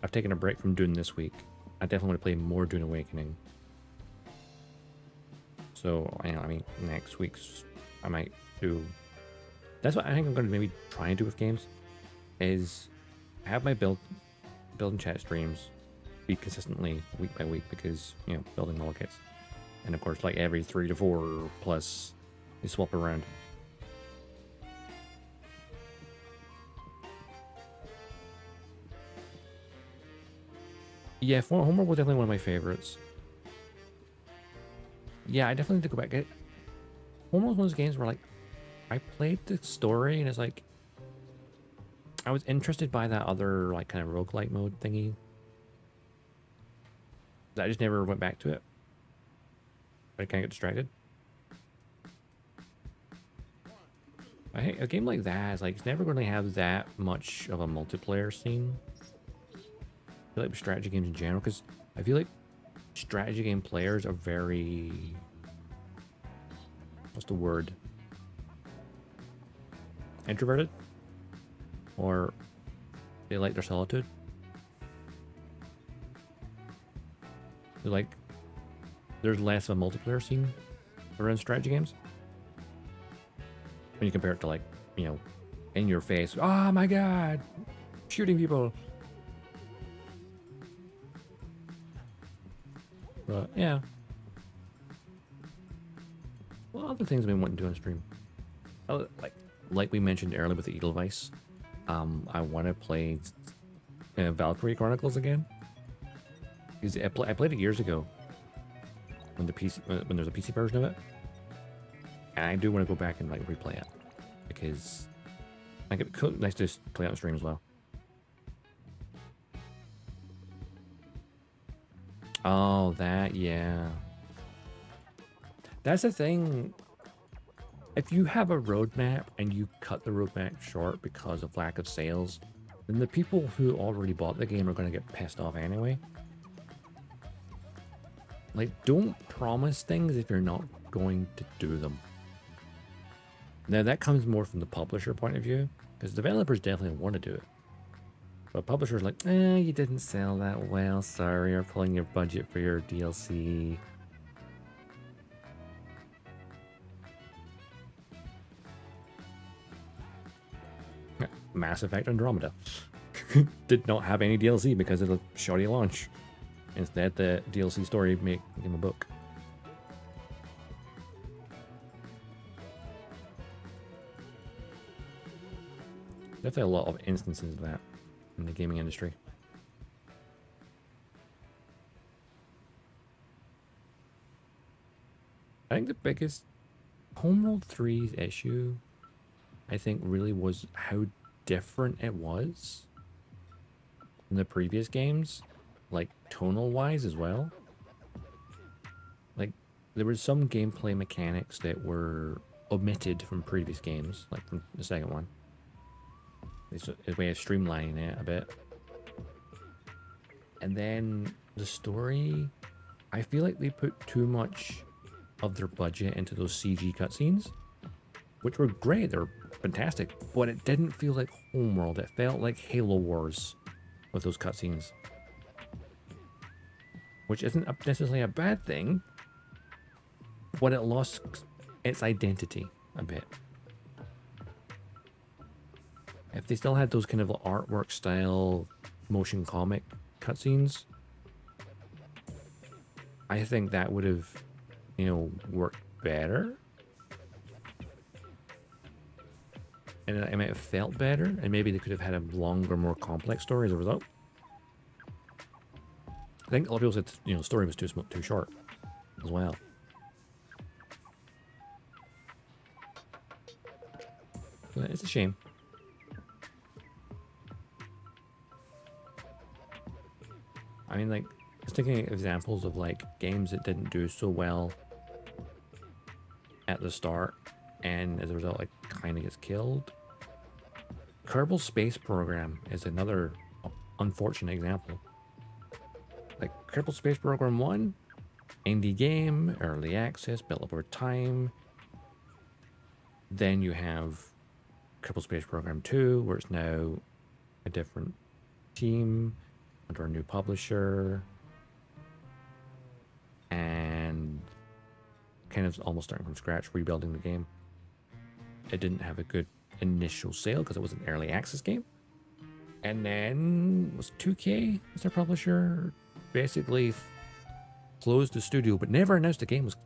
I've taken a break from Dune this week. I definitely want to play more Dune Awakening. So, you know, I mean, next week's, I might do, that's what I think I'm going to maybe try and do with games, is have my build and chat streams be consistently week by week, because, you know, building all kits. And of course, like every 3 to 4 plus, they swap around. Yeah, Homeworld was definitely one of my favorites. Yeah, I definitely need to go back. Homeworld was one of those games where, like, I played the story and it's like, I was interested by that other, like, kind of roguelike mode thingy. I just never went back to it. I kind of get distracted. I think a game like that is like, it's never going to have that much of a multiplayer scene. I feel like strategy games in general, because I feel like strategy game players are very, what's the word? Introverted? Or they like their solitude? They're like, there's less of a multiplayer scene around strategy games. When you compare it to, like, you know, in your face, oh my god, shooting people. But yeah. Well, other things we want to do on stream. Oh, like we mentioned earlier with the Edelweiss, I want to play Valkyrie Chronicles again. Because I played it years ago when there's a PC version of it, and I do want to go back and like replay it because I think it'd be cool, nice to just play it on stream as well. Oh, that, yeah. That's the thing. If you have a roadmap and you cut the roadmap short because of lack of sales, then the people who already bought the game are going to get pissed off anyway. Like, don't promise things if you're not going to do them. Now, that comes more from the publisher point of view, because developers definitely want to do it. But publishers are like, you didn't sell that well, sorry, you're pulling your budget for your DLC. Mass Effect Andromeda did not have any DLC because of the shoddy launch. Instead, the DLC story became a book. Definitely a lot of instances of that in the gaming industry. I think the biggest Homeworld 3's issue, I think, really was how different it was from the previous games. Like, tonal-wise as well. Like, there were some gameplay mechanics that were omitted from previous games, like from the second one. It's a way of streamlining it a bit. And then the story, I feel like they put too much of their budget into those CG cutscenes, which were great, they're fantastic, but it didn't feel like Homeworld. It felt like Halo Wars with those cutscenes. Which isn't necessarily a bad thing, but it lost its identity a bit. If they still had those kind of artwork style motion comic cutscenes, I think that would have, you know, worked better. And it might have felt better, and maybe they could have had a longer, more complex story as a result. I think a lot of people said, you know, the story was too short as well. But it's a shame. I mean, like, just taking examples of like games that didn't do so well at the start, and as a result, like, kind of gets killed. Kerbal Space Program is another unfortunate example. Like, Kerbal Space Program 1, indie game, early access, built up over time. Then you have Kerbal Space Program 2, where it's now a different team under a new publisher, and kind of almost starting from scratch, rebuilding the game. It didn't have a good initial sale because it was an early access game. And then was 2K as their publisher basically closed the studio, but never announced the game was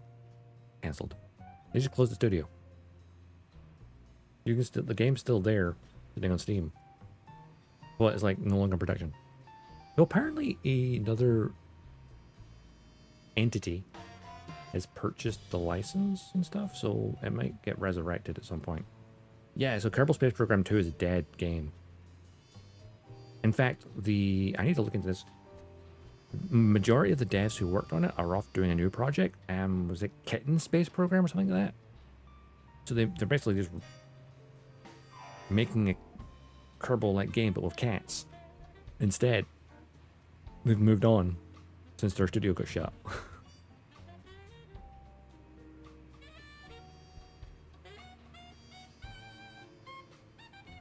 cancelled. They just closed the studio. You can still, the game's still there, sitting on Steam, but it's like no longer in production. So apparently another entity has purchased the license and stuff, so it might get resurrected at some point. Yeah, so Kerbal Space Program 2 is a dead game. In fact, I need to look into this. Majority of the devs who worked on it are off doing a new project. Was it Kitten Space Program or something like that? So they're basically just making a Kerbal-like game, but with cats. Instead, they've moved on since their studio got shut.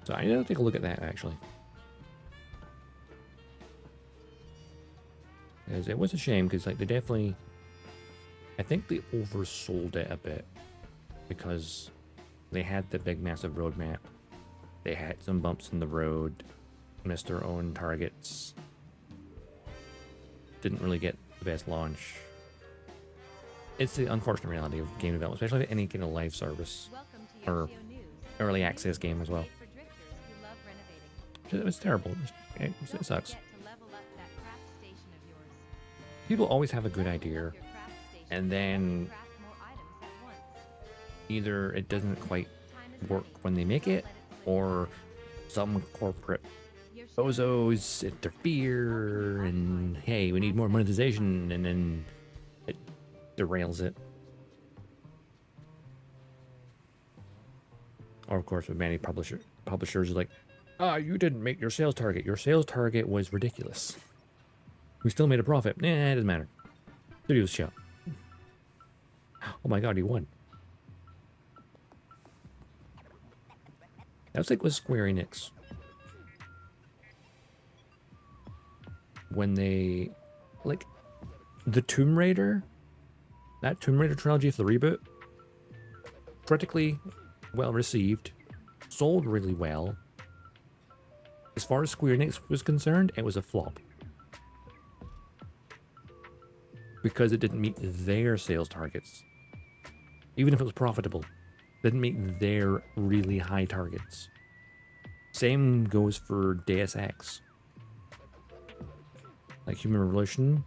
So I need to take a look at that, actually. Because it was a shame, because like they definitely, I think they oversold it a bit, because they had the big massive roadmap. They had some bumps in the road, missed their own targets, didn't really get the best launch. It's the unfortunate reality of game development, especially with any kind of live service or early access game as well. It was terrible. It sucks. People always have a good idea, and then either it doesn't quite work when they make it, or some corporate bozos interfere, and hey, we need more monetization, and then it derails it. Or of course, with many publishers like, you didn't make your sales target. Your sales target was ridiculous. We still made a profit. Nah, it doesn't matter. Studio's shut. Oh my god, he won. That was like with Square Enix. When they, like, the Tomb Raider, that Tomb Raider trilogy for the reboot, critically well received, sold really well. As far as Square Enix was concerned, it was a flop. Because it didn't meet their sales targets. Even if it was profitable, it didn't meet their really high targets. Same goes for Deus Ex. Like Human Revolution,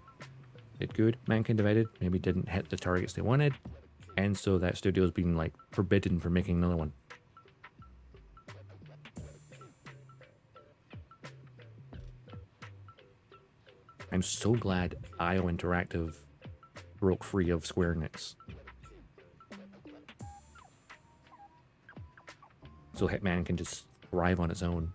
did good. Mankind Divided maybe didn't hit the targets they wanted, and so that studio's been like forbidden from making another one. I'm so glad IO Interactive broke free of Square Enix. So Hitman can just thrive on its own.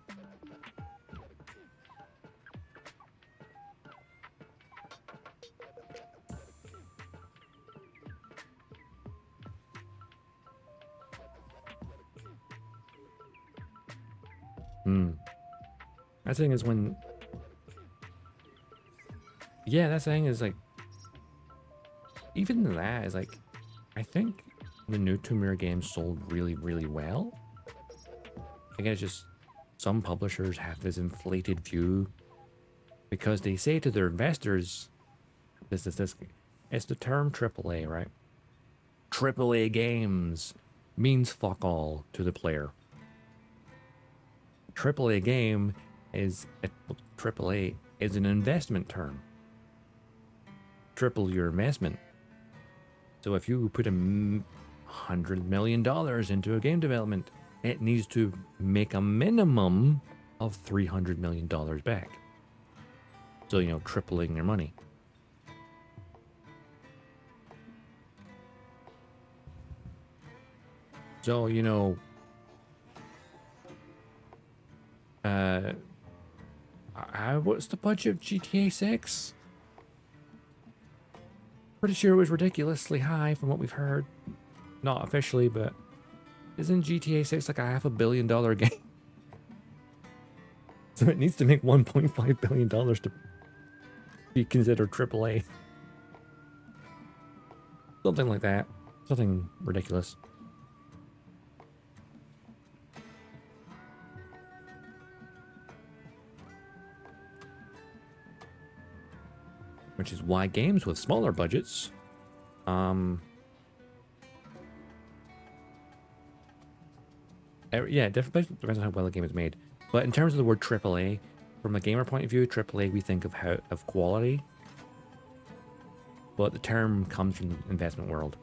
That thing is when... Yeah, that thing is like... Even that is like... I think the new Tomb Raider game sold really, really well. I guess just some publishers have this inflated view because they say to their investors, this. It's the term AAA, right? AAA games means fuck all to the player. AAA game is AAA is an investment term. Triple your investment. So if you put $100 million into a game development, it needs to make a minimum of $300 million back. So, you know, tripling your money. So, you know, what's the budget of GTA 6? Pretty sure it was ridiculously high from what we've heard. Not officially, but isn't GTA 6 like a $500 million game? So it needs to make $1.5 billion to be considered AAA. Something like that. Something ridiculous. which is why games with smaller budgets, yeah, it depends on how well a game is made. But in terms of the word AAA, from a gamer point of view, AAA we think of quality, but the term comes from the investment world.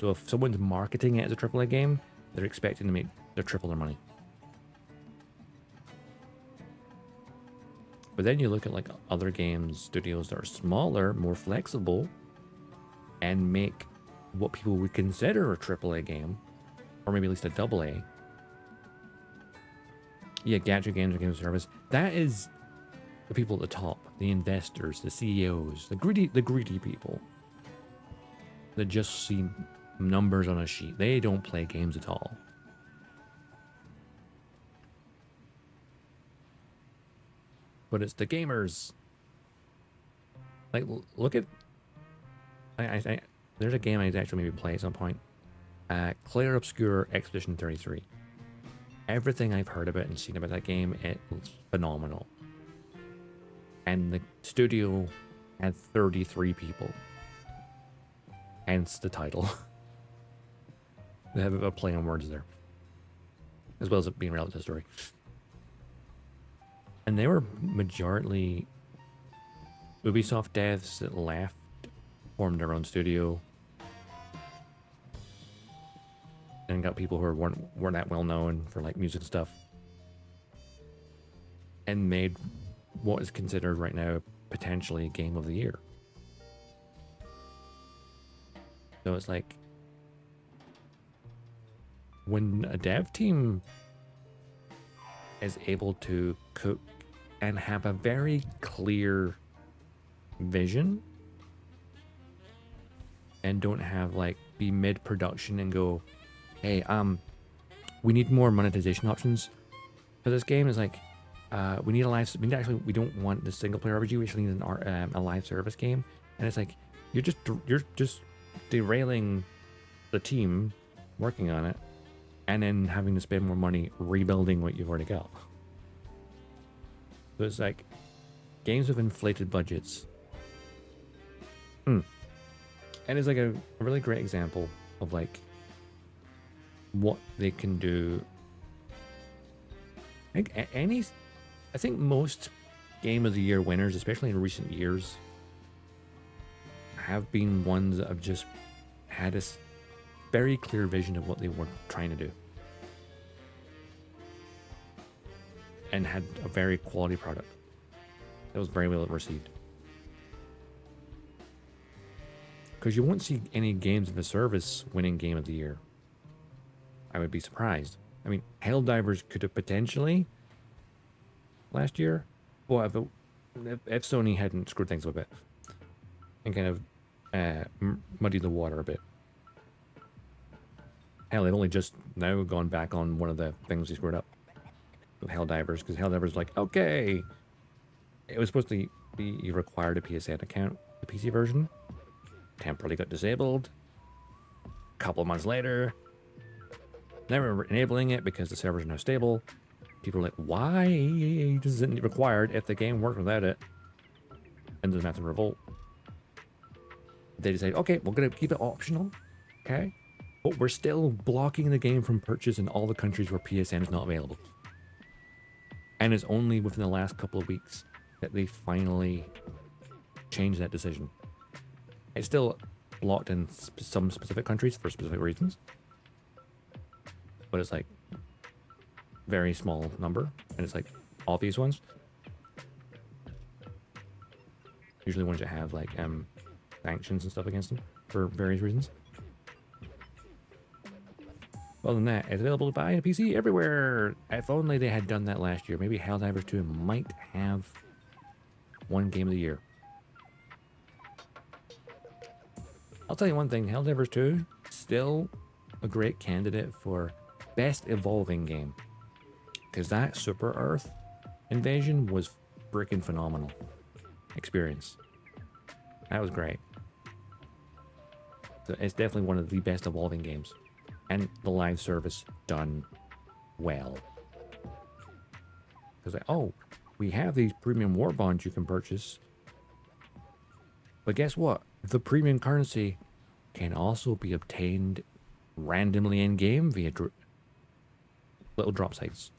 So if someone's marketing it as a AAA game, they're expecting to make triple their money. But then you look at like other games studios that are smaller, more flexible, and make what people would consider a AAA game, or maybe at least a AA. Yeah, gadget games or game service. That is the people at the top, the investors, the CEOs, the greedy people that just see numbers on a sheet. They don't play games at all. But it's the gamers. Like, look at... there's a game I'd actually maybe play at some point. Clair Obscure Expedition 33. Everything I've heard about and seen about that game, it was phenomenal. And the studio had 33 people. Hence the title. They have a play on words there. As well as it being relevant to the story. And they were majority Ubisoft devs that left, formed their own studio, and got people who weren't that well known for like music and stuff, and made what is considered right now potentially game of the year. So it's like when a dev team is able to cook and have a very clear vision and don't have like be mid-production and go, hey, we need more monetization options for this game. Is like, we need a live. We don't want the single player RPG. We actually need a live service game. And it's like you're just derailing the team working on it, and then having to spend more money rebuilding what you've already got. So it's like games with inflated budgets. And it's like a really great example of like what they can do. I think most Game of the Year winners, especially in recent years, have been ones that have just had a very clear vision of what they were trying to do. And had a very quality product that was very well received. Because you won't see any games of a service winning Game of the Year. I would be surprised. I mean, Helldivers could have potentially last year, but if Sony hadn't screwed things up a bit and kind of muddied the water a bit. Hell, they've only just now gone back on one of the things they screwed up with Helldivers, because Helldivers like, okay, it was supposed to be required a PSN account, the PC version, temporarily got disabled. A couple of months later, now we're enabling it because the servers are now stable. People are like, why isn't it required if the game worked without it? And there's massive revolt. They decide, okay, we're going to keep it optional, okay? But we're still blocking the game from purchase in all the countries where PSN is not available. And it's only within the last couple of weeks that they finally changed that decision. It's still blocked in some specific countries for specific reasons. But it's like very small number, and it's like obvious ones. Usually ones that have like sanctions and stuff against them for various reasons. Other than that, it's available to buy on PC everywhere. If only they had done that last year. Maybe Helldivers 2 might have won Game of the Year. I'll tell you one thing, Helldivers 2 still a great candidate for best evolving game. Because that Super Earth invasion was freaking phenomenal experience. That was great. So it's definitely one of the best evolving games. And the live service done well. Because like, oh, we have these premium war bonds you can purchase. But guess what? The premium currency can also be obtained randomly in game via little drop sites.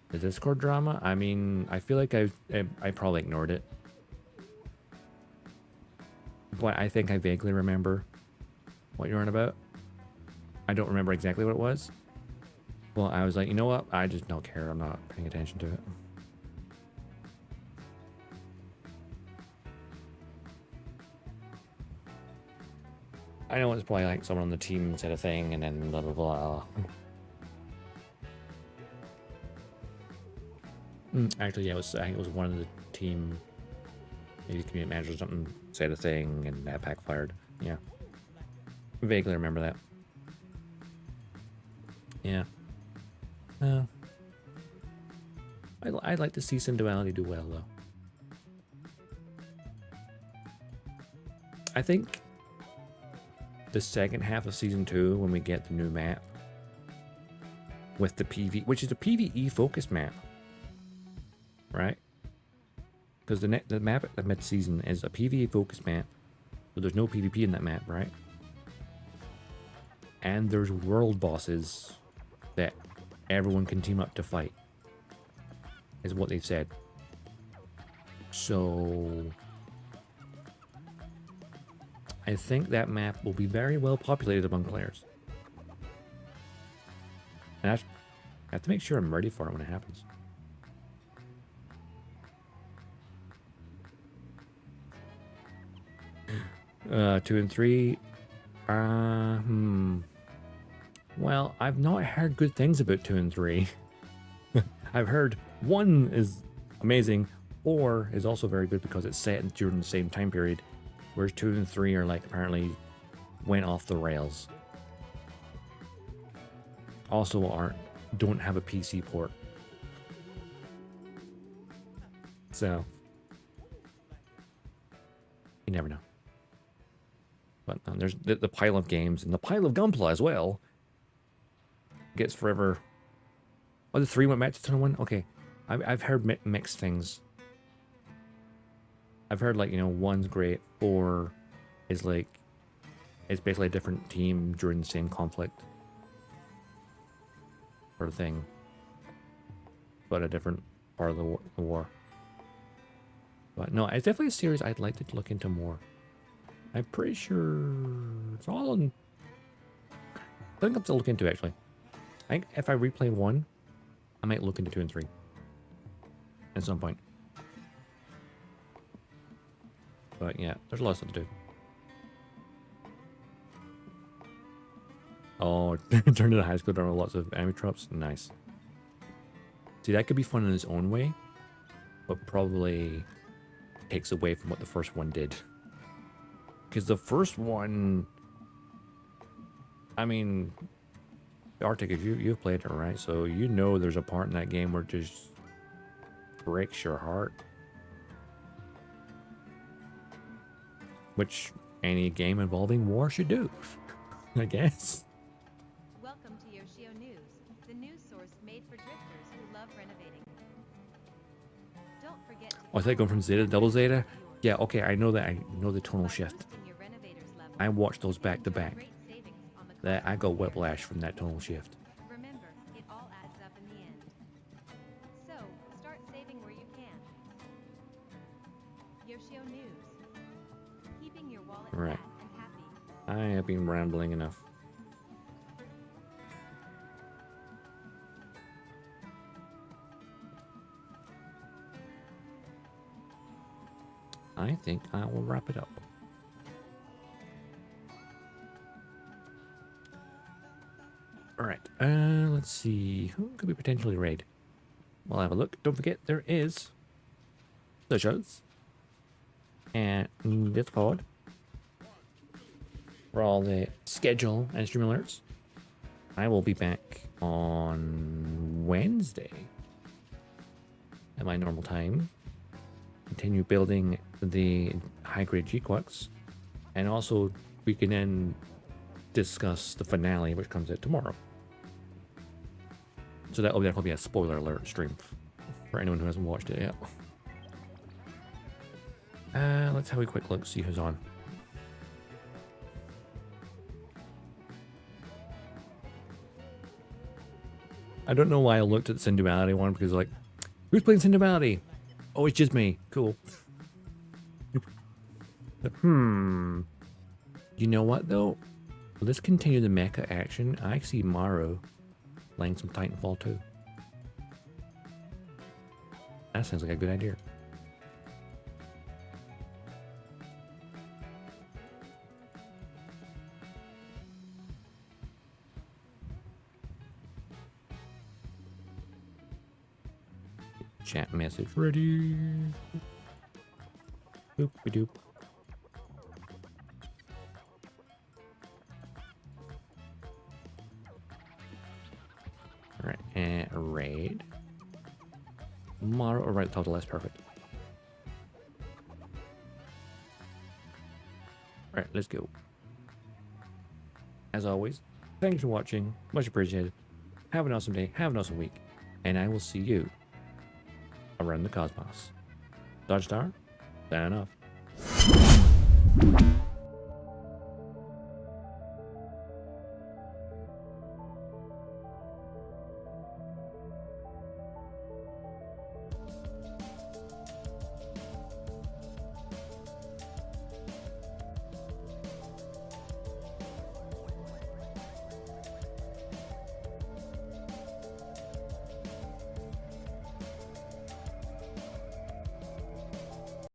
The Discord drama? I mean, I feel like I probably ignored it. But I think I vaguely remember what you're on about. I don't remember exactly what it was. Well, I was like, you know what? I just don't care. I'm not paying attention to it. I know it's probably like someone on the team said a thing and then blah, blah, blah. Actually, yeah, I think it was one of the team, maybe community manager or something, said a thing and that backfired. Yeah. Vaguely remember that. Yeah. I'd like to see Synduality do well, though. I think the second half of Season 2, when we get the new map, with the PV, which is a PvE-focused map, right? Because the map at the mid-season is a PvE-focused map, so there's no PvP in that map, right? And there's world bosses that everyone can team up to fight, is what they've said. So I think that map will be very well populated among players. And I have to make sure I'm ready for it when it happens. Two and 3. Well, I've not heard good things about 2 and 3. I've heard 1 is amazing, 4 is also very good because it's set during the same time period, whereas 2 and 3 are like apparently went off the rails. Also don't have a PC port. So you never know. But there's the pile of games and the pile of Gunpla as well. Gets forever. Oh, the 3 went back to 1? Okay. I've heard mixed things. I've heard, like, you know, 1's great, 4 is like, it's basically a different team during the same conflict. Sort of thing. But a different part of the war. But no, it's definitely a series I'd like to look into more. I'm pretty sure it's all in. I think I'm to look into, actually. I think if I replay 1, I might look into 2 and 3 at some point. But yeah, there's a lot of stuff to do. Oh, turn to the high school drama, lots of enemy tropes. Nice. See, that could be fun in its own way, but probably takes away from what the first one did. Because the first one, I mean, Arctic, if you've played it, right? So you know there's a part in that game where it just breaks your heart. Which any game involving war should do, I guess.
Welcome to Yoshio News, the news source made for drifters who love renovating. Don't forget to
Oh, I thought going from Zeta to double Zeta? Yeah, okay, I know that. I know the tonal shift. I watched those back to back. That I got whiplash from that tonal shift.
Remember, it all adds up in the end. So, start saving where you can. Yoshio News. Keeping your wallet
Right.
fat and happy.
I have been rambling enough. I think I will wrap it up. Alright, let's see. Who could we potentially raid? We'll have a look. Don't forget, there is the shows and Discord for all the schedule and stream alerts. I will be back on Wednesday at my normal time. Continue building the high-grade G-Quacks, and also we can then discuss the finale, which comes out tomorrow. So that'll be a spoiler alert stream for anyone who hasn't watched it yet. Let's have a quick look, see who's on. I don't know why I looked at the Synduality one, because like, who's playing Synduality? Oh, it's just me. Cool. You know what though? Let's continue the mecha action. I see Maro playing some Titanfall 2. That sounds like a good idea. Chat message ready. Boop-a-doop. Alright, and raid. Maro, or right top left, perfect. Alright, let's go. As always, thanks for watching. Much appreciated. Have an awesome day, have an awesome week, and I will see you around the cosmos. Dodgestar, signing off.